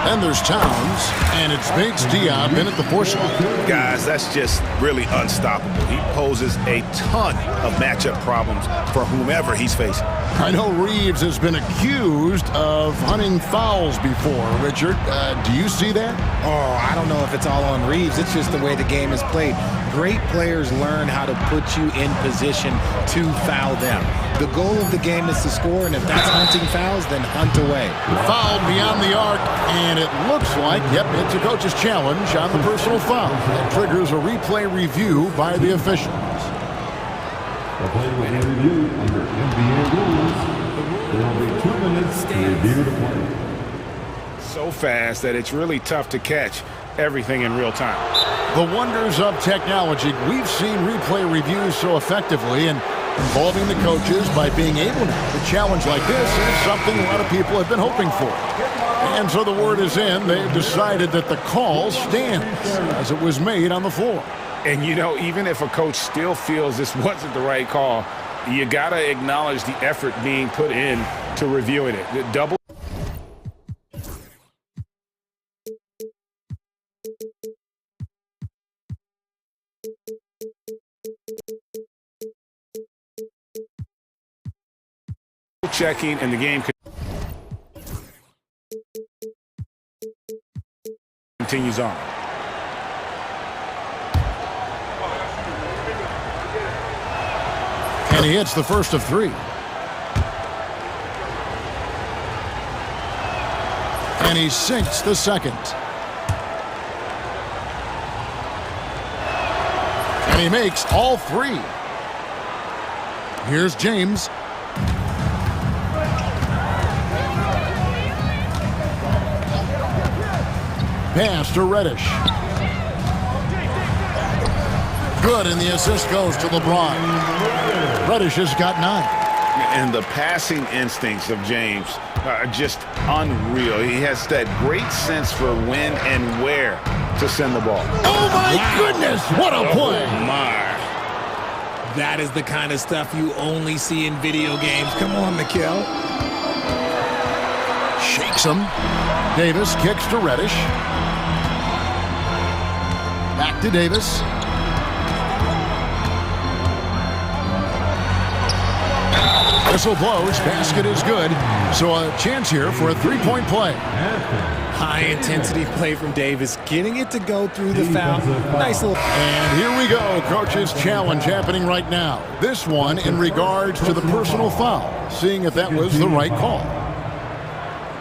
Then there's Towns. And it's Bates Diop in at the 4 slot. Guys, that's just really unstoppable. He poses a ton of matchup problems for whomever he's facing. I know Reeves has been accused of hunting fouls before. Richard, do you see that? Oh, I don't know if it's all on Reeves. It's just the way the game is played. Great players learn how to put you in position to foul them. The goal of the game is to score, and if that's hunting fouls, then hunt away. Fouled beyond the arc, and it looks like, yep, it's a coach's challenge on the personal foul. That triggers a replay review by the officials. The play will be reviewed under NBA rules. There will be 2 minutes to review the play. So fast that it's really tough to catch everything in real time. The wonders of technology. We've seen replay reviews so effectively, and involving the coaches by being able to challenge like this is something a lot of people have been hoping for. And so the word is in. They've decided that the call stands as it was made on the floor. And, you know, even if a coach still feels this wasn't the right call, you got to acknowledge the effort being put in to reviewing it. The double. Checking, and the game continues on. And he hits the first of 3. And he sinks the second. And he makes all 3. Here's James. pass to Reddish. Good, and the assist goes to LeBron. Reddish has got 9. And the passing instincts of James are just unreal. He has that great sense for when and where to send the ball. Oh, my goodness, what a play. Oh, my. That is the kind of stuff you only see in video games. Come on, Mikal. Shakes him. Davis kicks to Reddish. Back to Davis. Whistle blows, basket is good. So a chance here for a three-point play. High-intensity play from Davis, getting it to go through the foul. Nice little... And here we go, coach's challenge happening right now. This one in regards to the personal foul, seeing if that was the right call.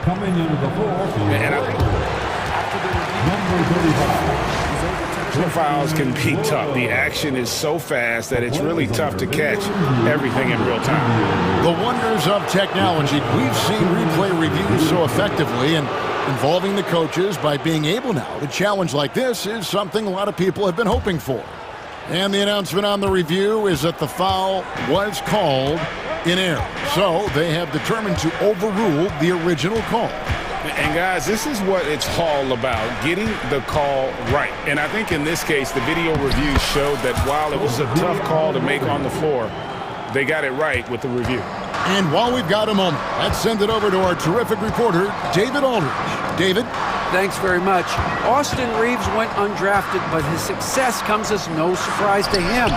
Coming into the floor, number 35. Fouls can be tough. The action is so fast that it's really tough to catch everything in real time. The wonders of technology. We've seen replay reviews so effectively, and involving the coaches by being able now to challenge like this is something a lot of people have been hoping for. And the announcement on the review is that the foul was called in error. So they have determined to overrule the original call. And guys, this is what it's all about, getting the call right. And I think in this case, the video review showed that while it was a tough call to make on the floor, they got it right with the review. And while we've got a moment, let's send it over to our terrific reporter, David Aldridge. David? Thanks very much. Austin Reeves went undrafted, but his success comes as no surprise to him.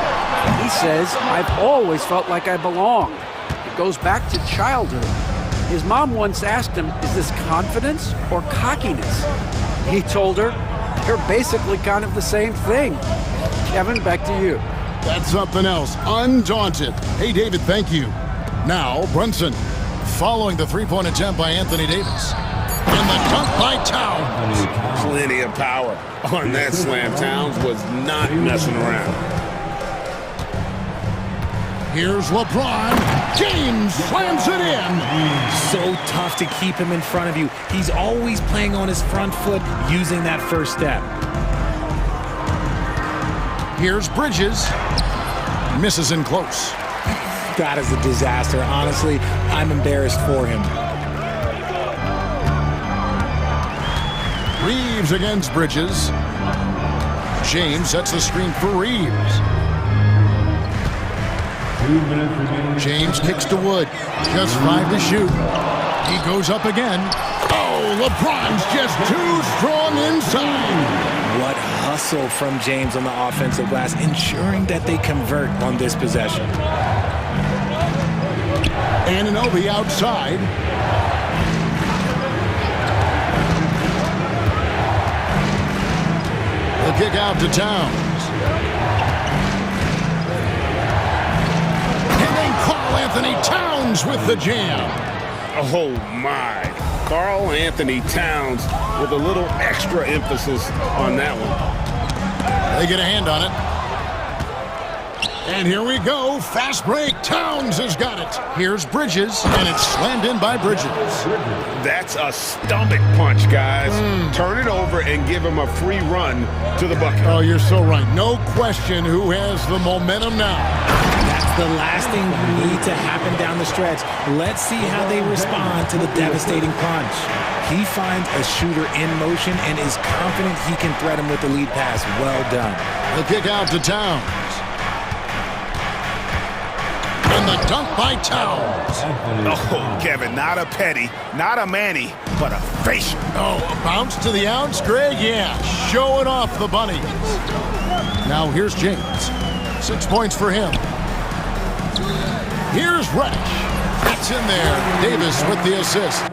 He says, "I've always felt like I belonged." It goes back to childhood. His mom once asked him, "Is this confidence or cockiness?" He told her, "They're basically kind of the same thing." Kevin, back to you. That's something else. Undaunted. Hey, David, thank you. Now, Brunson, following the three-point attempt by Anthony Davis. And the dunk by Towns. Plenty of power on that slam. Towns was not messing around. Here's LeBron. James slams it in. So tough to keep him in front of you. He's always playing on his front foot, using that first step. Here's Bridges. Misses in close. That is a disaster. Honestly, I'm embarrassed for him. Reeves against Bridges. James sets the screen for Reeves. 2 minutes remaining. James kicks to Wood. Just 5 to shoot. He goes up again. Oh, LeBron's just too strong inside. What hustle from James on the offensive glass, ensuring that they convert on this possession. Anunoby outside. The kick out to Towns. And then Karl Anthony Towns with the jam. Oh, my. Karl Anthony Towns with a little extra emphasis on that one. They get a hand on it. And here we go. Fast break. Towns has got it. Here's Bridges, and it's slammed in by Bridges. That's a stomach punch, guys. Turn it over and give him a free run to the bucket. Oh, you're so right. No question who has the momentum now. That's the last thing we need to happen down the stretch. Let's see how they respond to the devastating punch. He finds a shooter in motion and is confident he can threat him with the lead pass. Well done. The kick out to Towns. And the dunk by Towns. Oh, Kevin, not a petty, not a Manny, but a facial. Oh, a bounce to the outs, Greg? Yeah, showing off the bunnies. Now here's James. 6 points for him. Here's Reddish. That's in there. Davis with the assist.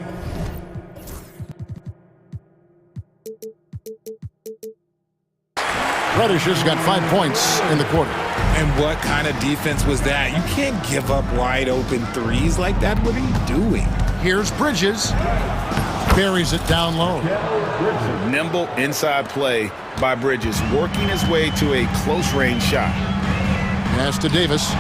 Reddish has got 5 points in the quarter. And what kind of defense was that? You can't give up wide open threes like that. What are you doing? Here's Bridges. Buries it down low. Nimble inside play by Bridges, working his way to a close-range shot. Pass to Davis.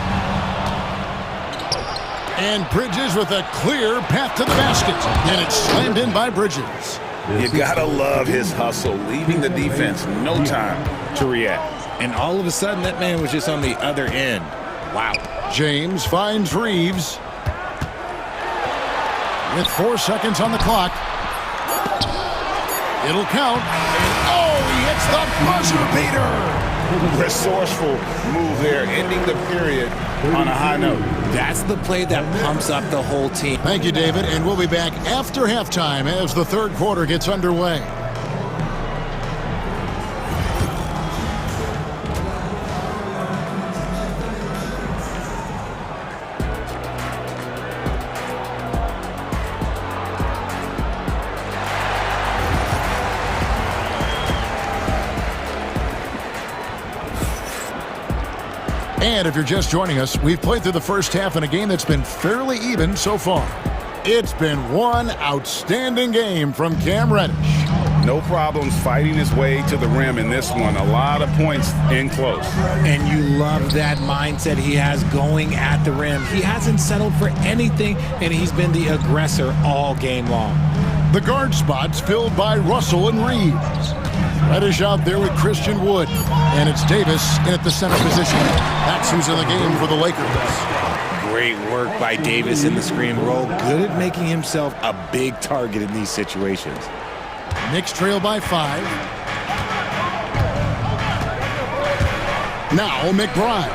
And Bridges with a clear path to the basket. And it's slammed in by Bridges. You gotta love his hustle, leaving the defense no time to react. And all of a sudden, that man was just on the other end. Wow. James finds Reeves. With 4 seconds on the clock. It'll count. And oh, he hits the buzzer beater. Resourceful move there, ending the period on a high note. That's the play that pumps up the whole team. Thank you, David, and we'll be back after halftime as the third quarter gets underway. And if you're just joining us, we've played through the first half in a game that's been fairly even so far. It's been one outstanding game from Cam Reddish. No problems fighting his way to the rim in this one. A lot of points in close. And you love that mindset he has going at the rim. He hasn't settled for anything, and he's been the aggressor all game long. The guard spots filled by Russell and Reeves. Reddish out there with Christian Wood. And it's Davis in at the center position. That's who's in the game for the Lakers. Great work by Davis in the screen roll. Good at making himself a big target in these situations. Knicks trail by 5. Now McBride.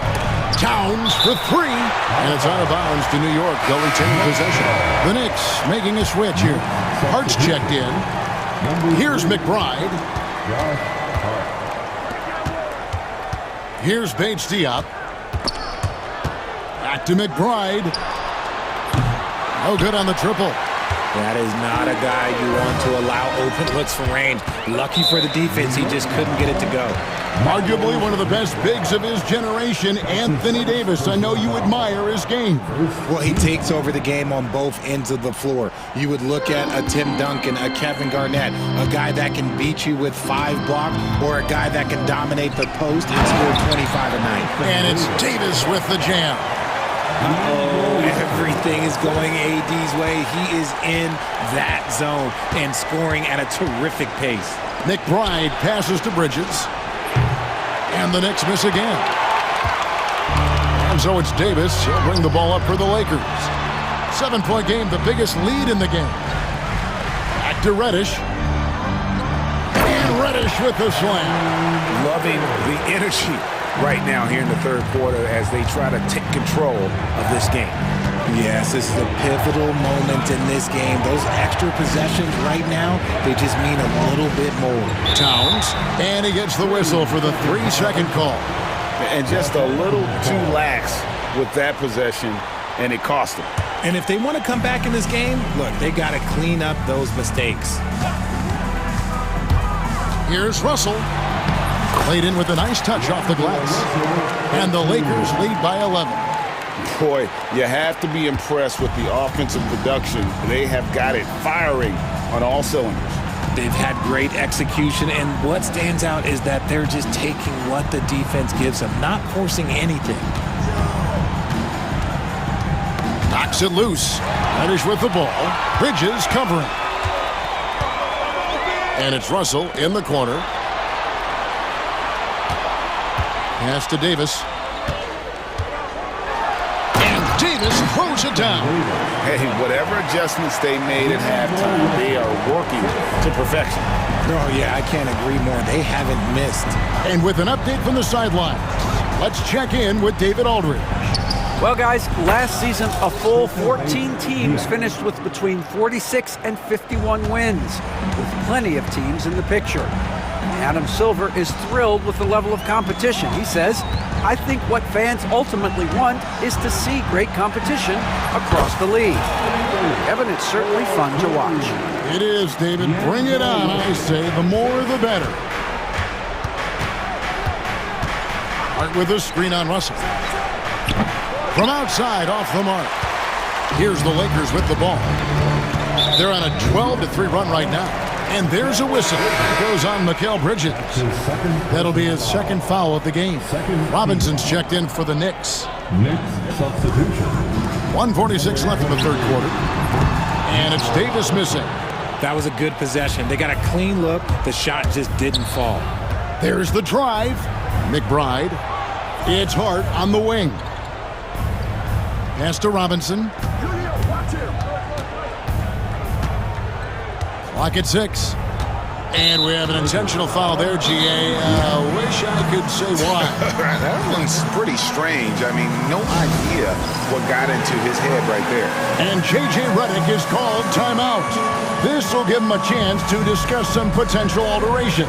Towns for 3. And it's out of bounds to New York. They'll retain possession. The Knicks making a switch here. Hart's checked in. Here's McBride. Here's Bates Diop. Back to McBride. No good on the triple. That is not a guy you want to allow open looks from range. Lucky for the defense, he just couldn't get it to go. Arguably one of the best bigs of his generation, Anthony Davis. I know you admire his game. Well, he takes over the game on both ends of the floor. You would look at a Tim Duncan, a Kevin Garnett, a guy that can beat you with 5 blocks, or a guy that can dominate the post and score 25 a night. And it's Davis with the jam. Uh-oh, everything is going AD's way. He is in that zone and scoring at a terrific pace. McBride passes to Bridges. And the Knicks miss again. And so it's Davis. He'll bring the ball up for the Lakers. 7-point game, the biggest lead in the game. Back to Reddish. And Reddish with the slam. Loving the energy right now here in the third quarter as they try to take control of this game. Yes, this is a pivotal moment in this game. Those extra possessions right now, they just mean a little bit more. Towns, and he gets the whistle for the 3-second call. And just a little too lax with that possession, and it cost them. And if they want to come back in this game, look, they got to clean up those mistakes. Here's Russell. Played in with a nice touch off the glass. And the Lakers lead by 11. Boy, you have to be impressed with the offensive production. They have got it firing on all cylinders. They've had great execution, and what stands out is that they're just taking what the defense gives them, not forcing anything. Knocks it loose. Reddish with the ball. Bridges covering. And it's Russell in the corner. Pass to Davis. And Davis throws it down. Hey, whatever adjustments they made at halftime, they are working to perfection. Oh, yeah, I can't agree more. They haven't missed. And with an update from the sidelines, let's check in with David Aldridge. Well, guys, last season, a full 14 teams finished with between 46 and 51 wins, with plenty of teams in the picture. Adam Silver is thrilled with the level of competition. He says, I think what fans ultimately want is to see great competition across the league. Kevin, it's certainly fun to watch. It is, David. Bring it on, I say. The more, the better. Hart with a screen on Russell. From outside, off the mark. Here's the Lakers with the ball. They're on a 12-3 run right now. And there's a whistle. It goes on Mikal Bridges. That'll be his second foul of the game. Robinson's checked in for the Knicks. Knicks substitution. 1:46 left in the third quarter. And it's Davis missing. That was a good possession. They got a clean look. The shot just didn't fall. There's the drive. McBride. It's Hart on the wing. Pass to Robinson. Clock at 6. And we have an intentional foul there, GA. Wish I could say why. That one's pretty strange. I mean, no idea what got into his head right there. And J.J. Redick is called timeout. This will give him a chance to discuss some potential alterations.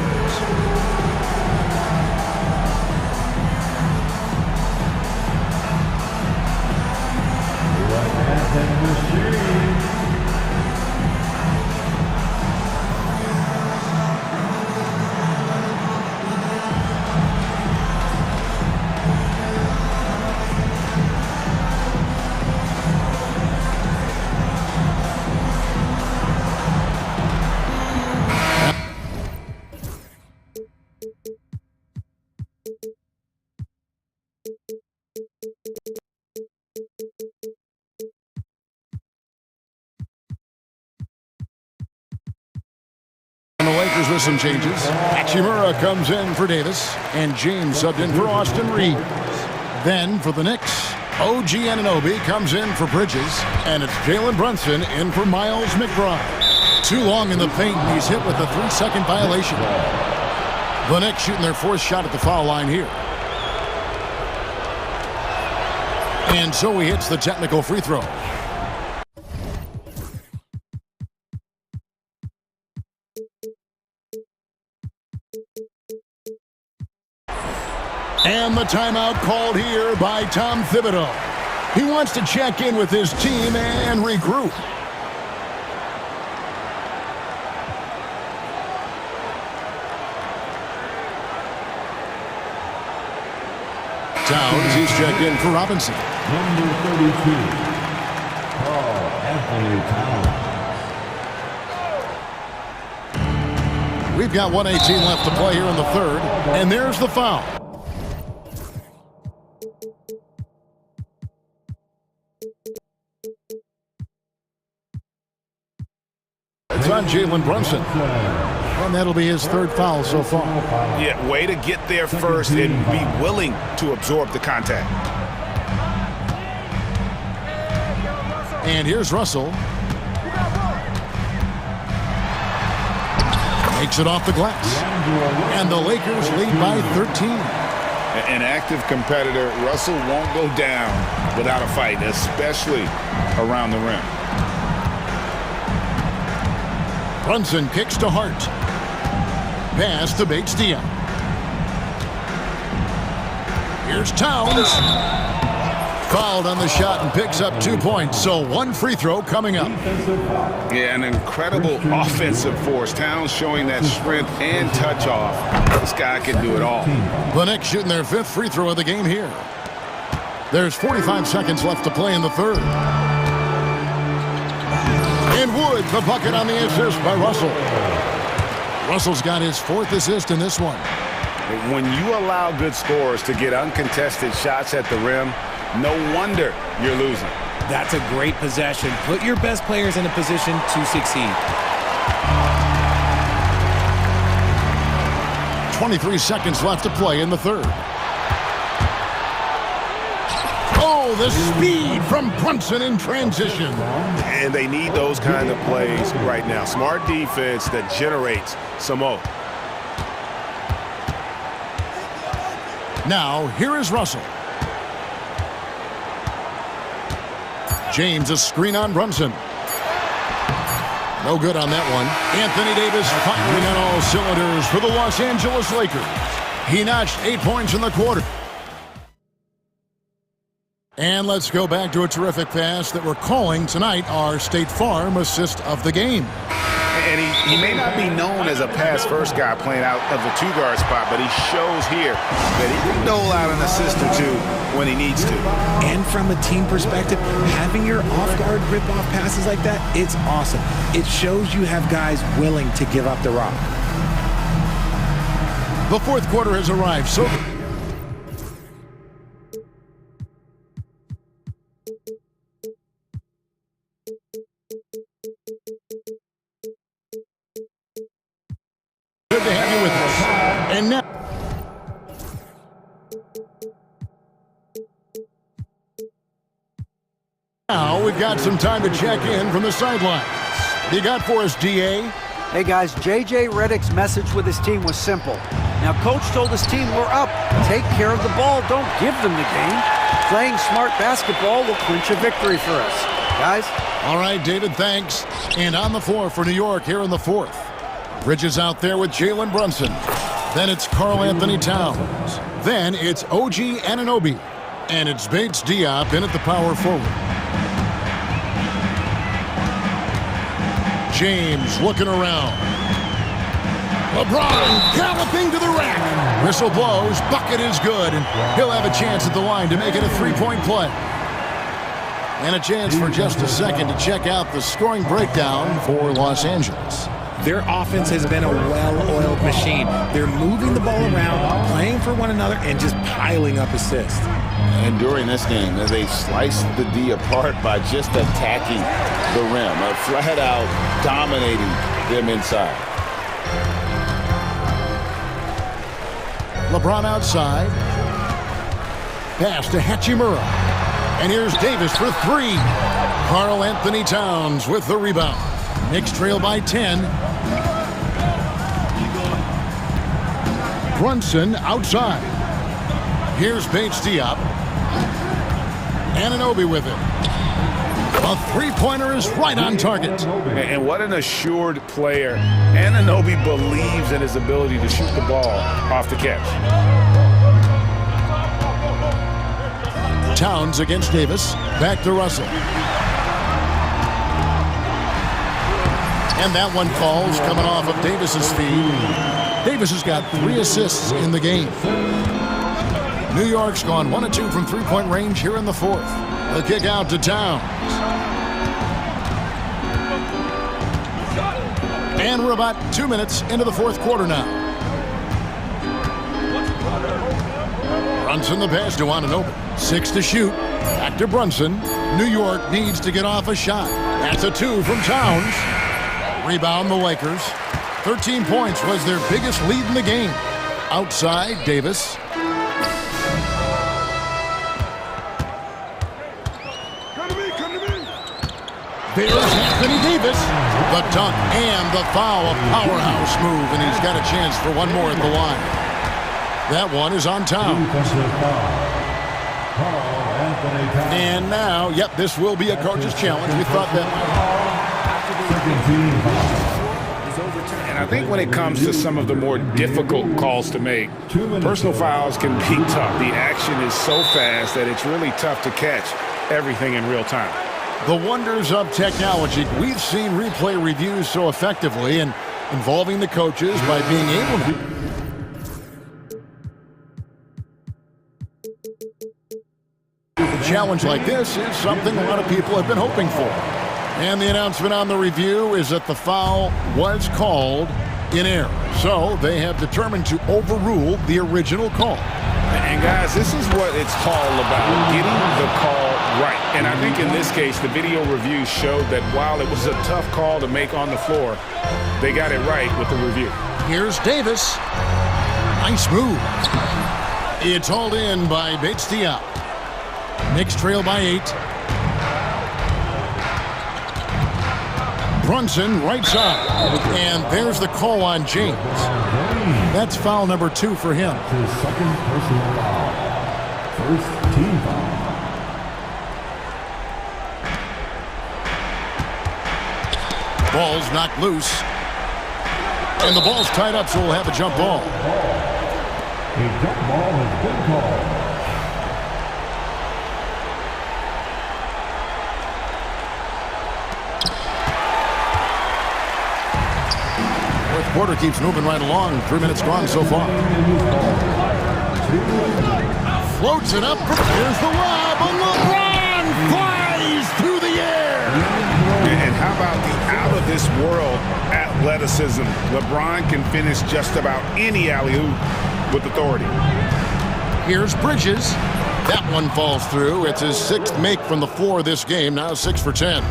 The Lakers with some changes. Hachimura comes in for Davis, and James subbed in for Austin Reeves. Then for the Knicks, OG Anunoby comes in for Bridges, and it's Jalen Brunson in for Miles McBride. Too long in the paint, and he's hit with a 3-second violation. The Knicks shooting their 4th shot at the foul line here. And so he hits the technical free throw. And the timeout called here by Tom Thibodeau. He wants to check in with his team and regroup. Towns, he's checked in for Robinson. Number 32, Carl Anthony Towns. We've got 1:18 left to play here in the 3rd, and there's the foul. It's on Jalen Brunson. And that'll be his 3rd foul so far. Yeah, way to get there first and be willing to absorb the contact. And here's Russell. Takes it off the glass. And the Lakers lead by 13. An active competitor, Russell won't go down without a fight, especially around the rim. Brunson kicks to Hart. Pass to Bates-Diop. Here's Towns. Fouled on the shot and picks up 2 points. So 1 free throw coming up. Yeah, an incredible offensive force. Towns showing that strength and touch off. This guy can do it all. The Knicks shooting their 5th free throw of the game here. There's 45 seconds left to play in the 3rd. And Wood, the bucket on the assist by Russell. Russell's got his 4th assist in this one. When you allow good scorers to get uncontested shots at the rim, no wonder you're losing. That's a great possession. Put your best players in a position to succeed. 23 seconds left to play in the 3rd. Oh, the speed from Brunson in transition. And they need those kind of plays right now. Smart defense that generates some more. Now, here is Russell. James, a screen on Brunson. No good on that one. Anthony Davis firing on all cylinders for the Los Angeles Lakers. He notched 8 points in the quarter. And let's go back to a terrific pass that we're calling tonight our State Farm assist of the game. And he may not be known as a pass-first guy playing out of the 2-guard spot, but he shows here that he can dole out an assist or 2 when he needs to. And from a team perspective, having your off-guard rip-off passes like that, it's awesome. It shows you have guys willing to give up the rock. The 4th quarter has arrived, so... And now we've got some time to check in from the sidelines. You got for us, DA? Hey guys, JJ Redick's message with his team was simple. Now coach told his team, we're up. Take care of the ball, don't give them the game. Playing smart basketball will clinch a victory for us. Guys? All right, David, thanks. And on the floor for New York here in the fourth. Bridges out there with Jalen Brunson. Then it's Karl Anthony Towns. Then it's OG Anunoby. And it's Bates Diop in at the power forward. James looking around. LeBron galloping to the rack. Whistle blows, bucket is good, and he'll have a chance at the line to make it a three-point play. And a chance for just a second to check out the scoring breakdown for Los Angeles. Their offense has been a well-oiled machine. They're moving the ball around, playing for one another, and just piling up assists. And during this game, they sliced the D apart by just attacking the rim, flat out dominating them inside. LeBron outside. Pass to Hachimura. And here's Davis for three. Karl Anthony Towns with the rebound. Knicks trail by 10. Brunson outside. Here's Bates Diop. Anunoby with it. A three-pointer is right on target. And what an assured player. Anunoby believes in his ability to shoot the ball off the catch. Towns against Davis. Back to Russell. And that one falls coming off of Davis's feed. Davis has got 3 assists in the game. New York's gone 1 of 2 from three-point range here in the fourth. The kick out to Towns. And we're about 2 minutes into the fourth quarter now. Brunson the pass to Anunoby. 6 to shoot. Back to Brunson. New York needs to get off a shot. That's a 2 from Towns. Rebound the Lakers. 13 points was their biggest lead in the game. Outside, Davis. There's Anthony Davis. The dunk and the foul. A powerhouse move, and he's got a chance for one more at the line. That one is on Towns. And now, yep, this will be a coach's challenge. We thought that. And I think when it comes to some of the more difficult calls to make, personal fouls can be tough. The action is so fast that it's really tough to catch everything in real time. The wonders of technology. We've seen replay reviews so effectively and involving the coaches by being able to. A challenge like this is something a lot of people have been hoping for. And the announcement on the review is that the foul was called in error. So they have determined to overrule the original call. And guys, this is what it's all about, getting the call right. And I think in this case, the video review showed that while it was a tough call to make on the floor, they got it right with the review. Here's Davis. Nice move. It's hauled in by Bates Diop. Knicks trail by 8. Brunson right side. And there's the call on James. That's foul number 2 for him. His second personal foul. First team foul. Ball's knocked loose. And the ball's tied up, so we'll have a jump ball. A jump ball has been called. Quarter keeps moving right along. 3 minutes gone so far. Floats it up. Here's the lob. And LeBron flies through the air. And how about the out-of-this-world athleticism? LeBron can finish just about any alley-oop with authority. Here's Bridges. That one falls through. It's his 6th make from the floor this game. Now 6 for 10.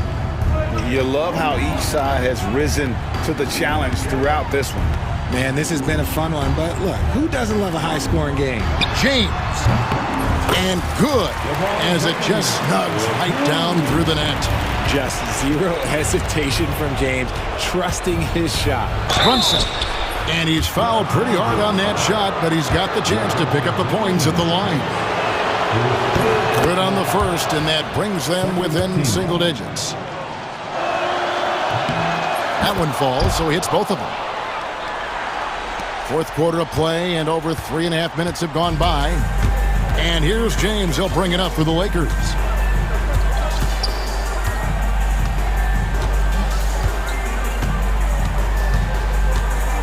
You love how each side has risen to the challenge throughout this one. Man, this has been a fun one, but look, who doesn't love a high-scoring game? James. And good, as it just snugs right down through the net. Just zero hesitation from James, trusting his shot. Brunson. And he's fouled pretty hard on that shot, but he's got the chance to pick up the points at the line. Good on the first, and that brings them within single digits. That one falls, so he hits both of them. Fourth quarter of play, and over 3.5 minutes have gone by. And here's James. He'll bring it up for the Lakers.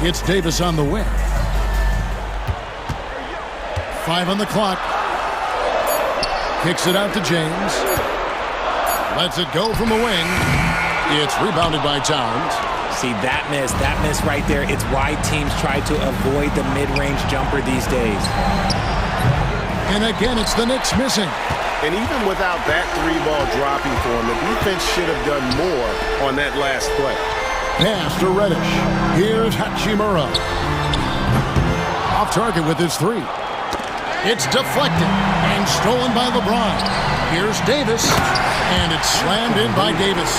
It's Davis on the wing. 5 on the clock. Kicks it out to James. Lets it go from the wing. It's rebounded by Towns. See, that miss right there, it's why teams try to avoid the mid-range jumper these days. And again, it's the Knicks missing. And even without that 3-ball dropping for him, the defense should have done more on that last play. Pass to Reddish. Here's Hachimura. Off target with his 3. It's deflected and stolen by LeBron. Here's Davis, and it's slammed in by Davis.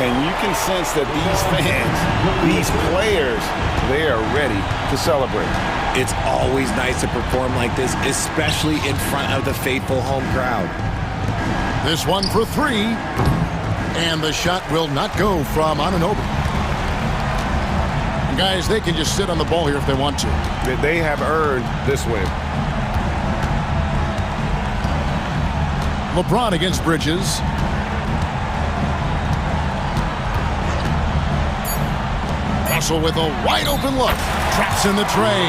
And you can sense that these fans, these players, they are ready to celebrate. It's always nice to perform like this, especially in front of the faithful home crowd. This one for 3, and the shot will not go from Anunoby. And guys, they can just sit on the ball here if they want to. They have earned this win. LeBron against Bridges. Russell with a wide open look. Traps in the tray.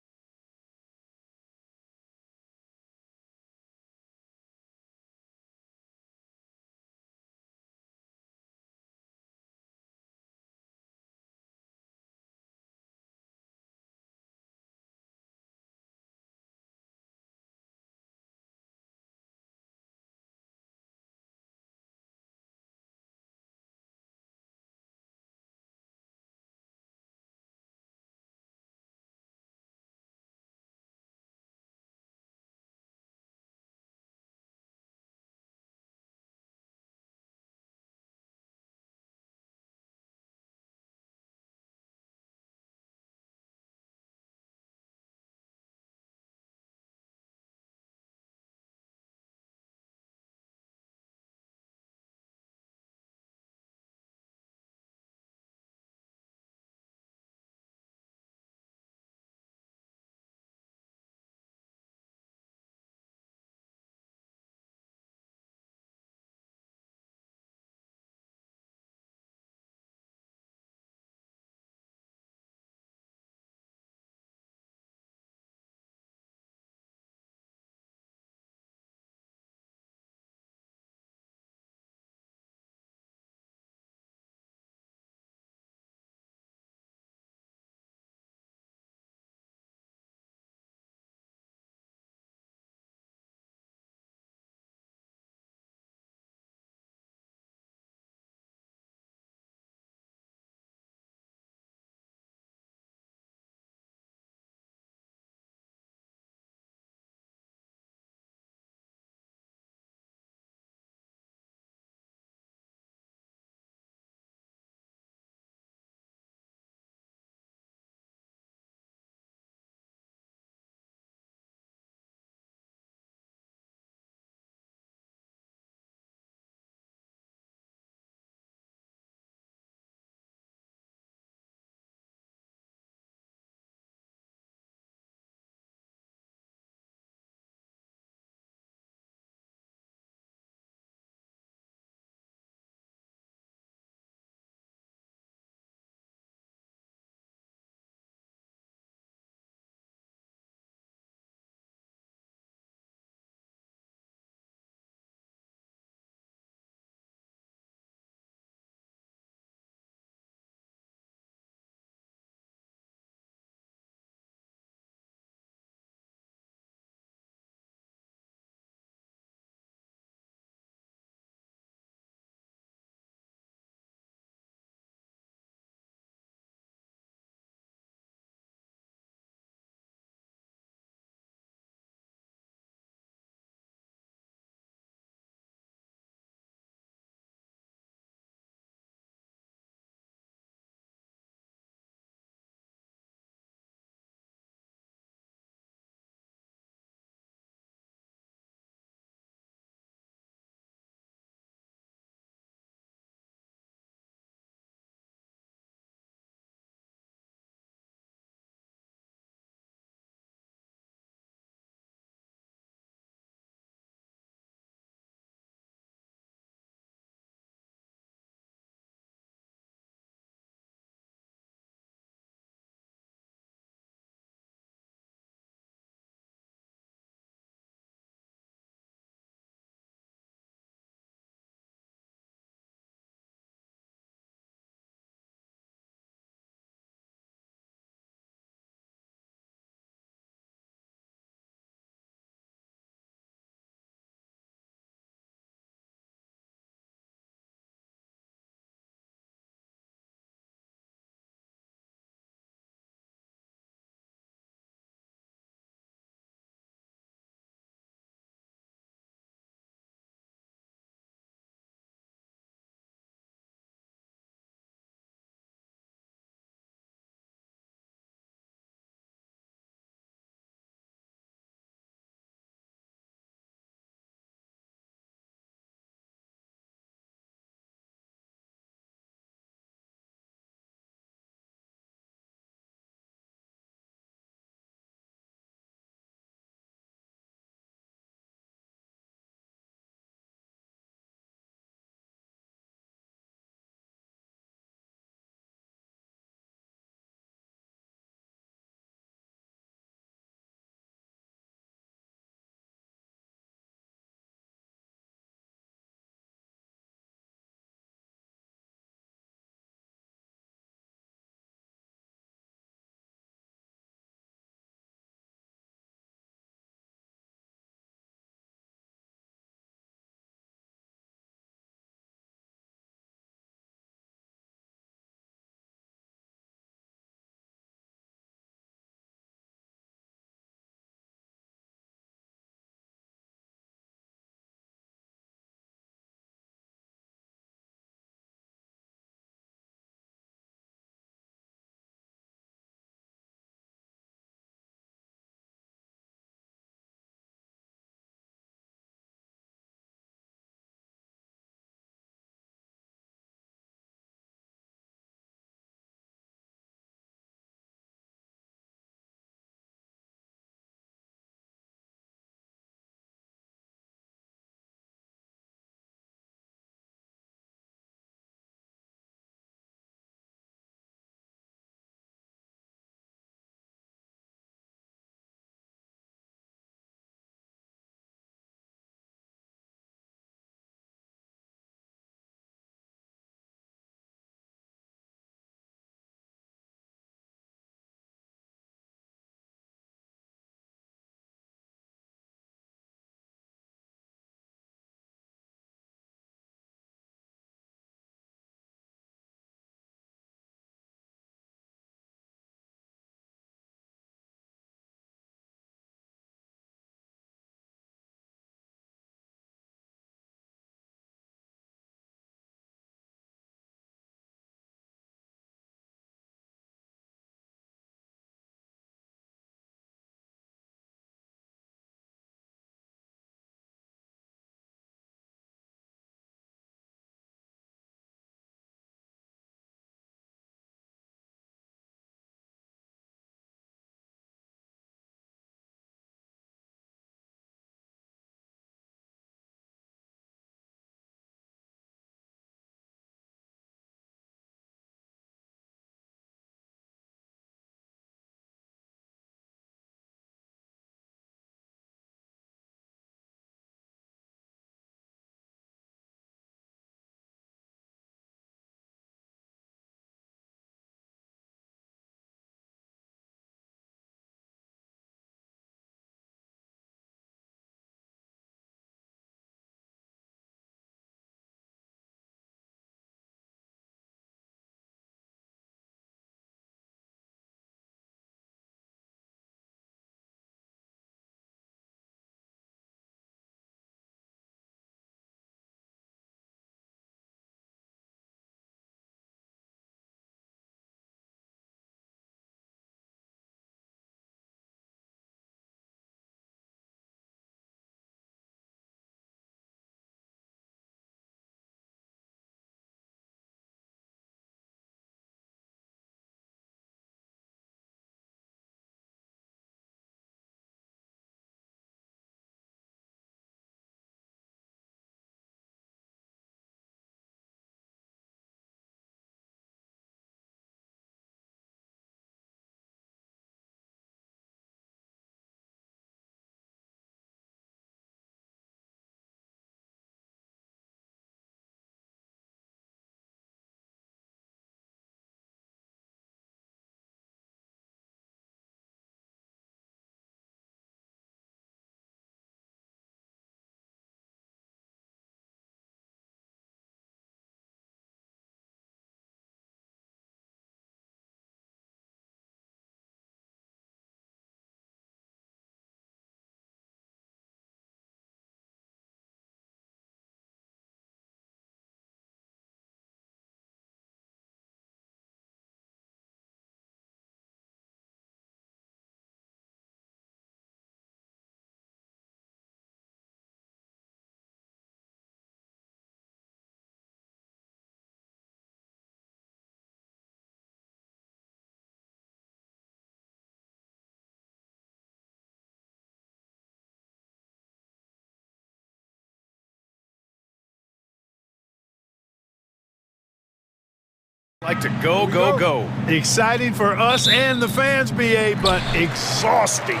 Like to go, go, go. Exciting for us and the fans, BA, but exhausting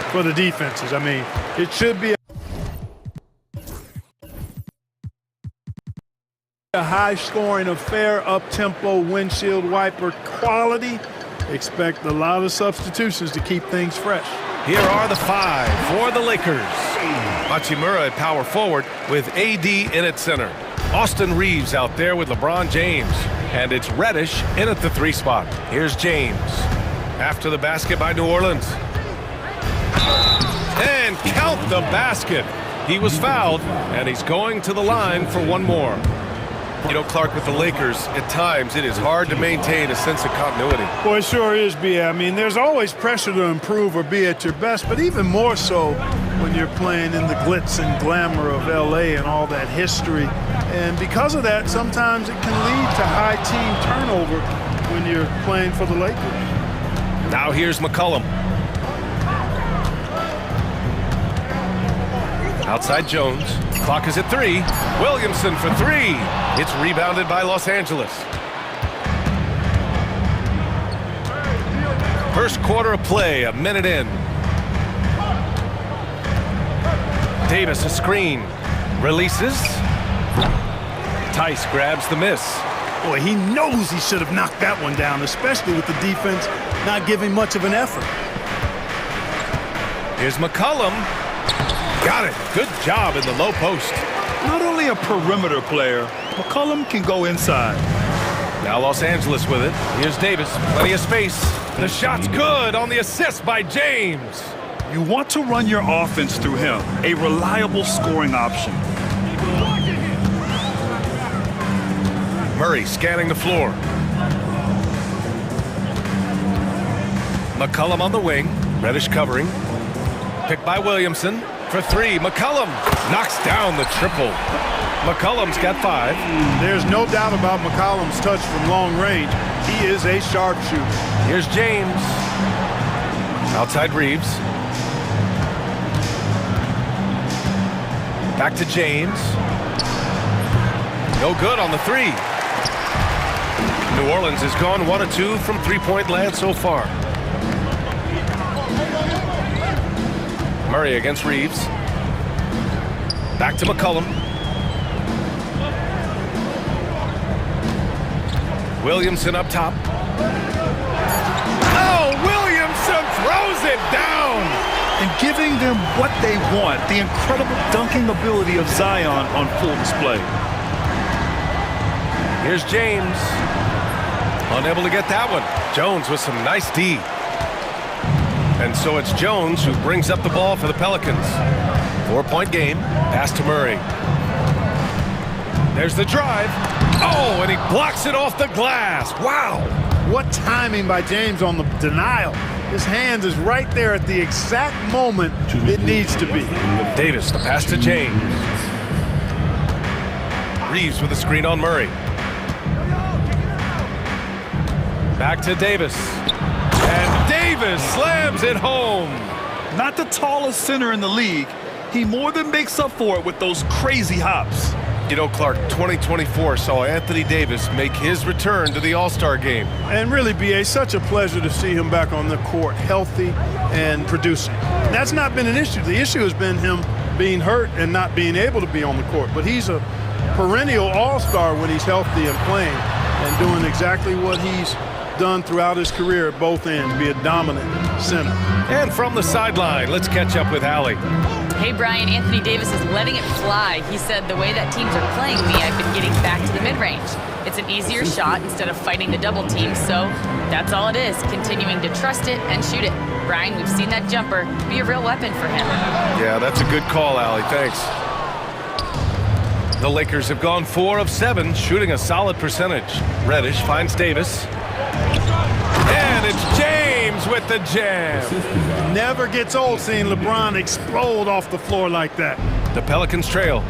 for the defenses. I mean, it should be a high-scoring affair, up-tempo, windshield wiper quality. Expect a lot of substitutions to keep things fresh. Here are the 5 for the Lakers. Hachimura at power forward with AD in at center. Austin Reeves out there with LeBron James. And it's Reddish in at the 3 spot. Here's James. After the basket by New Orleans. And count the basket. He was fouled, and he's going to the line for one more. You know, Clark, with the Lakers, at times it is hard to maintain a sense of continuity. Well, it sure is, B. I mean, there's always pressure to improve or be at your best, but even more so when you're playing in the glitz and glamour of L.A. and all that history. And because of that, sometimes it can lead to high team turnover when you're playing for the Lakers. Now here's McCollum. Outside Jones. Clock is at 3. Williamson for 3. It's rebounded by Los Angeles. First quarter of play, a minute in. Davis a screen. Releases. Tice grabs the miss. Boy, he knows he should have knocked that one down, especially with the defense not giving much of an effort. Here's McCollum. Got it. Good job in the low post. Not only a perimeter player, McCollum can go inside. Now Los Angeles with it. Here's Davis. Plenty of space. The shot's good on the assist by James. You want to run your offense through him. A reliable scoring option. Murray scanning the floor. McCollum on the wing. Reddish covering. Picked by Williamson. For 3, McCollum knocks down the triple. McCollum's got 5. There's no doubt about McCollum's touch from long range. He is a sharpshooter. Here's James. Outside Reeves. Back to James. No good on the 3. New Orleans has gone 1 of 2 from three-point land so far. Murray against Reeves. Back to McCollum. Williamson up top. Oh, Williamson throws it down! And giving them what they want, the incredible dunking ability of Zion on full display. Here's James. Unable to get that one. Jones with some nice D. And so it's Jones who brings up the ball for the Pelicans. 4-point game. Pass to Murray. There's the drive. Oh, and he blocks it off the glass. Wow. What timing by James on the denial. His hand is right there at the exact moment it needs to be. Davis, the pass to James. Reeves with a screen on Murray. Back to Davis. And Davis slams it home. Not the tallest center in the league. He more than makes up for it with those crazy hops. You know, Clark, 2024 saw Anthony Davis make his return to the All-Star game. And really, B.A., such a pleasure to see him back on the court, healthy and producing. That's not been an issue. The issue has been him being hurt and not being able to be on the court. But he's a perennial All-Star when he's healthy and playing and doing exactly what he's done throughout his career at both ends, be a dominant center. And from the sideline, let's catch up with Allie. Hey, Brian, Anthony Davis is letting it fly. He said, the way that teams are playing me, I've been getting back to the mid-range. It's an easier shot instead of fighting the double team, so that's all it is, continuing to trust it and shoot it. Brian, we've seen that jumper be a real weapon for him. Yeah, that's a good call, Allie. Thanks. The Lakers have gone 4 of 7, shooting a solid percentage. Reddish finds Davis. And it's James with the jam. Never gets old seeing LeBron explode off the floor like that. The Pelicans trail.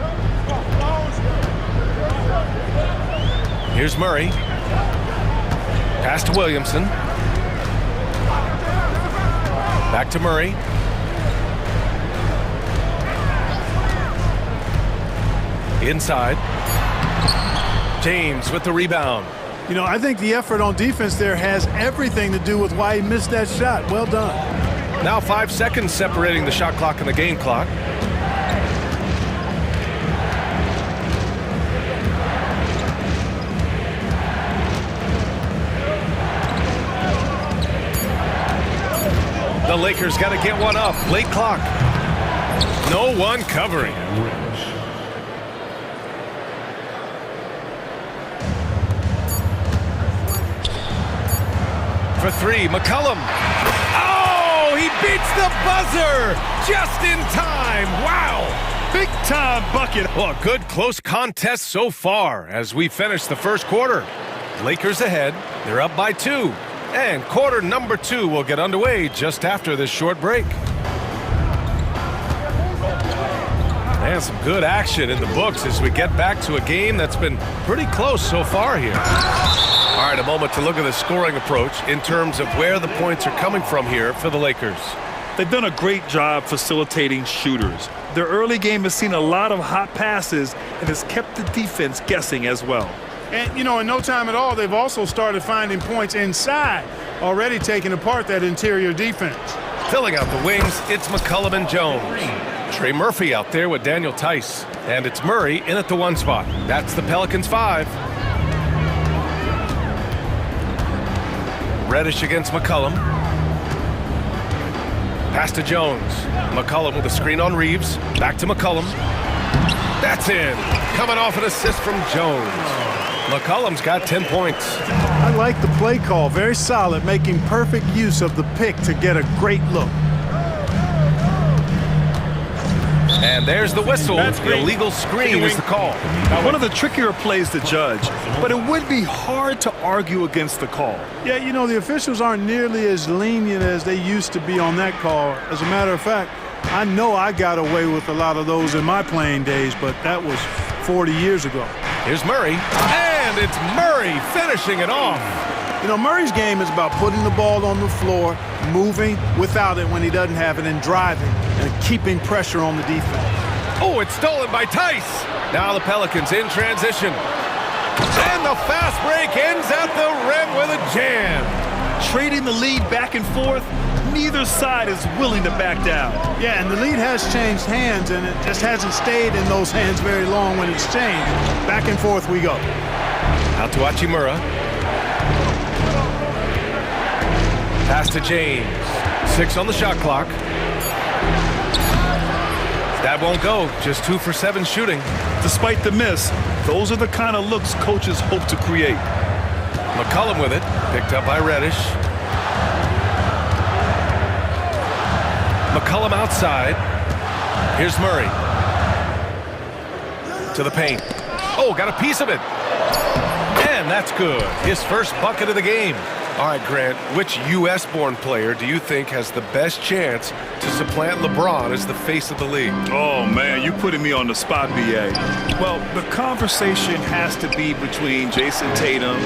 Here's Murray. Pass to Williamson. Back to Murray. Inside. James with the rebound. You know, I think the effort on defense there has everything to do with why he missed that shot. Well done. Now 5 seconds separating the shot clock and the game clock. The Lakers got to get one up. Late clock. No one covering. For three, McCollum. Oh, he beats the buzzer just in time. Wow. Big time bucket. Well, a good close contest so far as we finish the first quarter. Lakers ahead. They're up by 2. And quarter number 2 will get underway just after this short break. And some good action in the books as we get back to a game that's been pretty close so far here. All right, a moment to look at the scoring approach in terms of where the points are coming from here for the Lakers. They've done a great job facilitating shooters. Their early game has seen a lot of hot passes and has kept the defense guessing as well. And, you know, in no time at all, they've also started finding points inside, already taking apart that interior defense. Filling out the wings, it's McCollum and Jones. Trey Murphy out there with Daniel Tice. And it's Murray in at the 1 spot. That's the Pelicans 5. Reddish against McCollum. Pass to Jones. McCollum with a screen on Reeves. Back to McCollum. That's in. Coming off an assist from Jones. McCollum's got 10 points. I like the play call. Very solid, making perfect use of the pick to get a great look. And there's the whistle. The illegal screen is the call. One of the trickier plays to judge, but it would be hard to argue against the call. Yeah, you know, the officials aren't nearly as lenient as they used to be on that call. As a matter of fact, I know I got away with a lot of those in my playing days, but that was 40 years ago. Here's Murray, and it's Murray finishing it off. You know, Murray's game is about putting the ball on the floor, moving without it when he doesn't have it, and driving and keeping pressure on the defense. Oh, it's stolen by Tice. Now the Pelicans in transition. And the fast break ends at the rim with a jam. Trading the lead back and forth, neither side is willing to back down. Yeah, and the lead has changed hands, and it just hasn't stayed in those hands very long when it's changed. Back and forth we go. Out to Hachimura. Pass to James. 6 on the shot clock. That won't go. Just 2 for 7 shooting. Despite the miss, those are the kind of looks coaches hope to create. McCollum with it. Picked up by Reddish. McCollum outside. Here's Murray. To the paint. Oh, got a piece of it. And that's good. His first bucket of the game. All right, Grant, which U.S.-born player do you think has the best chance to supplant LeBron as the face of the league? Oh, man, you're putting me on the spot, B.A. Well, the conversation has to be between Jason Tatum,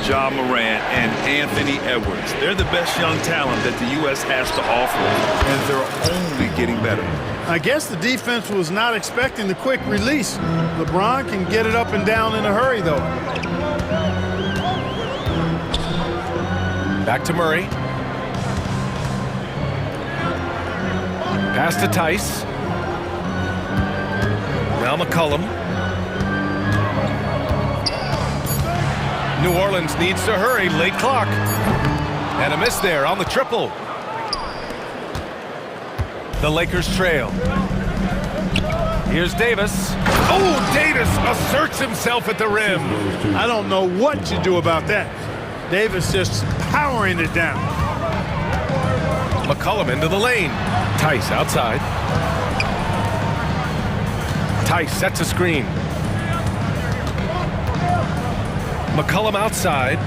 Ja Morant, and Anthony Edwards. They're the best young talent that the U.S. has to offer, and they're only getting better. I guess the defense was not expecting the quick release. LeBron can get it up and down in a hurry, though. Back to Murray. Pass to Tice. Now McCollum. New Orleans needs to hurry. Late clock. And a miss there on the triple. The Lakers trail. Here's Davis. Oh, Davis asserts himself at the rim. I don't know what you do about that. Davis just powering it down. McCollum into the lane. Tice outside. Tice sets a screen. McCollum outside.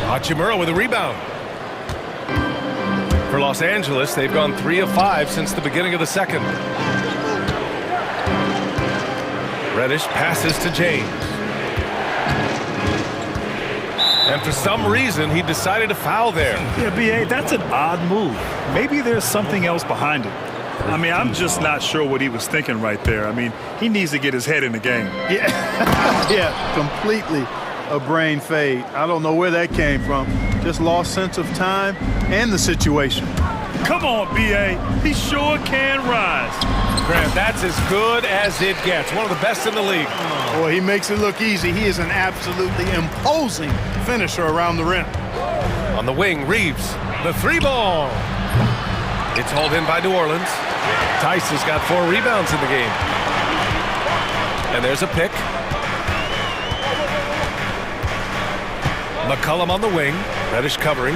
Hachimura with a rebound. For Los Angeles, they've gone 3 of 5 since the beginning of the second. Reddish passes to James. And for some reason, he decided to foul there. Yeah, B.A., that's an odd move. Maybe there's something else behind it. I mean, I'm just not sure what he was thinking right there. I mean, he needs to get his head in the game. Yeah, yeah, completely a brain fade. I don't know where that came from. Just lost sense of time and the situation. Come on, B.A. He sure can rise. Grant, that's as good as it gets. One of the best in the league. Boy, he makes it look easy. He is an absolutely imposing finisher around the rim. On the wing, Reeves, the three ball. It's hauled in by New Orleans. Tice has got 4 rebounds in the game. And there's a pick. McCollum on the wing. Reddish covering.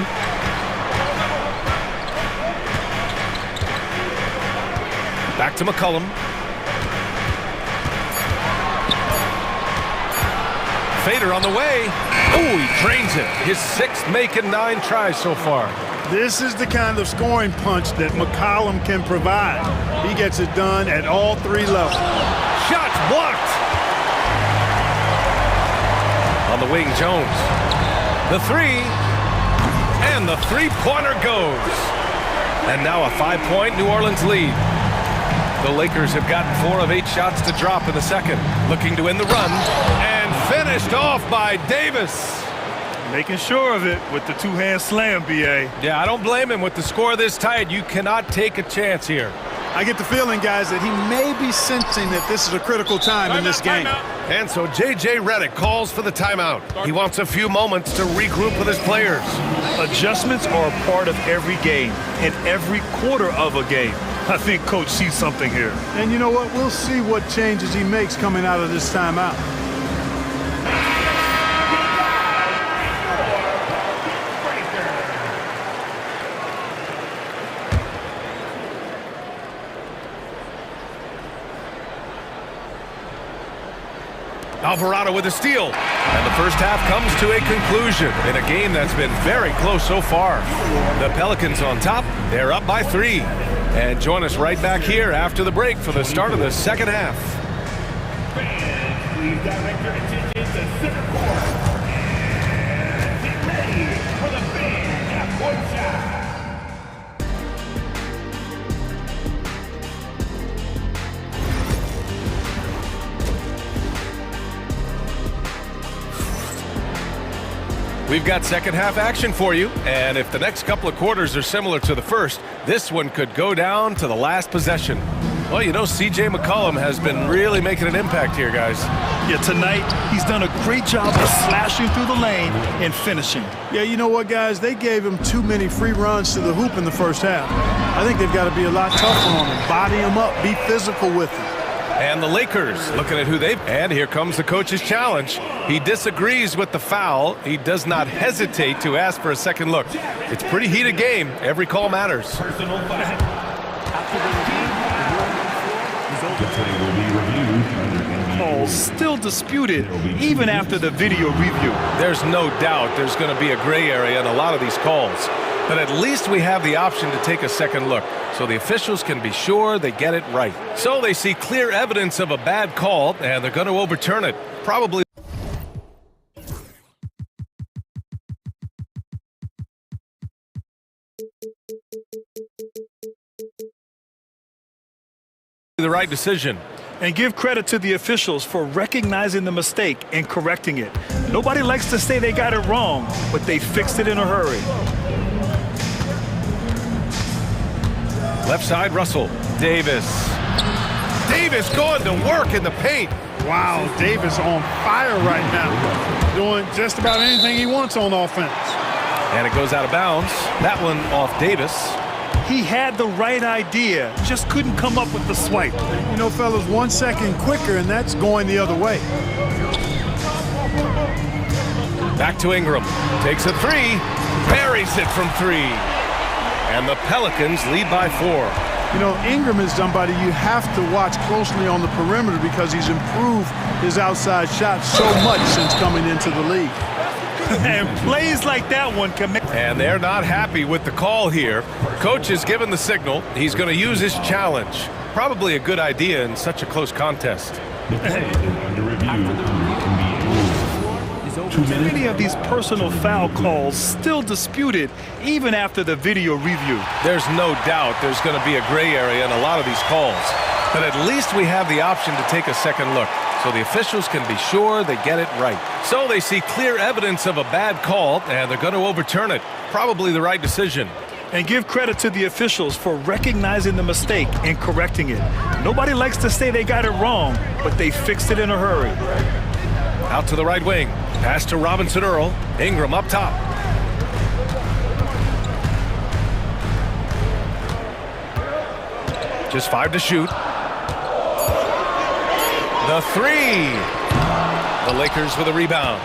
Back to McCollum. Fader on the way. Oh, he drains it. His 6th make in 9 tries so far. This is the kind of scoring punch that McCollum can provide. He gets it done at all 3 levels. Shots blocked. On the wing, Jones. The 3. And the 3-pointer goes. And now a 5-point New Orleans lead. The Lakers have gotten 4 of 8 shots to drop in the second. Looking to win the run. And finished off by Davis. Making sure of it with the 2-hand slam, B.A. Yeah, I don't blame him. With the score this tight, you cannot take a chance here. I get the feeling, guys, that he may be sensing that this is a critical time in this game. And so J.J. Redick calls for the timeout. He wants a few moments to regroup with his players. Adjustments are a part of every game and every quarter of a game. I think Coach sees something here. And you know what? We'll see what changes he makes coming out of this timeout. Alvarado with a steal. And the first half comes to a conclusion in a game that's been very close so far. The Pelicans on top. They're up by 3. And join us right back here after the break for the start of the second half. Please direct your attention to center court. And get ready for the big half-court shot. We've got second half action for you, and if the next couple of quarters are similar to the first, this one could go down to the last possession. Well, you know, C.J. McCollum has been really making an impact here, guys. Yeah, tonight he's done a great job of slashing through the lane and finishing. Yeah, you know what, guys? They gave him too many free runs to the hoop in the first half. I think they've got to be a lot tougher on him, body him up, be physical with him. And the Lakers looking at who they've... And here comes the coach's challenge. He disagrees with the foul. He does not hesitate to ask for a second look. It's a pretty heated game. Every call matters. Personal foul. After the play will be reviewed under NBA rules. Still disputed even after the video review. There's no doubt there's going to be a gray area in a lot of these calls. But at least we have the option to take a second look, so the officials can be sure they get it right. So they see clear evidence of a bad call, and they're going to overturn it. Probably the right decision. And give credit to the officials for recognizing the mistake and correcting it. Nobody likes to say they got it wrong, but they fixed it in a hurry. Left side, Russell. Davis. Davis going to work in the paint. Wow, Davis on fire right now. Doing just about anything he wants on offense. And it goes out of bounds. That one off Davis. He had the right idea, just couldn't come up with the swipe. You know, fellas, 1 second quicker, and that's going the other way. Back to Ingram. Takes a three. Buries it from 3. And the Pelicans lead by 4. You know, Ingram is somebody you have to watch closely on the perimeter because he's improved his outside shot so much since coming into the league. And plays like that one can make... And they're not happy with the call here. Coach has given the signal. He's going to use his challenge. Probably a good idea in such a close contest. The play is under review under NBA rules. Many of these personal foul calls still disputed even after the video review. There's no doubt there's going to be a gray area in a lot of these calls. But at least we have the option to take a second look, so the officials can be sure they get it right. So they see clear evidence of a bad call, and they're going to overturn it. Probably the right decision. And give credit to the officials for recognizing the mistake and correcting it. Nobody likes to say they got it wrong, but they fixed it in a hurry. Out to the right wing. Pass to Robinson Earl. Ingram up top. Just 5 to shoot. The 3. The Lakers with a rebound.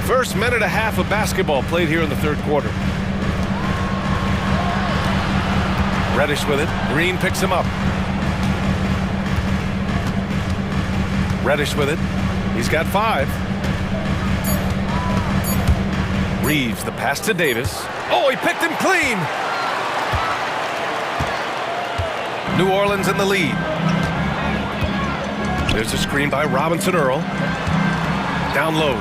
First minute and a half of basketball played here in the third quarter. Reddish with it. Green picks him up. Reddish with it. He's got 5. Reeves, the pass to Davis. Oh, he picked him clean. New Orleans in the lead. There's a screen by Robinson Earl. Down low.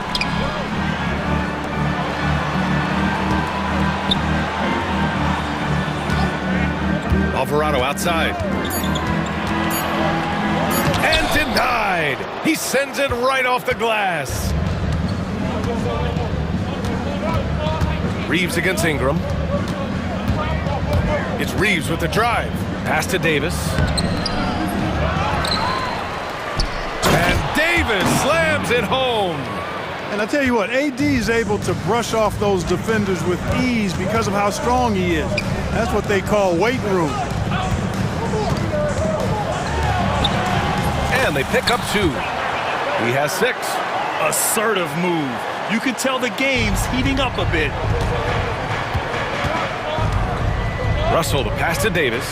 Alvarado outside. And denied. He sends it right off the glass. Reeves against Ingram. It's Reeves with the drive. Pass to Davis. And Davis slams it home. And I tell you what, AD is able to brush off those defenders with ease because of how strong he is. That's what they call weight room. And they pick up 2. He has 6. Assertive move. You can tell the game's heating up a bit. Russell, the pass to Davis.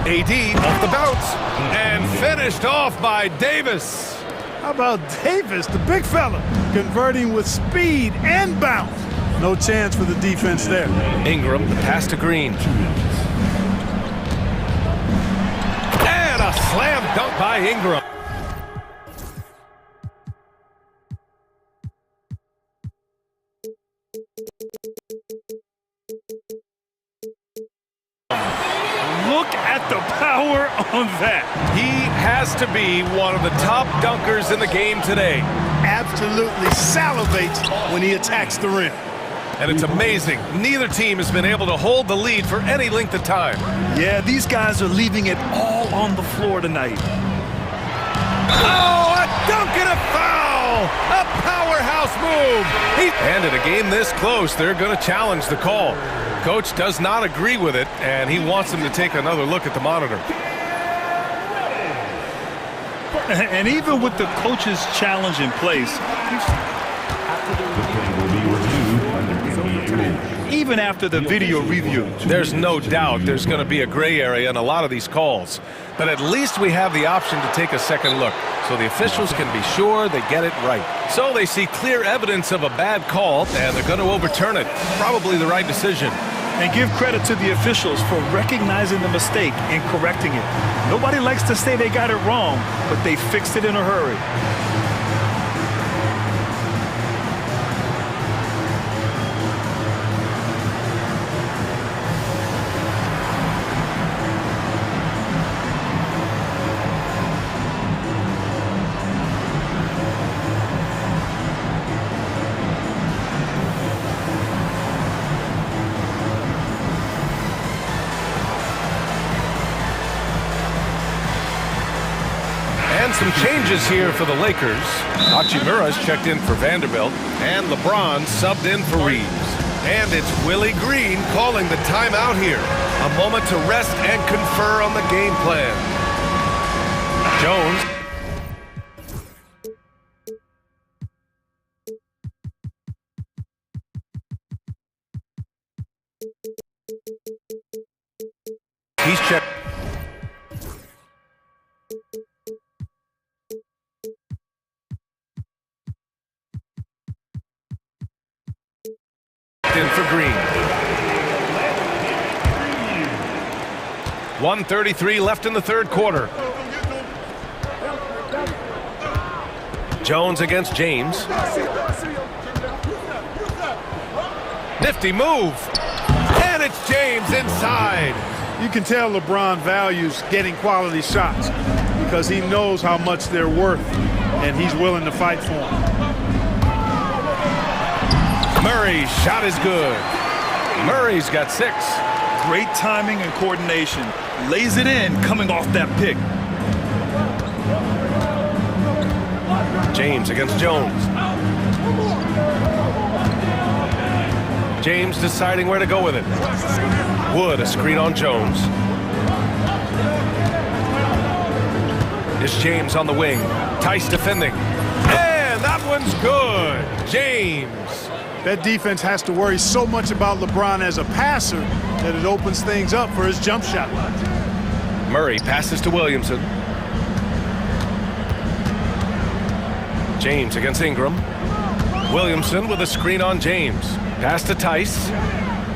AD off the bounce. And finished off by Davis. How about Davis, the big fella, converting with speed and bounce? No chance for the defense there. Ingram, the pass to Green. And a slam dunk by Ingram. Look at the power on that. He has to be one of the top dunkers in the game today. Absolutely salivates when he attacks the rim. And it's amazing. Neither team has been able to hold the lead for any length of time. Yeah, these guys are leaving it all on the floor tonight. Oh, a dunk and a foul! A powerhouse move! And in a game this close, they're going to challenge the call. Coach does not agree with it, and he wants him to take another look at the monitor. And even with the coach's challenge in place, even after the video review, there's no doubt there's going to be a gray area in a lot of these calls. But at least we have the option to take a second look, so the officials can be sure they get it right. So they see clear evidence of a bad call, and they're going to overturn it. Probably the right decision. And give credit to the officials for recognizing the mistake and correcting it. Nobody likes to say they got it wrong, but they fixed it in a hurry. Some changes here for the Lakers. Hachimura's checked in for Vanderbilt, and LeBron subbed in for Reeves. And it's Willie Green calling the timeout here. A moment to rest and confer on the game plan. Jones. He's checked. In for Green. 1:33 left in the third quarter. Jones against James. Nifty move. And it's James inside. You can tell LeBron values getting quality shots because he knows how much they're worth, and he's willing to fight for them. Murray's shot is good. Murray's got 6. Great timing and coordination. Lays it in coming off that pick. James against Jones. James deciding where to go with it. Wood, a screen on Jones. It's James on the wing. Tice defending. And that one's good. James. That defense has to worry so much about LeBron as a passer that it opens things up for his jump shot. Murray passes to Williamson. James against Ingram. Williamson with a screen on James. Pass to Tice.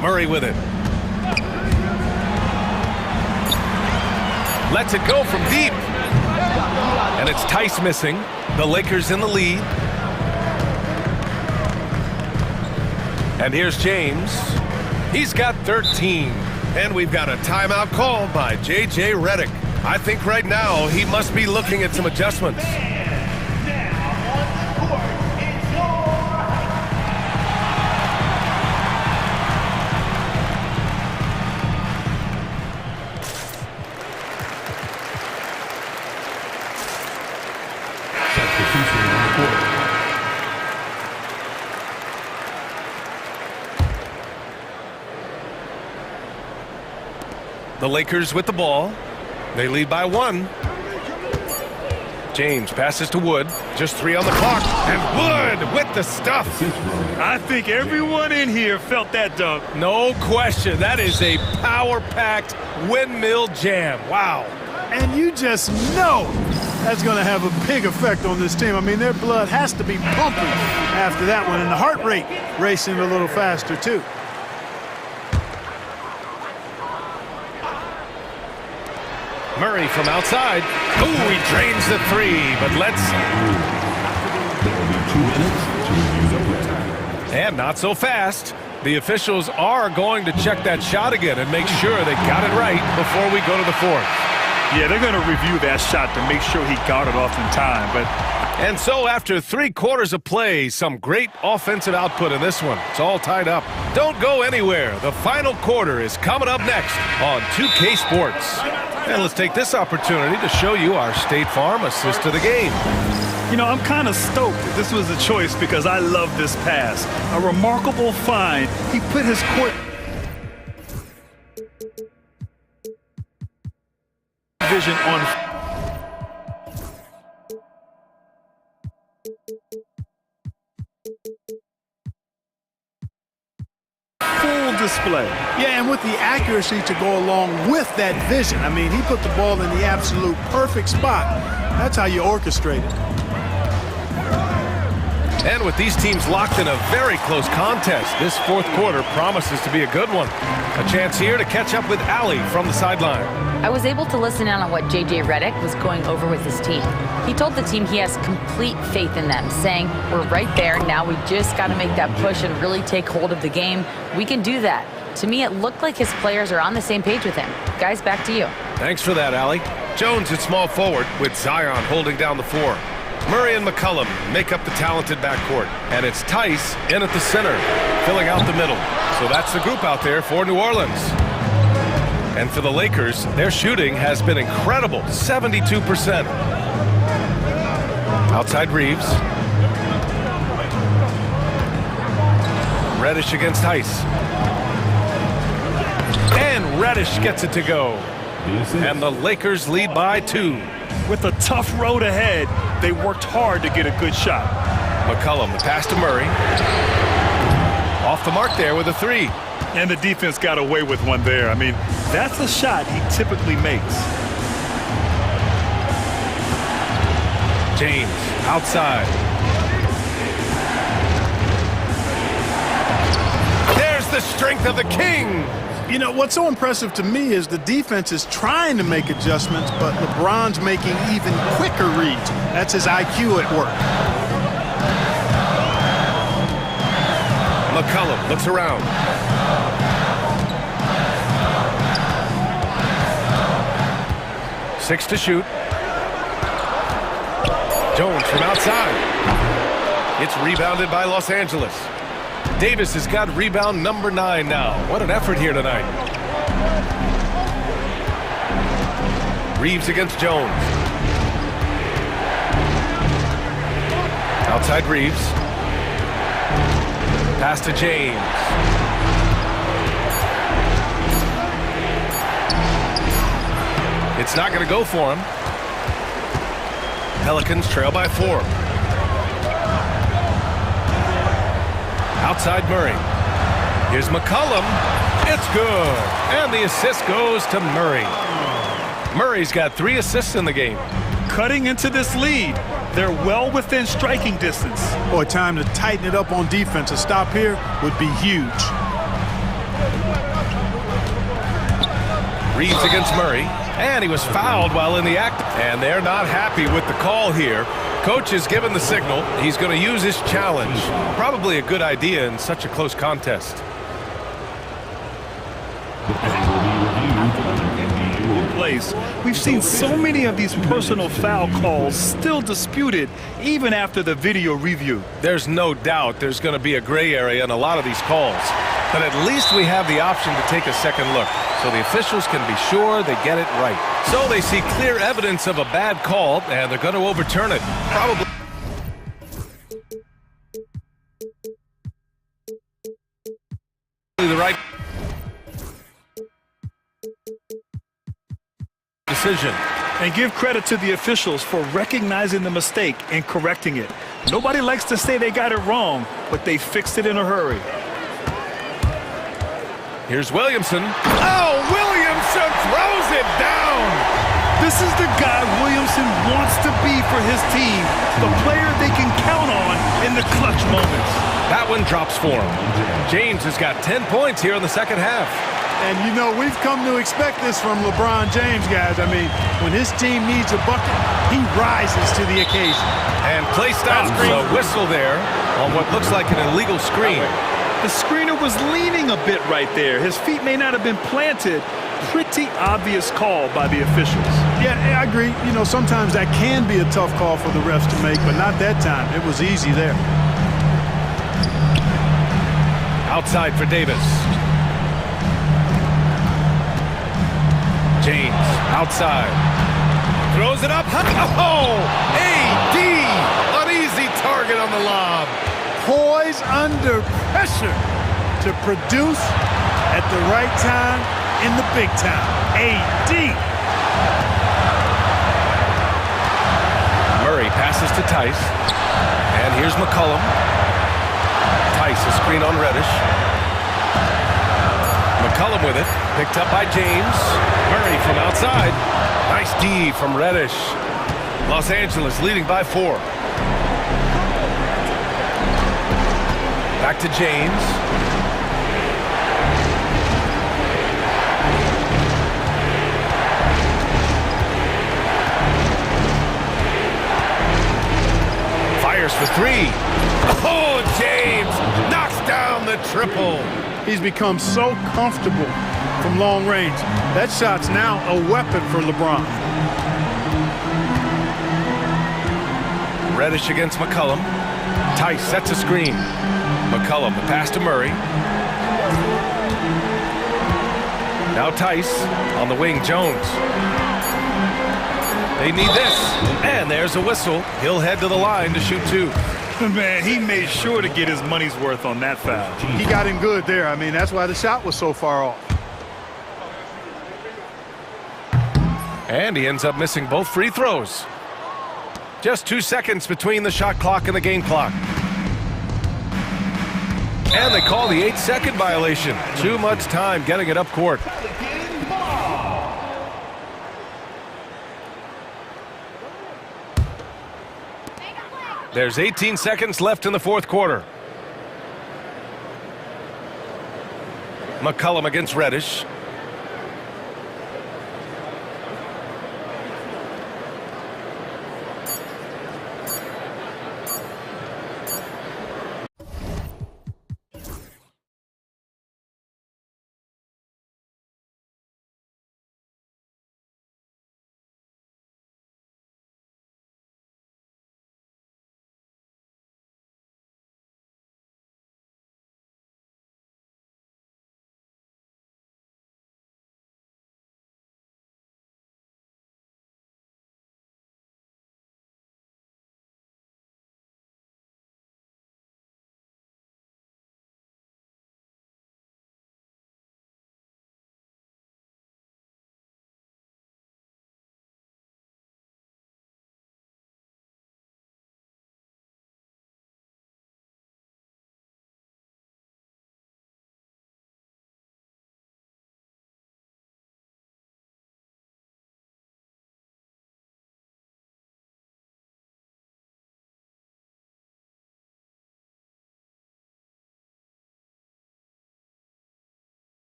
Murray with it. Lets it go from deep. And it's Tice missing. The Lakers in the lead. And here's James. He's got 13. And we've got a timeout called by J.J. Redick. I think right now he must be looking at some adjustments. The Lakers with the ball. They lead by 1. James passes to Wood. Just 3 on the clock. And Wood with the stuff. I think everyone in here felt that dunk. No question. That is a power-packed windmill jam. Wow. And you just know that's going to have a big effect on this team. I mean, their blood has to be pumping after that one. And the heart rate racing a little faster, too. Murray from outside. Ooh, he drains the 3, but let's... And not so fast. The officials are going to check that shot again and make sure they got it right before we go to the 4th. Yeah, they're going to review that shot to make sure he got it off in time. And so after 3 quarters of play, some great offensive output in this one. It's all tied up. Don't go anywhere. The final quarter is coming up next on 2K Sports. And let's take this opportunity to show you our State Farm assist to the game. You know, I'm kind of stoked that this was a choice because I love this pass. A remarkable find. He put his court vision on. Full display. Yeah, and with the accuracy to go along with that vision. I mean, he put the ball in the absolute perfect spot. That's how you orchestrate it. And with these teams locked in a very close contest, this 4th quarter promises to be a good one. A chance here to catch up with Allie from the sideline. I was able to listen in on what J.J. Redick was going over with his team. He told the team he has complete faith in them, saying, we're right there, now we just got to make that push and really take hold of the game. We can do that. To me, it looked like his players are on the same page with him. Guys, back to you. Thanks for that, Allie. Jones at small forward with Zion holding down the 4. Murray and McCollum make up the talented backcourt. And it's Tice in at the center, filling out the middle. So that's the group out there for New Orleans. And for the Lakers, their shooting has been incredible, 72%. Outside Reeves. Reddish against Tice. And Reddish gets it to go. And the Lakers lead by 2. With a tough road ahead, they worked hard to get a good shot. McCollum, the pass to Murray. Off the mark there with a 3. And the defense got away with one there. I mean, that's a shot he typically makes. James, outside. There's the strength of the king. You know, what's so impressive to me is the defense is trying to make adjustments, but LeBron's making even quicker reads. That's his IQ at work. McCollum looks around. Six to shoot. Jones from outside. It's rebounded by Los Angeles. Davis has got rebound number 9 now. What an effort here tonight. Reeves against Jones. Outside Reeves. Pass to James. It's not going to go for him. Pelicans trail by 4. Outside Murray. Here's McCollum. It's good. And the assist goes to Murray. Murray's got 3 assists in the game. Cutting into this lead. They're well within striking distance. Boy, time to tighten it up on defense. A stop here would be huge. Reeves against Murray. And he was fouled while in the act. And they're not happy with the call here. Coach has given the signal. He's going to use his challenge. Probably a good idea in such a close contest. Place. We've seen so many of these personal foul calls still disputed even after the video review. There's no doubt there's going to be a gray area in a lot of these calls. But at least we have the option to take a second look, so the officials can be sure they get it right. So they see clear evidence of a bad call, and they're going to overturn it. Probably the right decision. And give credit to the officials for recognizing the mistake and correcting it. Nobody likes to say they got it wrong, but they fixed it in a hurry. Here's Williamson. Oh, Williamson throws it down. This is the guy Williamson wants to be for his team, the player they can count on in the clutch moments. That one drops for him. James has got 10 points here in the second half. And, you know, we've come to expect this from LeBron James, guys. I mean, when his team needs a bucket, he rises to the occasion. And play stops. A whistle there on what looks like an illegal screen. The screener was leaning a bit right there. His feet may not have been planted. Pretty obvious call by the officials. Yeah, I agree. You know, sometimes that can be a tough call for the refs to make, but not that time. It was easy there. Outside for Davis. James, outside. Throws it up. Oh! AD! Uneasy target on the lob. Poise under pressure to produce at the right time in the big time. AD! Murray passes to Tice. And here's McCollum. Tice, a screen on Reddish. McCollum with it. Picked up by James. Murray from outside. Nice D from Reddish. Los Angeles leading by 4. Back to James. Fires for 3. Oh, James knocks down the triple. He's become so comfortable from long range. That shot's now a weapon for LeBron. Reddish against McCollum. Tice sets a screen. McCollum, the pass to Murray. Now Tice on the wing, Jones. They need this. And there's a whistle. He'll head to the line to shoot 2. Man, he made sure to get his money's worth on that foul. He got him good there. I mean, that's why the shot was so far off. And he ends up missing both free throws. Just 2 seconds between the shot clock and the game clock. And they call the 8-second violation. Too much time getting it up court. There's 18 seconds left in the fourth quarter. McCullum against Reddish.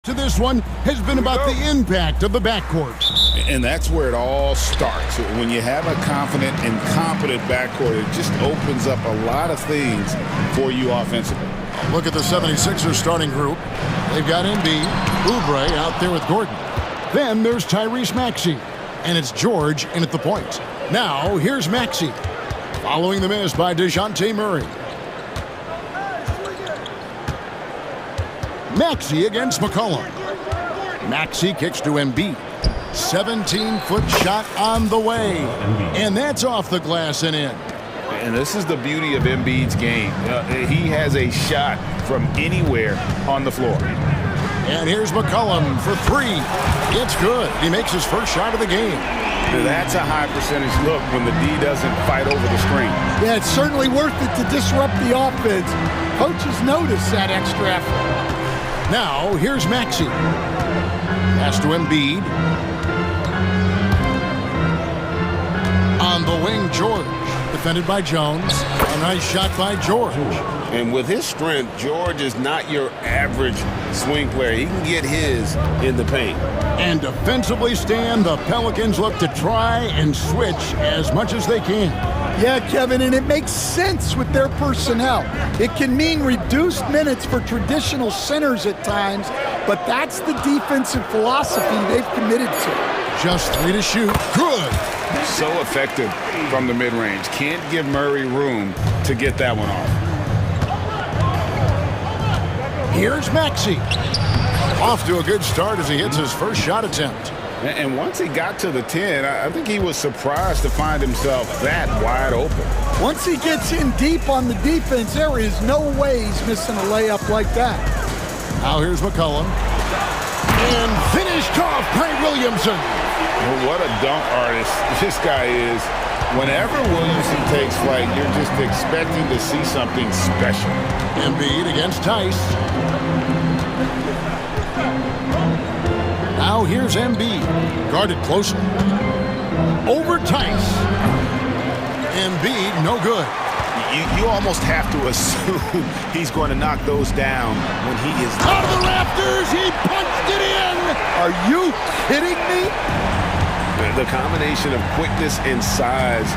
To this one has been about the impact of the backcourt. And that's where it all starts. When you have a confident and competent backcourt, it just opens up a lot of things for you offensively. Look at the 76ers starting group. They've got Embiid, Oubre out there with Gordon. Then there's Tyrese Maxey, and it's George in at the point. Now, here's Maxey, following the miss by DeJounte Murray. Maxey against McCollum. Maxey kicks to Embiid. 17-foot shot on the way. And that's off the glass and in. And this is the beauty of Embiid's game. He has a shot from anywhere on the floor. And here's McCollum for three. It's good. He makes his first shot of the game. That's a high percentage look when the D doesn't fight over the screen. Yeah, it's certainly worth it to disrupt the offense. Coaches notice that extra effort. Now, here's Maxey. Pass to Embiid. On the wing, George. Defended by Jones. A nice shot by George. And with his strength, George is not your average swing player. He can get his in the paint. And defensively, Stan, the Pelicans look to try and switch as much as they can. Yeah, Kevin, and it makes sense with their personnel. It can mean reduced minutes for traditional centers at times, but that's the defensive philosophy they've committed to. Just three to shoot. Good. So effective from the mid-range. Can't give Murray room to get that one off. Here's Maxey. Off to a good start as he hits his first shot attempt. And once he got to the 10, I think he was surprised to find himself that wide open. Once he gets in deep on the defense, there is no way he's missing a layup like that. Now here's McCollum. And finished off by Williamson. Well, what a dunk artist this guy is. Whenever Williamson takes flight, you're just expecting to see something special. Embiid against Tice. Now here's Embiid, guarded closely. Over Tice. Embiid, no good. You almost have to assume he's going to knock those down when he is out of the rafters. He punched it in. Are you kidding me? The combination of quickness and size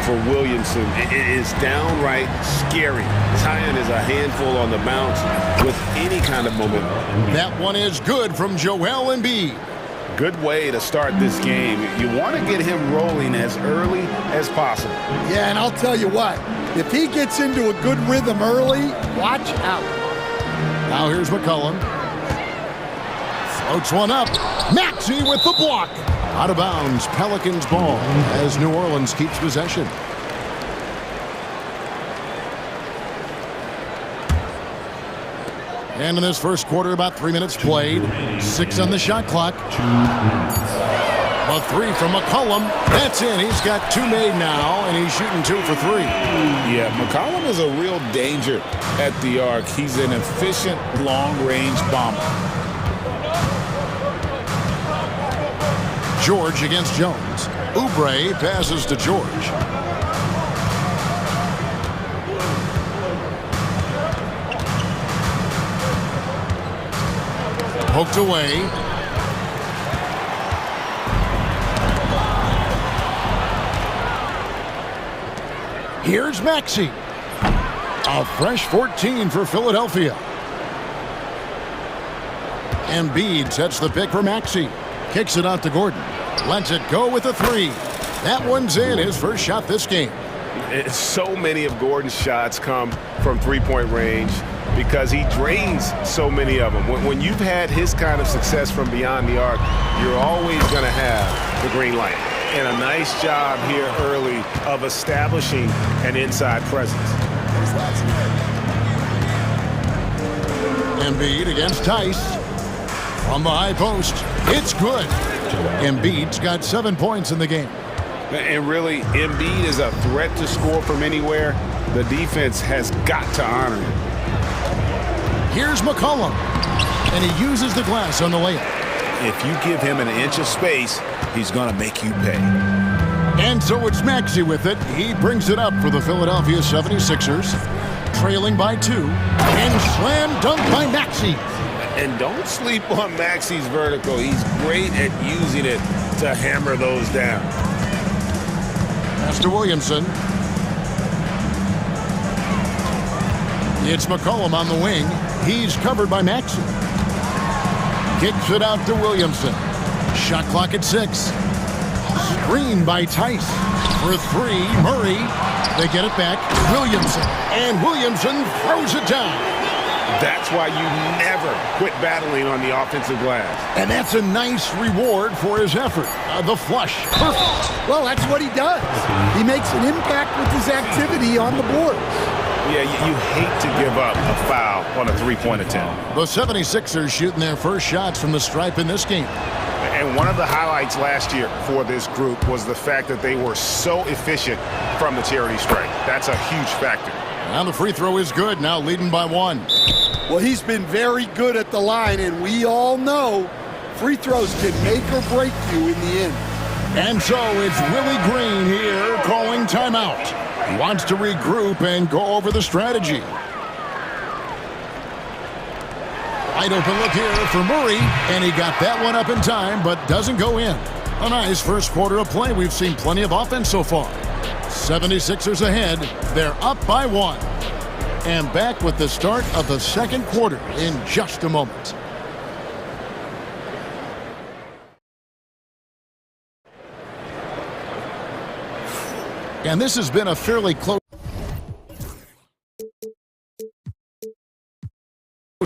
for Williamson is downright scary. Zion is a handful on the bounce with any kind of momentum. That one is good from Joel Embiid. Good way to start this game. You want to get him rolling as early as possible. Yeah, and I'll tell you what, if he gets into a good rhythm early, watch out. Now here's McCollum. Floats one up. Maxey with the block. Out of bounds, Pelicans ball as New Orleans keeps possession. And in this first quarter, about 3 minutes played. 6 on the shot clock. A three from McCollum. That's in. He's got 2 made now, and he's shooting 2 for 3. Yeah, McCollum is a real danger at the arc. He's an efficient long-range bomber. George against Jones. Oubre passes to George. Poked away. Here's Maxey. A fresh 14 for Philadelphia. Embiid sets the pick for Maxey. Kicks it out to Gordon. Lets it go with a 3. That one's in, his first shot this game. So many of Gordon's shots come from three-point range because he drains so many of them. When you've had his kind of success from beyond the arc, you're always going to have the green light. And a nice job here early of establishing an inside presence. Embiid against Tice. From the high post, it's good. Embiid's got 7 points in the game. And really, Embiid is a threat to score from anywhere. The defense has got to honor him. Here's McCollum, and he uses the glass on the layup. If you give him an inch of space, he's going to make you pay. And so it's Maxey with it. He brings it up for the Philadelphia 76ers, trailing by 2, and slam dunk by Maxey. And don't sleep on Maxi's vertical. He's great at using it to hammer those down. Pass to Williamson. It's McCollum on the wing. He's covered by Maxi. Kicks it out to Williamson. Shot clock at 6. Screen by Tice. For 3, Murray. They get it back. Williamson. And Williamson throws it down. That's why you never quit battling on the offensive glass. And that's a nice reward for his effort. The flush. Perfect. Well, that's what he does. He makes an impact with his activity on the board. Yeah, you hate to give up a foul on a three-point attempt. The 76ers shooting their first shots from the stripe in this game. And one of the highlights last year for this group was the fact that they were so efficient from the charity stripe. That's a huge factor. Now the free throw is good, now leading by 1. Well, he's been very good at the line, and we all know free throws can make or break you in the end. And so it's Willie Green here calling timeout. He wants to regroup and go over the strategy. Wide open look here for Murray, and he got that one up in time, but doesn't go in. A nice first quarter of play. We've seen plenty of offense so far. 76ers ahead. They're up by 1. And back with the start of the second quarter in just a moment. And this has been a fairly close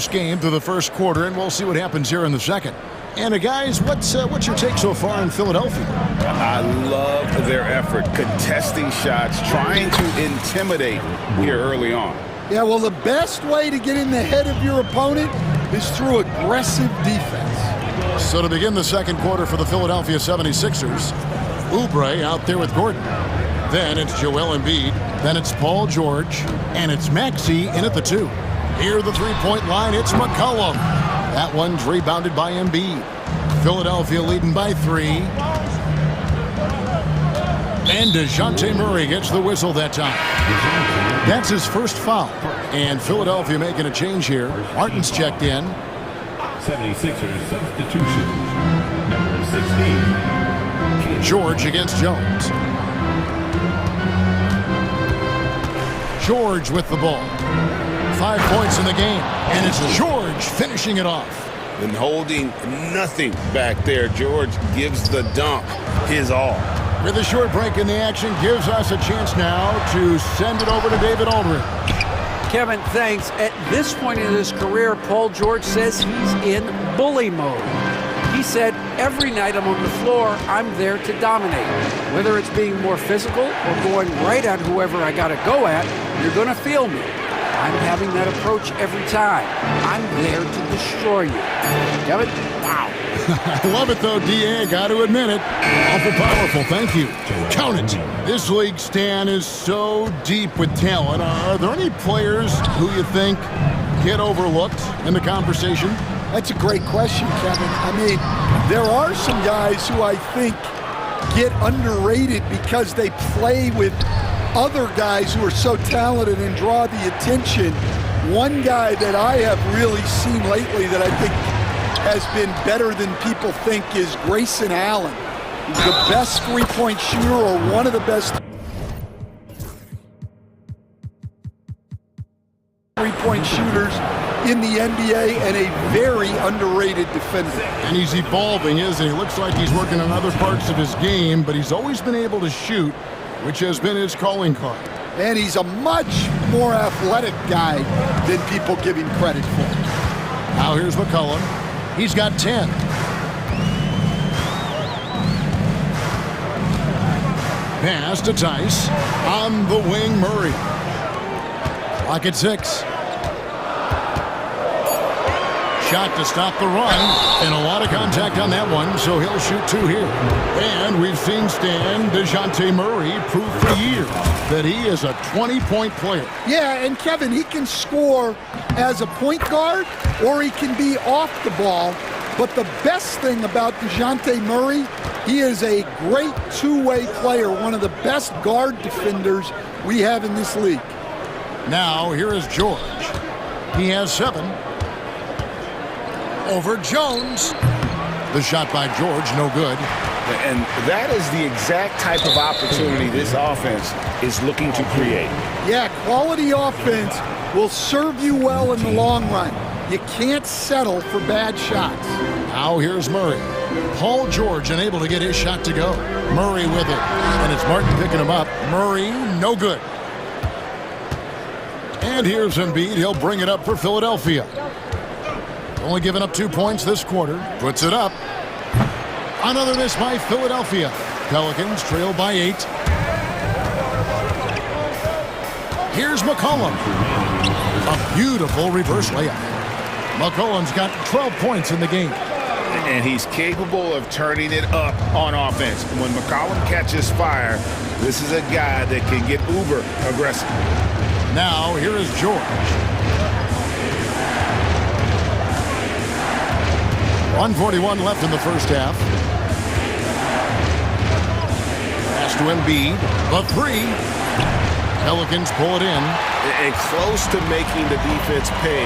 game to the first quarter, and we'll see what happens here in the second. And guys, what's your take so far in Philadelphia? I love their effort, contesting shots, trying to intimidate here early on. Yeah, well, the best way to get in the head of your opponent is through aggressive defense. So to begin the second quarter for the Philadelphia 76ers, Oubre out there with Gordon. Then it's Joel Embiid. Then it's Paul George. And it's Maxi in at the 2. Near the three-point line, it's McCollum. That one's rebounded by Embiid. Philadelphia leading by 3. And DeJounte Murray gets the whistle that time. That's his first foul. And Philadelphia making a change here. Martin's checked in. 76ers substitution. Number 16. George against Jones. George with the ball. 5 points in the game. And it's George finishing it off. And holding nothing back there. George gives the dunk his all. With a short break in the action, gives us a chance now to send it over to David Aldridge. Kevin, thanks. At this point in his career, Paul George says he's in bully mode. He said, every night I'm on the floor, I'm there to dominate. Whether it's being more physical or going right at whoever I got to go at, you're going to feel me. I'm having that approach every time. I'm there to destroy you. Kevin, wow. I love it, though, D.A. Got to admit it. Awful powerful. Thank you. Count it. This league, Stan, is so deep with talent. Are there any players who you think get overlooked in the conversation? That's a great question, Kevin. I mean, there are some guys who I think get underrated because they play with other guys who are so talented and draw the attention. One guy that I have really seen lately that I think has been better than people think is Grayson Allen. He's the best three-point shooter, or one of the best three-point shooters in the NBA, and a very underrated defender. And he's evolving, isn't he? Looks like he's working on other parts of his game, but he's always been able to shoot, which has been his calling card. And he's a much more athletic guy than people give him credit for. Now here's McCollum. He's got 10. Pass to Tice. On the wing, Murray. Clock at 6. Shot to stop the run, and a lot of contact on that one, so he'll shoot 2 here. And we've seen Stan DeJounte Murray prove for years that he is a 20-point player. Yeah, and Kevin, he can score as a point guard, or he can be off the ball. But the best thing about DeJounte Murray, he is a great two-way player, one of the best guard defenders we have in this league. Now, here is George. He has 7. over Jones. The shot by George, no good. And that is the exact type of opportunity this offense is looking to create. Yeah, quality offense will serve you well in the long run. You can't settle for bad shots. Now here's Murray. Paul George unable to get his shot to go. Murray with it. And it's Martin picking him up. Murray, no good. And here's Embiid. He'll bring it up for Philadelphia. Only giving up 2 points this quarter. Puts it up. Another miss by Philadelphia. Pelicans trail by 8. Here's McCollum. A beautiful reverse layup. McCollum's got 12 points in the game. And he's capable of turning it up on offense. When McCollum catches fire, this is a guy that can get uber aggressive. Now, here is George. 1:41 left in the first half. Pass to Embiid. The three. Pelicans pull it in. And close to making the defense pay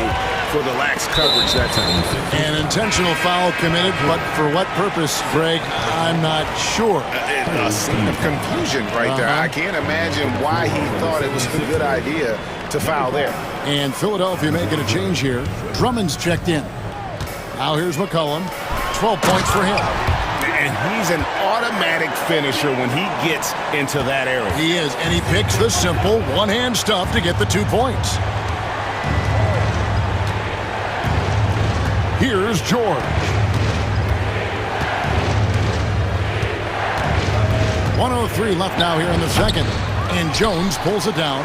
for the lax coverage that time. An intentional foul committed, but for what purpose, Greg, I'm not sure. A scene of confusion right there. I can't imagine why he thought it was a good idea to foul there. And Philadelphia making a change here. Drummond's checked in. Now here's McCollum. 12 points for him. And he's an automatic finisher when he gets into that area. He is, and he picks the simple one-hand stuff to get the 2 points. Here's George. 1:03 left now here in the second. And Jones pulls it down.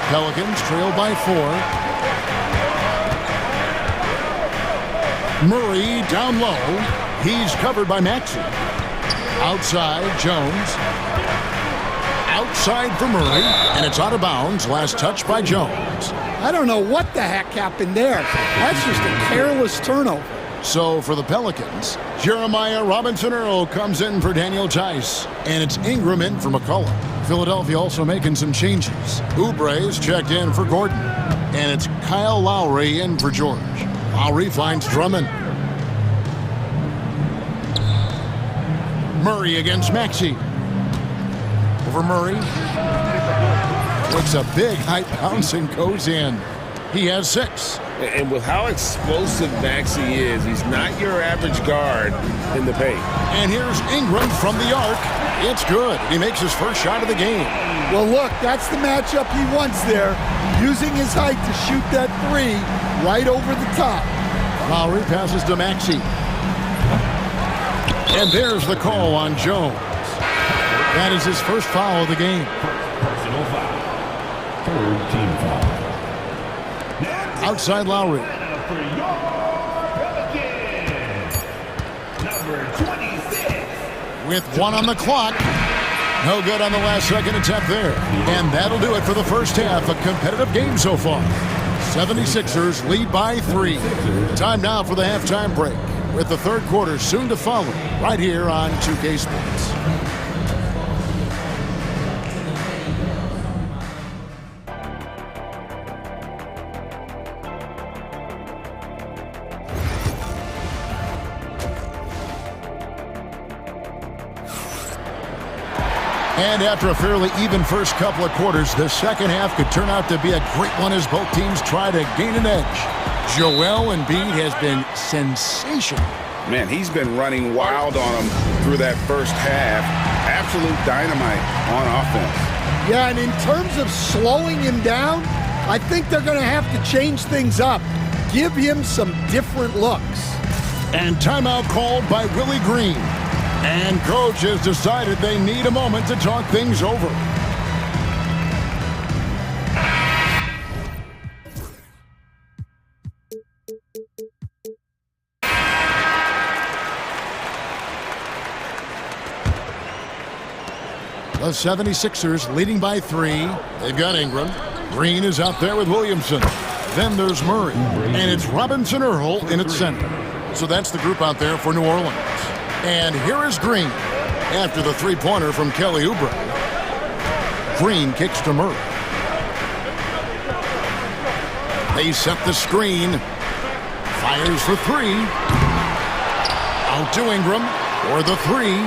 Pelicans trail by 4. Murray down low. He's covered by Maxey. Outside, Jones. Outside for Murray. And it's out of bounds. Last touch by Jones. I don't know what the heck happened there. That's just a careless turnover. So for the Pelicans, Jeremiah Robinson-Earl comes in for Daniel Tice. And it's Ingram in for McCollum. Philadelphia also making some changes. Oubre's checked in for Gordon. And it's Kyle Lowry in for George. Lowry finds Drummond. Murray against Maxey. Over Murray. Looks a big height bounce and goes in. He has 6. And with how explosive Maxey is, he's not your average guard in the paint. And here's Ingram from the arc. It's good. He makes his first shot of the game. Well, look, that's the matchup he wants there. Using his height to shoot that 3 right over the top. Lowry passes to Maxey. And there's the call on Jones. That is his first foul of the game. Personal foul. Third team foul. Outside Lowry. Number 26. With 1 on the clock. No good on the last second attempt there. And that'll do it for the first half. A competitive game so far. 76ers lead by 3. Time now for the halftime break, with the third quarter soon to follow, right here on 2K Sports. And after a fairly even first couple of quarters, the second half could turn out to be a great one as both teams try to gain an edge. Joel Embiid has been sensational. Man, he's been running wild on him through that first half. Absolute dynamite on offense. Yeah, and in terms of slowing him down, I think they're going to have to change things up. Give him some different looks. And timeout called by Willie Green. And coach has decided they need a moment to talk things over. The 76ers leading by 3. They've got Ingram. Green is out there with Williamson. Then there's Murray. And it's Robinson-Earl in its center. So that's the group out there for New Orleans. And here is Green after the three-pointer from Kelly Oubre. Green kicks to Murray. They set the screen. Fires for three. Out to Ingram for the three.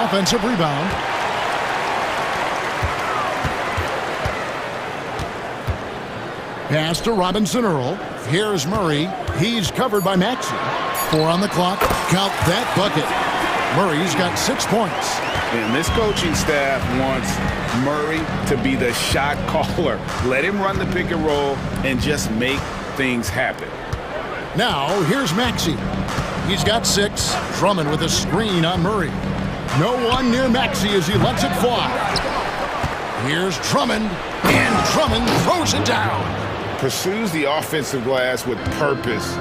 Offensive rebound. Pass to Robinson Earl. Here's Murray. He's covered by Maxey. 4 on the clock. Count that bucket. Murray's got 6 points. And this coaching staff wants Murray to be the shot caller. Let him run the pick and roll and just make things happen. Now, here's Maxey. He's got 6. Drummond with a screen on Murray. No one near Maxey as he lets it fly. Here's Drummond, and Drummond throws it down. Pursues the offensive glass with purpose.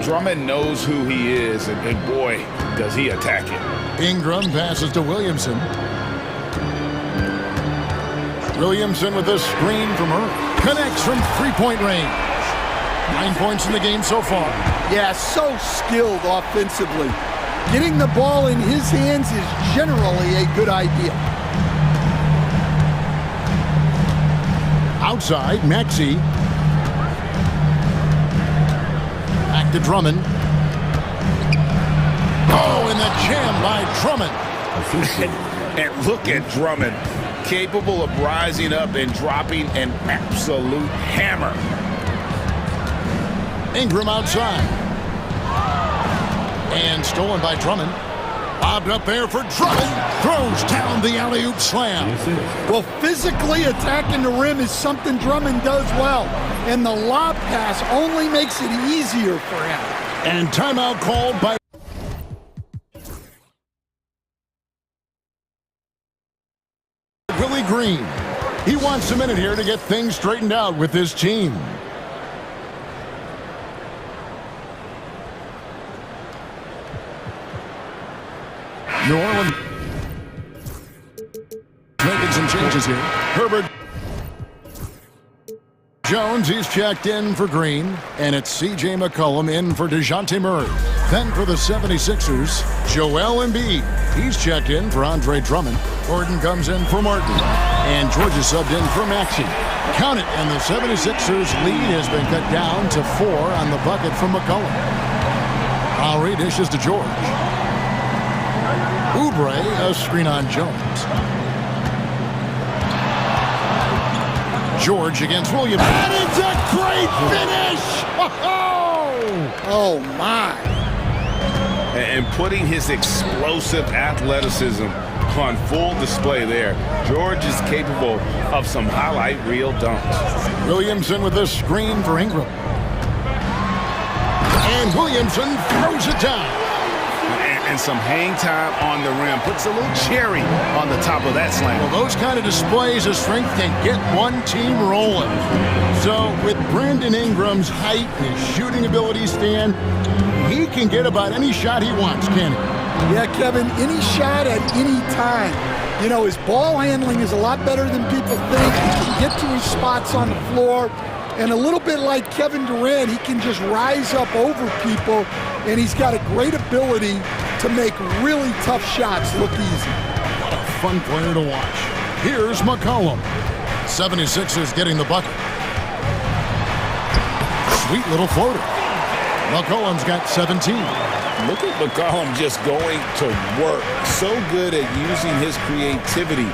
Drummond knows who he is, and boy, does he attack it. Ingram passes to Williamson. Williamson with a screen from her. Connects from three-point range. 9 points in the game so far. Yeah, so skilled offensively. Getting the ball in his hands is generally a good idea. Outside, Maxey. Back to Drummond. Oh, and the jam by Drummond. And look at Drummond, capable of rising up and dropping an absolute hammer. Ingram outside. And stolen by Drummond. Bobbed up there for Drummond. Throws down the alley-oop slam. Well, physically attacking the rim is something Drummond does well. And the lob pass only makes it easier for him. And timeout called by Willie Green. He wants a minute here to get things straightened out with his team. New Orleans making some changes here. Herbert Jones, he's checked in for Green, and it's C.J. McCollum in for DeJounte Murray. Then for the 76ers, Joel Embiid. He's checked in for Andre Drummond. Gordon comes in for Martin, and George is subbed in for Maxey. Count it, and the 76ers lead has been cut down to 4 on the bucket from McCollum. Lowry dishes to George. Oubre, a screen on Jones. George against Williams. And it's a great finish! Oh, my. And putting his explosive athleticism on full display there. George is capable of some highlight reel dunks. Williamson with a screen for Ingram. And Williamson throws it down. And some hang time on the rim. Puts a little cherry on the top of that slam. Well, those kind of displays of strength can get one team rolling. So with Brandon Ingram's height and his shooting ability, Stan, he can get about any shot he wants, can he? Yeah, Kevin, any shot at any time. You know, his ball handling is a lot better than people think. He can get to his spots on the floor. And a little bit like Kevin Durant, he can just rise up over people, and he's got a great ability to make really tough shots look easy. What a fun player to watch. Here's McCollum. 76ers getting the bucket. Sweet little floater. McCollum's got 17. Look at McCollum just going to work. So good at using his creativity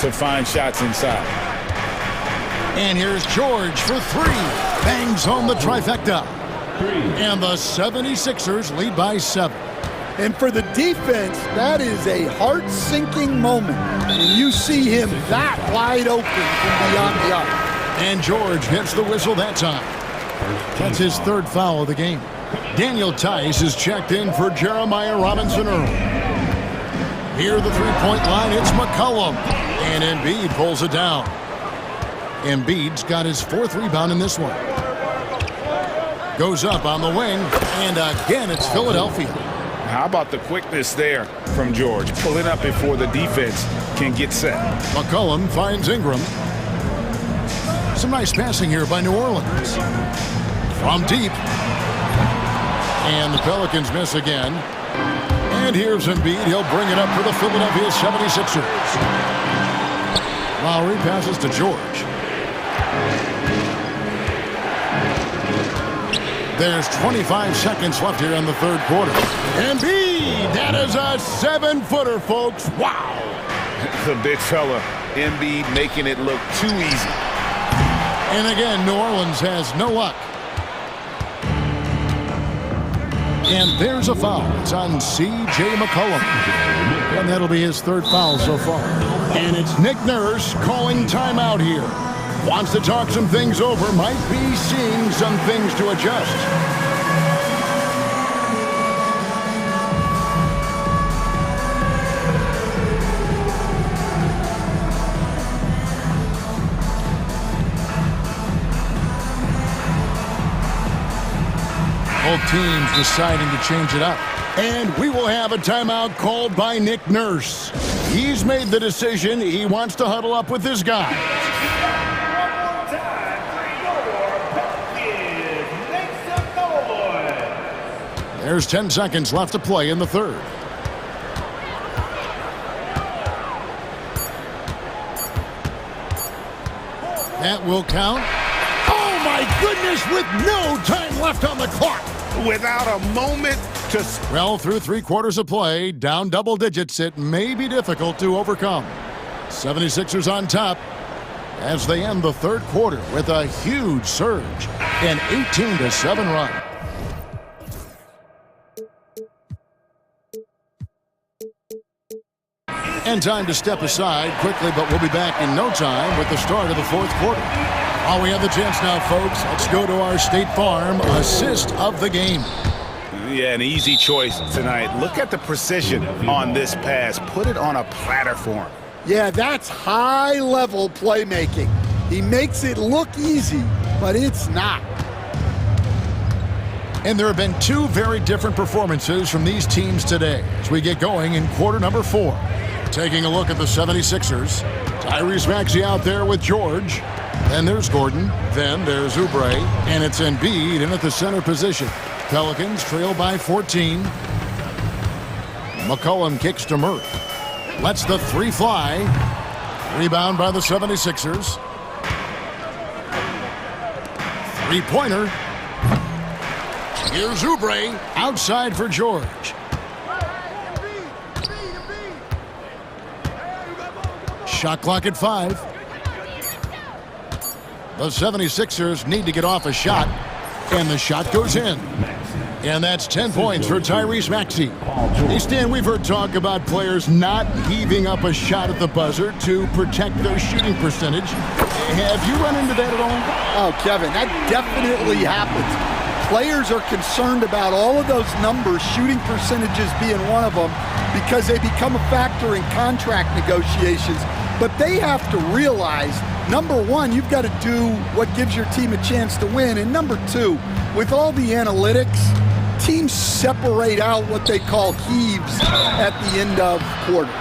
to find shots inside. And here's George for 3. Bangs home the trifecta. And the 76ers lead by 7. And for the defense, that is a heart-sinking moment. And you see him that wide open from beyond the arc. And George hits the whistle that time. That's his 3rd foul of the game. Daniel Tice is checked in for Jeremiah Robinson Earl. Here the three-point line, it's McCollum. And Embiid pulls it down. Embiid's got his 4th rebound in this one. Goes up on the wing, and again it's Philadelphia. How about the quickness there from George, pulling up before the defense can get set. McCollum finds Ingram. Some nice passing here by New Orleans. From deep. And the Pelicans miss again. And here's Embiid. He'll bring it up for the Philadelphia 76ers. Lowry passes to George. There's 25 seconds left here in the third quarter. Embiid, that is a 7-footer, folks. Wow. The big fella, Embiid, making it look too easy. And again, New Orleans has no luck. And there's a foul. It's on C.J. McCollum. And that'll be his third foul so far. And it's Nick Nurse calling timeout here. Wants to talk some things over. Might be seeing some things to adjust. Both teams deciding to change it up. And we will have a timeout called by Nick Nurse. He's made the decision. He wants to huddle up with his guys. There's 10 seconds left to play in the third. That will count. Oh, my goodness, with no time left on the clock. Without a moment to... Well, through 3 quarters of play, down double digits, it may be difficult to overcome. 76ers on top as they end the third quarter with a huge surge, an 18-7 run. And time to step aside quickly, but we'll be back in no time with the start of the fourth quarter. Oh, we have the chance now, folks. Let's go to our State Farm assist of the game. Yeah, an easy choice tonight. Look at the precision on this pass. Put it on a platter for him. Yeah, that's high-level playmaking. He makes it look easy, but it's not. And there have been 2 very different performances from these teams today as we get going in quarter number 4. Taking a look at the 76ers. Tyrese Maxey out there with George. Then there's Gordon. Then there's Oubre. And it's Embiid in at the center position. Pelicans trail by 14. McCollum kicks to Murray. Lets the 3 fly. Rebound by the 76ers. 3-pointer. Here's Oubre. Outside for George. Shot clock at 5. The 76ers need to get off a shot, and the shot goes in. And that's 10 points for Tyrese Maxey. Hey, Stan, we've heard talk about players not heaving up a shot at the buzzer to protect their shooting percentage. Have you run into that at all? Oh, Kevin, that definitely happens. Players are concerned about all of those numbers, shooting percentages being one of them, because they become a factor in contract negotiations. But they have to realize, number one, you've got to do what gives your team a chance to win. And number two, with all the analytics, teams separate out what they call heaves at the end of quarters.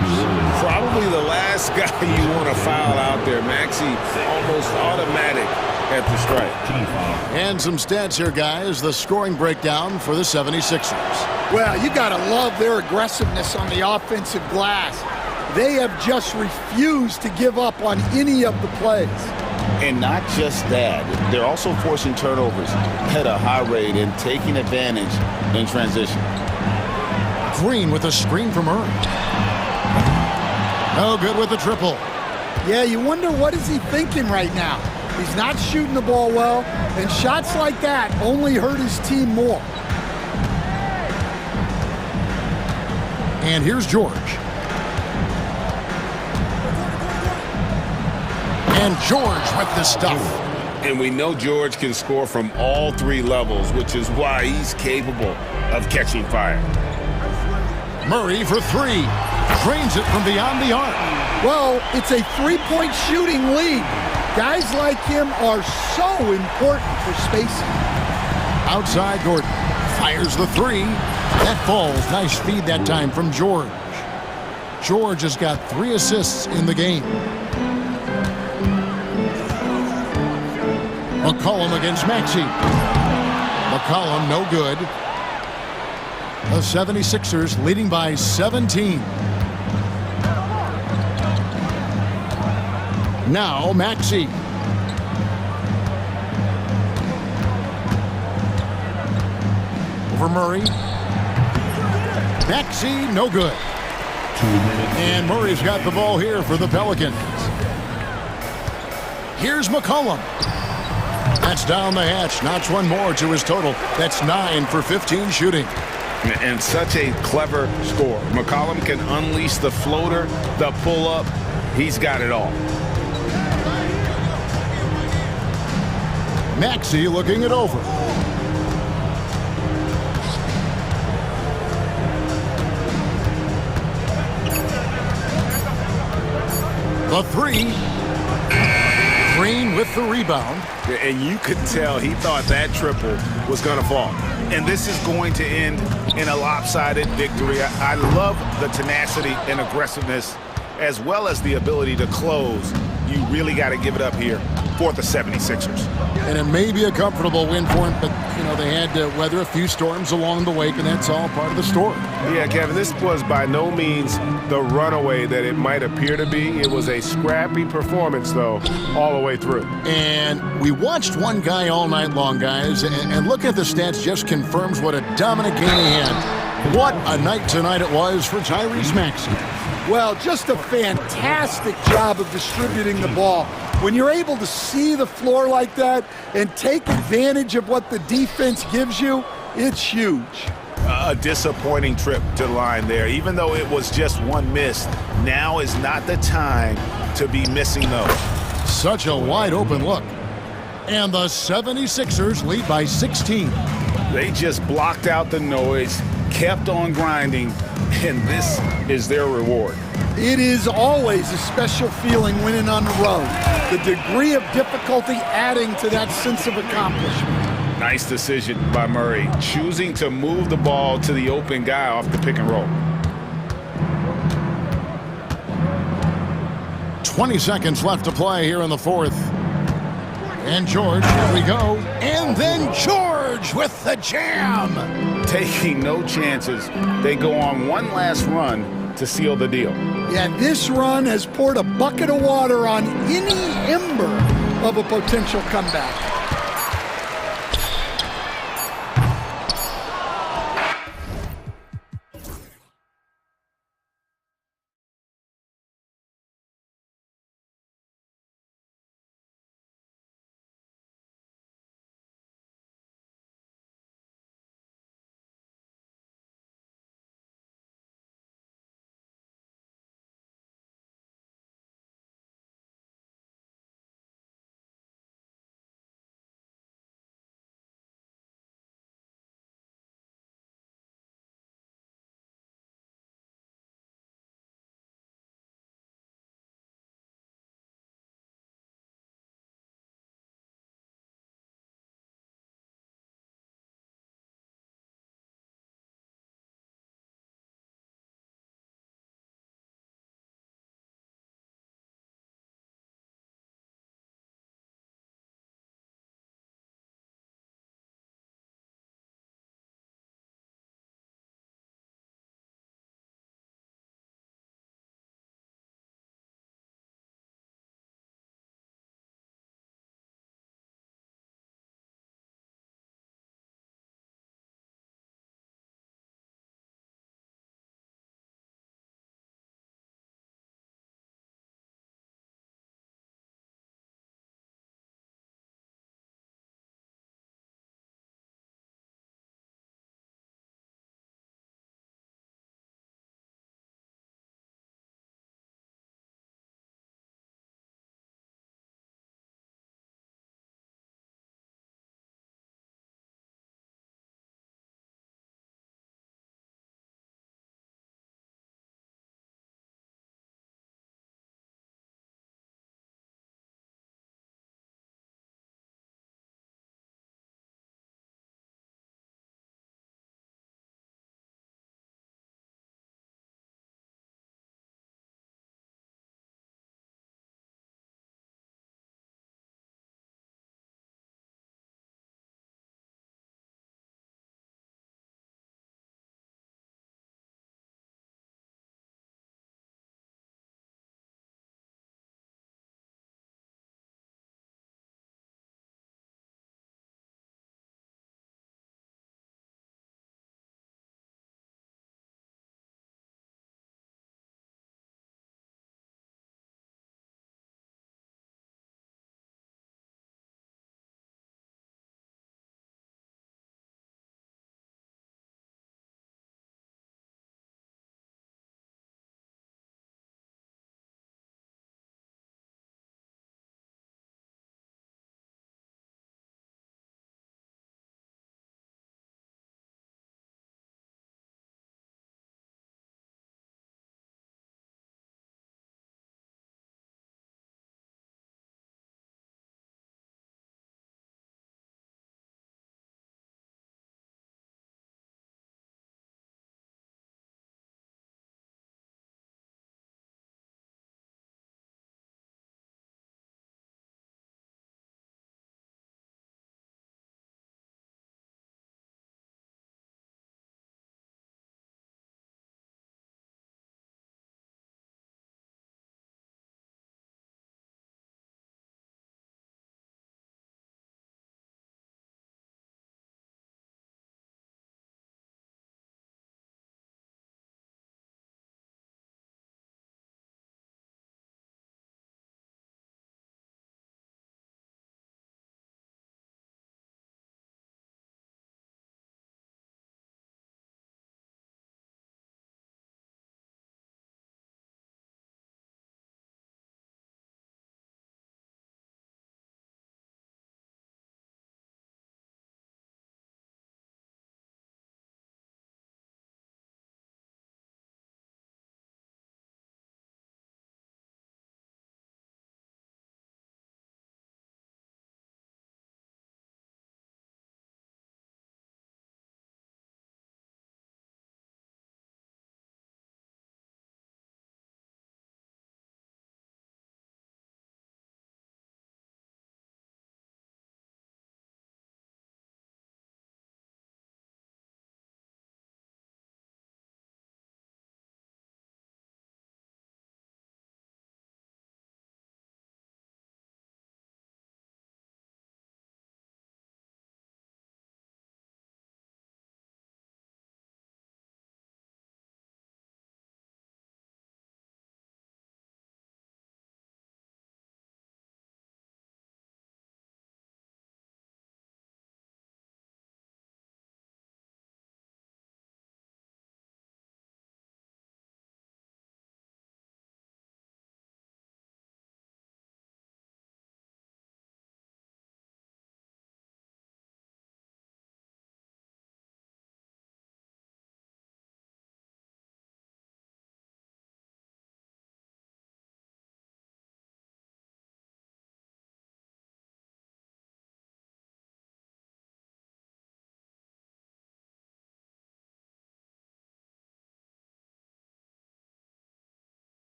Probably the last guy you want to foul out there. Maxey almost automatic at the strike. And some stats here, guys. The scoring breakdown for the 76ers. Well, you got to love their aggressiveness on the offensive glass. They have just refused to give up on any of the plays. And not just that, they're also forcing turnovers at a high rate and taking advantage in transition. Green with a screen from Earl. No good with the triple. Yeah, you wonder what is he thinking right now. He's not shooting the ball well, and shots like that only hurt his team more. And here's George. And George with the stuff. And we know George can score from all 3 levels, which is why he's capable of catching fire. Murray for 3. Drains it from beyond the arc. Well, it's a 3-point shooting lead. Guys like him are so important for spacing. Outside Gordon. Fires the 3. That falls. Nice feed that time from George. George has got 3 assists in the game. McCollum against Maxey. McCollum no good. The 76ers leading by 17. Now Maxey. Over Murray. Maxey, no good. 2 minutes. And Murray's got the ball here for the Pelicans. Here's McCollum. That's down the hatch. Notch one more to his total. That's 9 for 15 shooting. And such a clever score. McCollum can unleash the floater, the pull-up. He's got it all. Maxey looking it over. The three. Green with the rebound. And you could tell he thought that triple was going to fall. And this is going to end in a lopsided victory. I love the tenacity and aggressiveness as well as the ability to close. You really got to give it up here for the 76ers. And it may be a comfortable win for him, but, they had to weather a few storms along the way, and that's all part of the story. Yeah, Kevin, this was by no means the runaway that it might appear to be. It was a scrappy performance, though, all the way through. And we watched one guy all night long, guys, and look at the stats just confirms what a dominant game he had. What a night tonight it was for Tyrese Maxey. Well, just a fantastic job of distributing the ball. When you're able to see the floor like that and take advantage of what the defense gives you, it's huge. A disappointing trip to the line there. Even though it was just one miss, now is not the time to be missing those. Such a wide open look. And the 76ers lead by 16. They just blocked out the noise, kept on grinding, and this is their reward. It is always a special feeling winning on the road. The degree of difficulty adding to that sense of accomplishment. Nice decision by Murray, choosing to move the ball to the open guy off the pick and roll. 20 seconds left to play here in the fourth. And George, here we go. And then George with the jam. Taking no chances. They go on one last run to seal the deal. Yeah, this run has poured a bucket of water on any ember of a potential comeback.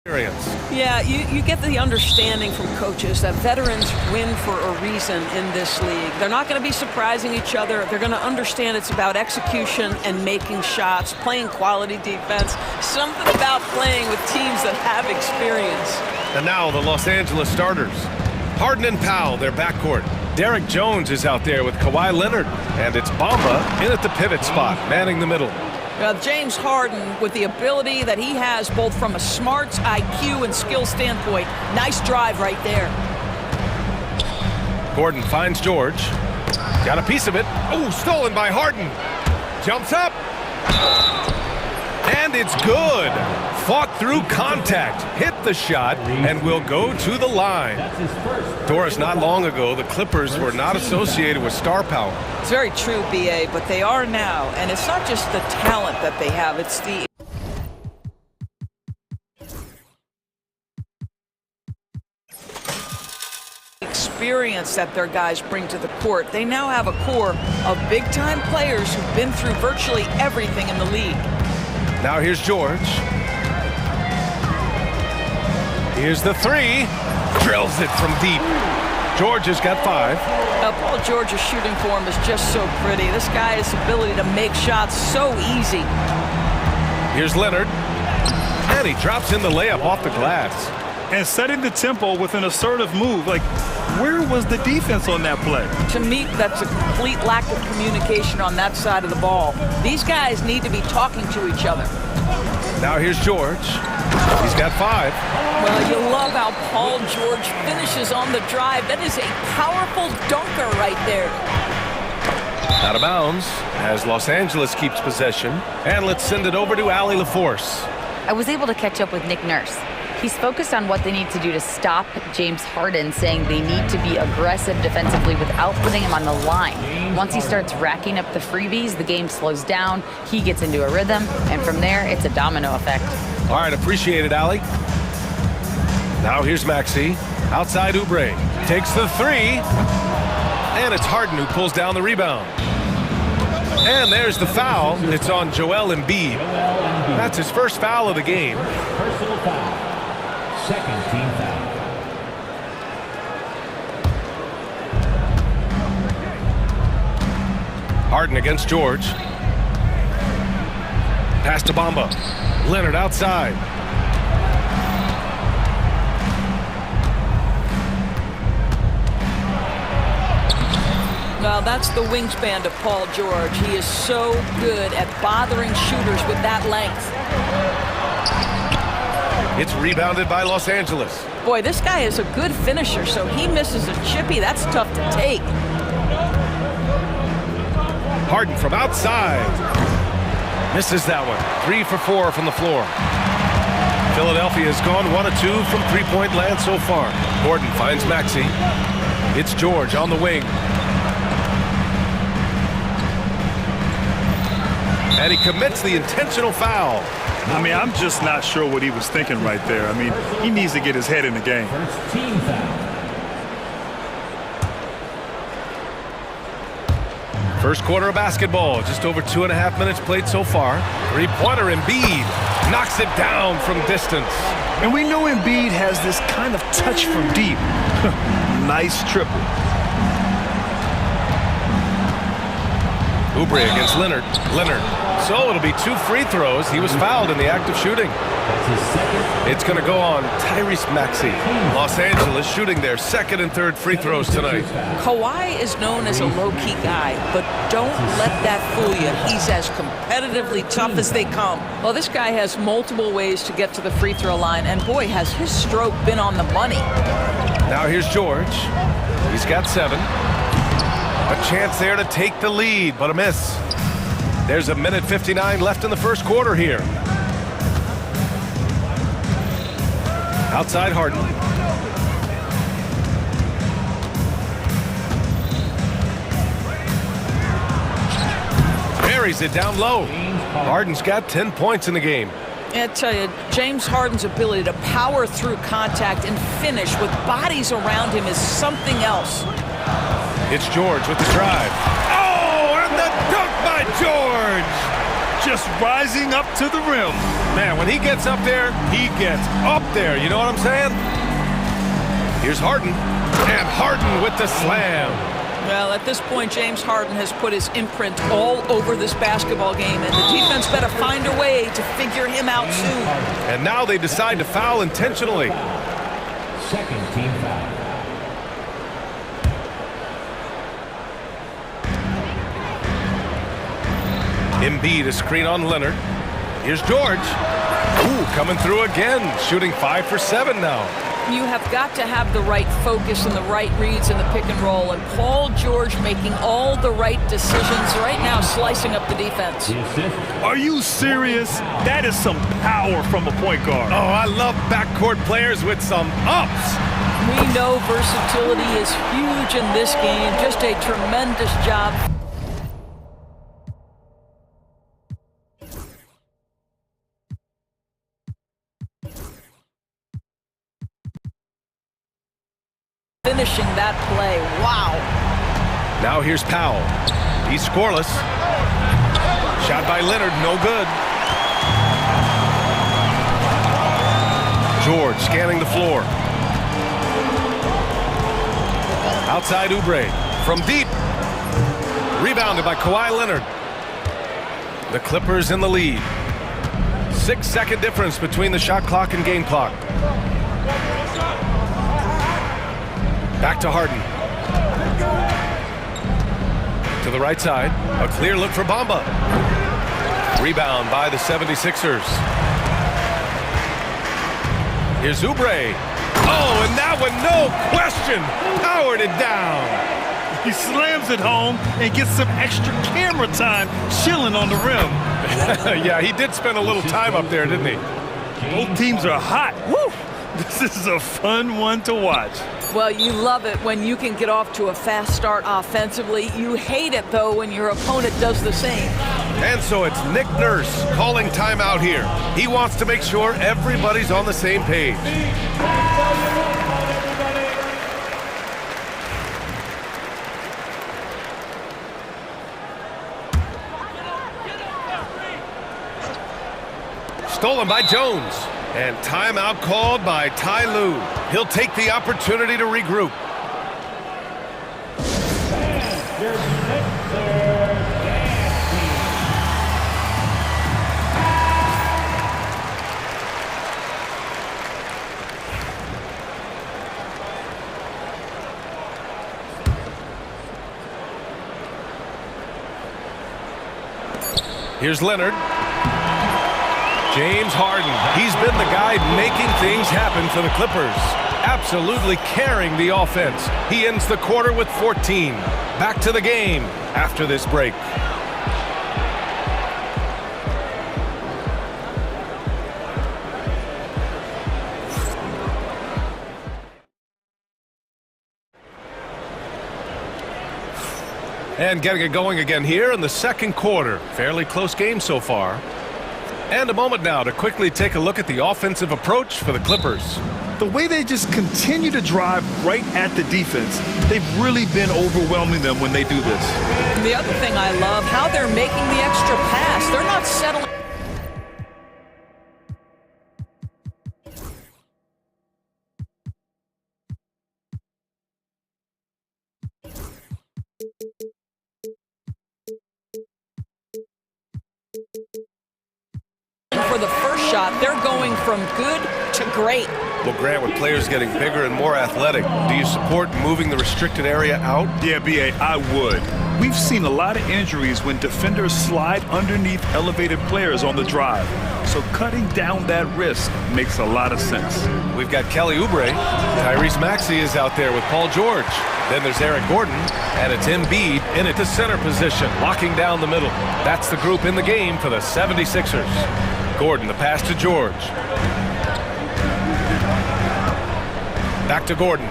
Yeah, you get the understanding from coaches that veterans win for a reason in this league. They're not going to be surprising each other. They're going to understand it's about execution and making shots, playing quality defense, something about playing with teams that have experience. And now the Los Angeles starters. Harden and Powell, their backcourt. Derek Jones is out there with Kawhi Leonard. And it's Bamba in at the pivot spot, manning the middle. James Harden, with the ability that he has both from a smarts, IQ, and skill standpoint, nice drive right there. Gordon finds George. Got a piece of it. Oh, stolen by Harden. Jumps up. And it's good. Fought through contact, hit the shot, and will go to the line. Doris, not long ago, the Clippers were not associated with star power. It's very true, B.A., but they are now. And it's not just the talent that they have, it's the experience that their guys bring to the court. They now have a core of big-time players who've been through virtually everything in the league. Now here's George. Here's the three. Drills it from deep. George has got 5. Paul George's shooting form is just so pretty. This guy's ability to make shots so easy. Here's Leonard. And he drops in the layup off the glass. And setting the tempo with an assertive move. Like, where was the defense on that play? To me, that's a complete lack of communication on that side of the ball. These guys need to be talking to each other. Now here's George. He's got 5. Well, you love how Paul George finishes on the drive. That is a powerful dunker right there. Out of bounds as Los Angeles keeps possession. And let's send it over to Allie LaForce. I was able to catch up with Nick Nurse. He's focused on what they need to do to stop James Harden, saying they need to be aggressive defensively without putting him on the line. Once he starts racking up the freebies, the game slows down, he gets into a rhythm, and from there, it's a domino effect. All right, appreciate it, Allie. Now here's Maxey. Outside Oubre. Takes the 3. And it's Harden who pulls down the rebound. And there's the foul. It's on Joel Embiid. That's his first foul of the game. Personal foul. Second team foul. Harden against George. Pass to Bamba. Leonard outside. Well, that's the wingspan of Paul George. He is so good at bothering shooters with that length. It's rebounded by Los Angeles. Boy, this guy is a good finisher, so he misses a chippy. That's tough to take. Harden from outside. Misses that one. 3 for 4 from the floor. Philadelphia has gone 1 of 2 from three-point land so far. Gordon finds Maxey. It's George on the wing. And he commits the intentional foul. I mean, I'm just not sure what he was thinking right there. I mean, he needs to get his head in the game. First team foul. First quarter of basketball, just over 2.5 minutes played so far. Three-pointer, Embiid knocks it down from distance. And we know Embiid has this kind of touch from deep. Nice triple. Oubre against Leonard. Leonard. So it'll be 2 free throws. He was fouled in the act of shooting. It's going to go on Tyrese Maxey. Los Angeles shooting their second and third free throws tonight. Kawhi is known as a low-key guy, but don't let that fool you. He's as competitively tough as they come. Well, this guy has multiple ways to get to the free throw line, and boy, has his stroke been on the money. Now here's George. He's got 7. A chance there to take the lead, but a miss. There's a minute 59 left in the first quarter here. Outside Harden. Buries it down low. Harden's got 10 points in the game. I tell you, James Harden's ability to power through contact and finish with bodies around him is something else. It's George with the drive. Oh, and the dunk by George! just rising up to the rim. Man, when he gets up there, he gets up there. You know what I'm saying? Here's Harden. And Harden with the slam. Well, at this point, James Harden has put his imprint all over this basketball game, and the defense better find a way to figure him out soon. And now they decide to foul intentionally. Second team foul. Embiid, a screen on Leonard. Here's George. Ooh, coming through again, shooting 5 for 7 now. You have got to have the right focus and the right reads in the pick and roll, and Paul George making all the right decisions right now, slicing up the defense. Are you serious? That is some power from a point guard. Oh, I love backcourt players with some ups. We know versatility is huge in this game. Just a tremendous job. Finishing that play. Wow. Now here's Powell. He's scoreless. Shot by Leonard, no good. George scanning the floor. Outside Oubre. From deep. Rebounded by Kawhi Leonard. The Clippers in the lead. 6-second difference between the shot clock and game clock. Back to Harden. To the right side. A clear look for Bamba. Rebound by the 76ers. Here's Oubre. Oh, and that one, no question, powered it down. He slams it home and gets some extra camera time chilling on the rim. Yeah, he did spend a little time up there, didn't he? Both teams are hot. Woo! This is a fun one to watch. Well, you love it when you can get off to a fast start offensively. You hate it, though, when your opponent does the same. And so it's Nick Nurse calling timeout here. He wants to make sure everybody's on the same page. Stolen by Jones. And timeout called by Ty Lue. He'll take the opportunity to regroup. Here's Leonard. James Harden, he's been the guy making things happen for the Clippers. Absolutely carrying the offense. He ends the quarter with 14. Back to the game after this break. And getting it going again here in the second quarter. Fairly close game so far. And a moment now to quickly take a look at the offensive approach for the Clippers. The way they just continue to drive right at the defense, they've really been overwhelming them when they do this. And the other thing I love, how they're making the extra pass. They're not settling. For the first shot, they're going from good to great. Well, Grant, with players getting bigger and more athletic, do you support moving the restricted area out? Yeah, B.A., I would. We've seen a lot of injuries when defenders slide underneath elevated players on the drive. So cutting down that risk makes a lot of sense. We've got Kelly Oubre. Tyrese Maxey is out there with Paul George. Then there's Eric Gordon, and it's Embiid in at the center position, locking down the middle. That's the group in the game for the 76ers. Gordon, the pass to George. Back to Gordon.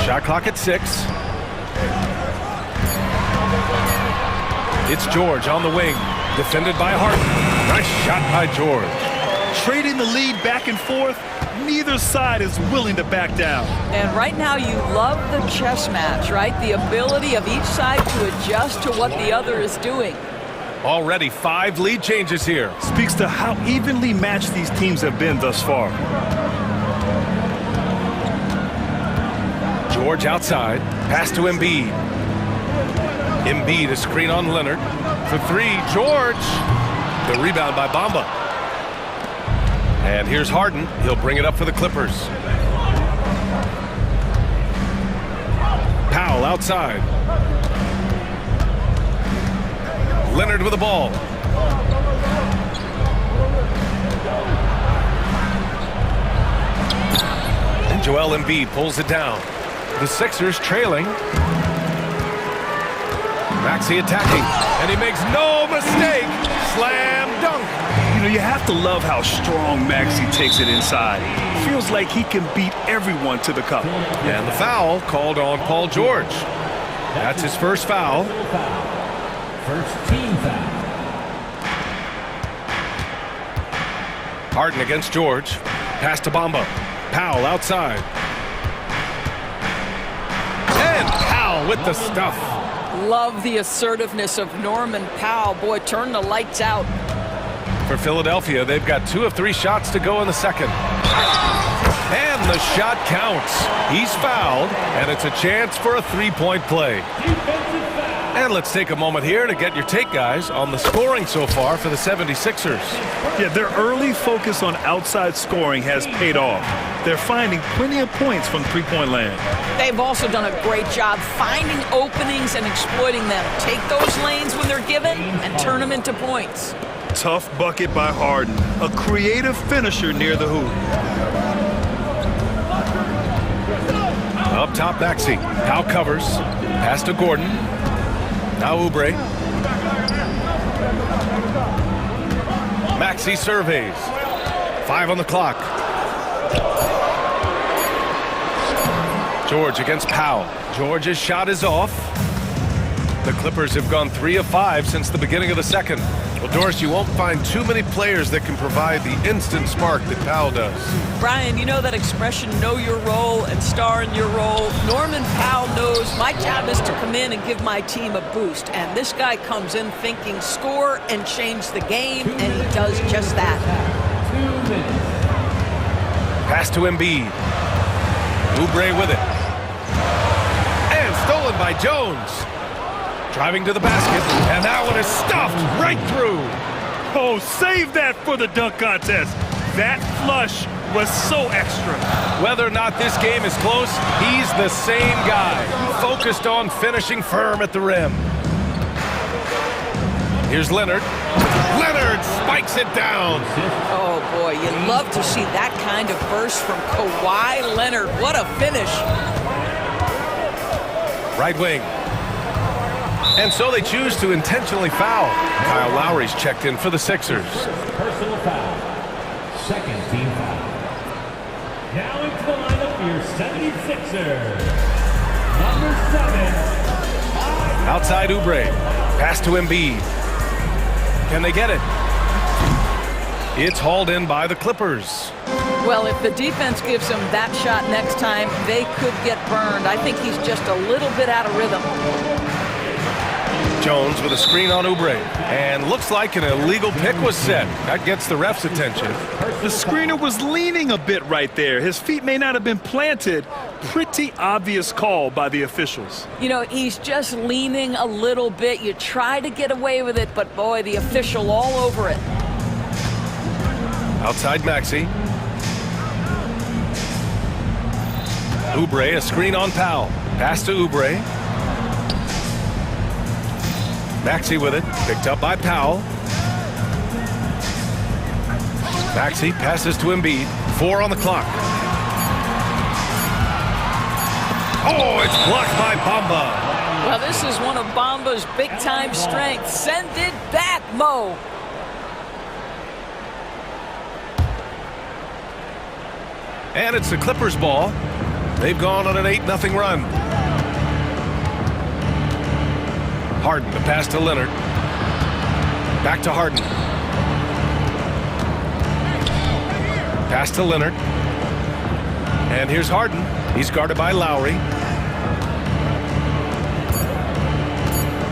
Shot clock at 6. It's George on the wing, defended by Harden. Nice shot by George. Trading the lead back and forth, neither side is willing to back down. And right now you love the chess match, right? The ability of each side to adjust to what the other is doing. Already 5 lead changes here. Speaks to how evenly matched these teams have been thus far. George outside. Pass to Embiid. Embiid, a screen on Leonard. For 3, George. The rebound by Bamba. And here's Harden. He'll bring it up for the Clippers. Powell outside. Leonard with the ball. And Joel Embiid pulls it down. The Sixers trailing. Maxey attacking, and he makes no mistake. Slam dunk. You know, you have to love how strong Maxey takes it inside. Feels like he can beat everyone to the cup. And the foul called on Paul George. That's his first foul. First team foul. Harden against George. Pass to Bamba. Powell outside. And Powell with the stuff. Love the assertiveness of Norman Powell. Boy, turn the lights out. For Philadelphia, they've got 2 of 3 shots to go in the second. And the shot counts. He's fouled, and it's a chance for a 3-point play. And let's take a moment here to get your take, guys, on the scoring so far for the 76ers. Yeah, their early focus on outside scoring has paid off. They're finding plenty of points from three-point land. They've also done a great job finding openings and exploiting them. Take those lanes when they're given and turn them into points. Tough bucket by Harden, a creative finisher near the hoop. Up top, Maxey. Powell covers. Pass to Gordon. Now Oubre. Maxey surveys. 5 on the clock. George against Powell. George's shot is off. The Clippers have gone 3 of 5 since the beginning of the second. Well, Doris, you won't find too many players that can provide the instant spark that Powell does. Brian, you know that expression, know your role and star in your role? Norman Powell knows my job is to come in and give my team a boost. And this guy comes in thinking score and change the game, and he does just that. 2 minutes. Pass to Embiid. Oubre with it. And stolen by Jones. Driving to the basket, and that one is stuffed right through. Oh, save that for the dunk contest. That flush was so extra. Whether or not this game is close, he's the same guy, focused on finishing firm at the rim. Here's Leonard. Leonard spikes it down. Oh, boy, you love to see that kind of burst from Kawhi Leonard. What a finish. Right wing. And so they choose to intentionally foul. Kyle Lowry's checked in for the Sixers. Personal foul. Second team foul. Now into the lineup for your 76ers. Number 7. Outside Oubre. Pass to Embiid. Can they get it? It's hauled in by the Clippers. Well, if the defense gives him that shot next time, they could get burned. I think he's just a little bit out of rhythm. Jones with a screen on Oubre. And looks like an illegal pick was set. That gets the ref's attention. The screener was leaning a bit right there. His feet may not have been planted. Pretty obvious call by the officials. You know, he's just leaning a little bit. You try to get away with it, but boy, the official all over it. Outside Maxey. Oubre, a screen on Powell. Pass to Oubre. Maxey with it, picked up by Powell. Maxey passes to Embiid. 4 on the clock. Oh, it's blocked by Bamba. Well, this is one of Bamba's big-time strengths. Send it back, Mo. And it's the Clippers' ball. They've gone on an 8-0 run. Harden, the pass to Leonard. Back to Harden. Pass to Leonard. And here's Harden. He's guarded by Lowry.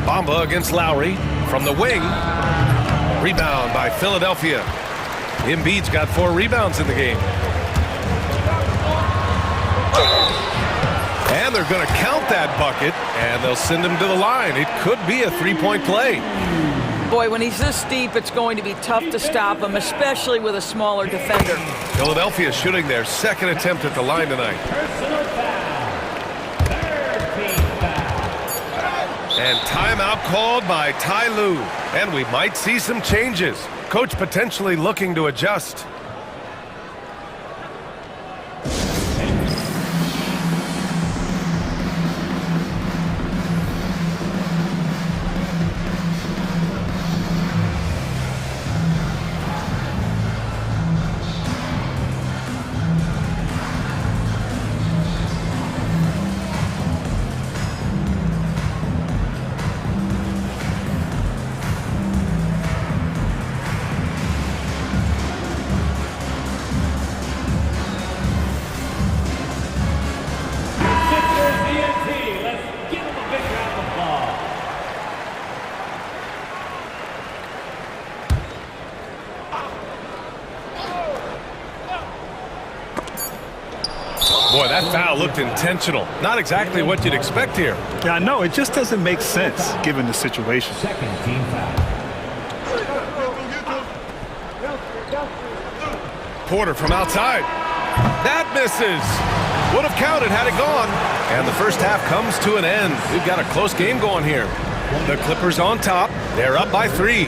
Bamba against Lowry. From the wing. Rebound by Philadelphia. Embiid's got 4 rebounds in the game. And they're going to count that bucket, and they'll send him to the line. It could be a 3-point play. Boy, when he's this deep, it's going to be tough to stop him, especially with a smaller defender. Philadelphia shooting their 2nd attempt at the line tonight. And timeout called by Ty Lue. And we might see some changes. Coach potentially looking to adjust. Boy, that foul looked intentional. Not exactly what you'd expect here. Yeah, I know. It just doesn't make sense given the situation. Second team foul. Porter from outside. That misses. Would have counted had it gone. And the first half comes to an end. We've got a close game going here. The Clippers on top. They're up by 3.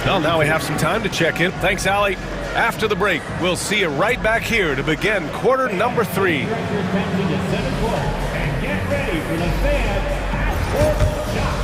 Well, now we have some time to check in. Thanks, Allie. After the break, we'll see you right back here to begin quarter number 3. And get ready for the fan shot.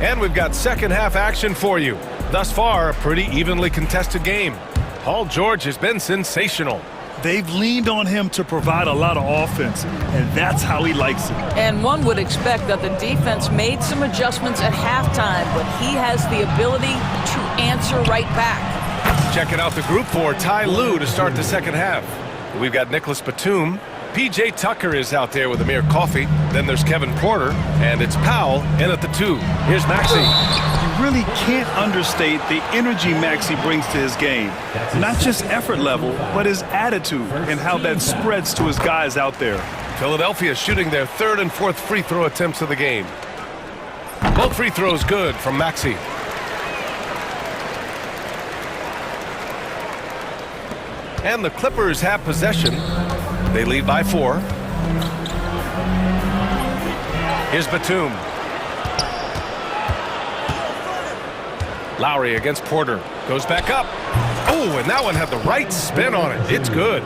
And we've got second half action for you. Thus far, a pretty evenly contested game. Paul George has been sensational. They've leaned on him to provide a lot of offense, and that's how he likes it. And one would expect that the defense made some adjustments at halftime, but he has the ability to answer right back. Checking out the group for Ty Lue to start the second half. We've got Nicholas Batum. P.J. Tucker is out there with Amir Coffey. Then there's Kevin Porter, and it's Powell in at the 2. Here's Maxey. You really can't understate the energy Maxey brings to his game. Not just effort level, but his attitude and how that spreads to his guys out there. Philadelphia shooting their 3rd and 4th free throw attempts of the game. Both free throws good from Maxey. And the Clippers have possession. They lead by 4. Here's Batum. Lowry against Porter. Goes back up. Oh, and that one had the right spin on it. It's good.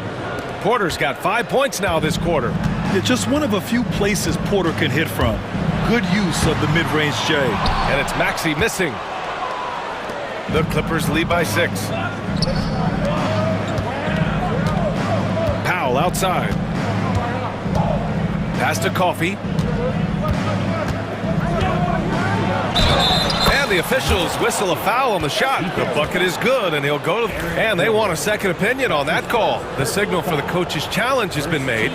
Porter's got 5 points now this quarter. It's just one of a few places Porter can hit from. Good use of the mid-range J. And it's Maxey missing. The Clippers lead by 6. Powell outside. Pass to Coffey. And the officials whistle a foul on the shot. The bucket is good, and he'll go to... And they want a second opinion on that call. The signal for the coach's challenge has been made.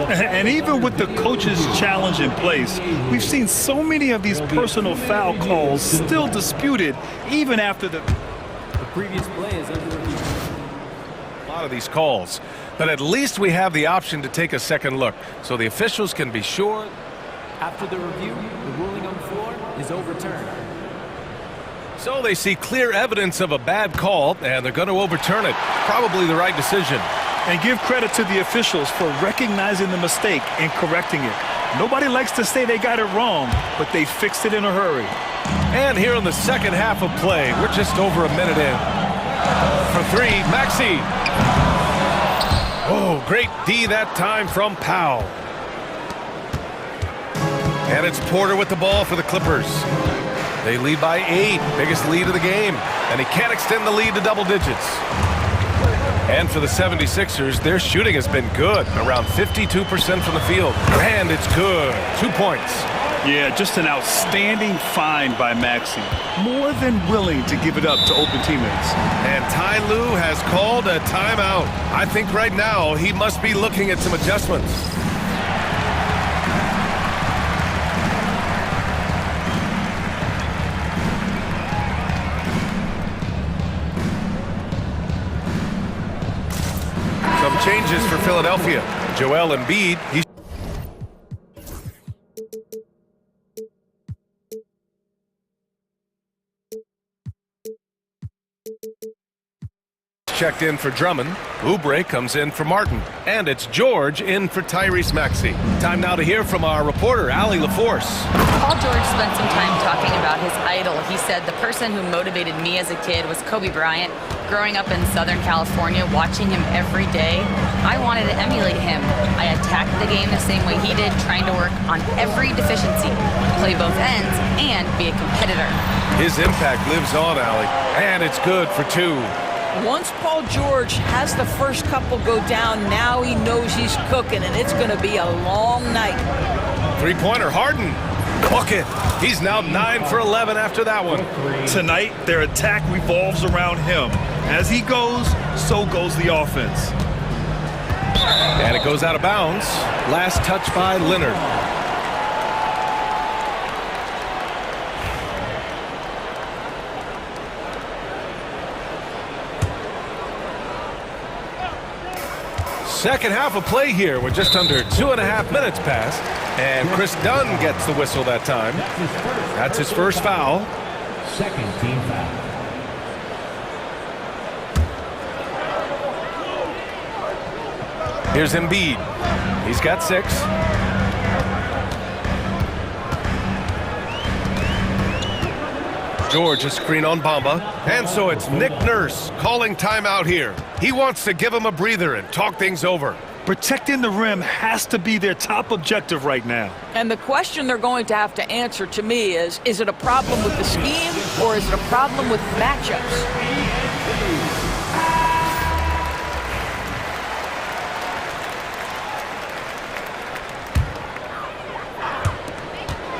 And even with the coach's challenge in place, we've seen so many of these personal foul calls still disputed even after the previous play is under review. A lot of these calls, but at least we have the option to take a second look so the officials can be sure. After the review, the ruling on the floor is overturned. So they see clear evidence of a bad call, and they're going to overturn it. Probably the right decision. And give credit to the officials for recognizing the mistake and correcting it. Nobody likes to say they got it wrong, but they fixed it in a hurry. And here in the second half of play, we're just over a minute in. For 3, Maxey. Oh, great D that time from Powell. And it's Porter with the ball for the Clippers. They lead by 8, biggest lead of the game, and he can't extend the lead to double digits. And for the 76ers, their shooting has been good, around 52% from the field. And it's good. 2 points. Yeah, just an outstanding find by Maxey. More than willing to give it up to open teammates. And Ty Lue has called a timeout. I think right now he must be looking at some adjustments. Some changes for Philadelphia. Joel Embiid, he's checked in for Drummond. Oubre comes in for Martin. And it's George in for Tyrese Maxey. Time now to hear from our reporter, Allie LaForce. Paul George spent some time talking about his idol. He said, the person who motivated me as a kid was Kobe Bryant. Growing up in Southern California, watching him every day, I wanted to emulate him. I attacked the game the same way he did, trying to work on every deficiency, play both ends, and be a competitor. His impact lives on, Allie. And it's good for 2. Once Paul George has the first couple go down, now he knows he's cooking, and it's going to be a long night. Three-pointer, Harden. Book it. He's now 9 for 11 after that one. Tonight, their attack revolves around him. As he goes, so goes the offense. And it goes out of bounds. Last touch by Leonard. Second half of play here with just under 2.5 minutes passed. And Chris Dunn gets the whistle that time. That's his first foul. Second team foul. Here's Embiid. He's got 6. George a screen on Bamba. And so it's Nick Nurse calling timeout here. He wants to give him a breather and talk things over. Protecting the rim has to be their top objective right now. And the question they're going to have to answer to me is it a problem with the scheme or is it a problem with matchups?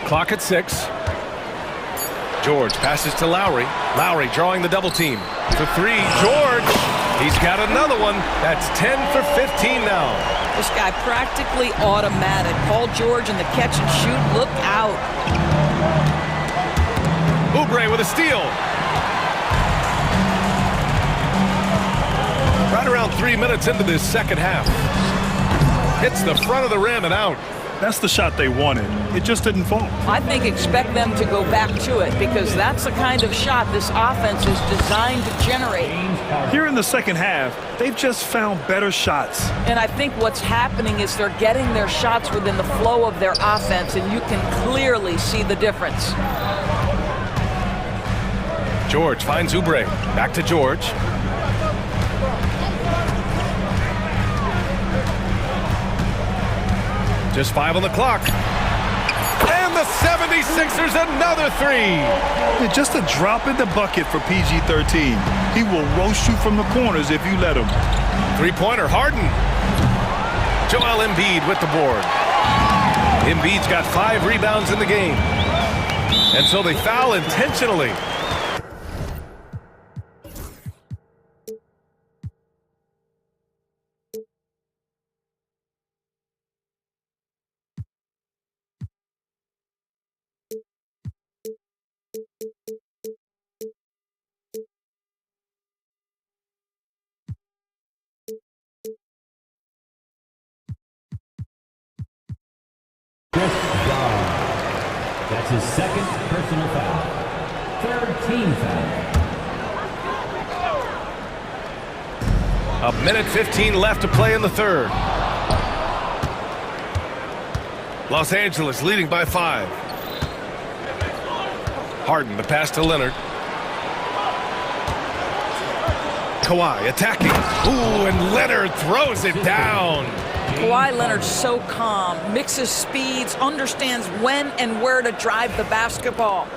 Clock at 6. George passes to Lowry. Lowry drawing the double team. For 3, George. He's got another one. That's 10 for 15 now. This guy practically automatic. Paul George in the catch and shoot. Look out. Oubre with a steal. Right around 3 minutes into this second half. Hits the front of the rim and out. That's the shot they wanted. It just didn't fall. I think expect them to go back to it because that's the kind of shot this offense is designed to generate. Here in the second half, they've just found better shots. And I think what's happening is they're getting their shots within the flow of their offense, and you can clearly see the difference. George finds Oubre. Back to George. Just 5 on the clock. And the 76ers another 3. Yeah, just a drop in the bucket for PG-13. He will roast you from the corners if you let him. Three-pointer, Harden. Joel Embiid with the board. Embiid's got 5 rebounds in the game. And so they foul intentionally. That's his second personal foul. Third team foul. A minute 15 left to play in the third. Los Angeles leading by 5. Harden, the pass to Leonard. Kawhi attacking. Ooh, and Leonard throws it down. Kawhi Leonard's so calm, mixes speeds, understands when and where to drive the basketball.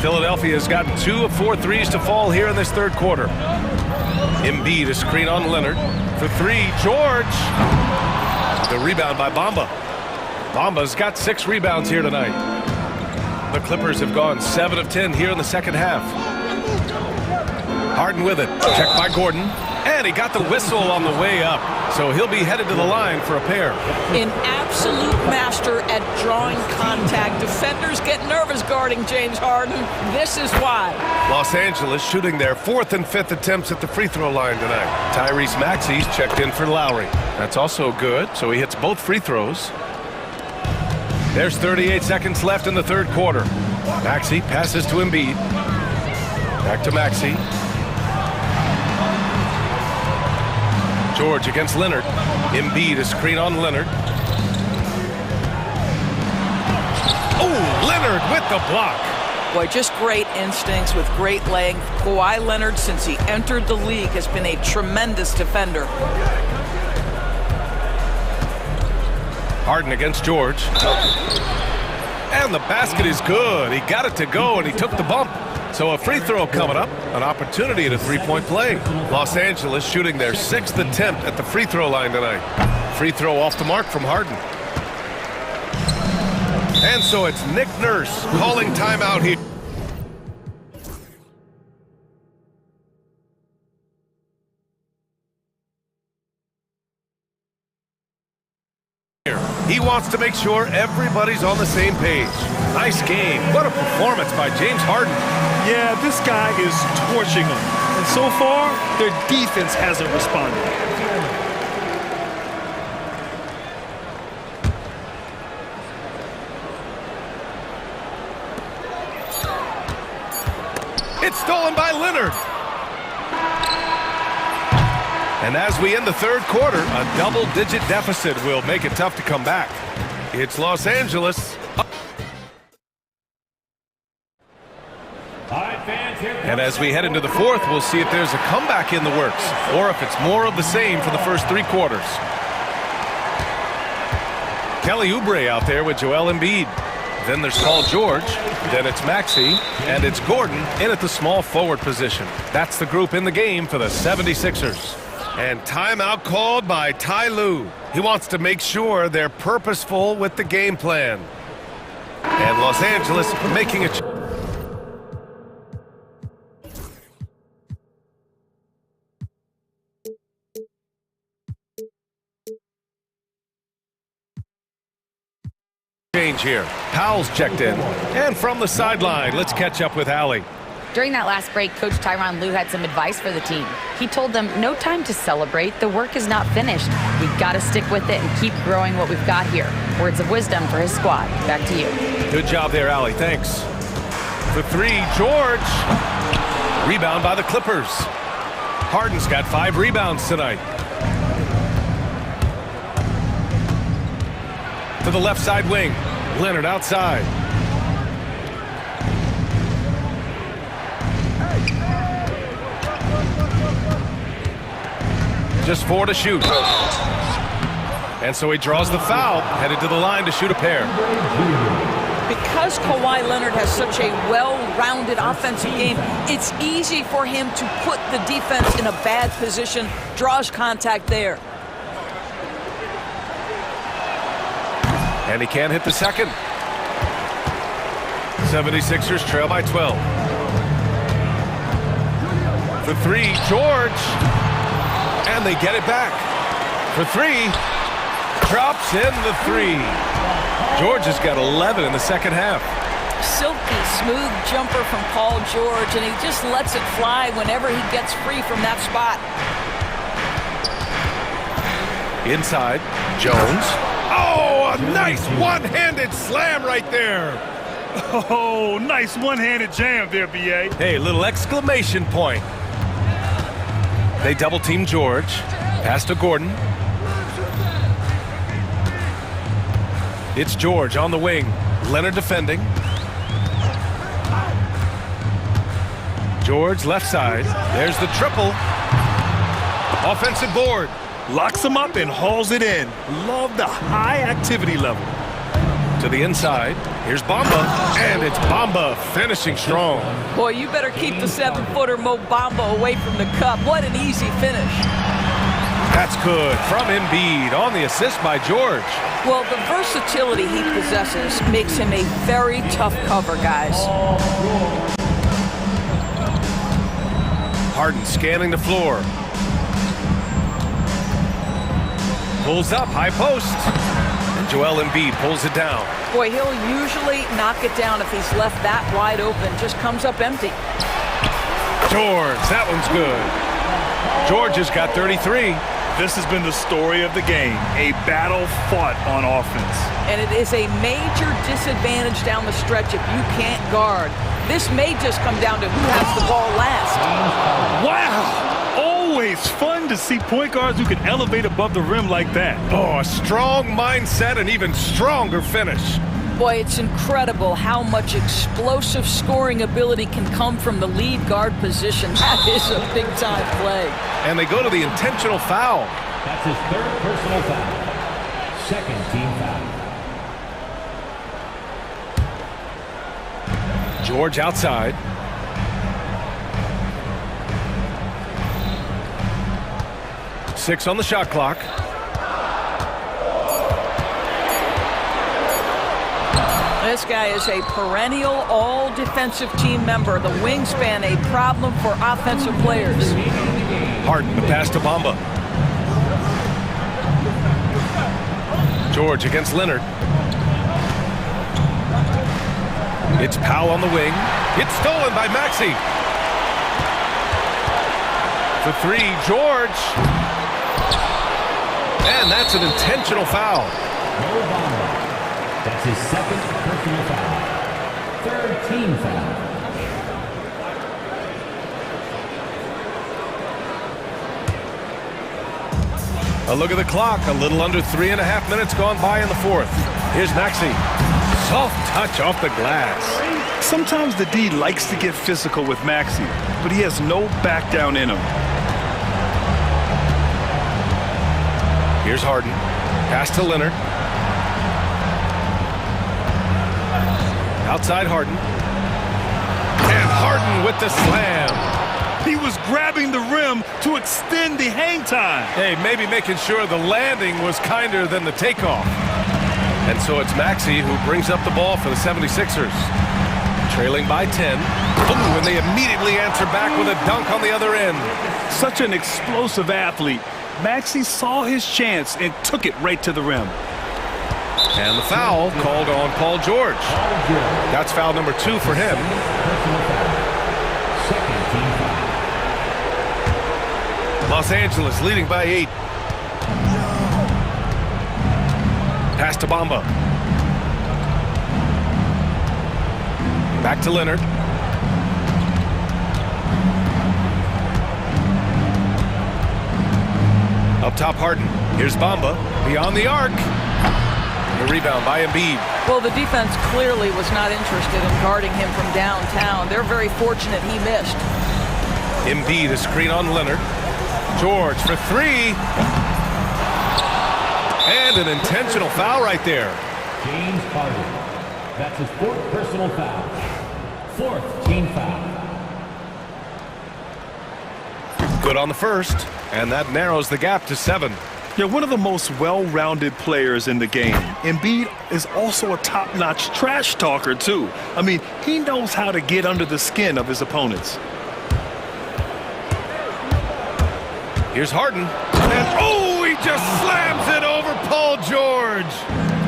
Philadelphia's gotten 2 of 4 threes to fall here in this third quarter. Embiid, a screen on Leonard. For 3, George. The rebound by Bamba. Bamba's got 6 rebounds here tonight. The Clippers have gone 7 of 10 here in the second half. Harden with it. Checked by Gordon. And he got the whistle on the way up. So he'll be headed to the line for a pair. An absolute master at drawing contact. Defenders get nervous guarding James Harden. This is why. Los Angeles shooting their 4th and 5th attempts at the free throw line tonight. Tyrese Maxey's checked in for Lowry. That's also good, so he hits both free throws. There's 38 seconds left in the third quarter. Maxey passes to Embiid. Back to Maxey. George against Leonard. Embiid, a screen on Leonard. Oh, Leonard with the block. Boy, just great instincts with great length. Kawhi Leonard, since he entered the league, has been a tremendous defender. Harden against George. And the basket is good. He got it to go, and he took the bump. So a free throw coming up, an opportunity at a three-point play. Los Angeles shooting their 6th attempt at the free throw line tonight. Free throw off the mark from Harden. And so it's Nick Nurse calling timeout here. He wants to make sure everybody's on the same page. Nice game. What a performance by James Harden. Yeah, this guy is torching them. And so far, their defense hasn't responded. It's stolen by Leonard. And as we end the third quarter, a double-digit deficit will make it tough to come back. It's Los Angeles. And as we head into the fourth, we'll see if there's a comeback in the works or if it's more of the same for the first 3 quarters. Kelly Oubre out there with Joel Embiid. Then there's Paul George. Then it's Maxey. And it's Gordon in at the small forward position. That's the group in the game for the 76ers. And timeout called by Ty Lue. He wants to make sure they're purposeful with the game plan. And Los Angeles making a change here. Powell's checked in. And from the sideline, let's catch up with Allie. During that last break, Coach Tyronn Lue had some advice for the team. He told them, no time to celebrate. The work is not finished. We've got to stick with it and keep growing what we've got here. Words of wisdom for his squad. Back to you. Good job there, Allie. Thanks. For 3, George. Rebound by the Clippers. Harden's got 5 rebounds tonight. To the left side wing. Leonard outside. Just 4 to shoot. And so he draws the foul, headed to the line to shoot a pair. Because Kawhi Leonard has such a well-rounded offensive game, it's easy for him to put the defense in a bad position, draws contact there. And he can't hit the second. 76ers trail by 12. For 3, George. And they get it back. For 3, drops in the 3. George has got 11 in the second half. Silky, smooth jumper from Paul George, and he just lets it fly whenever he gets free from that spot. Inside, Jones. Oh, a nice one-handed slam right there. Oh, nice one-handed jam there, B.A. Hey, little exclamation point. They double-team George. Pass to Gordon. It's George on the wing. Leonard defending. George left side. There's the triple. Offensive board. Locks him up and hauls it in. Love the high activity level. To the inside. Here's Bamba. And it's Bamba finishing strong. Boy, you better keep the 7-footer Mo Bamba away from the cup. What an easy finish. That's good from Embiid on the assist by George. Well, the versatility he possesses makes him a very tough cover, guys. Harden scanning the floor. Pulls up, high post. And Joel Embiid pulls it down. Boy, he'll usually knock it down if he's left that wide open. Just comes up empty. George, that one's good. George has got 33. This has been the story of the game, a battle fought on offense. And it is a major disadvantage down the stretch if you can't guard. This may just come down to who has the ball last. Wow! Always fun to see point guards who can elevate above the rim like that. Oh, a strong mindset and even stronger finish. Boy, it's incredible how much explosive scoring ability can come from the lead guard position. That is a big-time play. And they go to the intentional foul. That's his third personal foul. Second team foul. George outside. Six on the shot clock. This guy is a perennial all-defensive team member. The wingspan, a problem for offensive players. Harden, the pass to Bamba. George against Leonard. It's Powell on the wing. It's stolen by Maxey. For three, George. And that's an intentional foul. That's his second personal foul. Third team foul. A look at the clock. A little under 3.5 minutes gone by in the fourth. Here's Maxey. Soft touch off the glass. Sometimes the D likes to get physical with Maxey, but he has no back down in him. Here's Harden. Pass to Leonard. Outside Harden. And Harden with the slam. He was grabbing the rim to extend the hang time. Hey, maybe making sure the landing was kinder than the takeoff. And so it's Maxey who brings up the ball for the 76ers. Trailing by 10. Ooh, and they immediately answer back with a dunk on the other end. Such an explosive athlete. Maxey saw his chance and took it right to the rim. And the foul called on Paul George. That's foul number 2 for him. Los Angeles leading by 8. Pass to Bamba. Back to Leonard. Up top, Harden. Here's Bamba. Beyond the arc. The rebound by Embiid. Well, the defense clearly was not interested in guarding him from downtown. They're very fortunate he missed. Embiid, a screen on Leonard. George for 3. And an intentional foul right there. James Harden. That's his fourth personal foul. Fourth team foul. Good on the first, and that narrows the gap to 7. They're one of the most well-rounded players in the game. Embiid is also a top-notch trash talker, too. I mean, he knows how to get under the skin of his opponents. Here's Harden. And, oh, he just slams it over Paul George.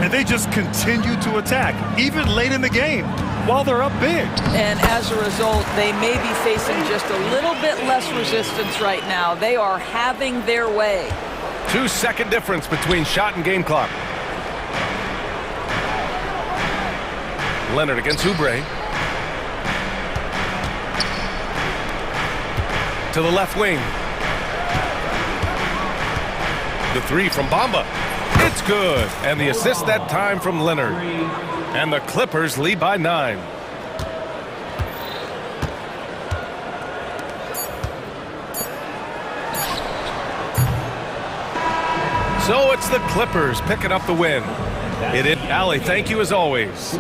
And they just continue to attack, even late in the game, while they're up big. And as a result, they may be facing just a little bit less resistance right now. They are having their way. 2-second difference between shot and game clock. Leonard against Oubre. To the left wing. The 3 from Bamba. It's good. And the assist that time from Leonard. And the Clippers lead by 9. So it's the Clippers picking up the win. Allie, thank you as always.